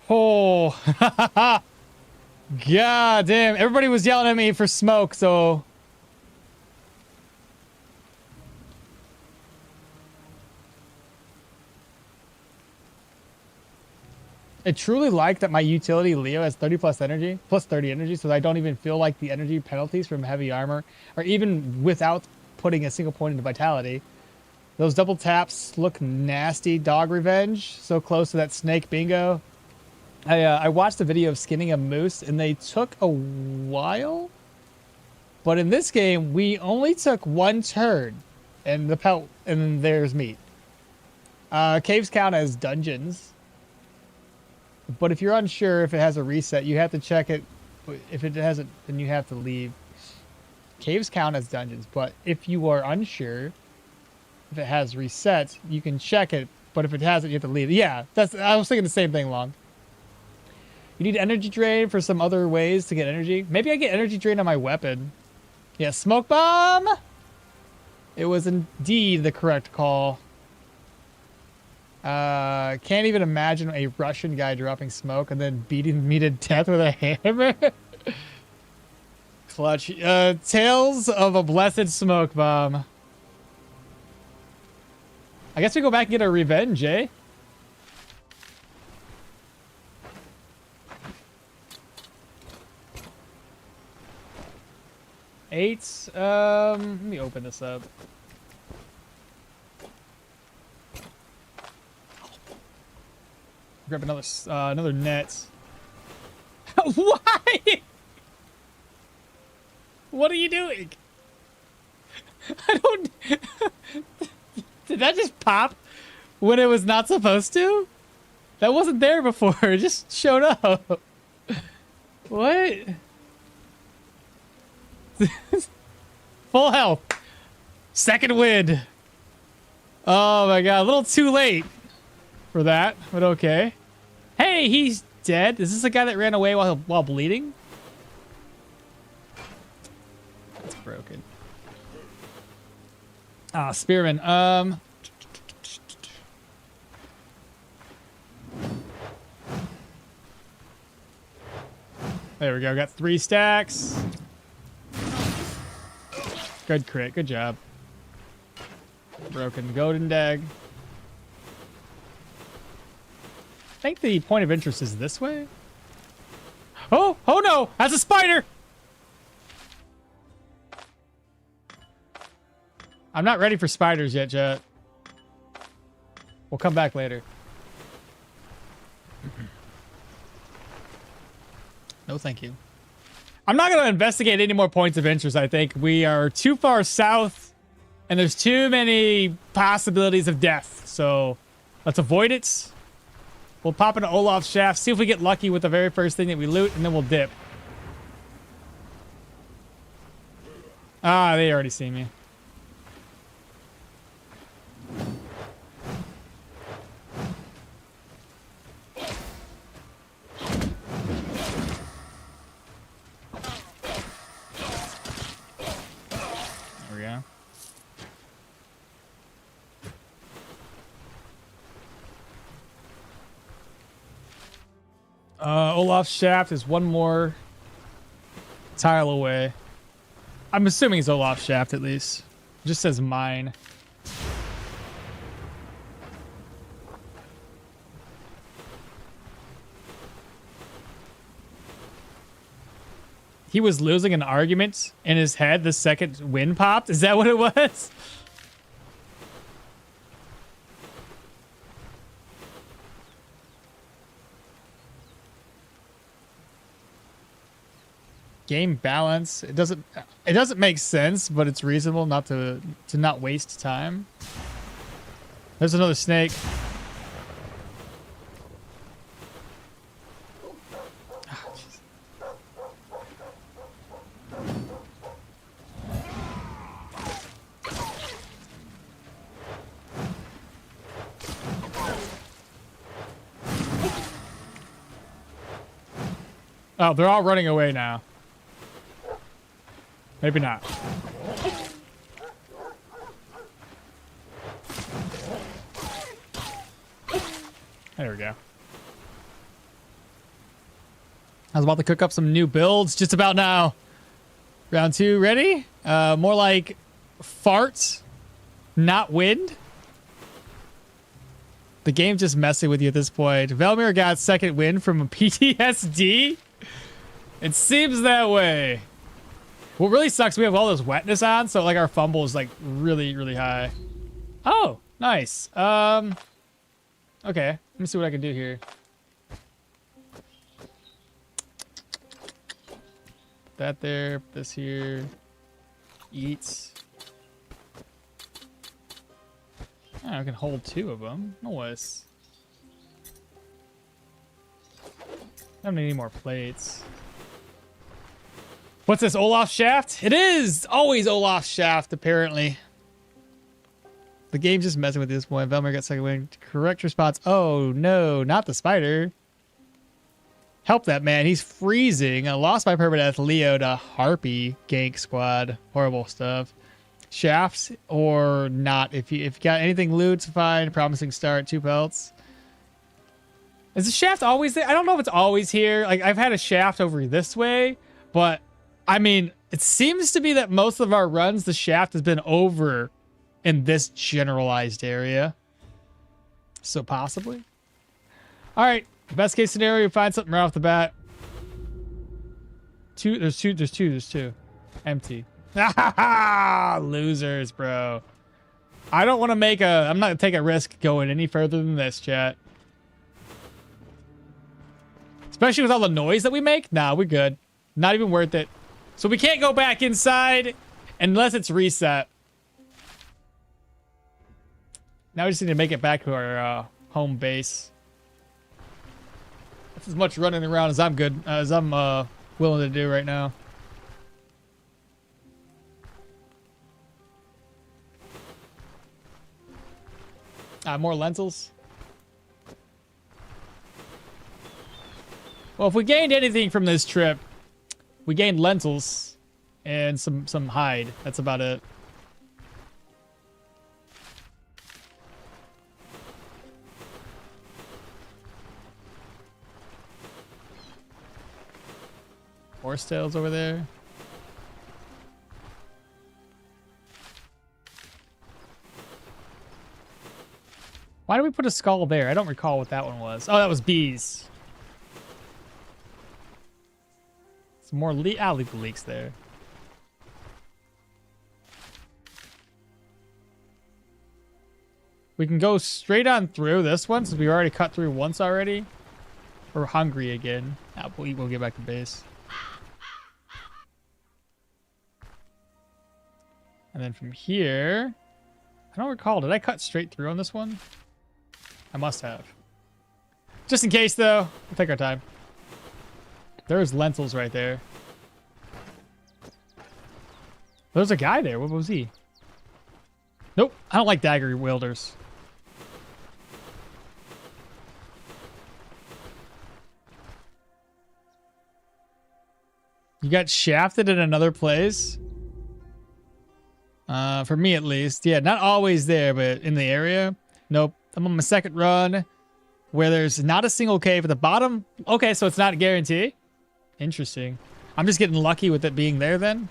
Oh, god damn. Everybody was yelling at me for smoke, so... I truly like that my utility Leo has 30 plus energy, plus 30 energy, so I don't even feel like the energy penalties from heavy armor, or even without putting a single point into vitality. Those double taps look nasty. Dog revenge, so close to that snake bingo. I watched a video of skinning a moose, and they took a while. But in this game, we only took one turn, and the pelt, and there's meat. Caves count as dungeons. But if you're unsure if it has a reset, you have to check it. If it hasn't, then you have to leave. Caves count as dungeons, but if you are unsure if it has resets, you can check it. But if it hasn't, you have to leave. Yeah, I was thinking the same thing, Long. You need energy drain for some other ways to get energy. Maybe I get energy drain on my weapon. Yeah, smoke bomb. It was indeed the correct call. Can't even imagine a Russian guy dropping smoke and then beating me to death with a hammer. Clutch. Tales of a blessed smoke bomb. I guess we go back and get our revenge, eh? Eight. Let me open this up. Grab another net. Why? What are you doing? I don't... Did that just pop when it was not supposed to? That wasn't there before. It just showed up. What? Full health. Second win. Oh my god. A little too late for that, but okay. Hey, he's dead. Is this the guy that ran away while bleeding? That's broken. Ah, spearman. There we go. Got 3 stacks. Good crit. Good job. Broken golden dag. I think the point of interest is this way. Oh no! That's a spider! I'm not ready for spiders yet, Jet. We'll come back later. No, thank you. I'm not going to investigate any more points of interest, I think. We are too far south, and there's too many possibilities of death. So, let's avoid it. We'll pop into Olaf's shaft, see if we get lucky with the very first thing that we loot, and then we'll dip. Ah, they already see me. There we go. Olaf's shaft is one more tile away. I'm assuming it's Olaf's shaft at least. It just says mine. He was losing an argument in his head the second wind popped? Is that what it was? Game balance. It doesn't make sense, but it's reasonable not to not waste time. There's another snake. Oh, they're all running away now. Maybe not. There we go. I was about to cook up some new builds just about now. Round 2 ready? More like farts, not wind. The game's just messing with you at this point. Velmir got second wind from a PTSD. It seems that way. What really sucks, we have all this wetness on, so like our fumble is like really, really high. Oh, nice. Okay, let me see what I can do here. Put that there, put this here. Eats. Oh, I can hold 2 of them. Nice. I don't need any more plates. What's this, Olaf's shaft? It is always Olaf's shaft, apparently. The game's just messing with this point. Velmir got second win. Correct response. Oh, no, not the spider. Help that man. He's freezing. I lost my permadeath Leo to Harpy gank squad. Horrible stuff. Shafts or not. If you got anything loot, fine. Promising start. 2 pelts. Is the shaft always there? I don't know if it's always here. Like, I've had a shaft over this way, but I mean, it seems to be that most of our runs, the shaft has been over in this generalized area. So possibly. All right. Best case scenario, find something right off the bat. There's two. Empty. Losers, bro. I'm not gonna take a risk going any further than this, chat. Especially with all the noise that we make. Nah, we're good. Not even worth it. So we can't go back inside unless it's reset. Now we just need to make it back to our home base. That's as much running around as I'm willing to do right now. More lentils. Well, if we gained anything from this trip, we gained lentils and some hide. That's about it. Horsetails over there. Why did we put a skull there? I don't recall what that one was. Oh, that was bees. Some more I'll leave the leaks there. We can go straight on through this one since we already cut through once already. We're hungry again. We'll get back to base. And then from here, I don't recall. Did I cut straight through on this one? I must have. Just in case, though, we'll take our time. There's lentils right there. There's a guy there. What was he? Nope. I don't like dagger wielders. You got shafted in another place? For me, at least. Yeah, not always there, but in the area. Nope. I'm on my second run. where there's not a single cave at the bottom. Okay, so it's not a guarantee. Interesting. I'm just getting lucky with it being there then.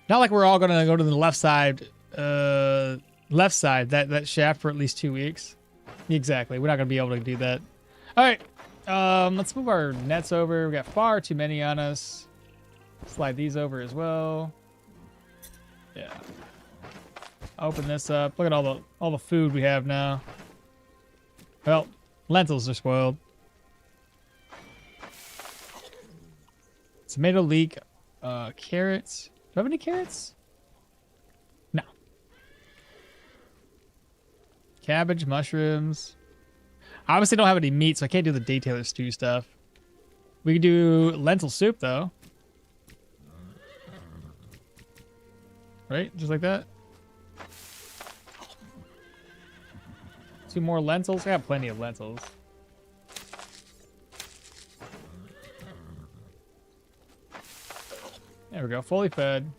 Not like we're all gonna go to the left side, that shaft for at least 2 weeks. Exactly. We're not gonna be able to do that. All right. Let's move our nets over. We got far too many on us. Slide these over as well. Yeah. Open this up. Look at all the food we have now. Well, lentils are spoiled. Tomato leek. Carrots. Do I have any carrots? No. Cabbage, mushrooms. I obviously don't have any meat, so I can't do the detailer stew stuff. We can do lentil soup, though. Right? Just like that. 2 more lentils. I got plenty of lentils. There we go. Fully fed.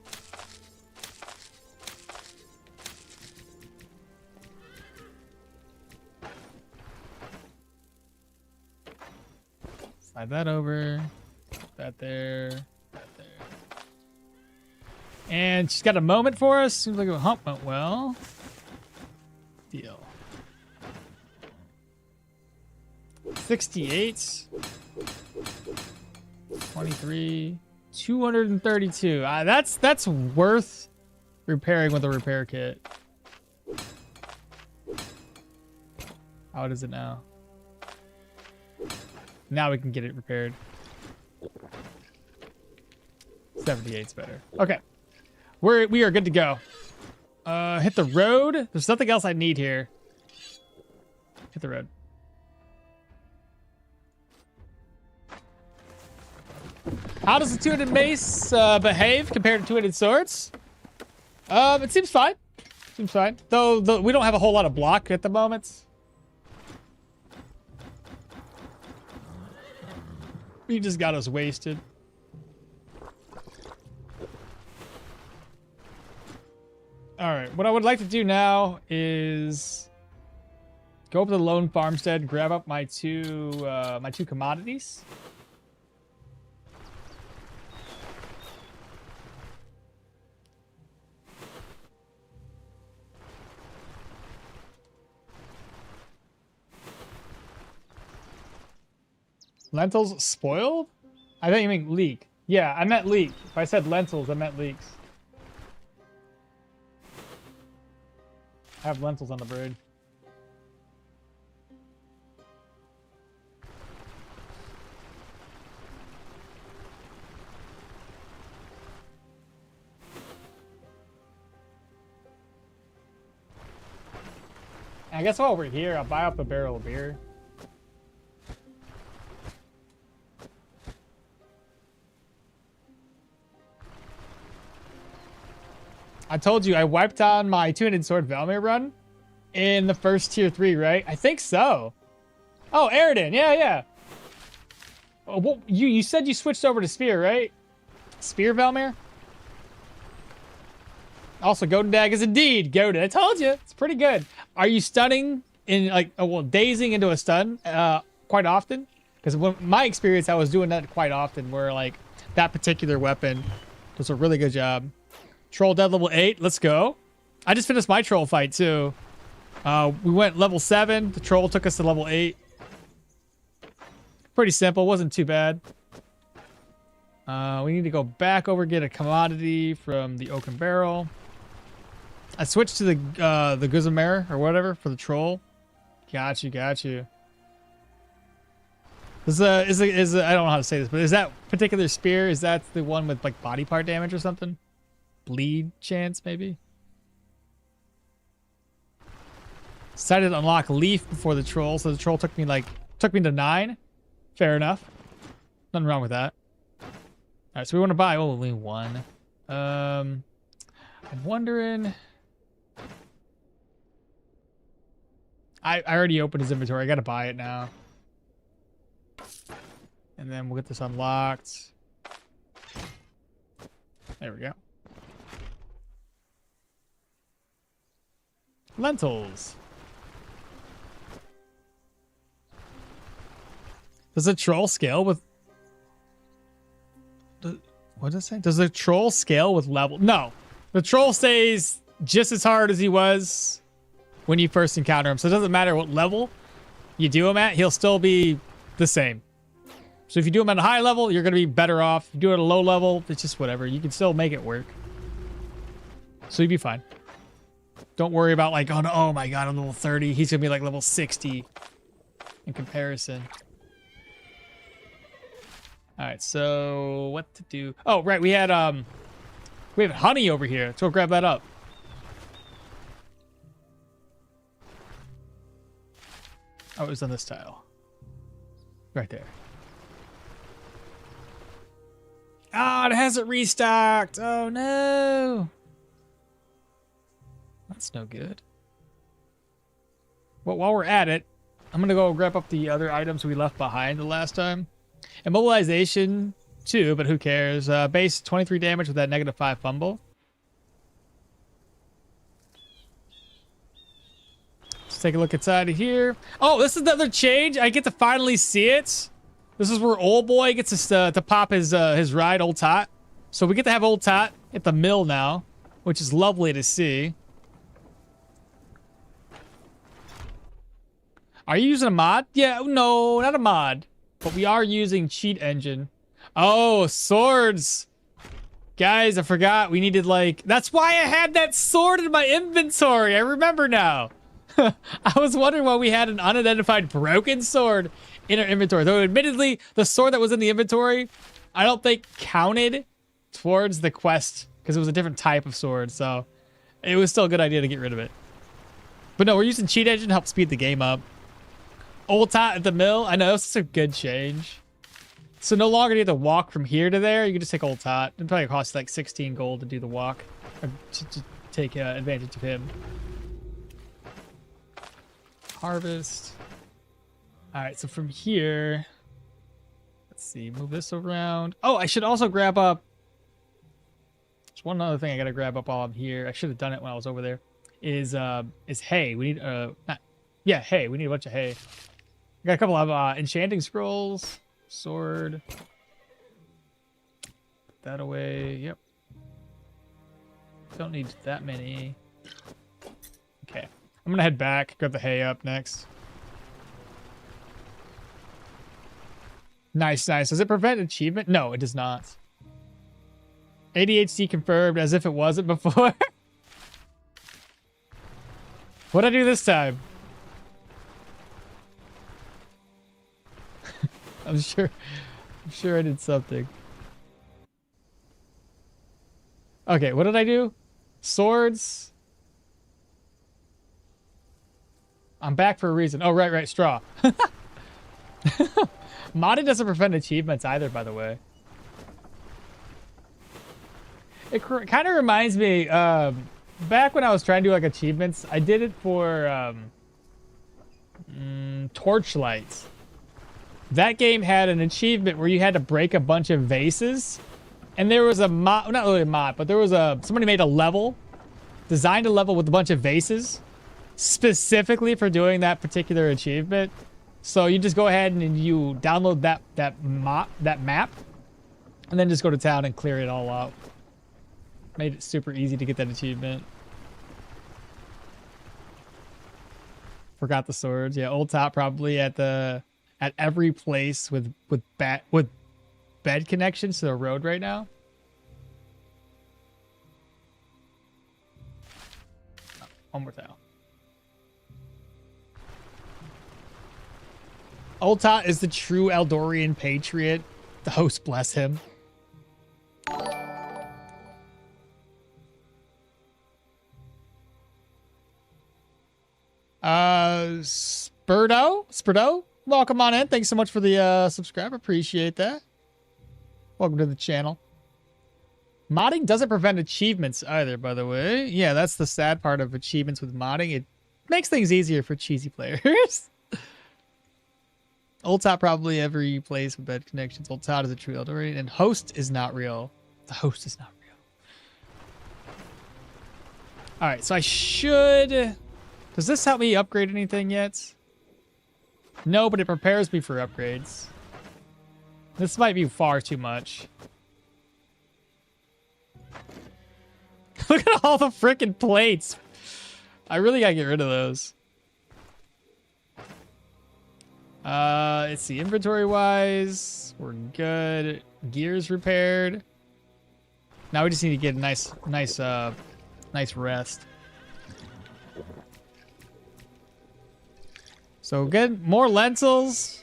Slide that over. That there. That there. And she's got a moment for us. Seems like a hump went well. Deal. 68. 23. 232. That's worth repairing with a repair kit. How is it now? Now we can get it repaired. 78's better. Okay. We are good to go. Hit the road. There's nothing else I need here. Hit the road. How does the two-handed mace behave compared to two-handed swords? It seems fine. Seems fine. Though we don't have a whole lot of block at the moment. He just got us wasted. Alright, what I would like to do now is go up to the lone farmstead, grab up my two commodities. Lentils spoiled? I thought you meant leek. Yeah, I meant leek. If I said lentils, I meant leeks. I have lentils on the bird. I guess while we're here, I'll buy up a barrel of beer. I told you I wiped on my two-handed sword Velmir run in the first tier 3, right? I think so. Oh, Aridin, yeah. Oh, well, you said you switched over to spear, right? Spear Velmir? Also, Golden Dag is indeed goated. I told you, it's pretty good. Are you stunning in dazing into a stun quite often? Because my experience, I was doing that quite often, where like that particular weapon does a really good job. Troll dead level 8. Let's go. I just finished my troll fight too. We went level 7. The troll took us to level 8. Pretty simple. Wasn't too bad. We need to go back over, get a commodity from the oaken barrel. I switched to the Guzamare or whatever for the troll. Got you. Is I don't know how to say this, but is that particular spear? Is that the one with like body part damage or something? Bleed chance, maybe? Decided to unlock leaf before the troll, so the troll took me to 9. Fair enough. Nothing wrong with that. Alright, so we want to buy only 1. I'm wondering. I already opened his inventory. I gotta buy it now. And then we'll get this unlocked. There we go. Lentils. Does a troll scale with... What does it say? Does a troll scale with level? No. The troll stays just as hard as he was when you first encounter him. So it doesn't matter what level you do him at. He'll still be the same. So if you do him at a high level, you're going to be better off. If you do it at a low level, it's just whatever. You can still make it work. So you'd be fine. Don't worry about like, oh, no, oh my God, I'm level 30. He's going to be like level 60 in comparison. All right, so what to do? Oh, right, we have honey over here. Let's go grab that up. Oh, it was on this tile. Right there. Oh, it hasn't restocked. Oh, no. That's no good. Well, while we're at it, I'm going to go grab up the other items we left behind the last time. Immobilization, too, but who cares? Base 23 damage with that -5 fumble. Let's take a look inside of here. Oh, this is another change. I get to finally see it. This is where old boy gets to pop his ride, old Tot. So we get to have old Tot at the mill now, which is lovely to see. Are you using a mod? Yeah, no, not a mod. But we are using cheat engine. Oh, swords. Guys, I forgot. We needed like... That's why I had that sword in my inventory. I remember now. I was wondering why we had an unidentified broken sword in our inventory. Though admittedly, the sword that was in the inventory, I don't think counted towards the quest because it was a different type of sword. So it was still a good idea to get rid of it. But no, we're using cheat engine to help speed the game up. Old Tot at the mill. I know, that's a good change. So no longer do you have to walk from here to there. You can just take old Tot. It probably costs like 16 gold to do the walk. Or to take advantage of him. Harvest. Alright, so from here... Let's see, move this around. Oh, I should also grab up... There's one other thing I gotta grab up while I'm here. I should have done it when I was over there. Is hay. We need... hay. We need a bunch of hay. Got a couple of enchanting scrolls. Sword. Put that away. Yep. Don't need that many. Okay. I'm gonna head back. Grab the hay up next. Nice, nice. Does it prevent achievement? No, it does not. ADHD confirmed as if it wasn't before. What'd I do this time? I'm sure I did something. Okay, what did I do? Swords. I'm back for a reason. Oh, right, straw. Modding doesn't prevent achievements either, by the way. It kind of reminds me, back when I was trying to do like achievements, I did it for Torchlight. That game had an achievement where you had to break a bunch of vases. And there was a mod, not really a mod, but there was somebody made a level, designed a level with a bunch of vases specifically for doing that particular achievement. So you just go ahead and you download that map and then just go to town and clear it all out. Made it super easy to get that achievement. Forgot the swords. Yeah, old Tot probably at every place with bed connections to the road right now. Oh, one more tile. Old Tot is the true Eldorian patriot. The host bless him. Spurdo, welcome on in. Thanks so much for the subscribe. Appreciate that. Welcome to the channel. Modding doesn't prevent achievements either, by the way. Yeah, that's the sad part of achievements with modding. It makes things easier for cheesy players. Old Tot probably every place with bed connections. Old Tot is a true Eldorian, and host is not real. The host is not real. All right, so I should... Does this help me upgrade anything yet? No, but it prepares me for upgrades. This might be far too much. Look at all the freaking plates. I really gotta get rid of those. Let's see. Inventory wise, we're good. Gears repaired. Now we just need to get a nice rest. So good. More lentils.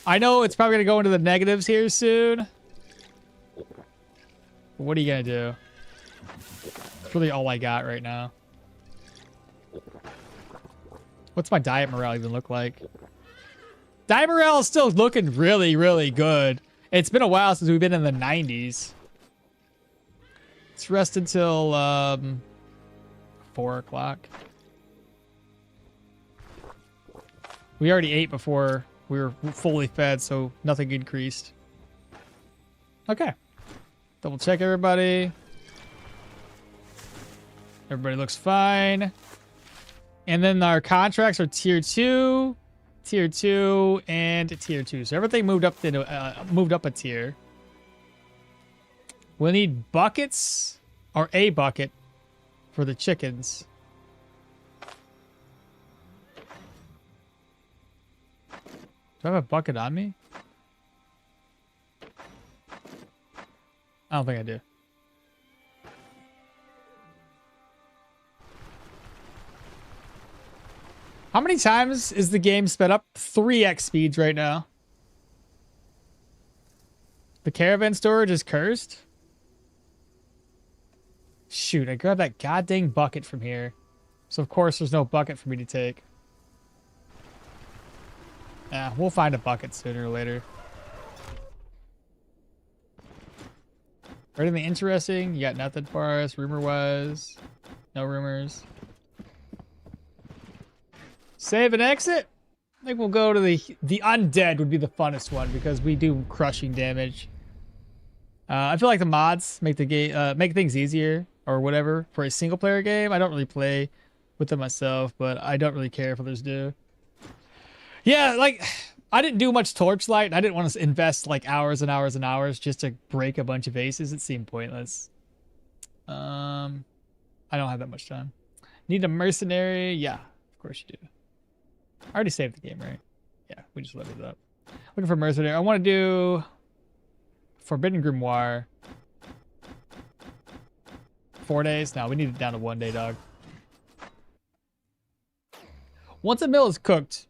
I know it's probably gonna go into the negatives here soon. But what are you gonna do? That's really all I got right now. What's my diet morale even look like? Diet morale is still looking really, really good. It's been a while since we've been in the 90s. Let's rest until 4 o'clock. We already ate before we were fully fed, so nothing increased. Okay. Double check everybody. Everybody looks fine. And then our contracts are tier 2, tier 2, and tier 2. So everything moved up a tier. We'll need buckets, or a bucket, for the chickens. Do I have a bucket on me? I don't think I do. How many times is the game sped up? 3x speeds right now. The caravan storage is cursed? Shoot, I grabbed that goddamn bucket from here. So of course there's no bucket for me to take. Yeah, we'll find a bucket sooner or later. Anything interesting? You got nothing for us, rumor-wise. No rumors. Save and exit? I think we'll go to the undead would be the funnest one because we do crushing damage. I feel like the mods make the game make things easier or whatever for a single player game. I don't really play with them myself, but I don't really care if others do. Yeah, like I didn't do much Torchlight. I didn't want to invest like hours and hours and hours just to break a bunch of aces. It seemed pointless. I don't have that much time. Need a mercenary? Yeah, of course you do. I already saved the game, right? Yeah, we just loaded it up. Looking for mercenary. I want to do Forbidden Grimoire. 4 days? No, we need it down to 1 day, dog. Once a meal is cooked,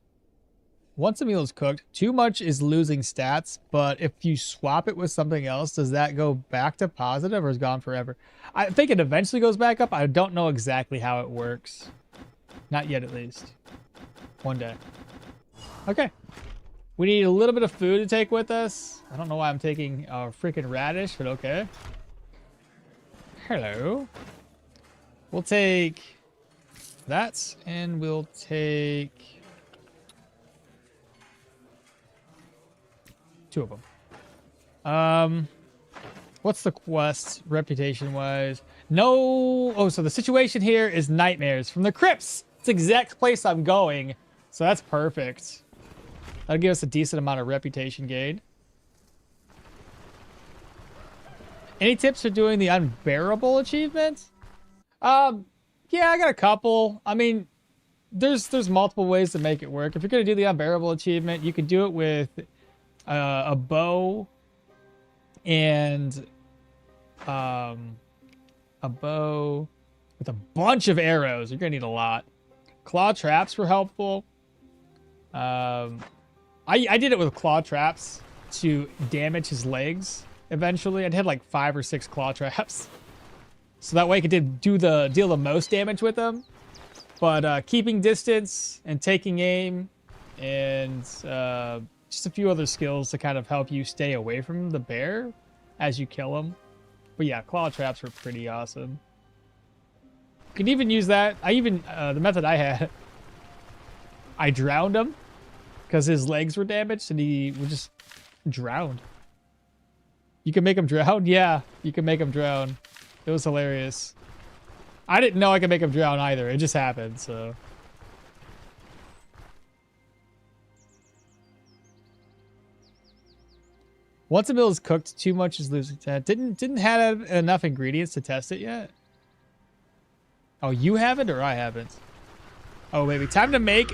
too much is losing stats, but if you swap it with something else, does that go back to positive or is gone forever? I think it eventually goes back up. I don't know exactly how it works. Not yet, at least. 1 day. Okay. We need a little bit of food to take with us. I don't know why I'm taking a freaking radish, but okay. Hello. We'll take that, and we'll take 2 of them. What's the quest reputation-wise? No. Oh, so the situation here is nightmares from the crypts. It's the exact place I'm going, so that's perfect. That'll give us a decent amount of reputation gain. Any tips for doing the unbearable achievement? Yeah, I got a couple. I mean, there's multiple ways to make it work. If you're gonna do the unbearable achievement, you could do it with a bow and a bow with a bunch of arrows. You're gonna need a lot. Claw traps were helpful. I did it with claw traps to damage his legs eventually. I'd had like 5 or 6 claw traps. So that way I could deal the most damage with them. But keeping distance and taking aim and just a few other skills to kind of help you stay away from the bear as you kill him. But yeah, claw traps were pretty awesome. You can even use that. The method I had, I drowned him because his legs were damaged and he was just drowned. You can make him drown? Yeah, you can make him drown. It was hilarious. I didn't know I could make him drown either. It just happened, so. Once a meal is cooked, too much is losing 10. Didn't have enough ingredients to test it yet. Oh, you haven't or I haven't? Oh, baby. Time to make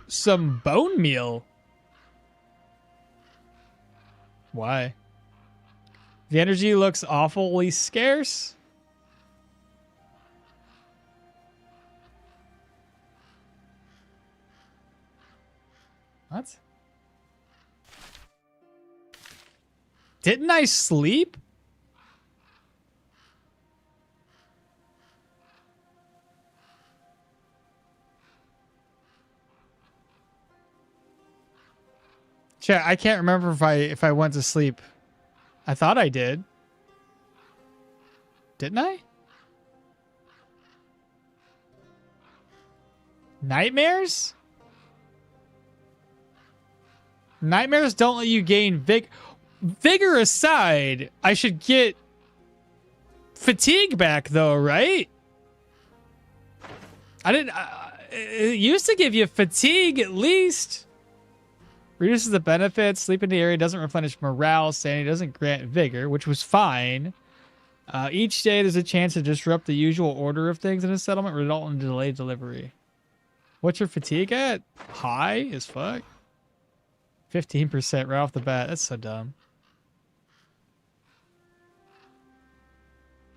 some bone meal. Why? The energy looks awfully scarce. What? Didn't I sleep? Chat, I can't remember if I went to sleep. I thought I did. Didn't I? Nightmares? Nightmares don't let you gain vigor aside, I should get fatigue back though, right? I didn't. It used to give you fatigue at least. Reduces the benefits. Sleep in the area doesn't replenish morale. Sanity doesn't grant vigor, which was fine. Each day there's a chance to disrupt the usual order of things in a settlement, result in delayed delivery. What's your fatigue at? High as fuck. 15% right off the bat. That's so dumb.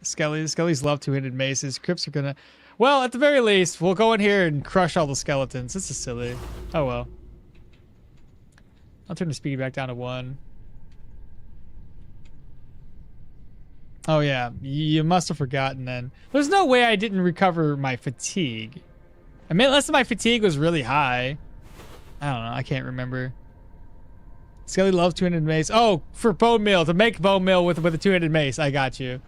Skellies love two-handed maces. Crypts are gonna... Well, at the very least, we'll go in here and crush all the skeletons. This is silly. Oh, well. I'll turn the speed back down to 1. Oh, yeah. You must have forgotten then. There's no way I didn't recover my fatigue. I mean, unless my fatigue was really high. I don't know. I can't remember. Skelly loves two-handed mace. Oh, for bone meal. To make bone meal with a two-handed mace. I got you.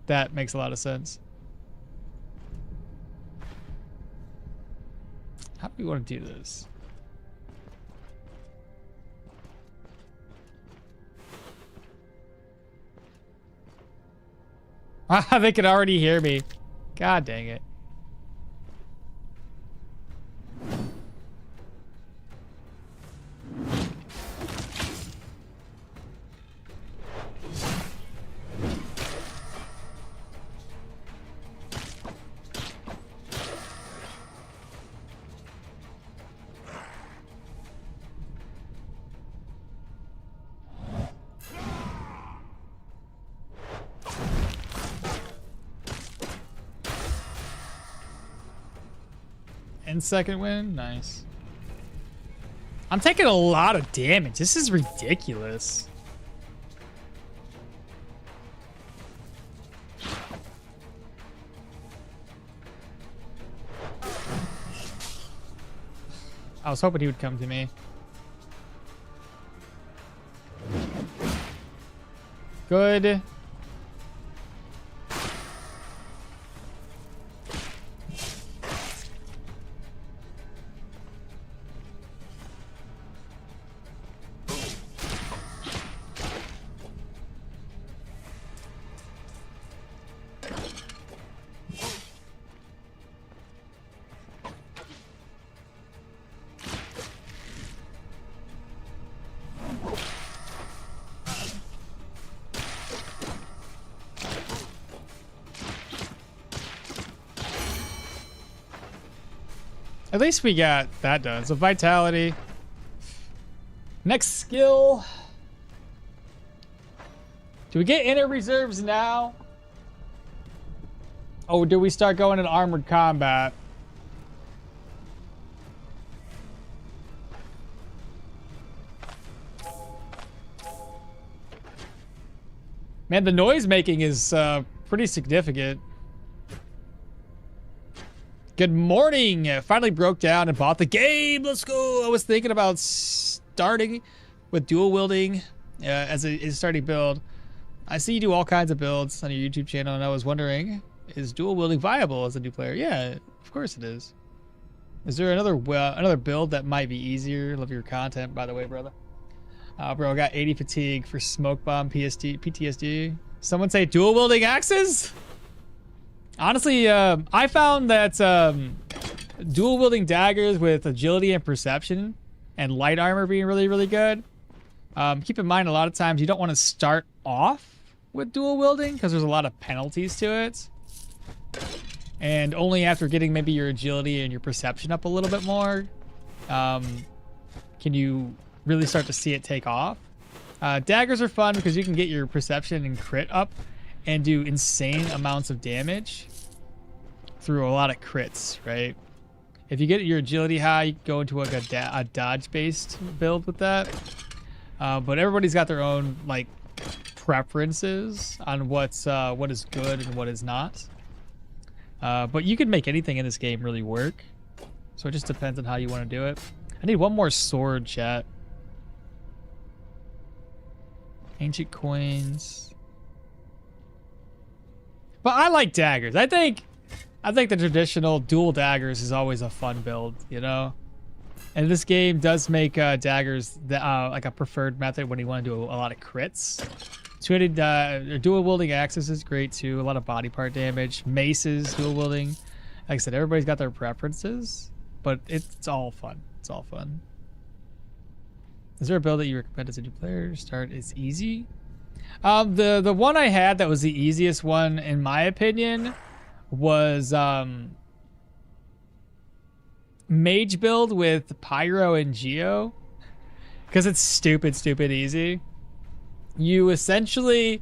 That makes a lot of sense. How do we want to do this? Ah, they can already hear me. God dang it. And second win, nice. I'm taking a lot of damage. This is ridiculous. I was hoping he would come to me. Good. At least we got that done. So vitality. Next skill. Do we get inner reserves now? Oh, do we start going in armored combat? Man, the noise making is pretty significant. Good morning. Finally broke down and bought the game. Let's go. I was thinking about starting with dual wielding as a starting build. I see you do all kinds of builds on your YouTube channel, and I was wondering, is dual wielding viable as a new player? Yeah, of course it is. Is there another build that might be easier? Love your content, by the way, brother. Bro, I got 80 fatigue for smoke bomb PTSD. Someone say dual wielding axes? Honestly, I found that dual wielding daggers with agility and perception and light armor being really, really good. Keep in mind, a lot of times you don't want to start off with dual wielding because there's a lot of penalties to it. And only after getting maybe your agility and your perception up a little bit more can you really start to see it take off. Daggers are fun because you can get your perception and crit up and do insane amounts of damage through a lot of crits, right? If you get your agility high, you can go into like a dodge-based build with that. But everybody's got their own like preferences on what is good and what is not. But you can make anything in this game really work. So it just depends on how you want to do it. I need one more sword, chat. Ancient coins. But I like daggers. I think the traditional dual daggers is always a fun build, you know? And this game does make daggers like a preferred method when you want to do a lot of crits. Two-handed dual wielding axes is great too. A lot of body part damage. Maces, dual wielding. Like I said, everybody's got their preferences, but it's all fun. It's all fun. Is there a build that you recommend as a new player to start? It's easy. The one I had that was the easiest one in my opinion was mage build with pyro and geo, because it's stupid easy. You essentially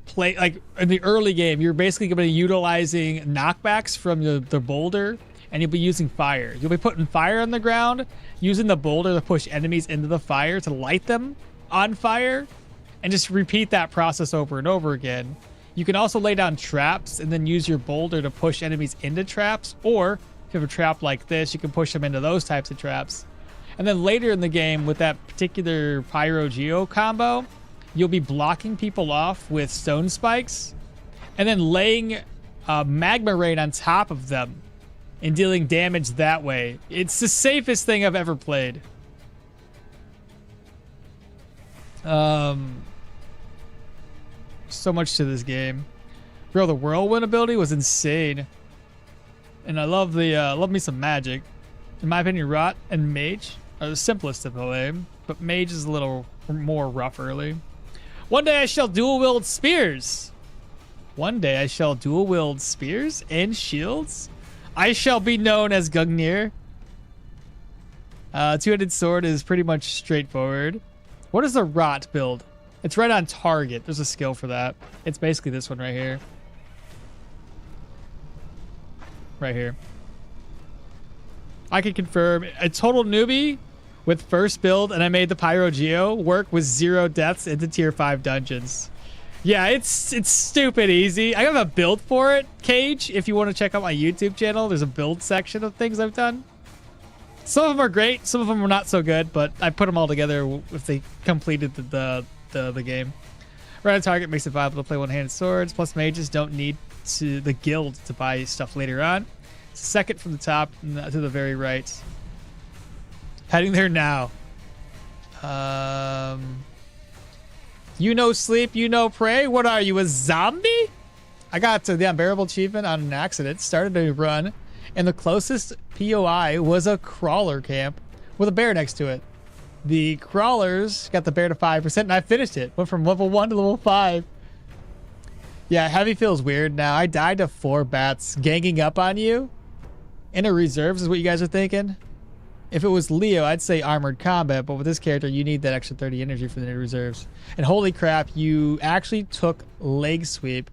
play like in the early game, you're basically going to be utilizing knockbacks from the boulder, and you'll be using fire. You'll be putting fire on the ground, using the boulder to push enemies into the fire to light them on fire, and just repeat that process over and over again. You can also lay down traps and then use your boulder to push enemies into traps, or if you have a trap like this, you can push them into those types of traps. And then later in the game, with that particular pyro geo combo, you'll be blocking people off with stone spikes and then laying magma rain on top of them and dealing damage that way. It's the safest thing I've ever played. So much to this game. Bro, the whirlwind ability was insane. And I love love me some magic. In my opinion, Rot and Mage are the simplest to play, but Mage is a little more rough early. One day I shall dual wield spears. One day I shall dual wield spears and shields. I shall be known as Gungnir. Two-handed sword is pretty much straightforward. What is the Rot build? It's right on target. There's a skill for that. It's basically this one right here. Right here. I can confirm a total newbie with first build, and I made the Pyro Geo work with 0 deaths into tier 5 dungeons. Yeah, it's stupid easy. I have a build for it, Cage. If you want to check out my YouTube channel, there's a build section of things I've done. Some of them are great, some of them are not so good, but I put them all together if they completed the game. Right on target makes it viable to play one-handed swords, plus mages don't need the guild to buy stuff later on. Second from the top to the very right. Heading there now. You know sleep, you know pray. What are you, a zombie? I got to the unbearable achievement on an accident, started a run, and the closest POI was a crawler camp with a bear next to it. The crawlers got the bear to 5%, and I finished it. Went from level 1 to level 5. Yeah, heavy feels weird now. I died to 4 bats ganging up on you. Inner reserves is what you guys are thinking. If it was Leo, I'd say armored combat, but with this character, you need that extra 30 energy for the inner reserves. And holy crap, you actually took leg sweep.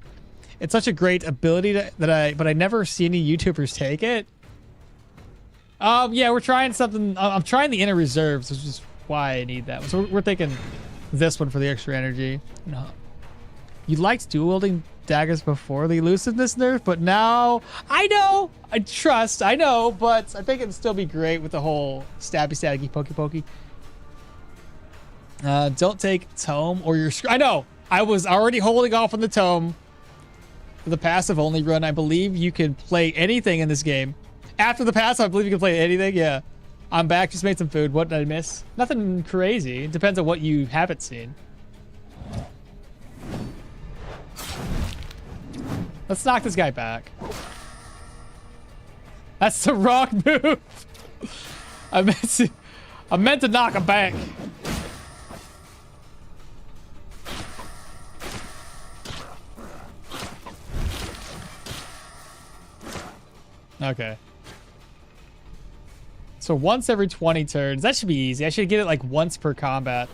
It's such a great ability but I never see any YouTubers take it. Yeah, we're trying something. I'm trying the inner reserves, which is why I need that one. So we're thinking this one for the extra energy. No. You liked dual wielding daggers before the elusiveness nerf, but now I know, I know, but I think it'd still be great with the whole stabby staggy pokey. Don't take tome or your I know I was already holding off on the tome for the passive only run. I believe you can play anything in this game. After the passive, I believe you can play anything. Yeah, I'm back. Just made some food. What did I miss? Nothing crazy. It depends on what you haven't seen. Let's knock this guy back. That's the wrong move. I meant to knock him back. Okay. So once every 20 turns. That should be easy. I should get it like once per combat.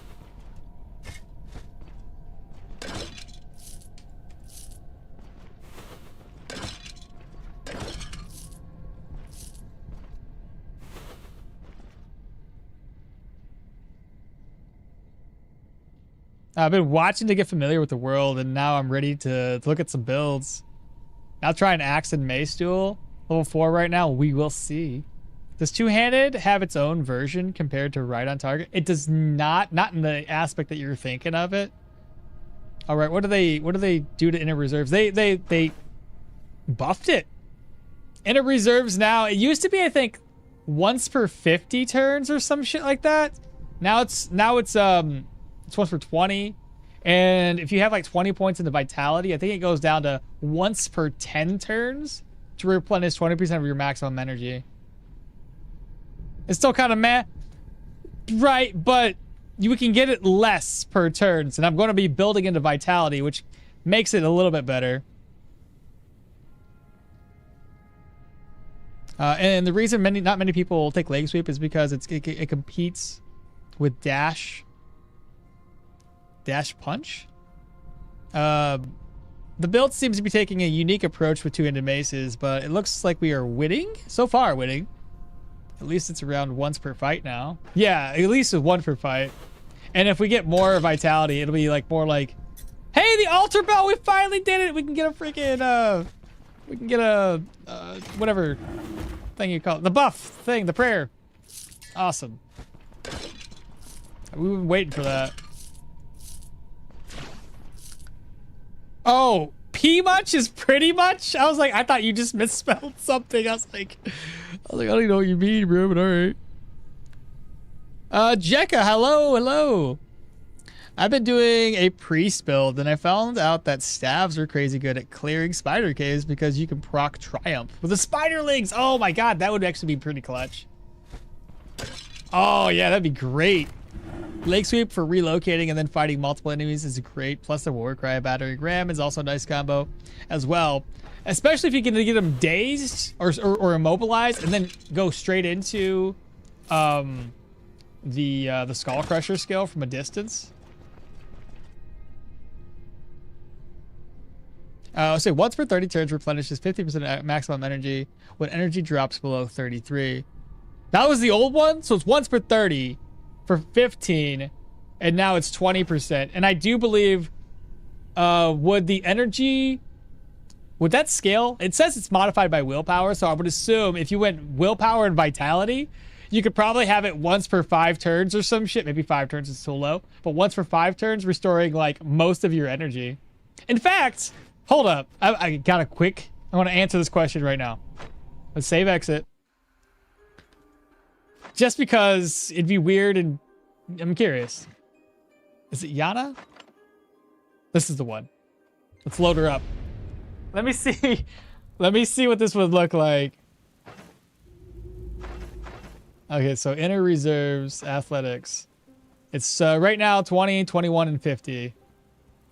I've been watching to get familiar with the world, and now I'm ready to look at some builds. I'll try an axe and mace duel. Level 4 right now. We will see. Does two-handed have its own version compared to right on target? It does not. Not in the aspect that you're thinking of it. All right. What do they do to inner reserves? They buffed it. Inner reserves now. It used to be, I think, once per 50 turns or some shit like that. Now it's once per 20. And if you have like 20 points into vitality, I think it goes down to once per 10 turns to replenish 20% of your maximum energy. It's still kind of meh, right? But you can get it less per turns, and I'm going to be building into vitality, which makes it a little bit better. And the reason not many people take leg sweep is because it competes with dash punch. The build seems to be taking a unique approach with two-handed maces, but it looks like we are winning so far. At least it's around once per fight now. Yeah, at least it's one per fight. And if we get more vitality, it'll be like more like, hey, the altar bell, we finally did it. We can get a freaking we can get a whatever thing you call it, the buff thing, the prayer. Awesome. We've been waiting for that. Oh, P much is pretty much? I was like, I thought you just misspelled something. I was like, I don't even know what you mean, bro, but all right. Jekka, hello. I've been doing a priest build, and I found out that staves are crazy good at clearing spider caves because you can proc triumph with the spiderlings. Oh my god, that would actually be pretty clutch. Oh yeah, that'd be great. Leg sweep for relocating and then fighting multiple enemies is great. Plus the Warcry battering ram is also a nice combo as well. Especially if you can get them dazed or immobilized and then go straight into the Skull Crusher skill from a distance. So once per 30 turns replenishes 50% maximum energy when energy drops below 33. That was the old one, so it's once per 30 for 15, and now it's 20%. And I do believe, would that scale? It says it's modified by willpower, so I would assume if you went willpower and vitality, you could probably have it once per 5 turns or some shit. Maybe 5 turns is still low, but once per 5 turns, restoring like most of your energy. In fact, hold up. I got a quick, I want to answer this question right now. Let's save exit. Just because it'd be weird and I'm curious. Is it Yana? This is the one. Let's load her up. Let me see. Let me see what this would look like. Okay, so inner reserves, athletics. It's right now 20, 21, and 50.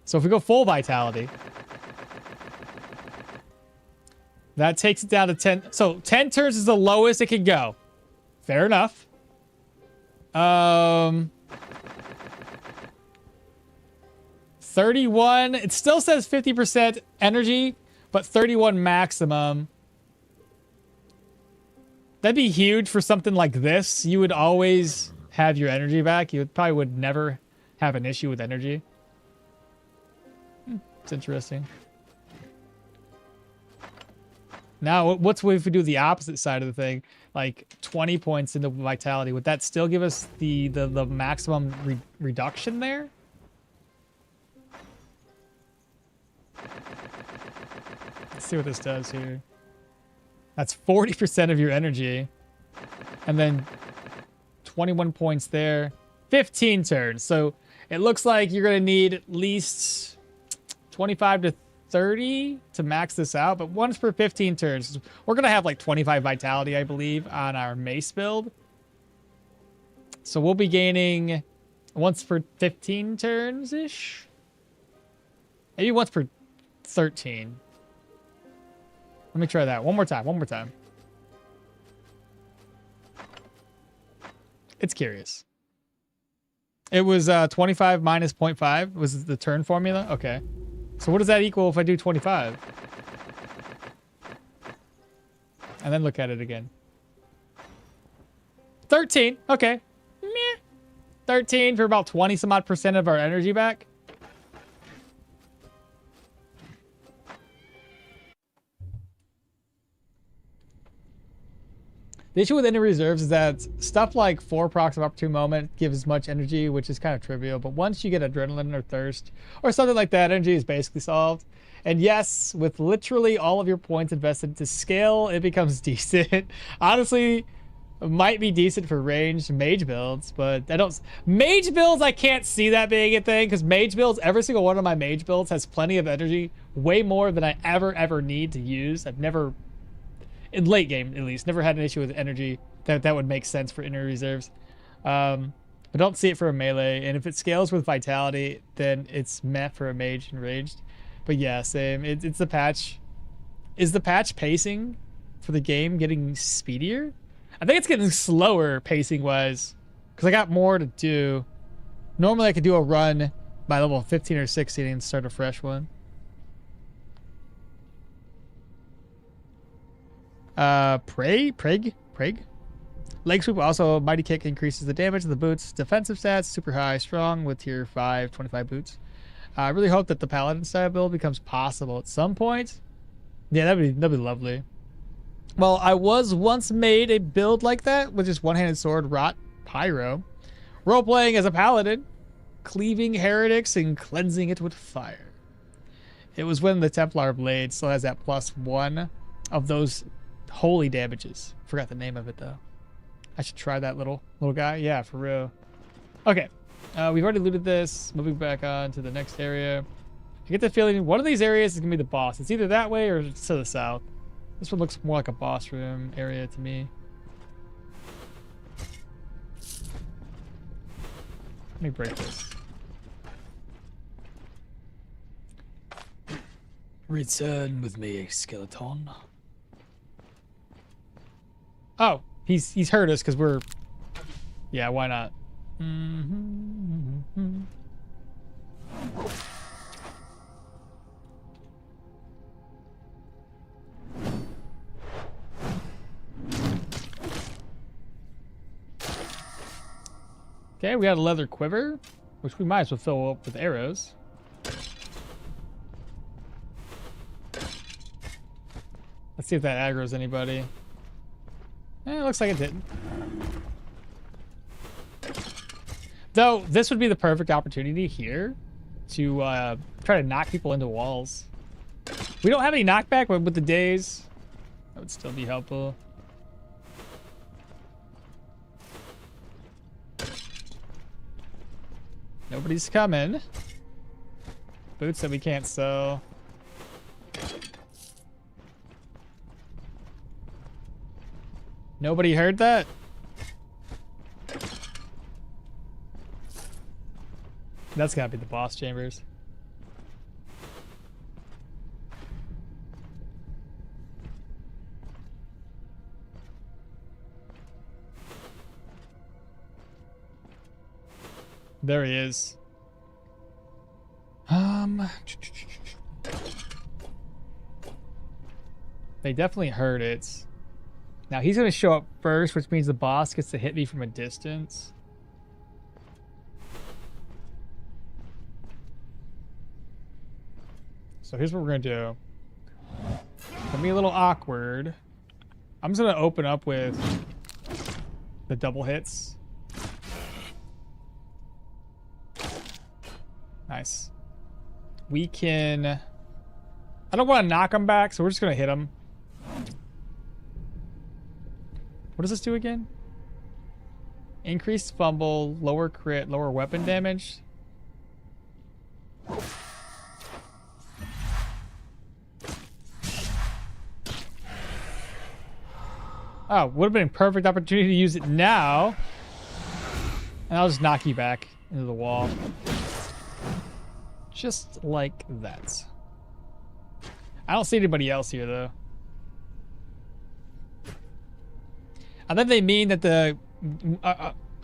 So if we go full vitality, that takes it down to 10. So 10 turns is the lowest it can go. Fair enough. 31. It still says 50% energy, but 31 maximum. That'd be huge for something like this. You would always have your energy back. You probably would never have an issue with energy. It's interesting. Now, what's if we do the opposite side of the thing? Like 20 points into vitality. Would that still give us the maximum reduction there? Let's see what this does here. That's 40% of your energy. And then 21 points there. 15 turns. So it looks like you're going to need at least 25 to 30 to max this out, but once per 15 turns. We're gonna have like 25 vitality, I believe, on our mace build. So we'll be gaining once per 15 turns ish, maybe once per 13. Let me try that one more time. It's curious. It was 25 minus 0.5 was the turn formula. Okay. So what does that equal if I do 25? And then look at it again. 13. Okay. Meh. 13 for about 20 some odd percent of our energy back. The issue with inner reserves is that stuff like 4 procs of opportune moment gives as much energy, which is kind of trivial. But once you get adrenaline or thirst or something like that, energy is basically solved. And yes, with literally all of your points invested to scale, it becomes decent. Honestly, it might be decent for ranged mage builds, but I don't... Mage builds, I can't see that being a thing, because mage builds, every single one of my mage builds has plenty of energy, way more than I ever need to use. I've never... in late game at least, never had an issue with energy that would make sense for inner reserves. I don't see it for a melee, and if it scales with vitality, then it's meh for a mage and ranged. But yeah, same. It's the patch. Is the patch pacing for the game getting speedier? I think it's getting slower pacing wise, because I got more to do. Normally I could do a run by level 15 or 16 and start a fresh one. Prague. Leg sweep also, mighty kick increases the damage of the boots. Defensive stats super high, strong with tier 5, 25 boots. I really hope that the paladin style build becomes possible at some point. Yeah, that'd be lovely. Well, I was once made a build like that with just one-handed sword, rot, pyro, role playing as a paladin, cleaving heretics and cleansing it with fire. It was when the Templar blade still has that +1 of those holy damages. Forgot the name of it though. I should try that little guy. Yeah, for real. Okay, we've already looted this. Moving back on to the next area. I get the feeling one of these areas is gonna be the boss. It's either that way or it's to the south. This one looks more like a boss room area to me. Let me break this. Return with me, skeleton. Oh, he's heard us because we're... Yeah, why not? Okay, we got a leather quiver, which we might as well fill up with arrows. Let's see if that aggroes anybody. It looks like it didn't. Though, this would be the perfect opportunity here to try to knock people into walls. We don't have any knockback, but with the days, that would still be helpful. Nobody's coming. Boots that we can't sell. Nobody heard that? That's gotta be the boss chambers. There he is. They definitely heard it. Now he's gonna show up first, which means the boss gets to hit me from a distance. So here's what we're gonna do. Gonna be a little awkward. I'm just gonna open up with the double hits. Nice. We can... I don't want to knock him back, so we're just going to hit him. What does this do again? Increased fumble, lower crit, lower weapon damage. Oh, would have been a perfect opportunity to use it now. And I'll just knock you back into the wall. Just like that. I don't see anybody else here, though. I think they mean that the...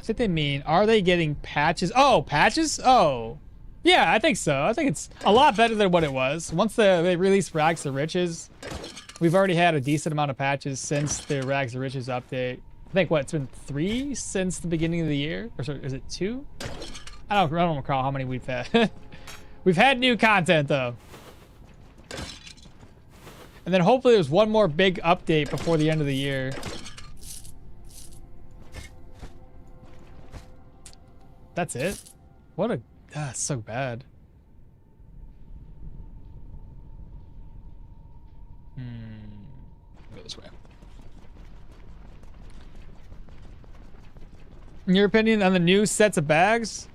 I think they mean, are they getting patches? Oh, patches? Oh. Yeah, I think so. I think it's a lot better than what it was. Once they released Rags to Riches, we've already had a decent amount of patches since the Rags to Riches update. I think, what, it's been 3 since the beginning of the year? Or sorry, is it 2? I don't recall how many we've had. We've had new content, though. And then hopefully there's one more big update before the end of the year. That's it? What a... That's so bad. Go this way. In your opinion on the new sets of bags?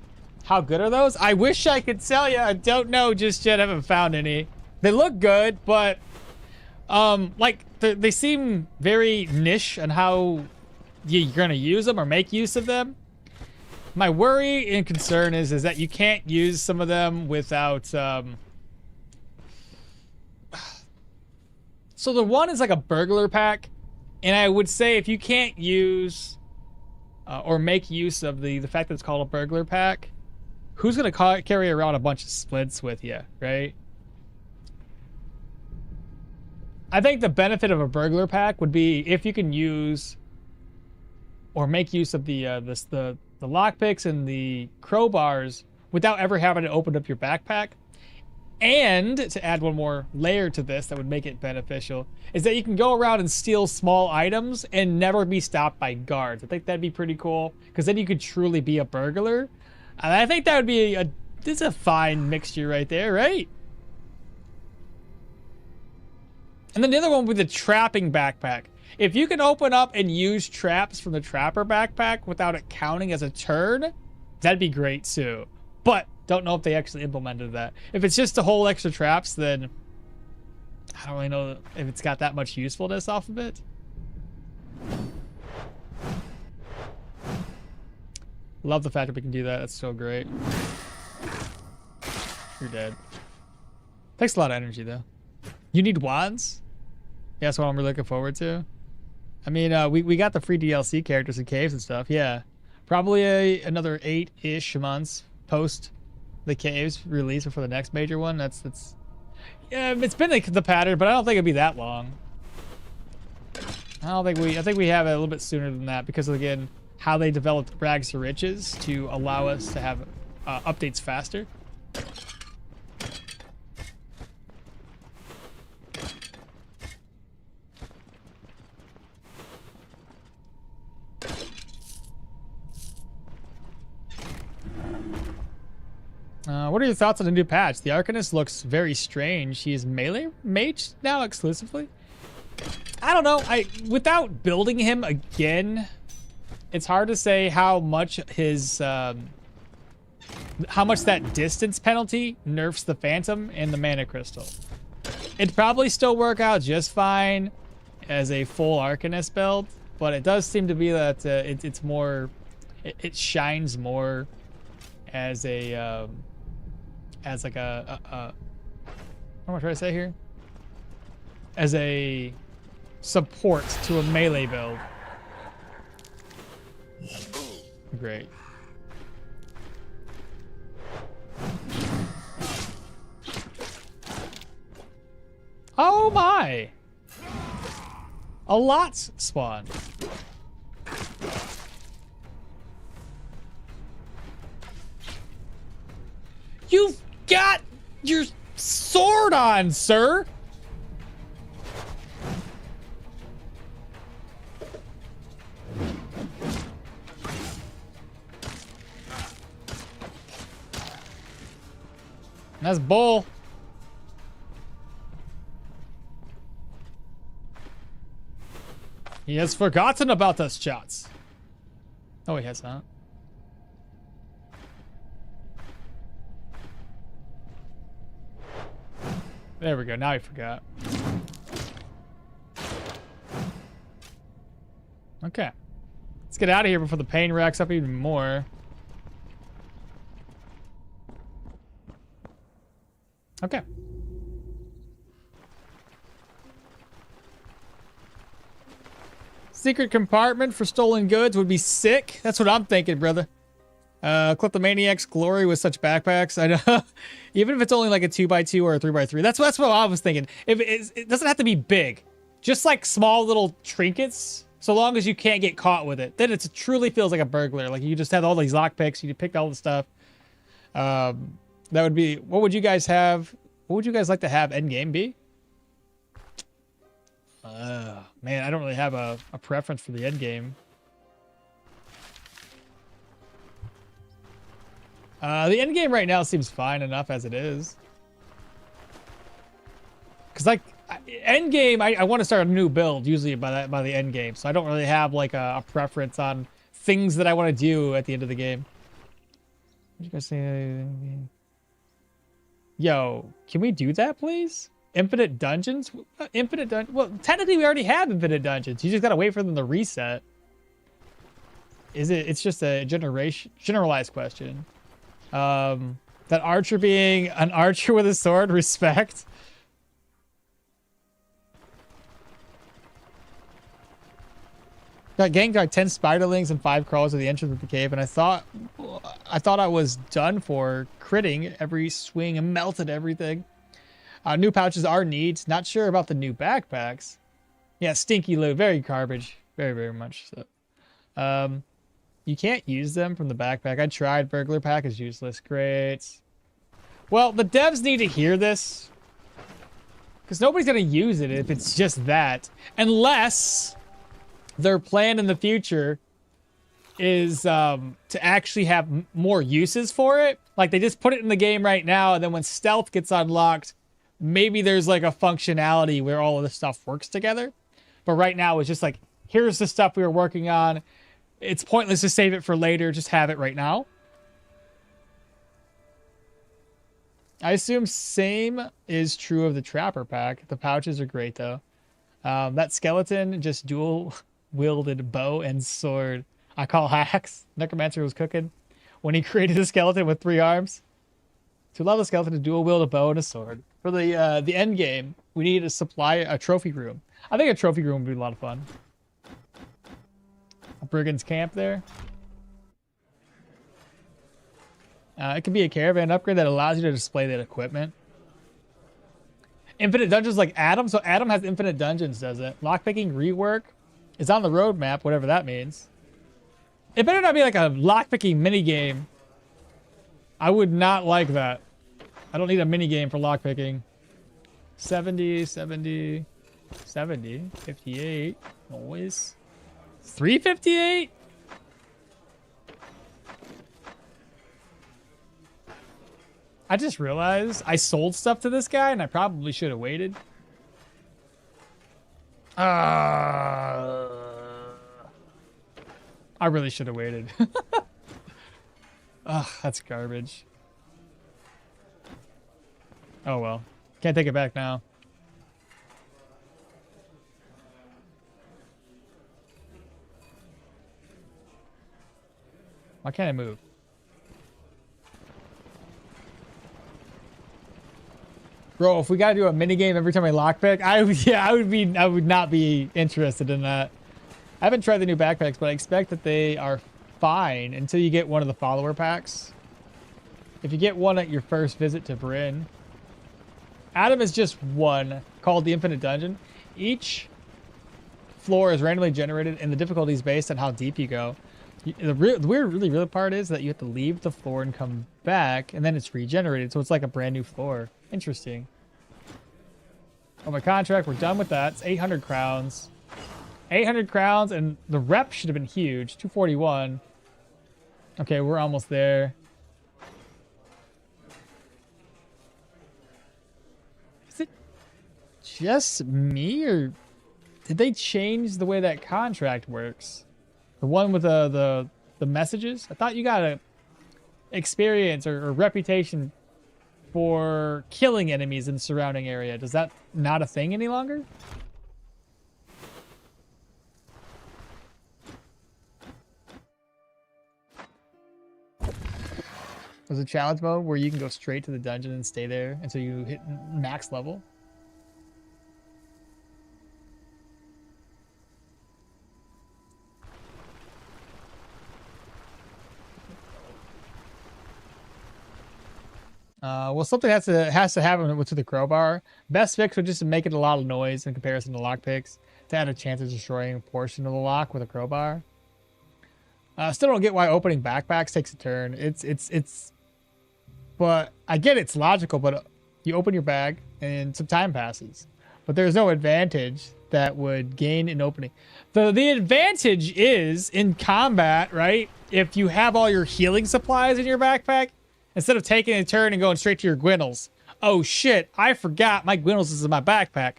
How good are those? I wish I could tell you. I don't know just yet. I haven't found any. They look good, but... like, they seem very niche on how you're gonna use them or make use of them. My worry and concern is that you can't use some of them without, So the one is like a burglar pack, and I would say if you can't use or make use of the fact that it's called a burglar pack, who's gonna carry around a bunch of splits with you, right? I think the benefit of a burglar pack would be if you can use or make use of the lockpicks and the crowbars without ever having to open up your backpack. And to add one more layer to this that would make it beneficial is that you can go around and steal small items and never be stopped by guards. I think that'd be pretty cool because then you could truly be a burglar. And I think that would be it's a fine mixture right there, right? And then the other one would be the trapping backpack. If you can open up and use traps from the trapper backpack without it counting as a turn, that'd be great too. But don't know if they actually implemented that. If it's just a whole extra traps, then I don't really know if it's got that much usefulness off of it. Love the fact that we can do that. That's so great. You're dead. Takes a lot of energy though. You need wands? Yeah, that's what I'm really looking forward to. I mean, we got the free DLC characters and caves and stuff. Yeah, probably another 8-ish months post the caves release before the next major one. That's yeah, it's been the pattern, but I don't think it'd be that long. I think we have it a little bit sooner than that because of, again, how they developed Rags to Riches to allow us to have updates faster. What are your thoughts on the new patch? The Arcanist looks very strange. He is melee mage now exclusively. I don't know. Without building him again, it's hard to say how much his how much that distance penalty nerfs the Phantom and the Mana Crystal. It'd probably still work out just fine as a full Arcanist build, but it does seem to be that it's more, it shines more as a as like a what am I trying to say here? As a support to a melee build. Great. Oh my! A lot spawned. You've got your sword on, sir! That's bull. He has forgotten about us, chats. Oh, he has not. There we go. Now he forgot. Okay. Let's get out of here before the pain racks up even more. Okay. secret compartment for stolen goods would be sick. That's what I'm thinking, brother. Kleptomaniac's glory with such backpacks. I know. Even if it's only like a 2x2 or a 3x3. That's what I was thinking. If it doesn't have to be big. Just like small little trinkets. So long as you can't get caught with it. Then it truly feels like a burglar. Like you just have all these lockpicks. You picked all the stuff. That would be... What would you guys have? What would you guys like to have endgame be? Man, I don't really have a preference for the endgame. The end game right now seems fine enough as it is. Cause like end game, I want to start a new build usually by the end game, so I don't really have like a preference on things that I want to do at the end of the game. What you guys say? Yo, can we do that, please? Infinite dungeons? Infinite dungeons? Well, technically we already have infinite dungeons. You just gotta wait for them to reset. Is it? It's just a generalized question. That archer being an archer with a sword, respect. Got ganked by 10 spiderlings and 5 crawls at the entrance of the cave, and I thought I was done for critting every swing and melted everything. New pouches are neat. Not sure about the new backpacks. Yeah, stinky loot, very garbage, very much so. You can't use them from the backpack. I tried. Burglar pack is useless. Great. Well, the devs need to hear this. Because nobody's going to use it if it's just that. Unless their plan in the future is to actually have more uses for it. Like they just put it in the game right now, and then when stealth gets unlocked, maybe there's like a functionality where all of this stuff works together. But right now it's just like, here's the stuff we were working on. It's pointless to save it for later. Just have it right now. I assume same is true of the Trapper pack. The pouches are great, though. That skeleton just dual-wielded bow and sword. I call hacks. Necromancer was cooking when he created a skeleton with 3 arms. To allow the skeleton to dual-wield a bow and a sword. For the end game, we need to supply a trophy room. I think a trophy room would be a lot of fun. A brigand's camp there. It could be a caravan upgrade that allows you to display that equipment. Infinite dungeons like Adam. So Adam has infinite dungeons, does it? Lockpicking rework is on the roadmap, whatever that means. It better not be like a lockpicking minigame. I would not like that. I don't need a minigame for lockpicking. 70, 70, 70, 58. Always. 358? I just realized I sold stuff to this guy and I probably should have waited. I really should have waited. Ugh, that's garbage. Oh well. Can't take it back now. Why can't I move? Bro, if we gotta do a minigame every time I lockpick, I would not be interested in that. I haven't tried the new backpacks, but I expect that they are fine until you get one of the follower packs. If you get one at your first visit to Brin. Adam is just one, called the Infinite Dungeon. Each floor is randomly generated, and the difficulty is based on how deep you go. The weird part is that you have to leave the floor and come back, and then it's regenerated, so it's like a brand new floor. Interesting. Oh, my contract, we're done with that. It's 800 crowns. 800 crowns, and the rep should have been huge. 241. Okay, we're almost there. Is it just me, or did they change the way that contract works? The one with the messages? I thought you got a experience or reputation for killing enemies in the surrounding area. Does that not a thing any longer? There's a challenge mode where you can go straight to the dungeon and stay there until you hit max level. Well, something has to happen with the crowbar. Best fix would just make it a lot of noise in comparison to lockpicks to add a chance of destroying a portion of the lock with a crowbar. Still don't get why opening backpacks takes a turn. It's. But I get it's logical, but you open your bag and some time passes. But there's no advantage that would gain an opening. The advantage is in combat, right? If you have all your healing supplies in your backpack, instead of taking a turn and going straight to your Gwinnels. Oh shit, I forgot my Gwinnels is in my backpack.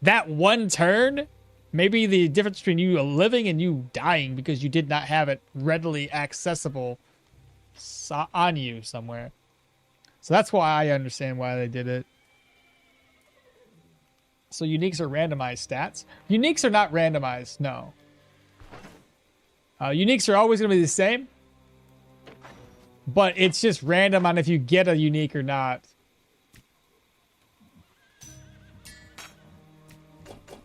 That one turn may be the difference between you living and you dying because you did not have it readily accessible on you somewhere. So that's why I understand why they did it. So uniques are randomized stats. Uniques are not randomized, no. Uniques are always going to be the same. But it's just random on if you get a unique or not.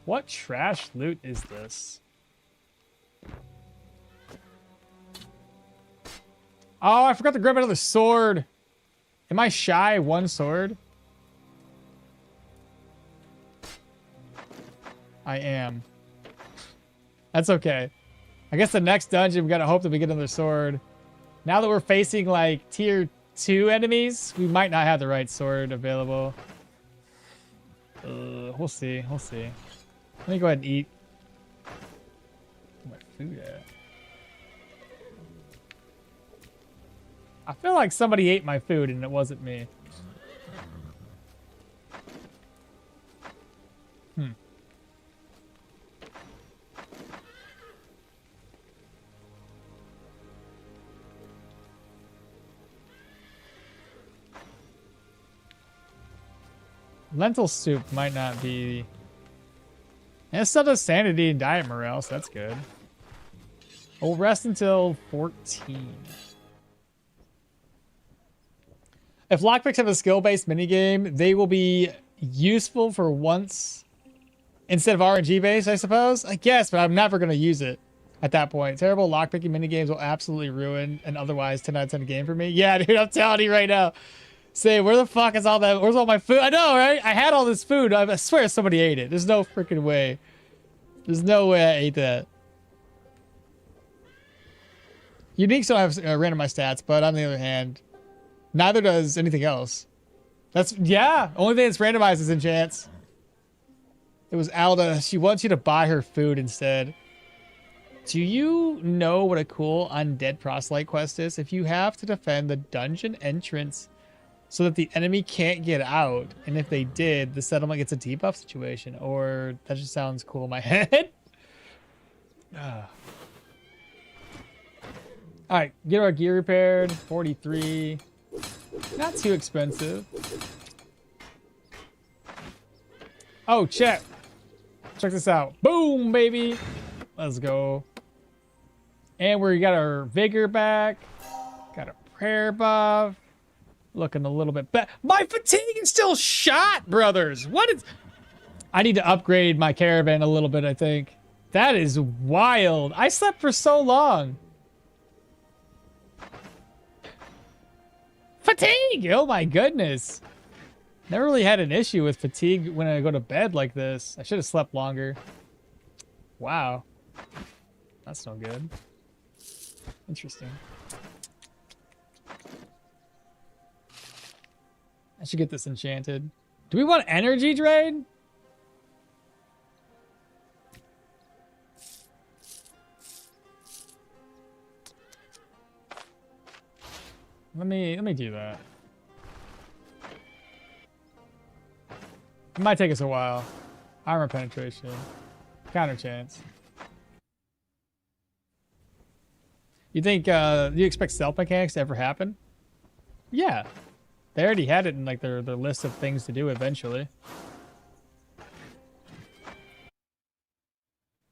What trash loot is this? Oh, I forgot to grab another sword. Am I shy one sword? I am. That's okay. I guess the next dungeon, we gotta hope that we get another sword. Now that we're facing like tier 2 enemies, we might not have the right sword available. We'll see. We'll see. Let me go ahead and eat. Where's my food at? I feel like somebody ate my food and it wasn't me. Lentil soup might not be... And it still does sanity and diet morale, so that's good. We'll rest until 14. If lockpicks have a skill-based minigame, they will be useful for once instead of RNG-based, I suppose. I guess, but I'm never going to use it at that point. Terrible lockpicking minigames will absolutely ruin an otherwise 10 out of 10 game for me. Yeah, dude, I'm telling you right now. Say, where the fuck is all that? Where's all my food? I know, right? I had all this food. I swear somebody ate it. There's no freaking way. There's no way I ate that. Uniques don't have randomized stats, but on the other hand, neither does anything else. That's, yeah, only thing that's randomized is enchants. It was Alda. She wants you to buy her food instead. Do you know what a cool undead proselyte quest is? If you have to defend the dungeon entrance so that the enemy can't get out, and if they did, the settlement gets a debuff situation. Or that just sounds cool in my head. All right, get our gear repaired. 43. Not too expensive. Oh, check this out. Boom, baby. Let's go. And we got our vigor back. Got a prayer buff. Looking a little bit better. My fatigue is still shot, brothers. What is... I need to upgrade my caravan a little bit, I think. That is wild. I slept for so long. Fatigue! Oh my goodness. Never really had an issue with fatigue when I go to bed like this. I should have slept longer. Wow. That's no good. Interesting. I should get this enchanted. Do we want energy drain? Let me do that. It might take us a while. Armor penetration. Counter chance. You think you expect stealth mechanics to ever happen? Yeah. They already had it in like their list of things to do eventually.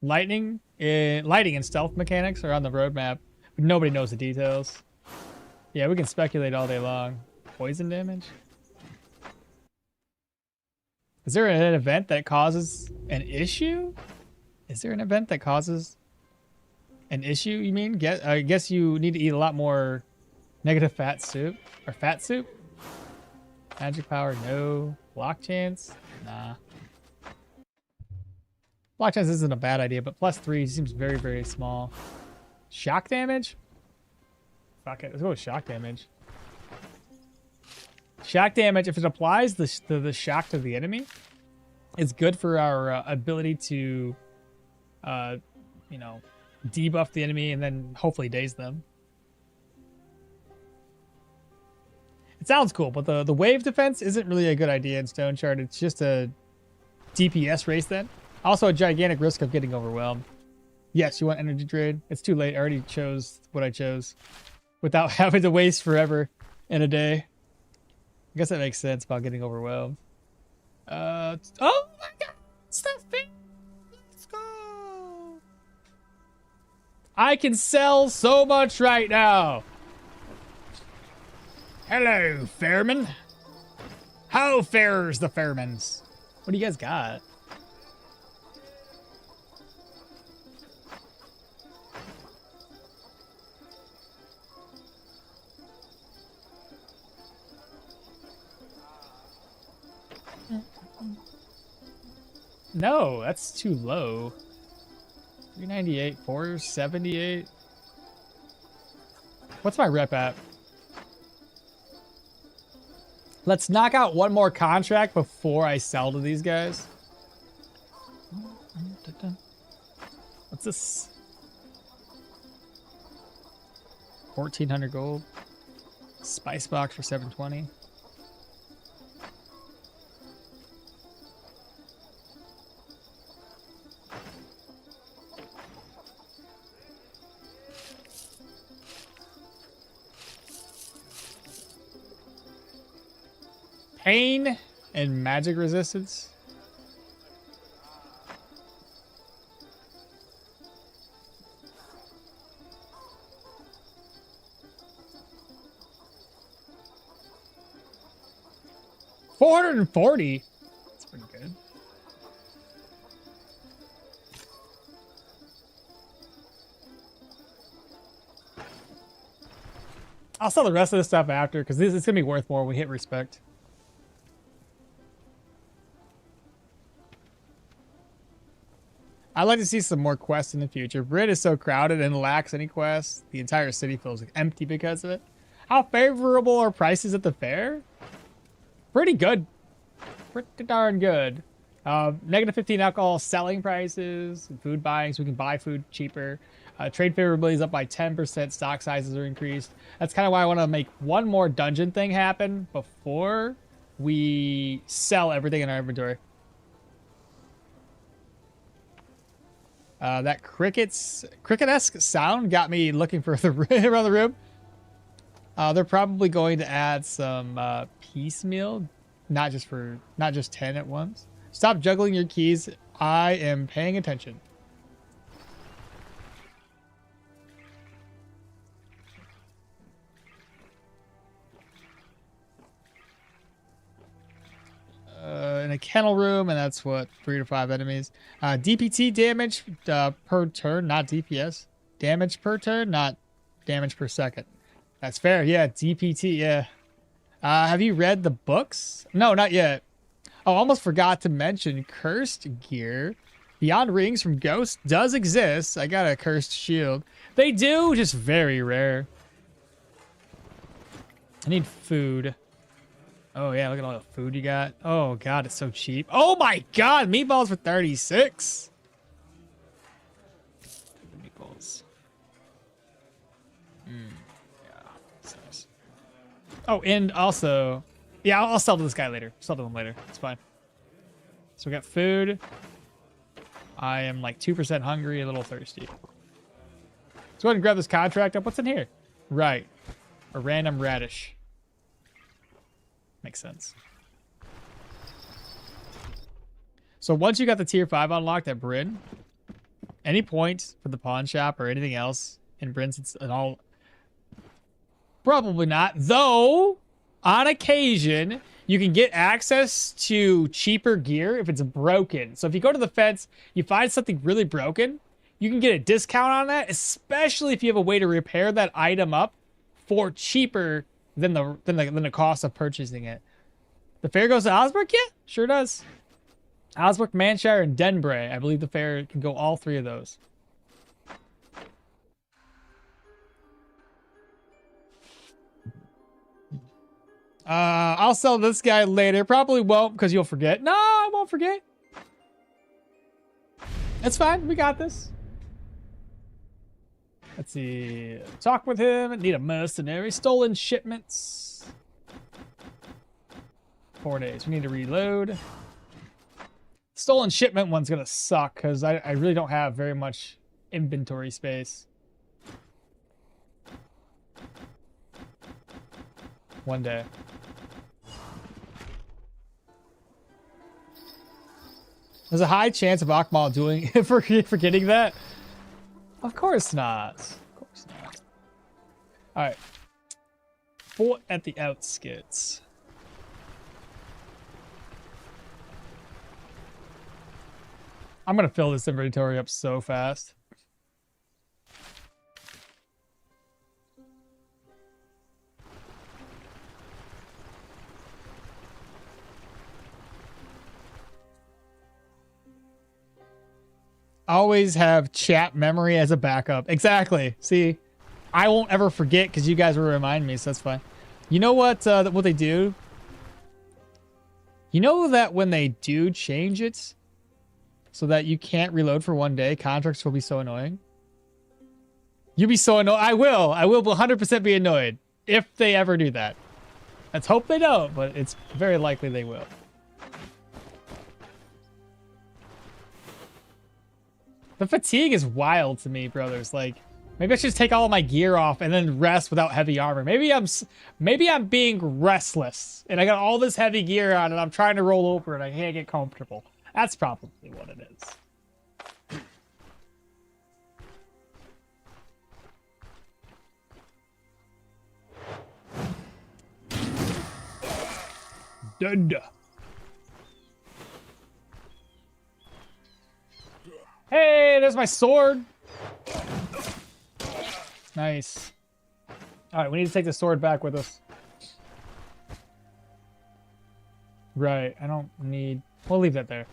Lighting and stealth mechanics are on the roadmap, but nobody knows the details. Yeah, we can speculate all day long. Poison damage? Is there an event that causes an issue? Is there an event that causes an issue, you mean? I guess you need to eat a lot more negative fat soup. Or fat soup? Magic power, no. Block chance? Nah. Block chance isn't a bad idea, but +3 seems very, very small. Shock damage? Fuck it, let's go with shock damage. Shock damage, if it applies the shock to the enemy, it's good for our ability to, you know, debuff the enemy and then hopefully daze them. It sounds cool, but the wave defense isn't really a good idea in Stoneshard. It's just a DPS race then. Also a gigantic risk of getting overwhelmed. Yes, you want energy drain? It's too late. I already chose what I chose without having to waste forever in a day. I guess that makes sense about getting overwhelmed. Oh my god! Stuff me! Let's go! I can sell so much right now! Hello, Fairman. How fares the Fairmans? What do you guys got? No, that's too low. 398, 478. What's my rep at? Let's knock out one more contract before I sell to these guys. What's this? 1,400 gold. Spice box for 720. Pain and magic resistance. $440. That's pretty good. I'll sell the rest of this stuff after because this is gonna be worth more when we hit respect. I'd like to see some more quests in the future. Brin is so crowded and lacks any quests. The entire city feels empty because of it. How favorable are prices at the fair? Pretty good. Pretty darn good. -15 alcohol selling prices, food buying, so we can buy food cheaper. Trade favorability is up by 10%. Stock sizes are increased. That's kind of why I want to make one more dungeon thing happen before we sell everything in our inventory. That cricket-esque sound got me looking for the around the room. They're probably going to add some piecemeal, not just 10 at once. Stop juggling your keys. I am paying attention. In a kennel room, and that's what 3 to 5 enemies. DPT damage per turn, not DPS. Damage per turn, not damage per second. That's fair. Yeah, DPT. Yeah. Have you read the books? No, not yet. Oh, almost forgot to mention cursed gear. Beyond Rings from Ghost does exist. I got a cursed shield. They do, just very rare. I need food. Oh yeah, look at all the food you got. Oh god, it's so cheap. Oh my god, meatballs for 36. Meatballs. Yeah, that's nice. Oh, and also, yeah, I'll sell to this guy later. Sell to him later. It's fine. So we got food. I am like 2% hungry, a little thirsty. Let's go ahead and grab this contract up. What's in here? Right, a random radish. Makes sense. So once you got the tier 5 unlocked at Brin, any point for the pawn shop or anything else in Brin, it's an all... Probably not. Though, on occasion, you can get access to cheaper gear if it's broken. So if you go to the fence, you find something really broken, you can get a discount on that, especially if you have a way to repair that item up for cheaper than the cost of purchasing it. The fair goes to Osbrook? Yeah, sure does. Osbrook, Manshire, and Denbray. I believe the fair can go all 3 of those. I'll sell this guy later. Probably won't because you'll forget. No, I won't forget. It's fine. We got this. Let's see. Talk with him. Need a mercenary. Stolen shipments. 4 days. We need to reload. Stolen shipment one's gonna suck because I really don't have very much inventory space. 1 day. There's a high chance of okmall doing forgetting that. Of course not. Of course not. All right. Fort at the outskirts. I'm gonna fill this inventory up so fast. Always have chat memory as a backup. Exactly. See, I won't ever forget because you guys will remind me, so that's fine. You know what they do? You know that when they do change it so that you can't reload for 1 day, contracts will be so annoying. You'll be so annoyed. I will 100% be annoyed if they ever do that. Let's hope they don't, but it's very likely they will. The fatigue is wild to me, brothers. Like, maybe I should just take all of my gear off and then rest without heavy armor. Maybe I'm being restless and I got all this heavy gear on and I'm trying to roll over and I can't get comfortable. That's probably what it is. Done. Hey, there's my sword. Nice. All right, we need to take the sword back with us. Right, I don't need... We'll leave that there.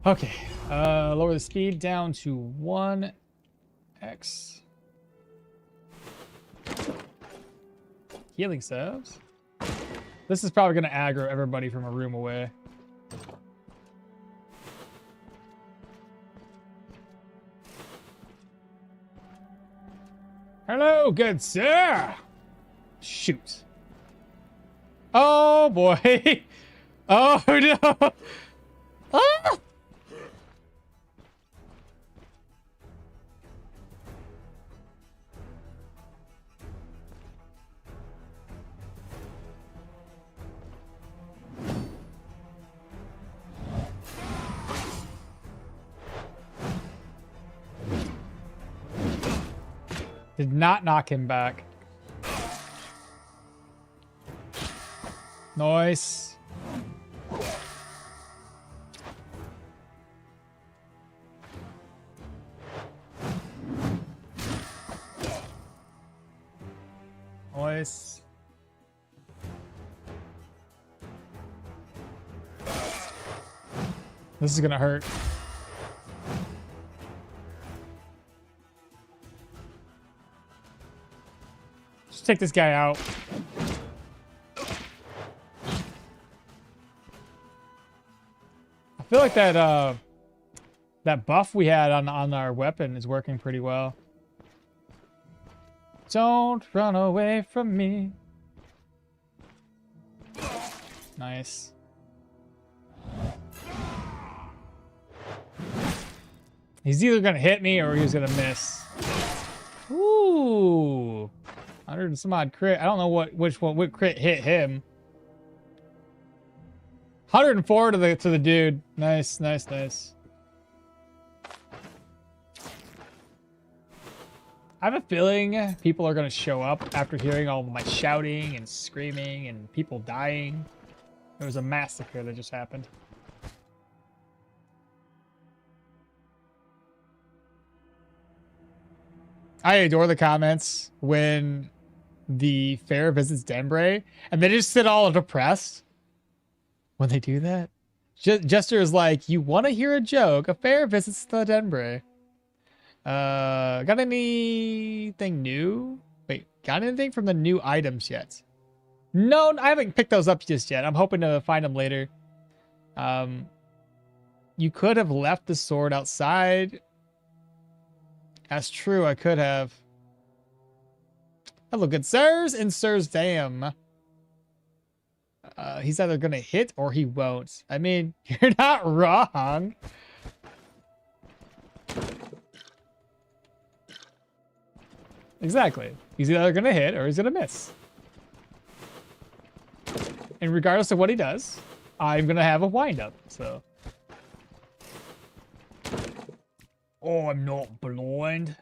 Okay, lower the speed down to 1x. Healing salves. This is probably going to aggro everybody from a room away. Hello, good sir. Shoot. Oh, boy. Oh, no. Ah! Did not knock him back. Nice. Nice. This is gonna hurt. Just take this guy out. I feel like that that buff we had on our weapon is working pretty well. Don't run away from me. Nice. He's either gonna hit me or he's gonna miss. Ooh, 100 and some odd crit. I don't know what crit hit him. 104 to the dude. Nice, nice, nice. I have a feeling people are gonna show up after hearing all of my shouting and screaming and people dying. There was a massacre that just happened. I adore the comments when the fair visits Denbray, and they just sit all depressed when they do that. Jester is like, you want to hear a joke? A fair visits the Denbray. Got anything new? Wait, got anything from the new items yet? No, I haven't picked those up just yet. I'm hoping to find them later. You could have left the sword outside. That's true, I could have. Hello, good sirs and sirs, damn. He's either gonna hit or he won't. I mean, you're not wrong. Exactly. He's either gonna hit or he's gonna miss. And regardless of what he does, I'm gonna have a wind-up, so. Oh, I'm not blind.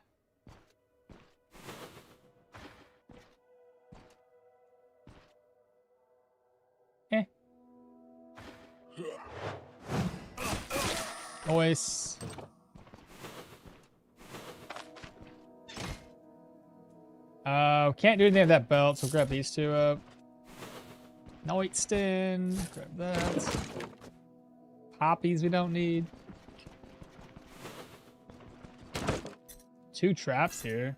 Noise. Can't do anything with that belt, so grab these two up. Nightstand, grab that. Poppies we don't need. 2 traps here.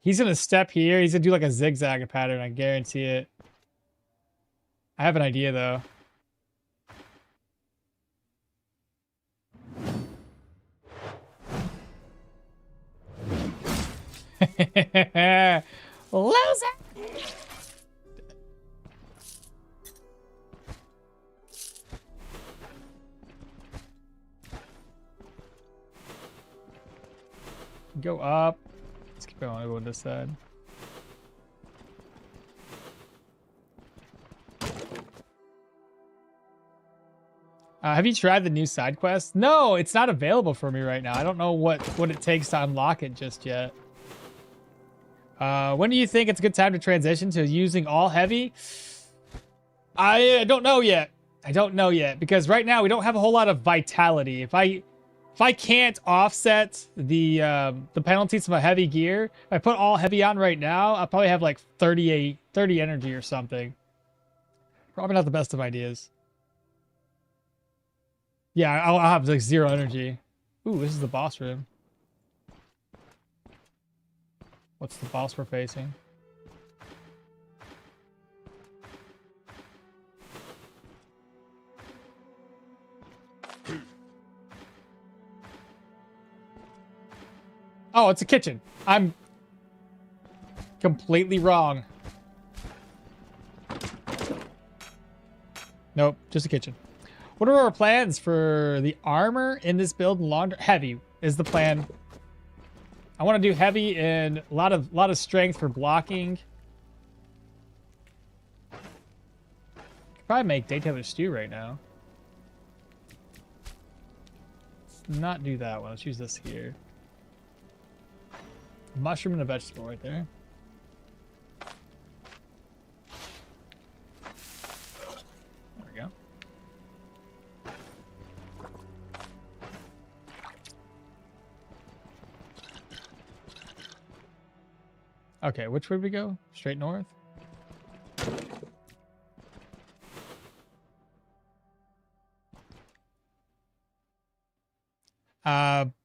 He's gonna step here. He's gonna do like a zigzag pattern, I guarantee it. I have an idea though. Loser! Go up. Let's keep going. I'll go on this side. Have you tried the new side quest? No, it's not available for me right now. I don't know what it takes to unlock it just yet. When do you think it's a good time to transition to using all heavy? I don't know yet. I don't know yet because right now we don't have a whole lot of vitality. If I can't offset the penalties from a heavy gear, if I put all heavy on right now, I'll probably have like 30 energy or something. Probably not the best of ideas. Yeah, I'll have like 0 energy. Ooh, this is the boss room. What's the boss we're facing? Oh, it's a kitchen. I'm completely wrong. Nope, just a kitchen. What are our plans for the armor in this build? Heavy is the plan. I want to do heavy and a lot of strength for blocking. Could probably make Daytailor stew right now. Let's not do that one. Let's use this here. Mushroom and a vegetable right there. There we go. Okay, which way we go? Straight north?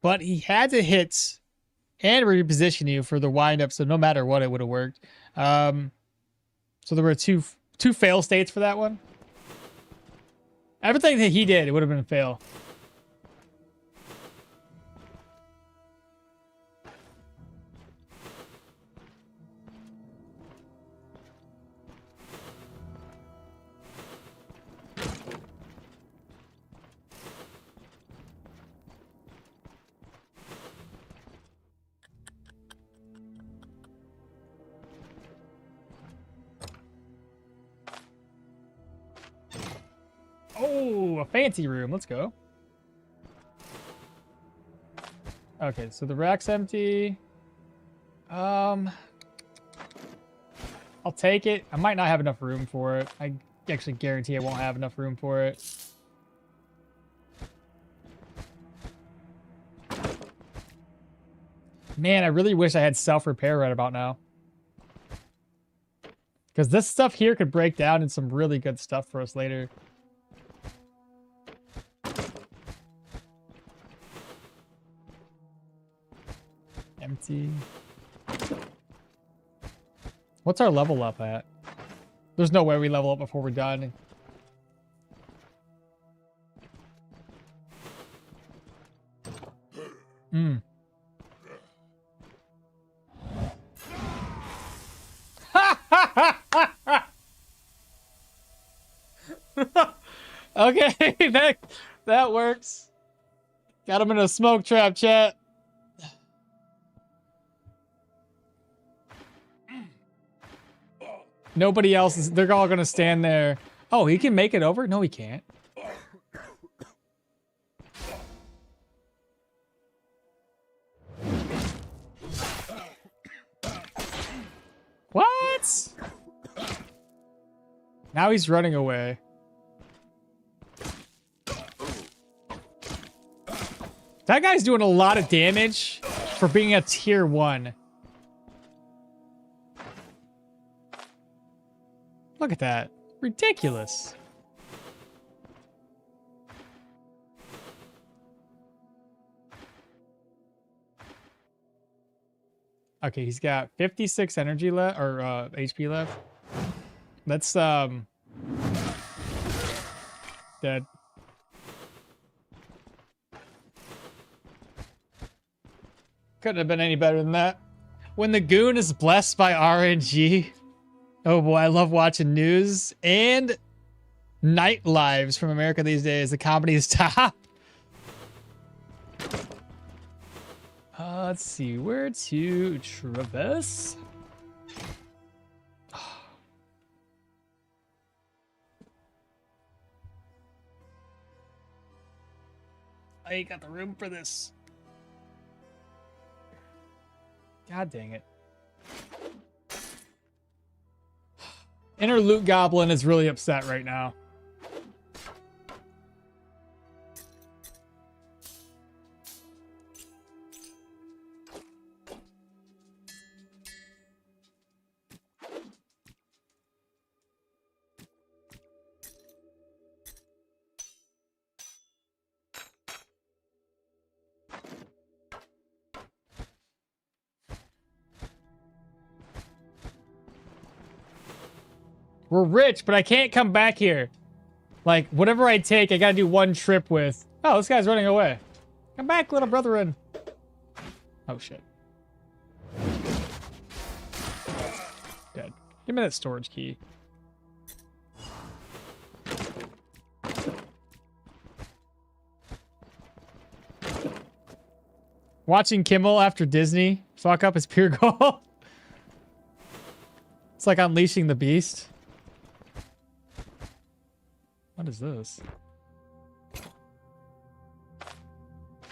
But he had to hit and reposition you for the windup, so no matter what, it would have worked. So there were two fail states for that one. Everything that he did, it would have been a fail. Oh, a fancy room. Let's go. Okay, so the rack's empty. I'll take it. I might not have enough room for it. I actually guarantee I won't have enough room for it. Man, I really wish I had self-repair right about now. Because this stuff here could break down in some really good stuff for us later. Empty. What's our level up at? There's no way we level up before we're done. Hmm. Okay, that works. Got him in a smoke trap, chat. Nobody else is. They're all gonna stand there. Oh, he can make it over? No, he can't. What? Now he's running away. That guy's doing a lot of damage for being a tier 1. Look at that. Ridiculous. Okay, he's got 56 energy left, or HP left. Let's dead. Couldn't have been any better than that. When the goon is blessed by RNG. Oh boy, I love watching news and night lives from America these days. The comedy is top. Let's see, where to traverse? I ain't got the room for this. God dang it. Inner Loot Goblin is really upset right now. We're rich, but I can't come back here. Like, whatever I take, I gotta do one trip with. Oh, this guy's running away. Come back, little brethren. Oh, shit. Dead. Give me that storage key. Watching Kimmel after Disney fuck up his pure goal. It's like unleashing the beast. What is this?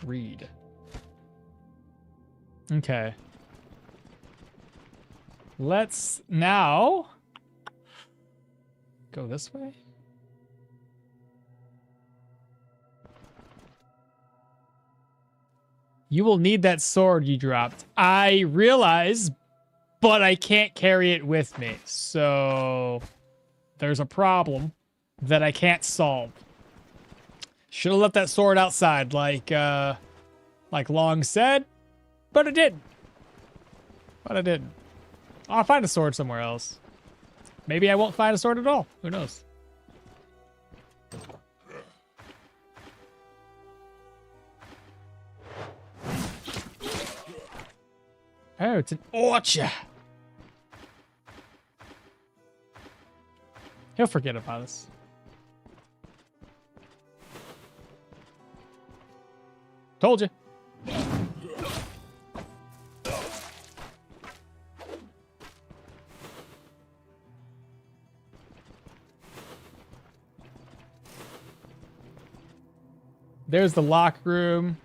Read. Okay. Let's now go this way. You will need that sword you dropped. I realize, but I can't carry it with me. So there's a problem that I can't solve. Should have left that sword outside like Long said, but I didn't. I'll find a sword somewhere else. Maybe I won't find a sword at all. Who knows? Oh, it's an orchard. He'll forget about us. Told you. There's the lock room.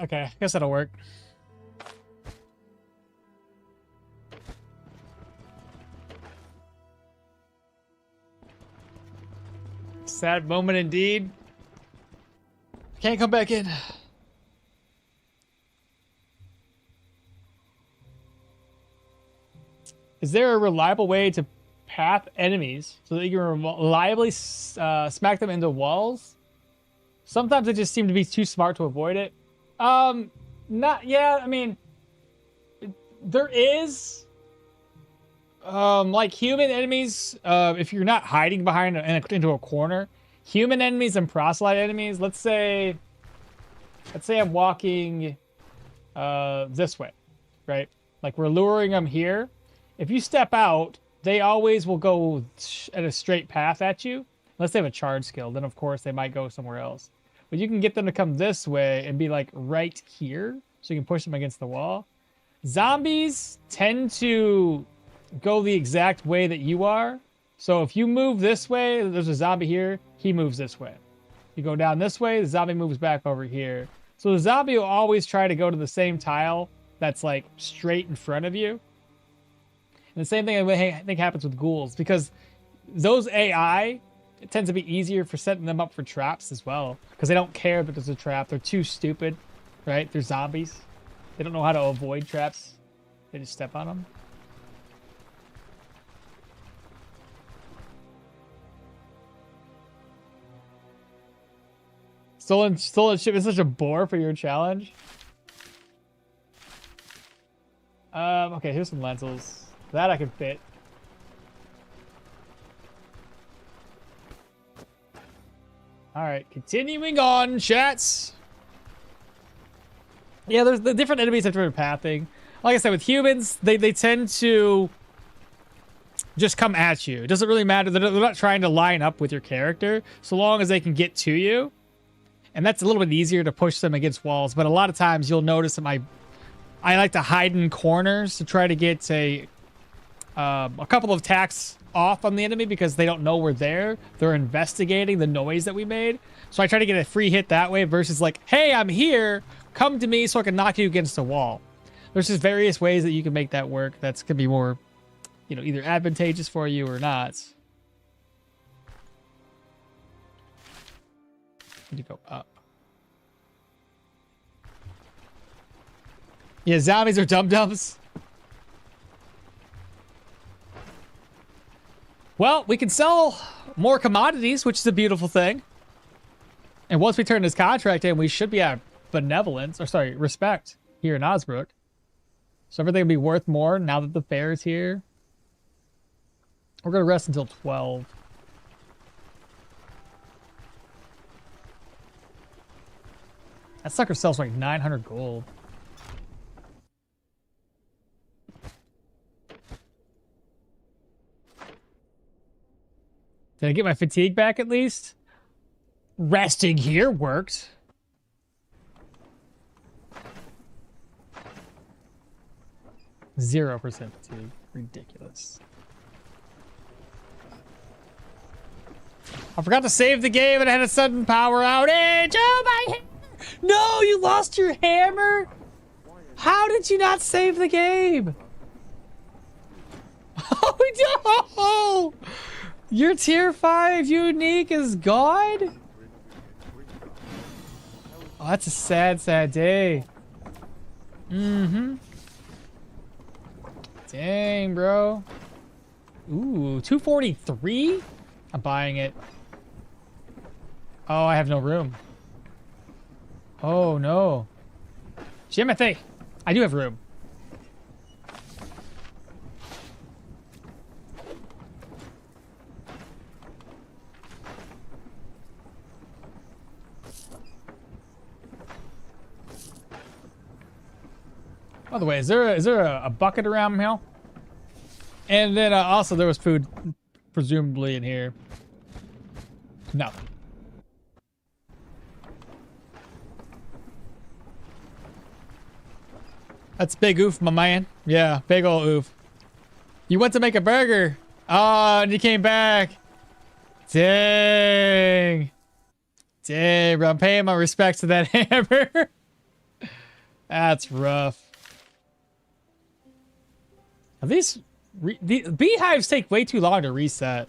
Okay, I guess that'll work. Sad moment indeed. Can't come back in. Is there a reliable way to path enemies so that you can reliably smack them into walls? Sometimes they just seem to be too smart to avoid it. Yeah, I mean, there is, like human enemies, if you're not hiding behind into a corner, human enemies and proselyte enemies, let's say I'm walking, this way, right? Like we're luring them here. If you step out, they always will go at a straight path at you. Unless they have a charge skill, then of course they might go somewhere else. But you can get them to come this way and be like right here, so you can push them against the wall. Zombies tend to go the exact way that you are. So if you move this way, there's a zombie here, he moves this way. You go down this way, the zombie moves back over here. So the zombie will always try to go to the same tile that's like straight in front of you. And the same thing I think happens with ghouls, because those AI, it tends to be easier for setting them up for traps as well, because they don't care that there's a trap. They're too stupid, right? They're zombies. They don't know how to avoid traps. They just step on them. Stolen ship is such a bore for your challenge. Okay, here's some lentils. That I can fit. Alright, continuing on, chats. Yeah, there's the different enemies have different pathing. Like I said, with humans, they tend to just come at you. It doesn't really matter. They're not trying to line up with your character, so long as they can get to you. And that's a little bit easier to push them against walls. But a lot of times you'll notice that I like to hide in corners to try to get a couple of attacks off on the enemy, because they don't know we're there. They're investigating the noise that we made. So I try to get a free hit that way versus like, hey, I'm here. Come to me so I can knock you against a wall. There's just various ways that you can make that work. That's going to be more, you know, either advantageous for you or not. Need to go up. Yeah, zombies are dum-dums. Well, we can sell more commodities, which is a beautiful thing. And once we turn this contract in, we should be at benevolence, or sorry, respect here in Osbrook. So everything will be worth more now that the fair is here. We're going to rest until 12. That sucker sells for like 900 gold. Did I get my fatigue back at least? Resting here worked. %0 fatigue. Ridiculous. I forgot to save the game and I had a sudden power outage. Oh, my hammer! No, you lost your hammer? How did you not save the game? Oh, no! Your tier 5 unique is gone? Oh, that's a sad, sad day. Mm-hmm. Dang, bro. Ooh, 243? I'm buying it. Oh, I have no room. Oh, no. Jimothy, I do have room. By the way, is there a bucket around here? And then also there was food presumably in here. No. That's big oof, my man. Yeah, big ol' oof. You went to make a burger. Oh, and you came back. Dang. Dang, bro. I'm paying my respects to that hammer. That's rough. These the beehives take way too long to reset.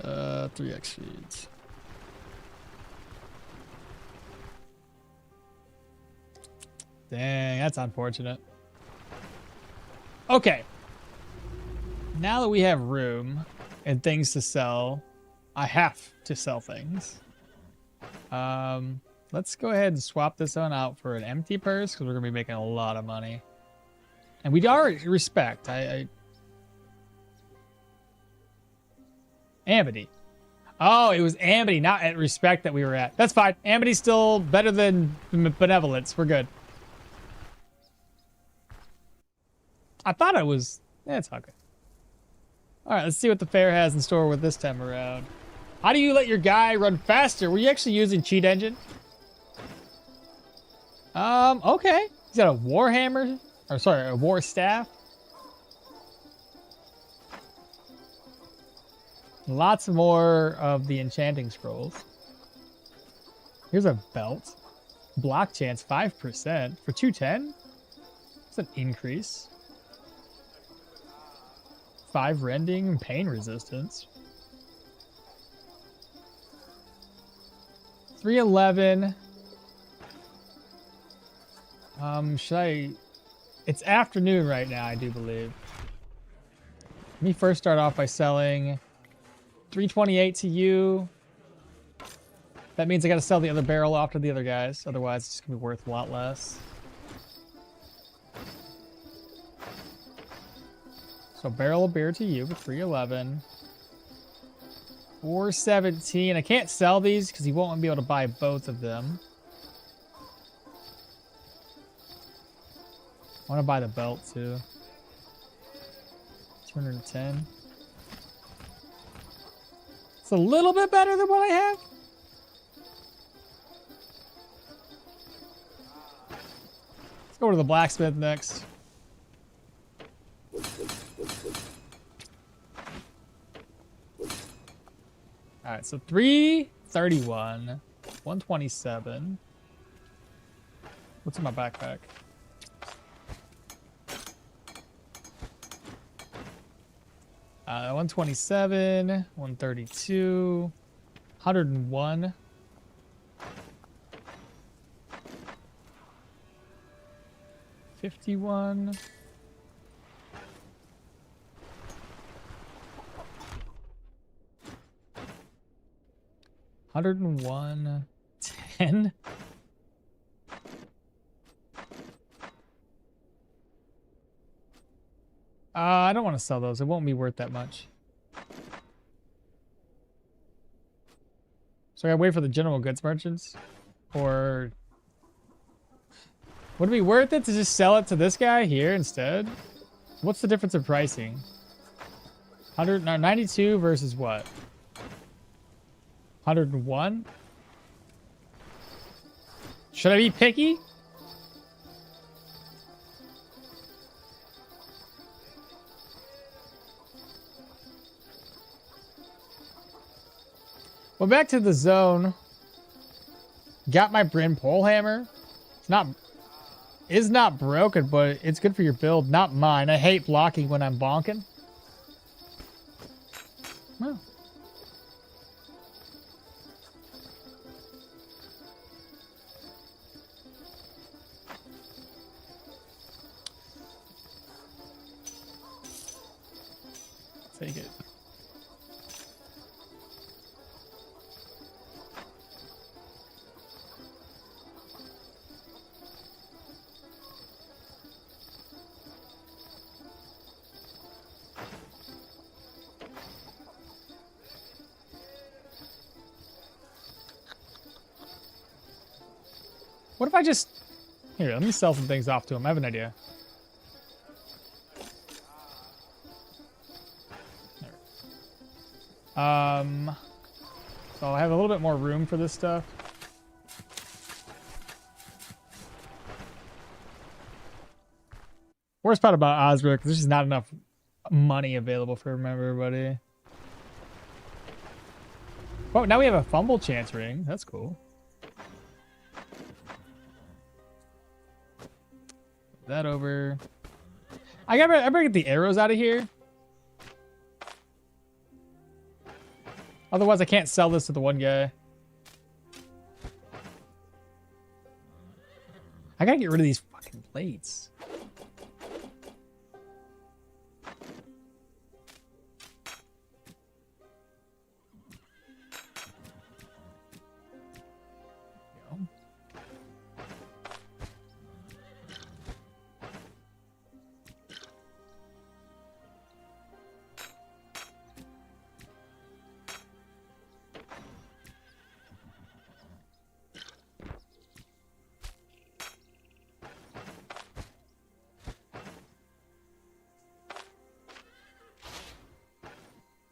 3x feeds. Dang, that's unfortunate. Okay. Now that we have room and things to sell, I have to sell things. Let's go ahead and swap this one out for an empty purse because we're gonna be making a lot of money. And we already respect. Amity. Oh, it was Amity, not at respect that we were at. That's fine. Amity's still better than benevolence. We're good. I thought it was. Yeah, it's all good. All right, let's see what the fair has in store with this time around. How do you let your guy run faster? Were you actually using cheat engine? Okay. He's got a war hammer, or sorry, a war staff. Lots more of the enchanting scrolls. Here's a belt. Block chance 5% for 210. It's an increase. 5 rending and pain resistance. 311. Should I? It's afternoon right now, I do believe. Let me first start off by selling 328 to you. That means I got to sell the other barrel off to the other guys. Otherwise, it's going to be worth a lot less. So barrel of beer to you for 311. 417. I can't sell these because you won't be able to buy both of them. I want to buy the belt too. 210. It's a little bit better than what I have. Let's go to the blacksmith next. All right, so 331, 127. What's in my backpack? Uh, 127, 132, 101. 51. $101, 10. I don't want to sell those. It won't be worth that much. So I gotta wait for the general goods merchants? Or would it be worth it to just sell it to this guy here instead? What's the difference in pricing? 92 versus what? 101? Should I be picky? Well, back to the zone. Got my Brin pole hammer. It's not broken, but it's good for your build. Not mine. I hate blocking when I'm bonking. Well. Take it. What if I just... Here, let me sell some things off to him. I have an idea. So I have a little bit more room for this stuff. Worst part about Osric, there's just not enough money available for everybody. Oh, now we have a fumble chance ring. That's cool. That over. I better get the arrows out of here. Otherwise, I can't sell this to the one guy. I gotta get rid of these fucking plates.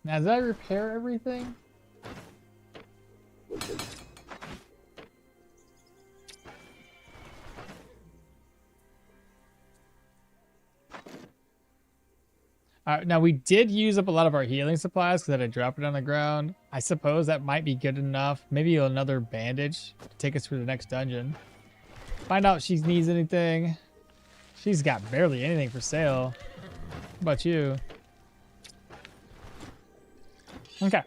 Now, did I repair everything? Now, we did use up a lot of our healing supplies because I dropped it on the ground. I suppose that might be good enough. Maybe another bandage to take us through the next dungeon. Find out if she needs anything. She's got barely anything for sale. How about you? Okay.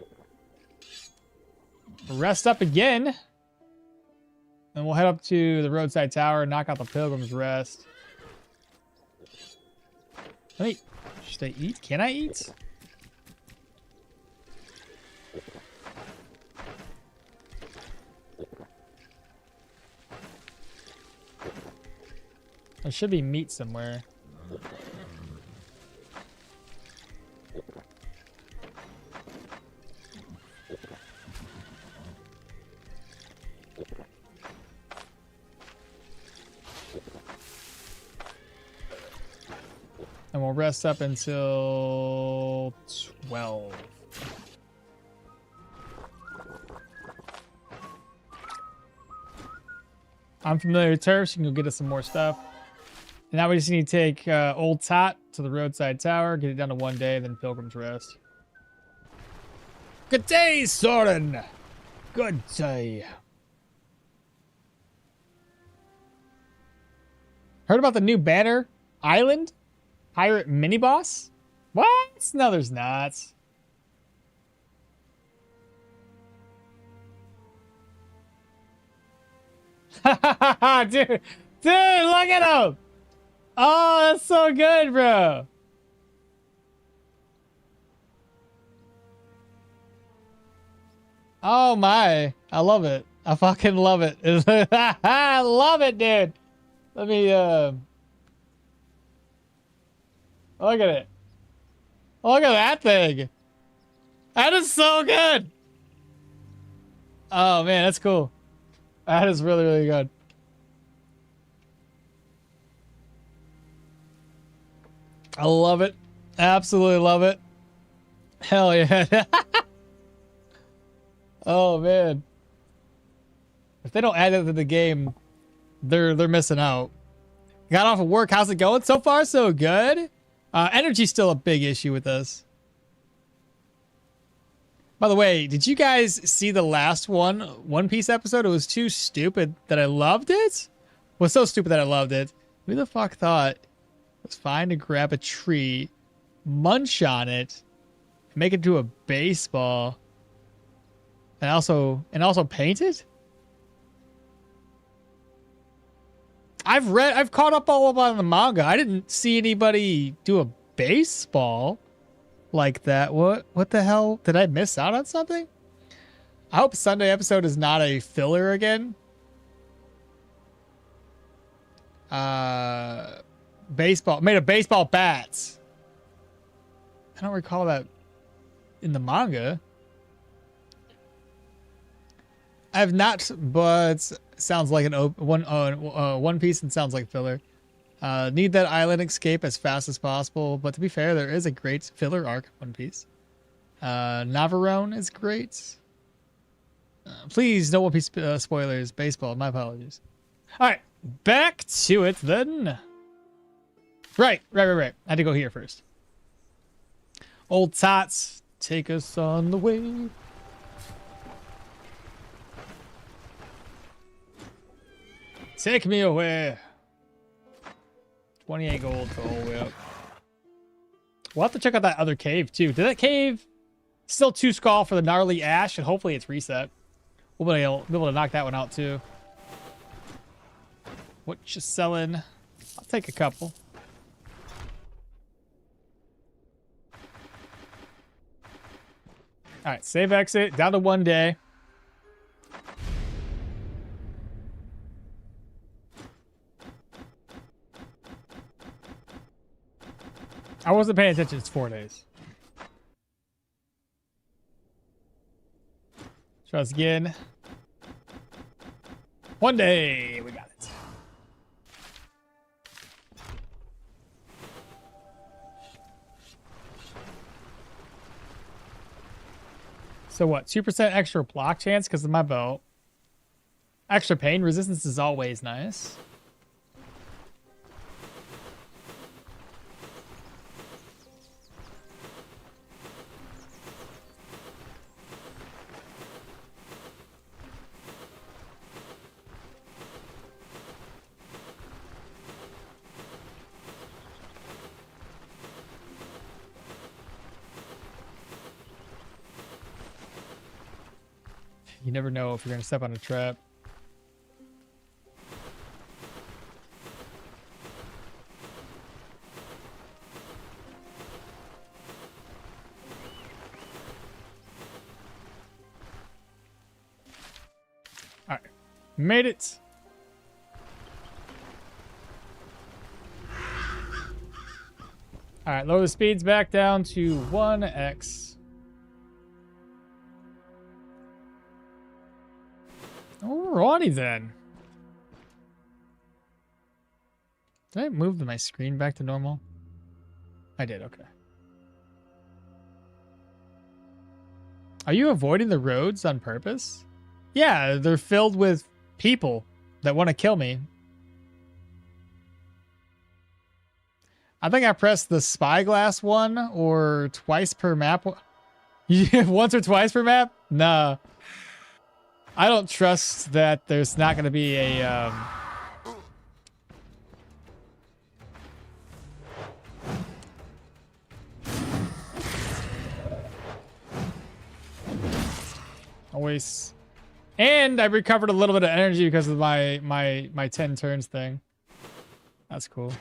Rest up again. And we'll head up to the roadside tower and knock out the Pilgrim's Rest. Wait, should I eat? Can I eat? There should be meat somewhere. And we'll rest up until 12. I'm familiar with turfs. You can go get us some more stuff. And now we just need to take Old Tot to the roadside tower, get it down to 1 day, then Pilgrim's Rest. Good day, Soren. Good day. Heard about the new Banner Island? Pirate mini boss? What? No, there's not. dude, look at him. Oh, that's so good, bro. Oh my, I love it. I fucking love it. I love it, dude. Let me, look at it. Look at that thing. That is so good. Oh man, that's cool. That is really, really good. I love it. Absolutely love it. Hell yeah. Oh man. If they don't add it to the game, they're missing out. Got off of work. How's it going? So far, so good. Energy's still a big issue with us. By the way, did you guys see the last One Piece episode? It was too stupid that I loved it. It was so stupid that I loved it. Who the fuck thought it was fine to grab a tree, munch on it, make it into a baseball, and also paint it? I've caught up all up on the manga. I didn't see anybody do a baseball like that. What the hell? Did I miss out on something? I hope Sunday episode is not a filler again. Baseball. Made of baseball bats. I don't recall that in the manga. I have not, but sounds like One Piece and sounds like filler. Need that island escape as fast as possible, but to be fair, there is a great filler arc One Piece. Navarone is great. Please, no One Piece spoilers. Baseball, my apologies. All right, back to it then. Right. I had to go here first. Old Tots, take us on the way. Take me away. 28 gold to all the way up. We'll have to check out that other cave too. Did that cave still 2 skull for the gnarly ash, and hopefully it's reset. We'll be able to knock that one out too. What you selling? I'll take a couple. All right, save exit down to 1 day. I wasn't paying attention. It's 4 days. Try this again. 1 day. We got it. So what? 2% extra block chance because of my belt. Extra pain resistance is always nice. You never know if you're going to step on a trap. All right. Made it. All right. Lower the speeds back down to 1x. Alrighty then. Did I move my screen back to normal? I did, okay. Are you avoiding the roads on purpose? Yeah, they're filled with people that want to kill me. I think I pressed the spyglass one or twice per map. Once or twice per map? Nah. I don't trust that there's not going to be a... Always. And I recovered a little bit of energy because of my 10 turns thing. That's cool.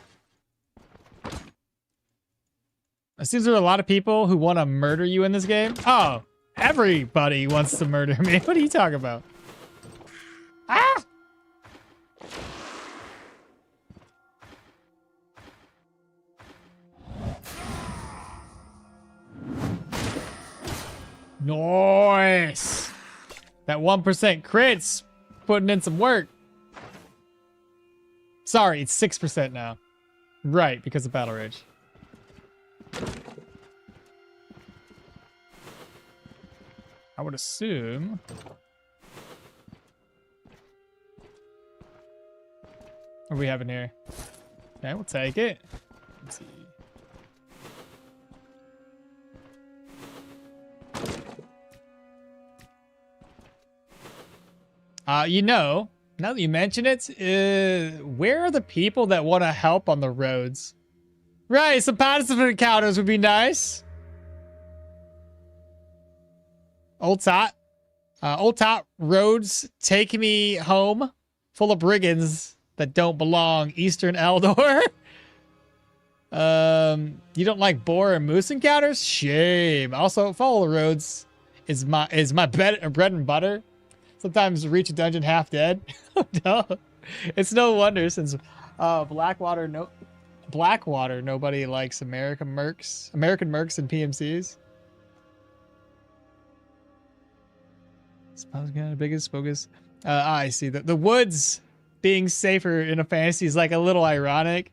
It seems there are a lot of people who want to murder you in this game. Oh, everybody wants to murder me. What are you talking about? Ah! Nice. That 1% crits putting in some work. Sorry, it's 6% now. Right, because of Battle Rage. I would assume. What do we have in here? Okay, we'll take it. Let's see. You know, now that you mention it, where are the people that want to help on the roads? Right, some participant encounters would be nice. Old Tot roads take me home, full of brigands that don't belong. Eastern Eldor. You don't like boar and moose encounters? Shame. Also, follow the roads is my bread and butter. Sometimes reach a dungeon half dead. Oh, no. It's no wonder since Blackwater nobody likes American mercs and PMCs. Suppose kind of biggest bogus. I see that the woods being safer in a fantasy is like a little ironic.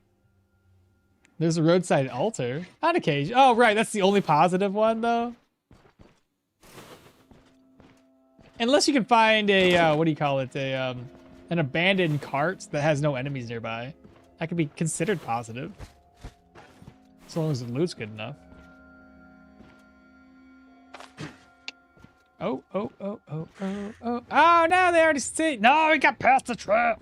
There's a roadside altar on occasion. Oh, right, that's the only positive one though. Unless you can find a what do you call it? An abandoned cart that has no enemies nearby. That could be considered positive. As long as the loot's good enough. Oh. Oh, no, they already see. No, we got past the trap.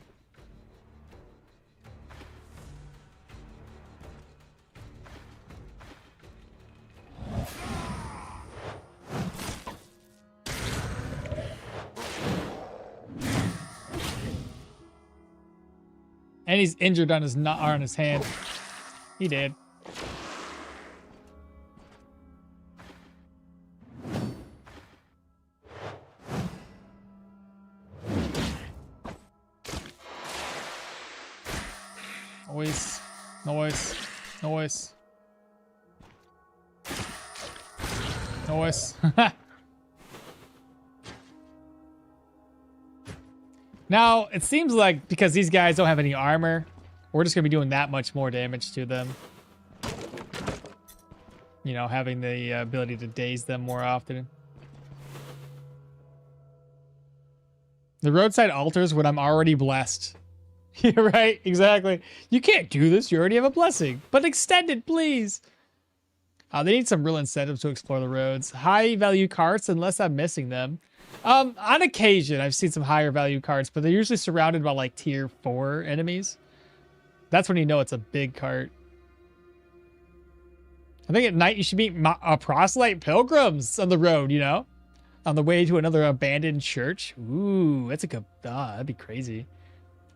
And he's injured on his on his hand. He did. Noise. Noise. Noise. Noise. Now, it seems like because these guys don't have any armor, we're just going to be doing that much more damage to them. You know, having the ability to daze them more often. The roadside altars when I'm already blessed. You're right, exactly. You can't do this, you already have a blessing. But extend it, please. They need some real incentives to explore the roads. High value carts, unless I'm missing them. On occasion, I've seen some higher value carts, but they're usually surrounded by like tier 4 enemies. That's when you know it's a big cart. I think at night you should meet proselyte pilgrims on the road, you know? On the way to another abandoned church. Ooh, that's a good... that'd be crazy.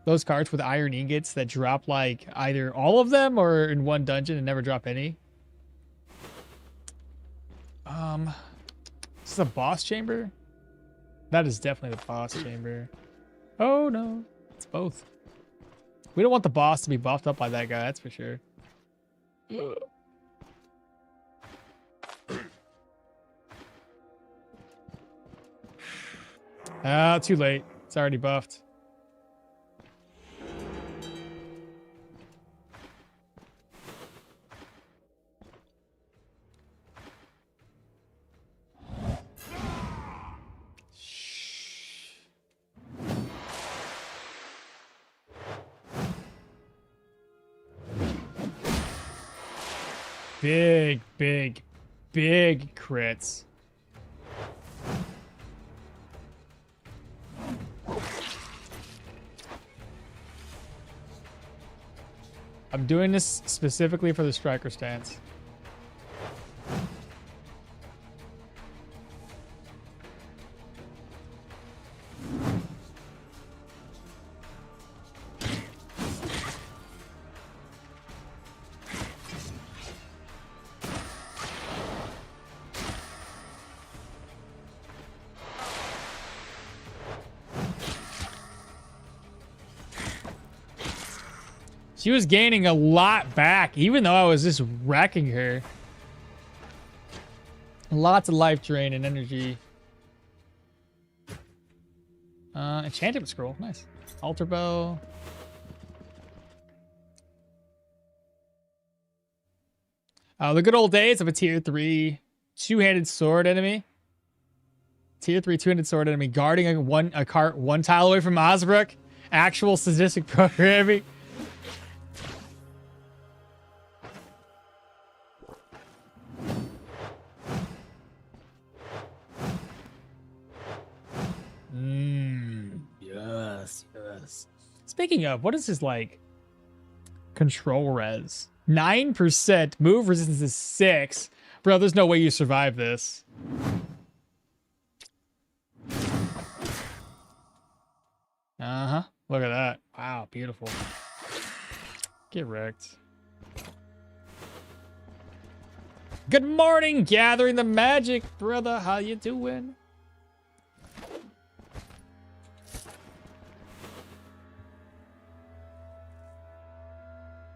Those carts with iron ingots that drop like either all of them or in one dungeon and never drop any. Is this a boss chamber? That is definitely the boss chamber. Oh no, it's both. We don't want the boss to be buffed up by that guy, that's for sure. Ah, too late. It's already buffed. Big, big, big crits. I'm doing this specifically for the striker stance. She was gaining a lot back, even though I was just wrecking her. Lots of life drain and energy. Enchantment scroll, nice. Altar bow. The good old days of a tier 3 two-handed sword enemy. Tier 3 two-handed sword enemy guarding a cart one tile away from Osbrook. Actual statistic programming. Yes, yes. Speaking of, what is his like control res? 9%. Move resistance is 6. Bro, there's no way you survive this. Uh-huh. Look at that. Wow, beautiful. Get wrecked. Good morning, gathering the magic, brother. How you doing?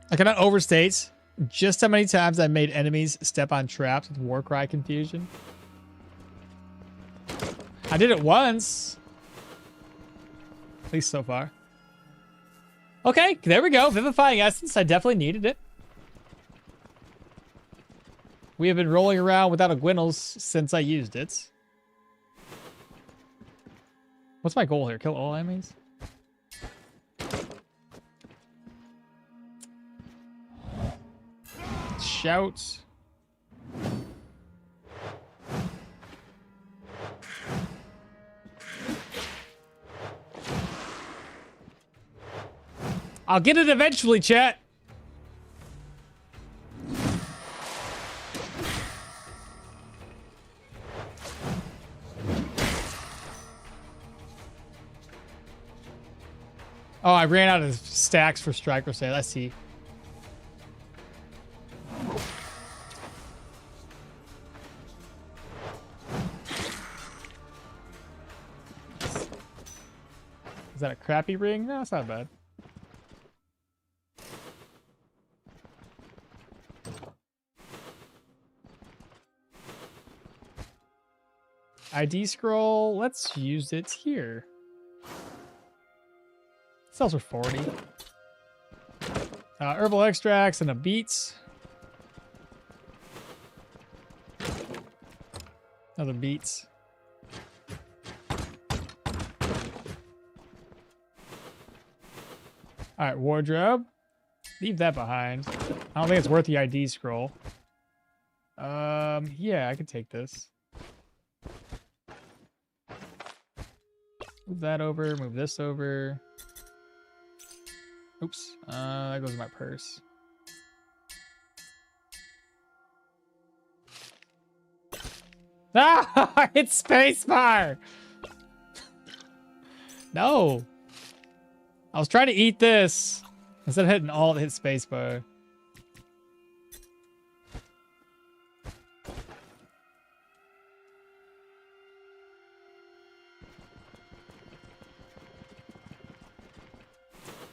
I cannot overstate just how many times I made enemies step on traps with Warcry confusion. I did it once. At least so far. Okay, there we go. Vivifying Essence. I definitely needed it. We have been rolling around without a Gwinnels since I used it. What's my goal here? Kill all enemies? Shout. I'll get it eventually, chat. Oh, I ran out of stacks for striker sale. I see. Is that a crappy ring? No, it's not bad. ID scroll. Let's use it here. Sells for 40. Herbal extracts and a beets. Another beets. All right, wardrobe. Leave that behind. I don't think it's worth the ID scroll. Yeah, I could take this. Move that over, move this over. Oops, that goes in my purse. Ah, it's spacebar! No. I was trying to eat this. Instead of hitting alt, hit spacebar.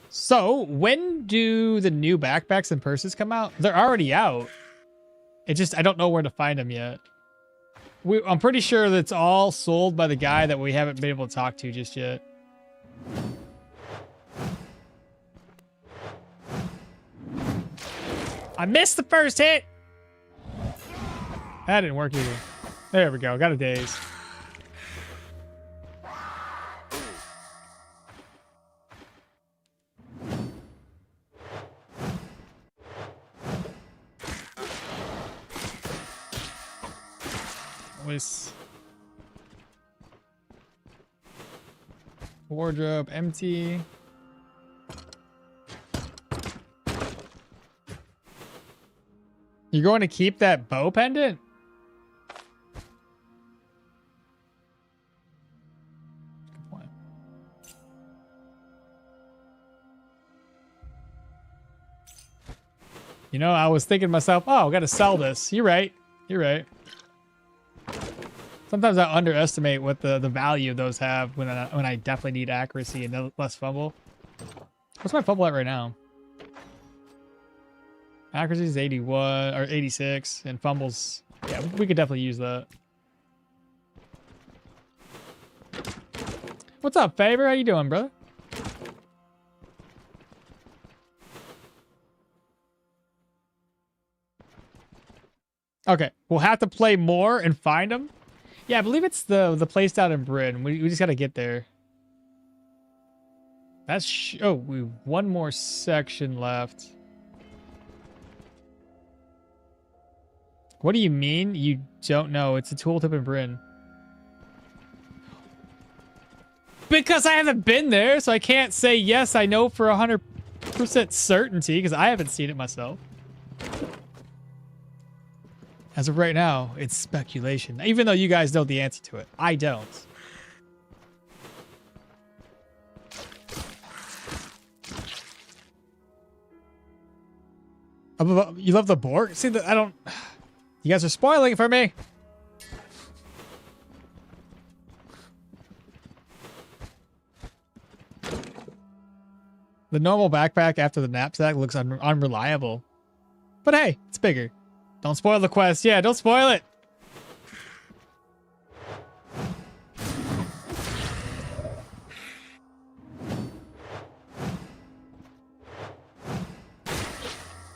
So, when do the new backpacks and purses come out? They're already out. It just, I don't know where to find them yet. I'm pretty sure that's all sold by the guy that we haven't been able to talk to just yet. I missed the first hit! That didn't work either. There we go, got a daze. Wardrobe empty. You're going to keep that bow pendant? Good point. You know, I was thinking to myself, oh, I got to sell this. You're right. You're right. Sometimes I underestimate what the value of those have when I definitely need accuracy and less fumble. What's my fumble at right now? Accuracy is 81 or 86, and fumbles. Yeah, we could definitely use that. What's up, Favor? How you doing, brother? Okay, we'll have to play more and find them. Yeah, I believe it's the place down in Brin. We just gotta get there. That's we have one more section left. What do you mean? You don't know? It's a tooltip in Brin. Because I haven't been there, so I can't say yes. I know for 100% certainty because I haven't seen it myself. As of right now, it's speculation. Even though you guys know the answer to it. I don't. You love the board? See, I don't... You guys are spoiling it for me. The normal backpack after the knapsack looks unreliable. But hey, it's bigger. Don't spoil the quest. Yeah, don't spoil it.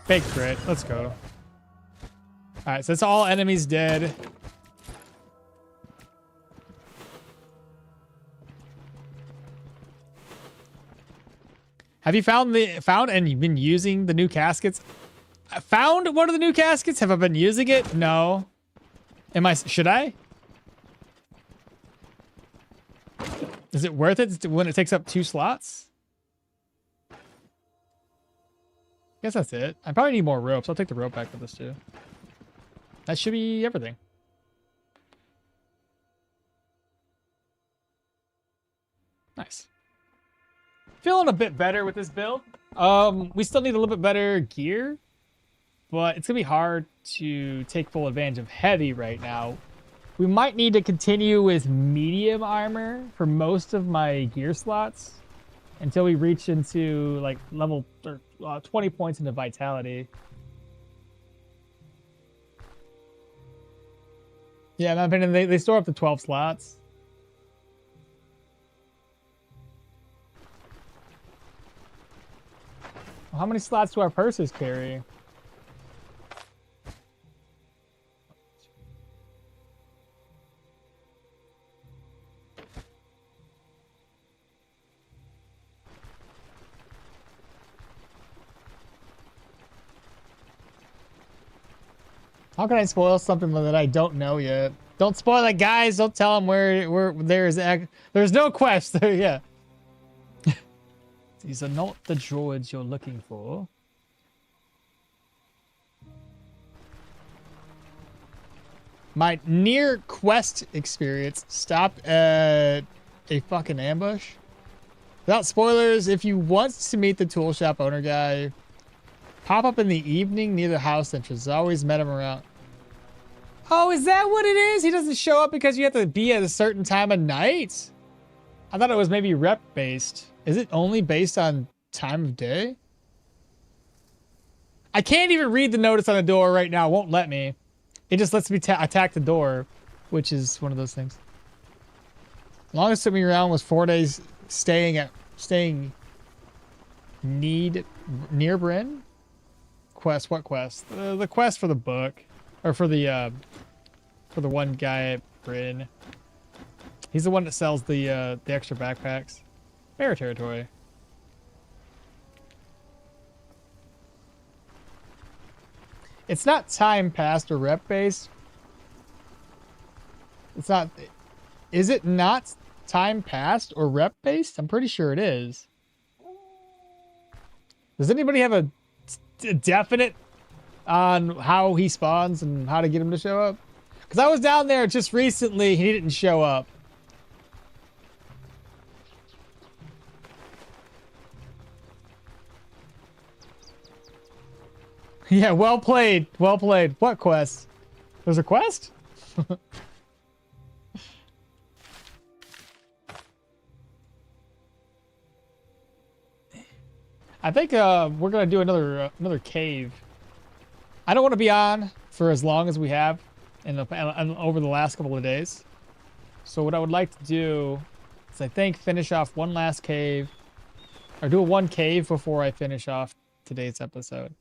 Big crit. Let's go. Alright, so it's all enemies dead. Have you found and you've been using the new caskets? I found one of the new caskets. Have I been using it? No. Should I? Is it worth it when it takes up 2 slots? Guess that's it. I probably need more ropes. I'll take the rope back for this too. That should be everything. Nice. Feeling a bit better with this build. We still need a little bit better gear, but it's gonna be hard to take full advantage of heavy right now. We might need to continue with medium armor for most of my gear slots until we reach into like level 20 points into vitality. Yeah, in my opinion, they store up to 12 slots. How many slots do our purses carry? How can I spoil something that I don't know yet? Don't spoil it, guys. Don't tell them where there's no quest there. Yeah. These are not the droids you're looking for. My near quest experience stopped at a fucking ambush. Without spoilers, if you want to meet the tool shop owner guy, pop up in the evening near the house entrance. I always met him around. Oh, is that what it is? He doesn't show up because you have to be at a certain time of night? I thought it was maybe rep based. Is it only based on time of day? I can't even read the notice on the door right now. It won't let me. It just lets me attack the door, which is one of those things. Longest took me around was 4 days staying near Brin. Quest, what quest? The quest for the book, or for the one guy at Brin. He's the one that sells the extra backpacks. Bear territory. It's not time passed or rep based. It's not. Is it not time passed or rep based? I'm pretty sure it is. Does anybody have a definite on how he spawns and how to get him to show up? Because I was down there just recently. He didn't show up. Yeah, well played. Well played. What quest? There's a quest? I think we're gonna do another cave. I don't want to be on for as long as we have over the last couple of days. So what I would like to do is I think finish off one last cave, or do one cave before I finish off today's episode.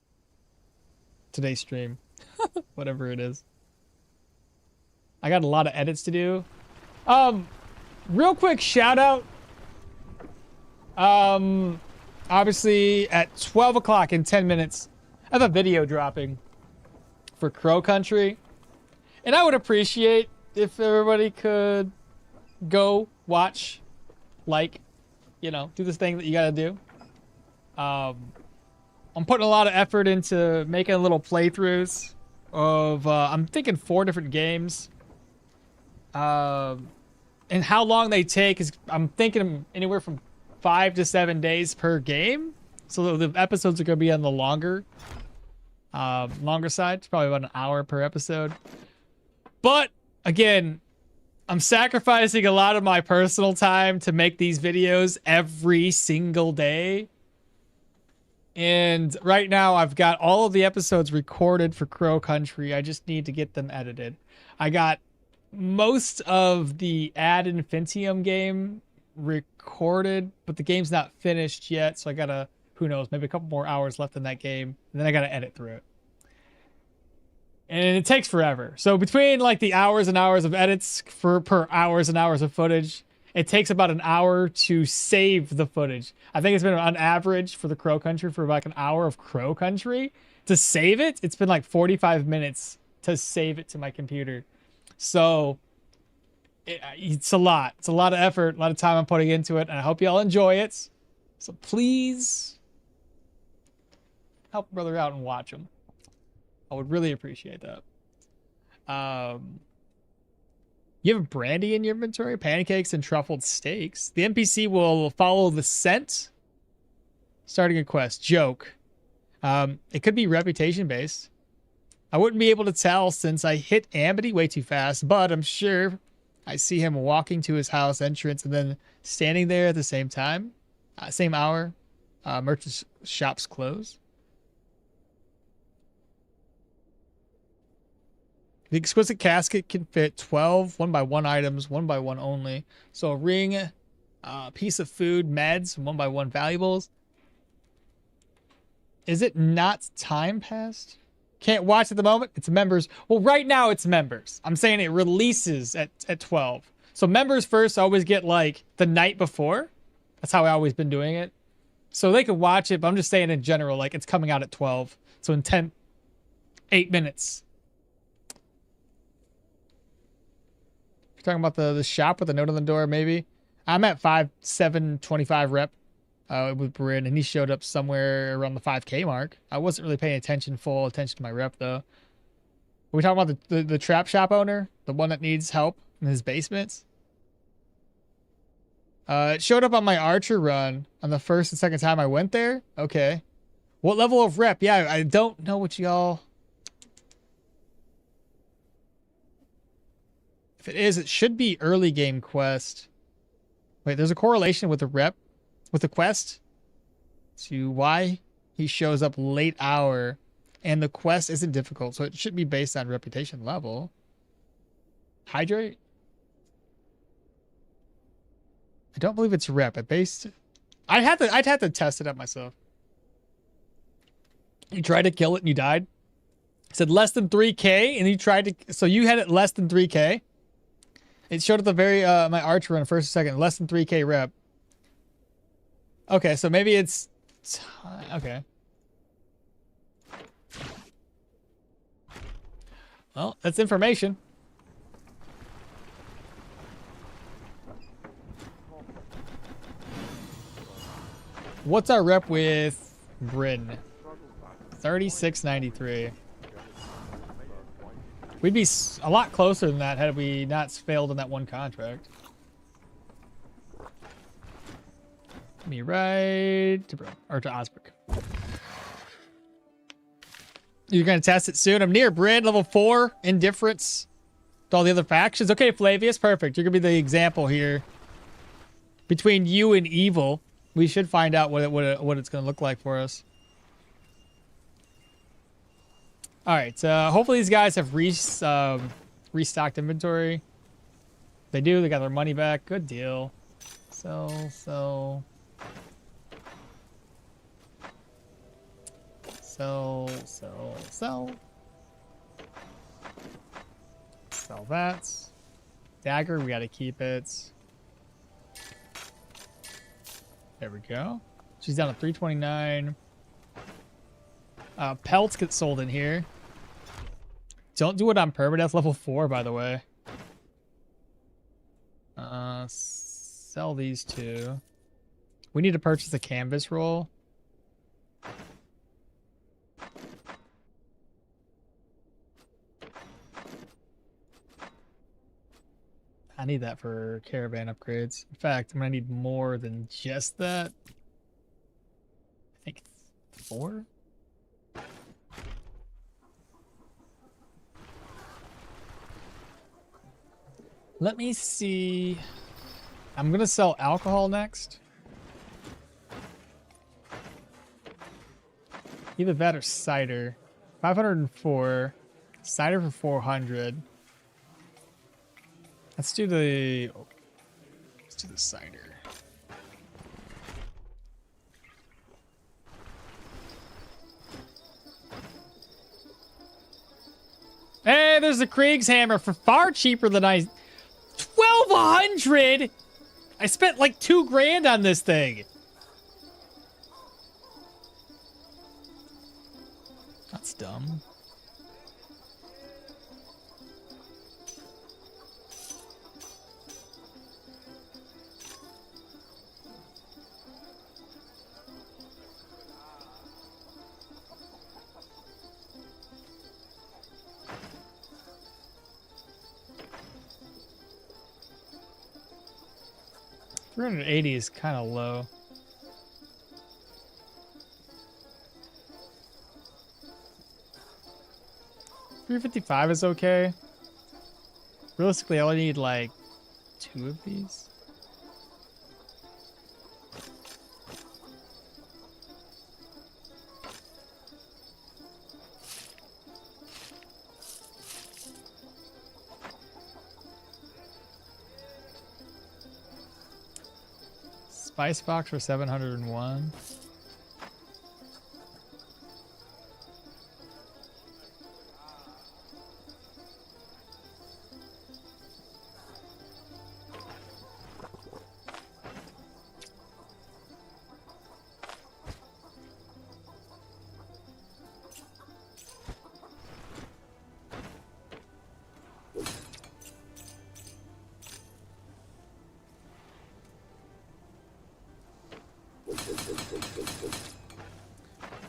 Today's stream. Whatever it is. I got a lot of edits to do. Real quick shout out. Obviously at 12 o'clock in 10 minutes, I have a video dropping for Crow Country. And I would appreciate if everybody could go watch, like, you know, do this thing that you gotta do. I'm putting a lot of effort into making little playthroughs of, I'm thinking 4 different games. And how long they take is, I'm thinking anywhere from 5 to 7 days per game. So the episodes are going to be on the longer side. It's probably about an hour per episode. But again, I'm sacrificing a lot of my personal time to make these videos every single day. And right now I've got all of the episodes recorded for Crow Country. I just need to get them edited. I got most of the Ad Infinitum game recorded, but the game's not finished yet. So I gotta, who knows, maybe a couple more hours left in that game. And then I gotta edit through it. And it takes forever. So between like the hours and hours of edits per hours and hours of footage, it takes about an hour to save the footage. I think it's been on average for the Crow Country for like an hour of Crow Country. To save it, it's been like 45 minutes to save it to my computer. So it's a lot. It's a lot of effort, a lot of time I'm putting into it, and I hope y'all enjoy it. So please help a brother out and watch them. I would really appreciate that. You have brandy in your inventory, pancakes and truffled steaks. The NPC will follow the scent Starting a quest. Joke. It could be reputation based. I wouldn't be able to tell since I hit Amity way too fast, but I'm sure I see him walking to his house entrance and then standing there at the same time. Same hour. Merchant shops close. The exquisite casket can fit 12 1x1 items, 1x1 only. So a ring, a piece of food, meds, 1x1 valuables. Is it not time passed? Can't watch at the moment. It's members. Well, right now it's members. I'm saying it releases at 12. So members first always get like the night before. That's how I always been doing it. So they can watch it, but I'm just saying in general, like it's coming out at 12. So in 8 minutes. You're talking about the shop with the note on the door, maybe? I'm at 5,725 rep with Brin, and he showed up somewhere around the 5K mark. I wasn't really paying full attention to my rep, though. Are we talking about the trap shop owner? The one that needs help in his basements? It showed up on my archer run on the first and second time I went there. Okay. What level of rep? Yeah, I don't know what y'all... If it is, it should be early game quest. Wait, there's a correlation with the rep, with the quest, to why he shows up late hour, and the quest isn't difficult, so it should be based on reputation level. Hydrate? I don't believe it's rep. I'd have to test it up myself. You tried to kill it and you died. It said less than 3K, and you tried to. So you had it less than 3K. It showed at the very my archer run first and second, less than 3K rep. Okay, so maybe it's okay. Well, that's information. What's our rep with Brin? 3693. We'd be a lot closer than that had we not failed in that one contract. Me right to Brin, or to Osbrick. You're gonna test it soon. I'm near Brin, level 4, indifference to all the other factions. Okay, Flavius, perfect. You're gonna be the example here. Between you and evil, we should find out what it's gonna look like for us. All right, hopefully these guys have restocked inventory. They do. They got their money back. Good deal. Sell. Sell that. Dagger, we gotta keep it. There we go. She's down to 329. Pelts get sold in here. Don't do it on Permadeath level 4, by the way. Sell these two. We need to purchase a canvas roll. I need that for caravan upgrades. In fact, I'm gonna need more than just that. I think 4. Let me see. I'm gonna sell alcohol next. Either that or cider. 504. Cider for 400. Let's do the cider. Hey, there's the Krieg's hammer for far cheaper than 1,200. I spent like $2,000 on this thing. That's dumb. $380 is kind of low. 355 is okay. Realistically, I only need like 2 of these. Spice box for 701.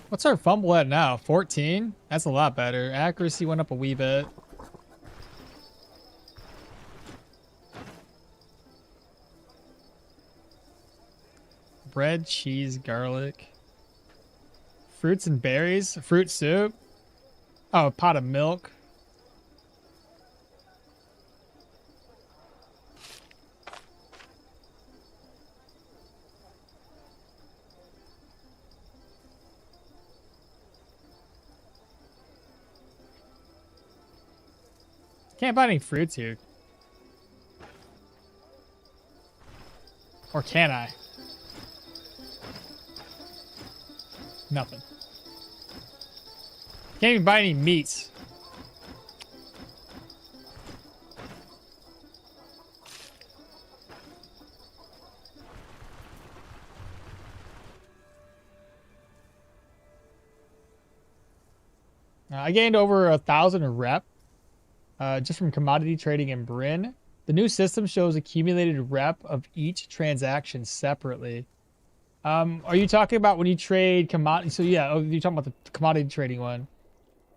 What's our fumble at now? 14? That's a lot better. Accuracy went up a wee bit. Bread, cheese, garlic. Fruits and berries. Fruit soup. Oh, a pot of milk. Can't buy any fruits here. Or can I? Nothing. Can't even buy any meats. I gained over 1,000 rep. Just from commodity trading in Brin. The new system shows accumulated rep of each transaction separately. Are you talking about when you trade commodity? So yeah, you're talking about the commodity trading one.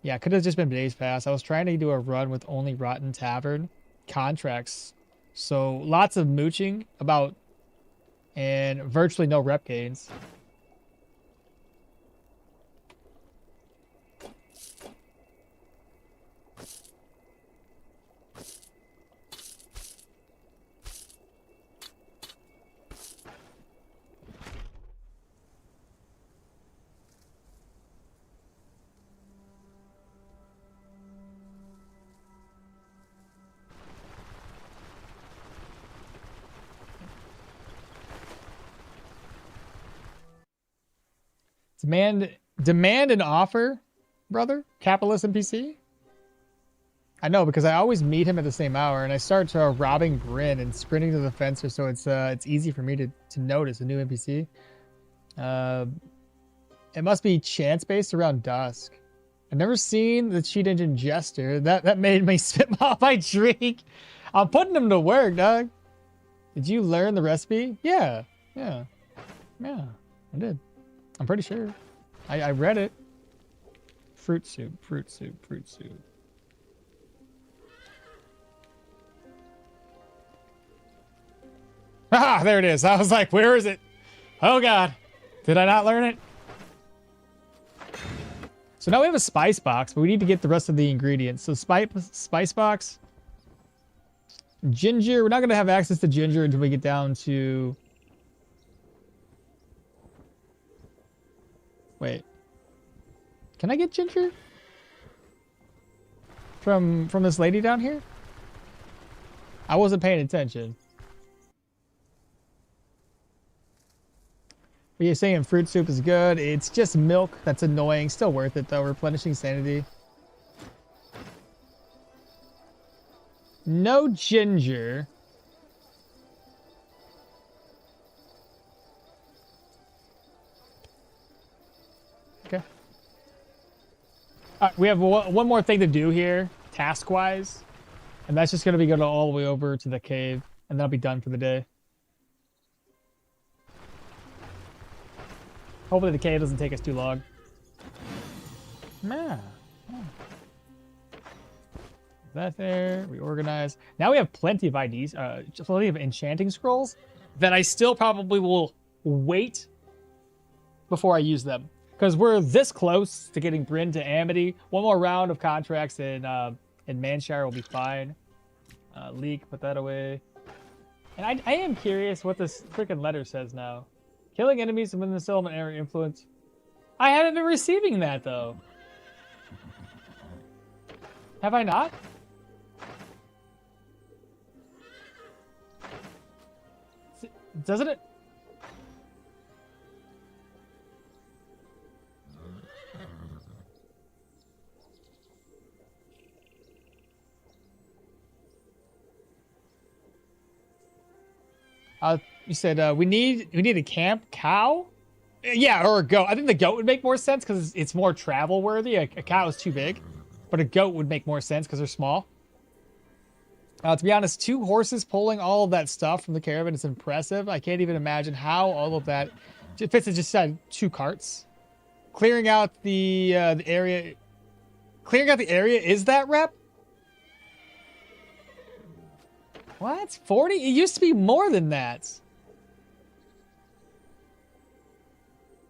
Yeah, could have just been Days Pass. I was trying to do a run with only Rotten Tavern contracts. So lots of mooching about and virtually no rep gains. Demand and offer, brother? Capitalist NPC? I know, because I always meet him at the same hour, and I start robbing Brin and sprinting to the fencer, so it's easy for me to notice a new NPC. It must be chance-based around dusk. I've never seen the cheat engine Jester. That made me spit off my drink. I'm putting him to work, dog. Did you learn the recipe? Yeah, I did. I'm pretty sure. I read it. Fruit soup, fruit soup, fruit soup. Ah, there it is. I was like, where is it? Oh God, did I not learn it? So now we have a spice box, but we need to get the rest of the ingredients. So spice box. Ginger, we're not gonna have access to ginger until we get down to... Wait. Can I get ginger? From this lady down here? I wasn't paying attention. But you're saying fruit soup is good. It's just milk that's annoying. Still worth it though. Replenishing sanity. No ginger. Okay. We have one more thing to do here, task-wise. And that's just going to be going all the way over to the cave. And that'll be done for the day. Hopefully the cave doesn't take us too long. Yeah. That there, reorganize. Now we have plenty of IDs, plenty of enchanting scrolls that I still probably will wait before I use them. Because we're this close to getting Brin to Amity. One more round of contracts in Manshire will be fine. Leak, put that away. And I am curious what this freaking letter says now. Killing enemies within the settlement area influence. I haven't been receiving that though. Have I not? Doesn't it? You said we need a camp cow. Yeah, or a goat. I think the goat would make more sense because it's more travel worthy. A cow is too big, but a goat would make more sense because they're small. To be honest, 2 horses pulling all of that stuff from the caravan is impressive. I can't even imagine how all of that fits in just 2 carts. Clearing out the area. Clearing out the area is that rep? What? 40? It used to be more than that.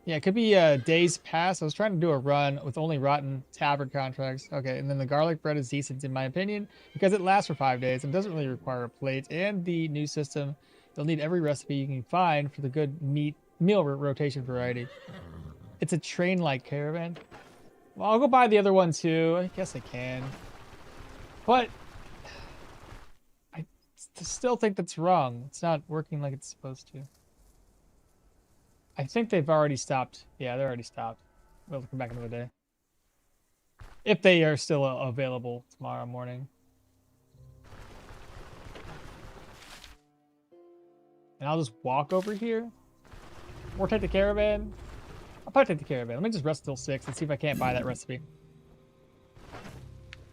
Yeah, it could be days past. I was trying to do a run with only rotten tavern contracts. Okay, and then the garlic bread is decent in my opinion because it lasts for 5 days and doesn't really require a plate. And the new system, you'll need every recipe you can find for the good meal rotation variety. It's a train-like caravan. Well, I'll go buy the other one too. I guess I can. But I still think that's wrong. It's not working like it's supposed to. I think they've already stopped. Yeah, they're already stopped. We'll come back another day. If they are still available tomorrow morning. And I'll just walk over here. Or take the caravan. I'll probably take the caravan. Let me just rest till 6 and see if I can't buy that recipe.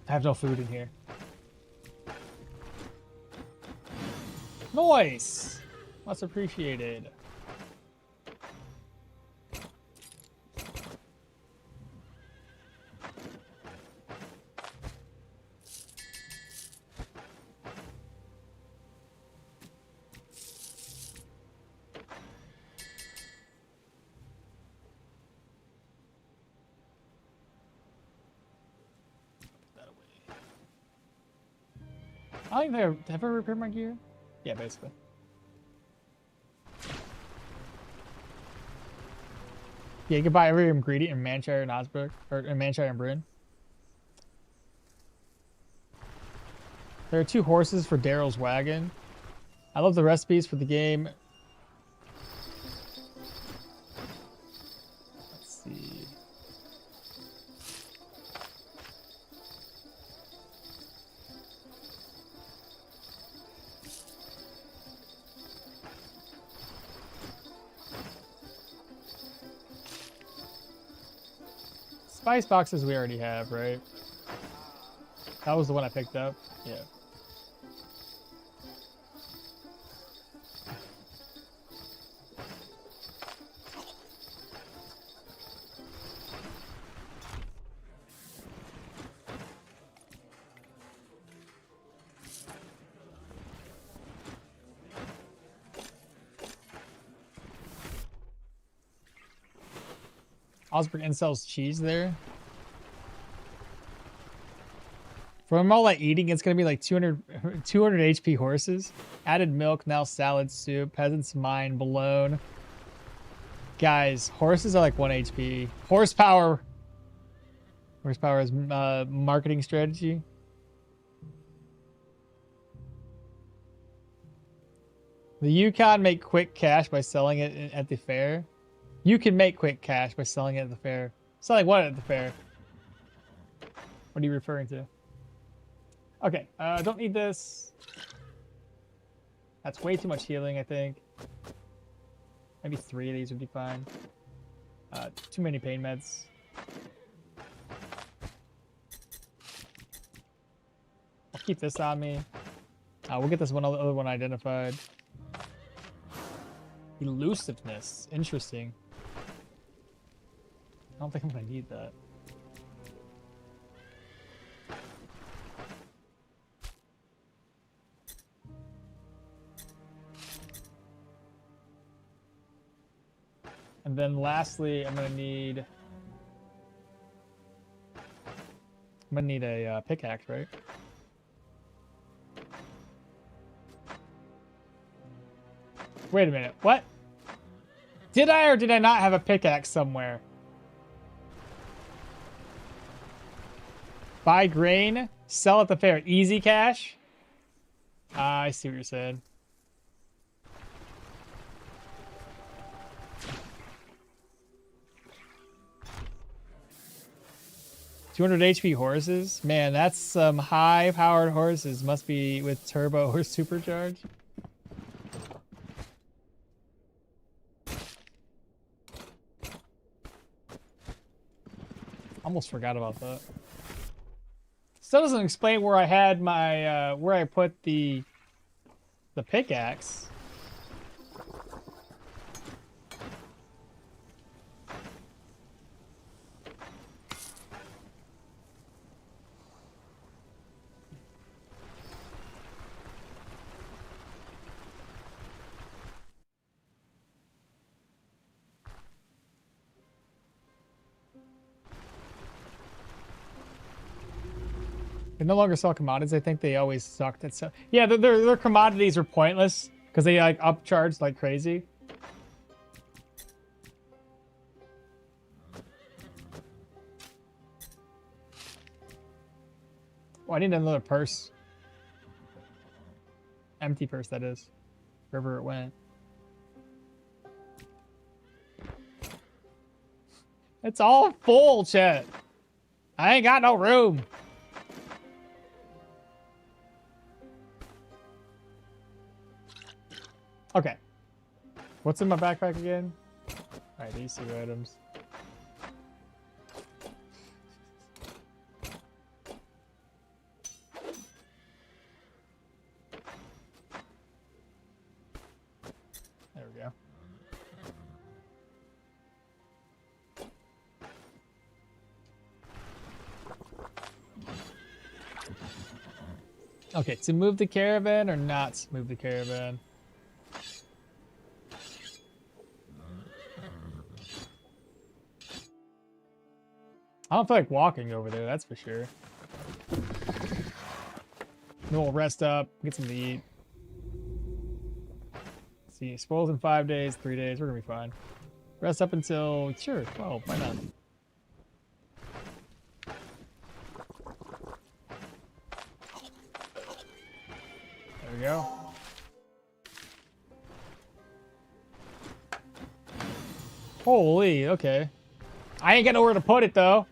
I have no food in here. Nice! Much appreciated. I think have I repaired my gear? Yeah, basically. Yeah, you can buy every ingredient in Manshire and Osberg, or in Manshire and Brin. There are 2 horses for Daryl's wagon. I love the recipes for the game. Let's see. Spice boxes we already have, right? That was the one I picked up. Yeah. Osberg incels cheese there. From all that eating, it's going to be like 200 HP horses. Added milk, now salad soup, peasant's mind blown. Guys, horses are like 1 HP. Horsepower. Horsepower is marketing strategy. The Yukon make quick cash by selling it at the fair. You can make quick cash by selling it at the fair. Selling what at the fair? What are you referring to? Okay, I don't need this. That's way too much healing, I think. Maybe 3 of these would be fine. Too many pain meds. I'll keep this on me. We'll get this other one identified. Elusiveness. Interesting. I don't think I'm gonna need that. And then lastly, I'm gonna need I'm gonna need a pickaxe, right? Wait a minute. What? Did I or did I not have a pickaxe somewhere? Buy grain, sell at the fair. Easy cash? I see what you're saying. $200 HP horses? Man, that's some high-powered horses. Must be with turbo or supercharged. Almost forgot about that. Still doesn't explain where I had my where I put the pickaxe. They no longer sell commodities. I think they always sucked at so. Yeah, their commodities are pointless because they like upcharge like crazy. Oh, I need another purse. Empty purse, that is. Wherever it went. It's all full, chat. I ain't got no room. Okay. What's in my backpack again? Alright, these two items. There we go. Okay, to move the caravan or not to move the caravan? I don't feel like walking over there, that's for sure. Then we'll rest up, get something to eat. Let's see, spoils in 5 days, 3 days, we're gonna be fine. Rest up until, sure, 12, why not? There we go. Holy, okay. I ain't got nowhere to put it though.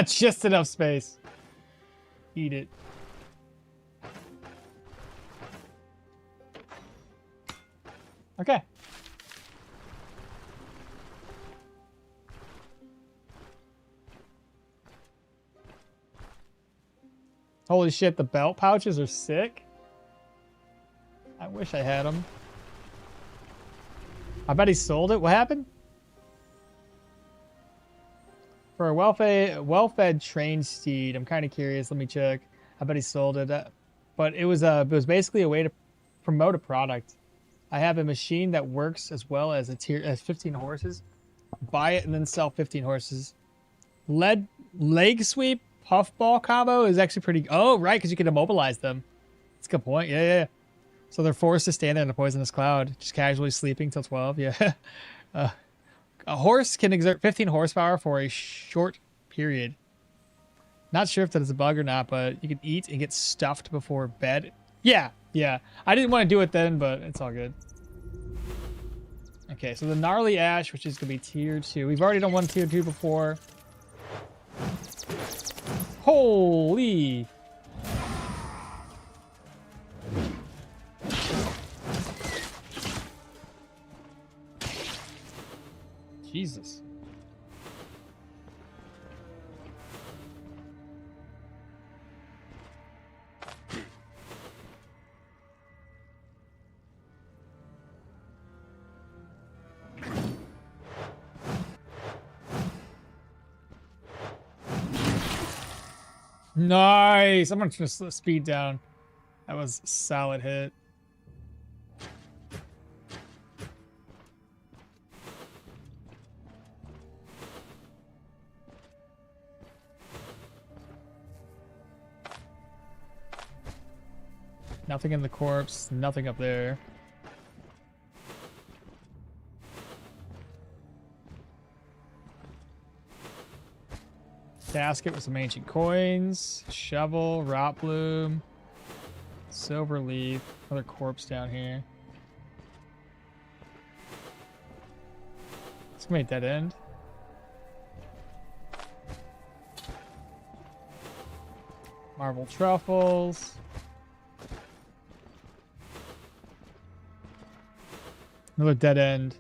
Just enough space. Eat it. Okay. Holy shit, the belt pouches are sick. I wish I had them. I bet he sold it. What happened? For a well-fed trained steed, I'm kind of curious. Let me check. I bet he sold it. But it was basically a way to promote a product. I have a machine that works as well as as 15 horses. Buy it and then sell 15 horses. Leg sweep puffball combo is actually pretty. Oh, right, because you can immobilize them. That's a good point. Yeah. So they're forced to stand in a poisonous cloud, just casually sleeping till 12. Yeah. A horse can exert 15 horsepower for a short period. Not sure if that is a bug or not, but you can eat and get stuffed before bed. Yeah. I didn't want to do it then, but it's all good. Okay, so the gnarly ash, which is going to be tier 2. We've already done one tier 2 before. Holy. Jesus. Nice. I'm gonna just speed down. That was a solid hit. Nothing in the corpse. Nothing up there. Basket with some ancient coins. Shovel. Rot bloom. Silver leaf. Another corpse down here. It's gonna be a dead end. Marble truffles. Another dead end.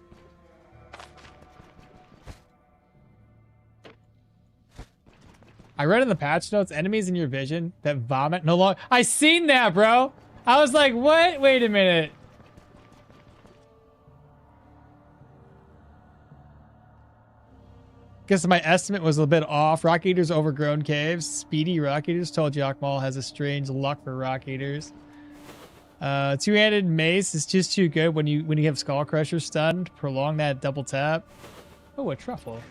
I read in the patch notes, enemies in your vision that vomit no longer. I seen that, bro. I was like, what? Wait a minute. Guess my estimate was a bit off. Rock Eaters overgrown caves. Speedy Rock Eaters. Told you okmall has a strange luck for Rock Eaters. Two-handed mace is just too good when you have Skull Crusher stunned. Prolong that double tap. Oh, a truffle.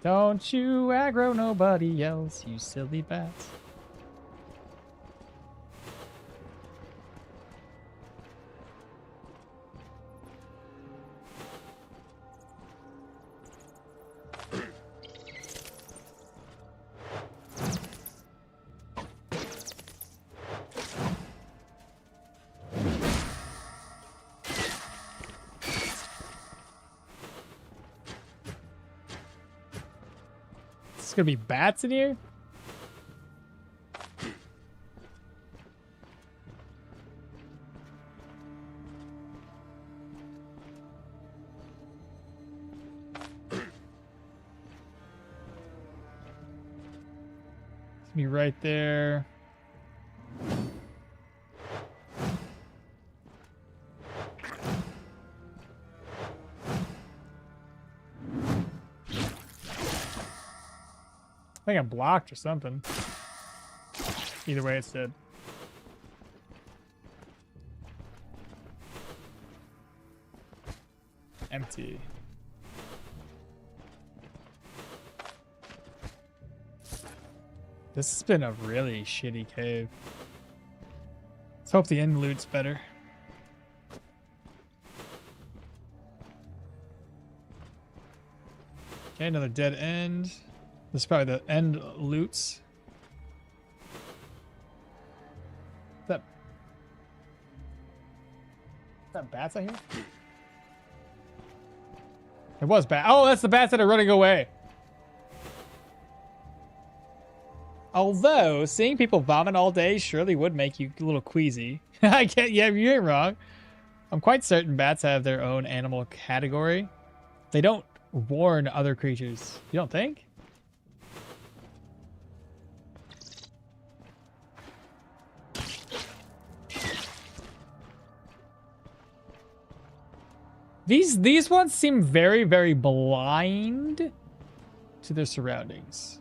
Don't you aggro nobody else, you silly bats. There's gonna be bats in here? It's me right there. I think I'm blocked or something. Either way, it's dead. Empty. This has been a really shitty cave. Let's hope the end loot's better. Okay, another dead end. This is probably the end loots. Is that bats I hear? It was bat. Oh, that's the bats that are running away. Although, seeing people vomit all day surely would make you a little queasy. I can't, yeah, you ain't wrong. I'm quite certain bats have their own animal category. They don't warn other creatures. You don't think? These ones seem very, very blind to their surroundings.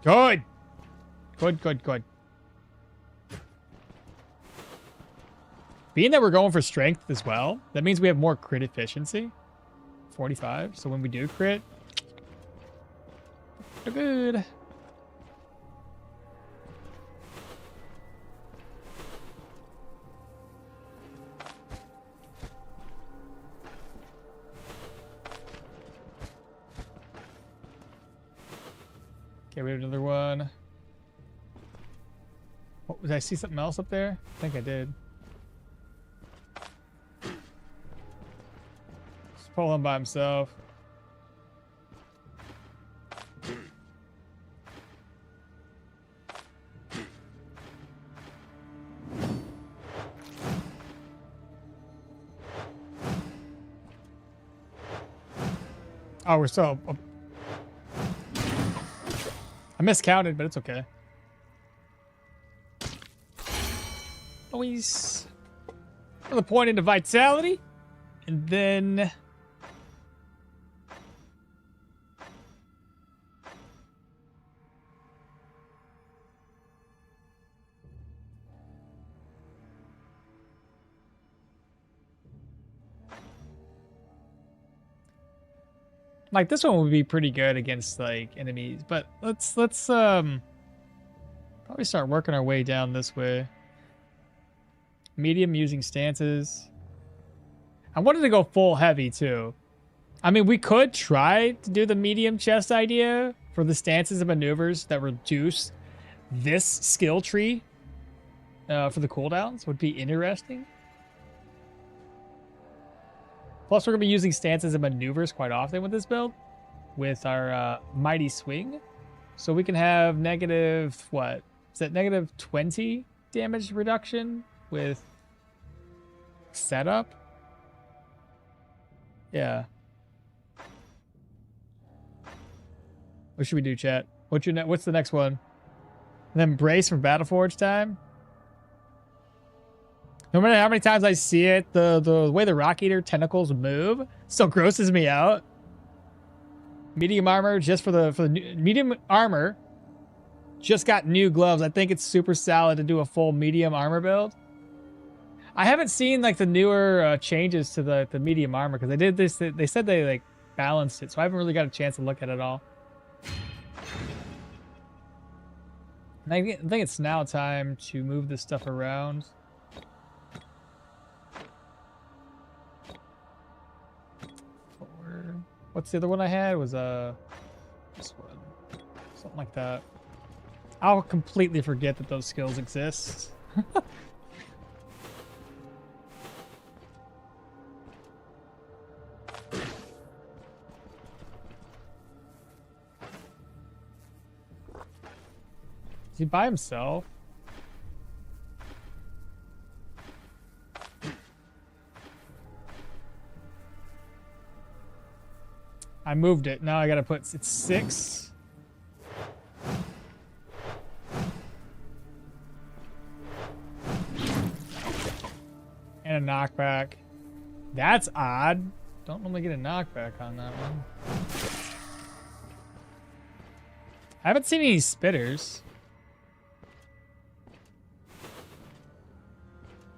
Good. Good, good, good. Being that we're going for strength as well, that means we have more crit efficiency. 45. So when we do crit, we're good. Okay, we have another one. Oh, did I see something else up there? I think I did. Pull him by himself. Oh, we're still... I miscounted, but it's okay. Always another point into vitality. And then like this one would be pretty good against like enemies, but let's probably start working our way down this way. Medium using stances. I wanted to go full heavy too. I mean, we could try to do the medium chest idea for the stances and maneuvers that reduce this skill tree for the cooldowns. Would be interesting. Plus, we're going to be using stances and maneuvers quite often with this build with our Mighty Swing. So we can have negative, what? Is that negative 20 damage reduction with setup? Yeah. What should we do, chat? What's the next one? And then Brace from Battleforge time? No matter how many times I see it, the way the Rock Eater tentacles move still grosses me out. Medium armor just for the medium armor. Just got new gloves. I think it's super solid to do a full medium armor build. I haven't seen like the newer changes to the medium armor because they did this. They said they like balanced it, so I haven't really got a chance to look at it all. And I think it's now time to move this stuff around. What's the other one I had? Was this one, something like that. I'll completely forget that those skills exist. Is he by himself? I moved it. Now I gotta put, it's 6. And a knockback. That's odd. Don't normally get a knockback on that one. I haven't seen any spitters.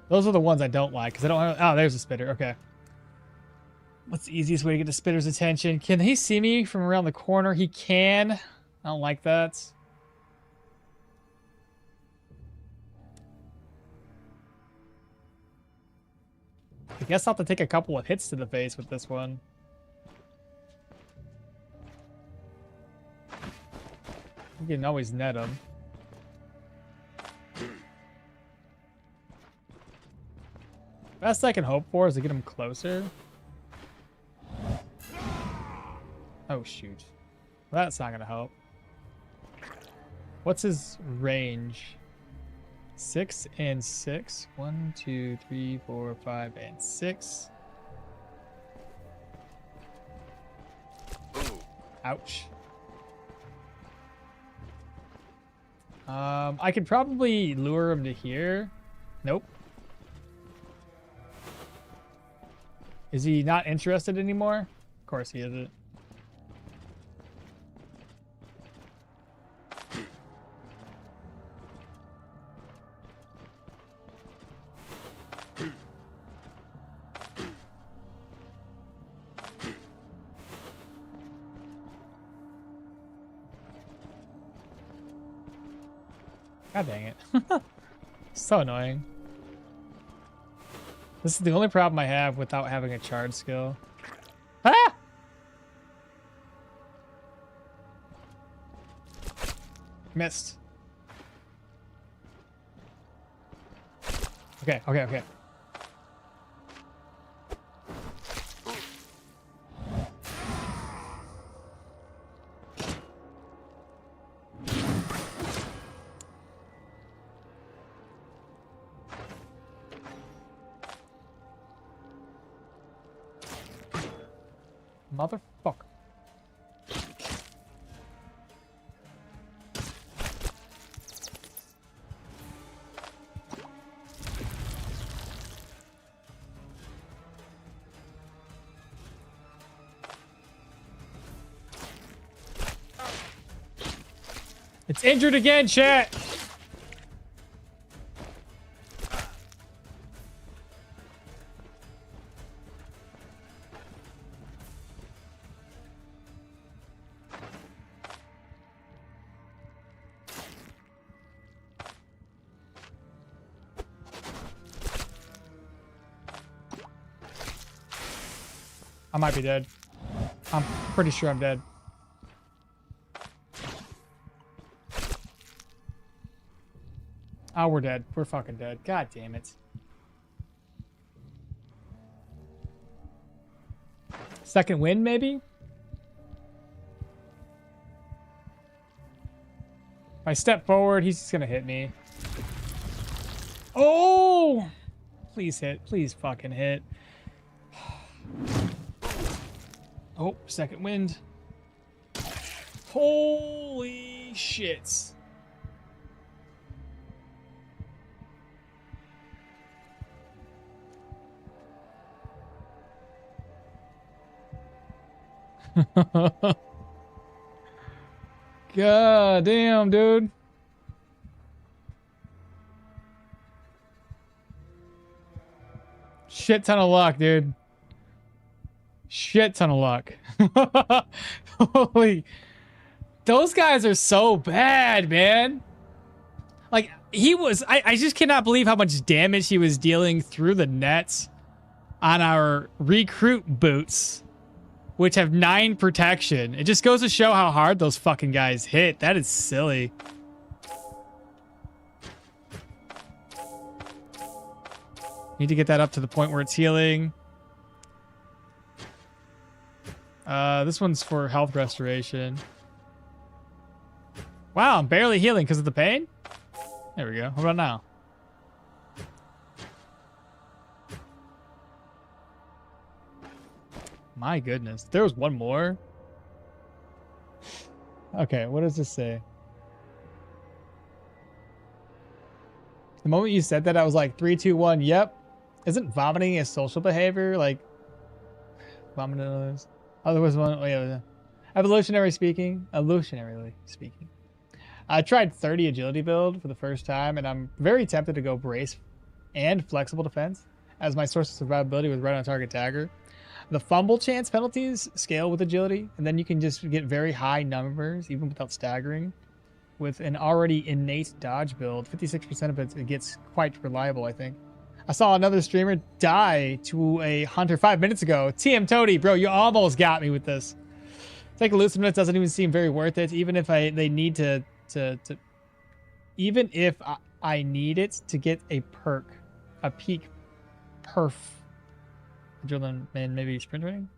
Those are the ones I don't like because I don't have, oh, there's a spitter. Okay. What's the easiest way to get the spitter's attention? Can he see me from around the corner? He can. I don't like that. I guess I'll have to take a couple of hits to the face with this one. You can always net him. Best I can hope for is to get him closer. Oh, shoot. Well, that's not going to help. What's his range? 6 and 6. 1, 2, 3, 4, 5, and 6. Ouch. I could probably lure him to here. Nope. Is he not interested anymore? Of course he isn't. God dang it. So annoying. This is the only problem I have without having a charge skill. Ah! Missed. Okay, okay, okay. Motherfucker. It's injured again, chat. I might be dead. I'm pretty sure I'm dead. Oh, we're dead. We're fucking dead. God damn it. Second wind, maybe? If I step forward, he's just gonna hit me. Oh! Please hit. Please fucking hit. Oh, second wind. Holy shit. God damn, dude. Shit ton of luck, dude. Shit ton of luck. Holy. Those guys are so bad, man. Like, he was... I just cannot believe how much damage he was dealing through the nets on our recruit boots, which have 9 protection. It just goes to show how hard those fucking guys hit. That is silly. Need to get that up to the point where it's healing. This one's for health restoration. Wow, I'm barely healing because of the pain? There we go. What about now? My goodness. There was one more. Okay, what does this say? The moment you said that, I was like, 3, 2, 1, yep. Isn't vomiting a social behavior? Like, vomiting others? Oh, there was one. Oh, yeah. Evolutionarily speaking. I tried 30 agility build for the first time, and I'm very tempted to go brace and flexible defense, as my source of survivability was right on target tagger. The fumble chance penalties scale with agility, and then you can just get very high numbers, even without staggering. With an already innate dodge build, 56% of it gets quite reliable, I think. I saw another streamer die to a hunter 5 minutes ago. TM Toady, bro, you almost got me with this. Take a looseness doesn't even seem very worth it, even if they need to even if I need it to get a perk, a peak perf. Adrenaline, man, maybe sprint rating?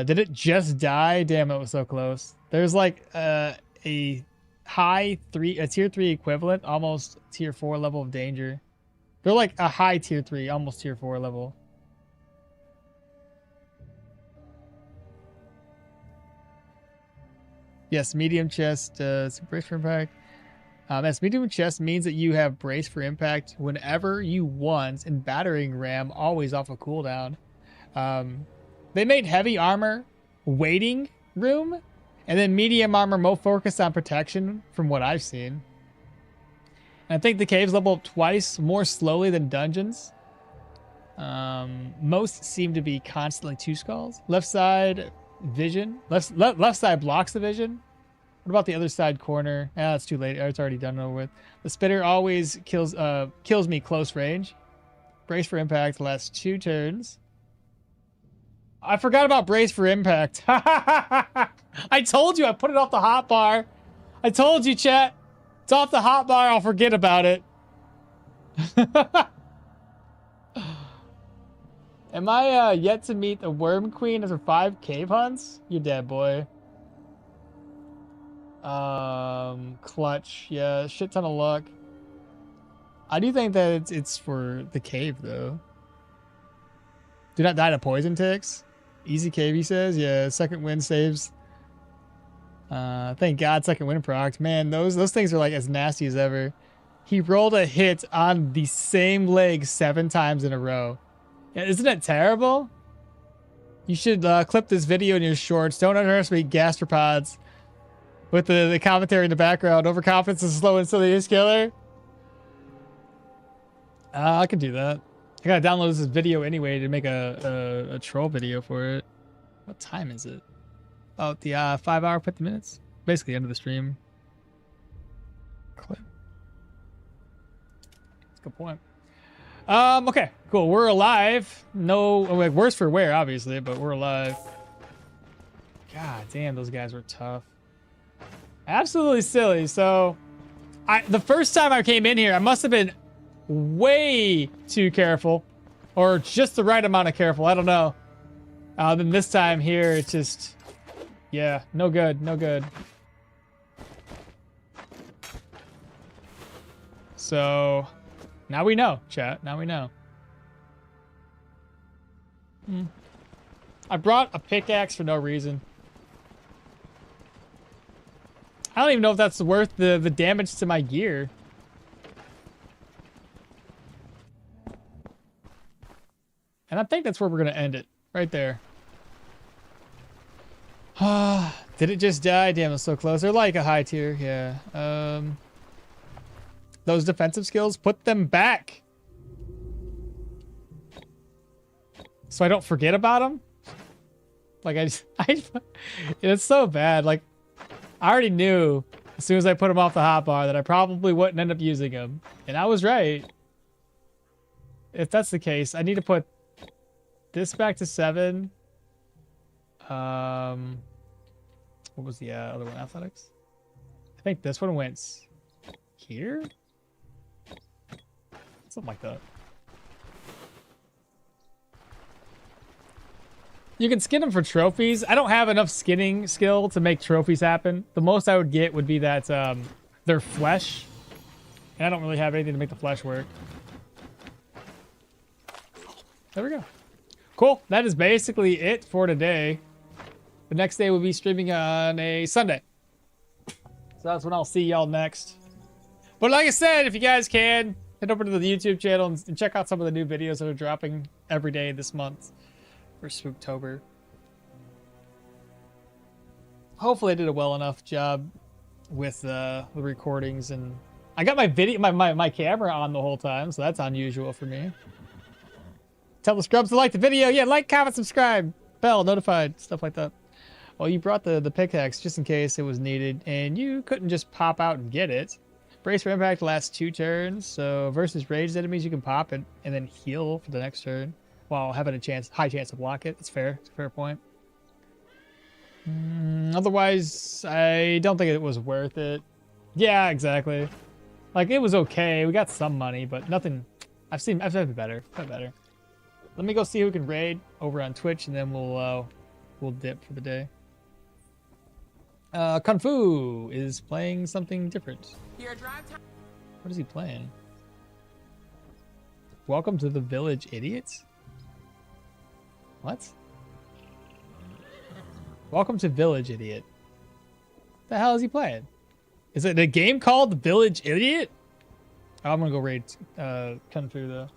Did it just die? Damn, it was so close. There's like a tier 3 equivalent, almost tier 4 level of danger. They're like a high tier 3, almost tier 4 level. Yes, medium chest, brace for impact. Yes, medium chest means that you have brace for impact whenever you want, and battering ram always off a cooldown. They made heavy armor waiting room, and then medium armor more focused on protection from what I've seen. And I think the caves level up twice more slowly than dungeons. Most seem to be constantly 2 skulls. Left side vision. Left side blocks the vision. What about the other side corner? Ah, it's too late. It's already done over with. The spitter always kills me close range. Brace for impact lasts 2 turns. I forgot about brace for impact. I told you I put it off the hotbar. I told you, chat. It's off the hotbar. I'll forget about it. Am I yet to meet the Worm Queen after 5 cave hunts? You're dead, boy. Clutch. Yeah, shit ton of luck. I do think that it's for the cave, though. Do not die to poison ticks. Easy cave, he says. Yeah, second wind saves. Thank God second wind procced. Man, those things are like as nasty as ever. He rolled a hit on the same leg 7 times in a row. Yeah, isn't it terrible? You should clip this video in your shorts. Don't underestimate gastropods. with the commentary in the background. Overconfidence is slow and silly is killer. I can do that. I gotta download this video anyway to make a troll video for it. What time is it? Oh, the 5 hour 50 minutes. Basically end of the stream. Clip. That's a good point. Okay, cool. We're alive. No, like worse for wear, obviously, but we're alive. God damn, those guys were tough. Absolutely silly. So, the first time I came in here, I must have been way too careful, or just the right amount of careful. I don't know. Then this time here, it's just, yeah, no good, no good. So, now we know, chat. Now we know. I brought a pickaxe for no reason. I don't even know if that's worth the damage to my gear. And I think that's where we're going to end it. Right there. Did it just die? Damn, it's so close. They're like a high tier. Yeah. Those defensive skills, put them back. So I don't forget about them. Like, it's so bad. Like, I already knew as soon as I put them off the hotbar that I probably wouldn't end up using them. And I was right. If that's the case, I need to put this back to 7. What was the other one? Athletics? I think this one went here? Something like that. You can skin them for trophies. I don't have enough skinning skill to make trophies happen. The most I would get would be that their flesh. And I don't really have anything to make the flesh work. There we go. Cool. That is basically it for today. The next day we'll be streaming on a Sunday. So that's when I'll see y'all next. But like I said, if you guys can, head over to the YouTube channel and check out some of the new videos that are dropping every day this month for Spooktober. Hopefully I did a well enough job with the recordings, and I got my video, my camera on the whole time, so that's unusual for me. Tell the scrubs to like the video. Yeah, like, comment, subscribe, bell, notified, stuff like that. Well, you brought the pickaxe just in case it was needed, and you couldn't just pop out and get it. Brace for impact lasts 2 turns, so versus ranged enemies you can pop it and then heal for the next turn while having a high chance to block it. It's fair. It's a fair point. Otherwise, I don't think it was worth it. Yeah, exactly. Like, it was okay. We got some money, but nothing. I've seen better. Better. Let me go see who can raid over on Twitch, and then we'll dip for the day. Kung Fu is playing something different. What is he playing? Welcome to the Village, Idiots? What? Welcome to Village, Idiot. The hell is he playing? Is it a game called The Village Idiot? Oh, I'm gonna go raid Kung Fu though.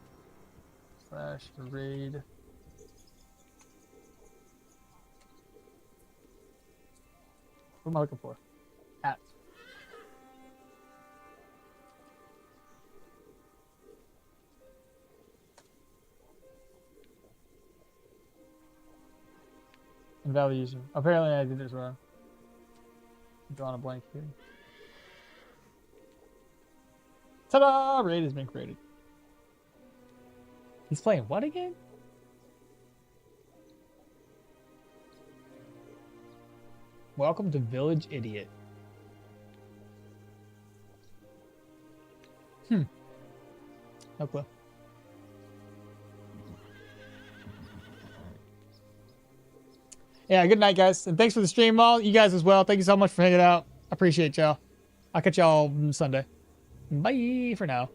/ raid. What am I looking for? At. Invalid user. Apparently I did this wrong. I'm drawing a blank here. Ta-da! Raid has been created. He's playing what again? Welcome to Village Idiot. No clue. Yeah, good night, guys. And thanks for the stream, all. You guys as well. Thank you so much for hanging out. I appreciate y'all. I'll catch y'all Sunday. Bye for now.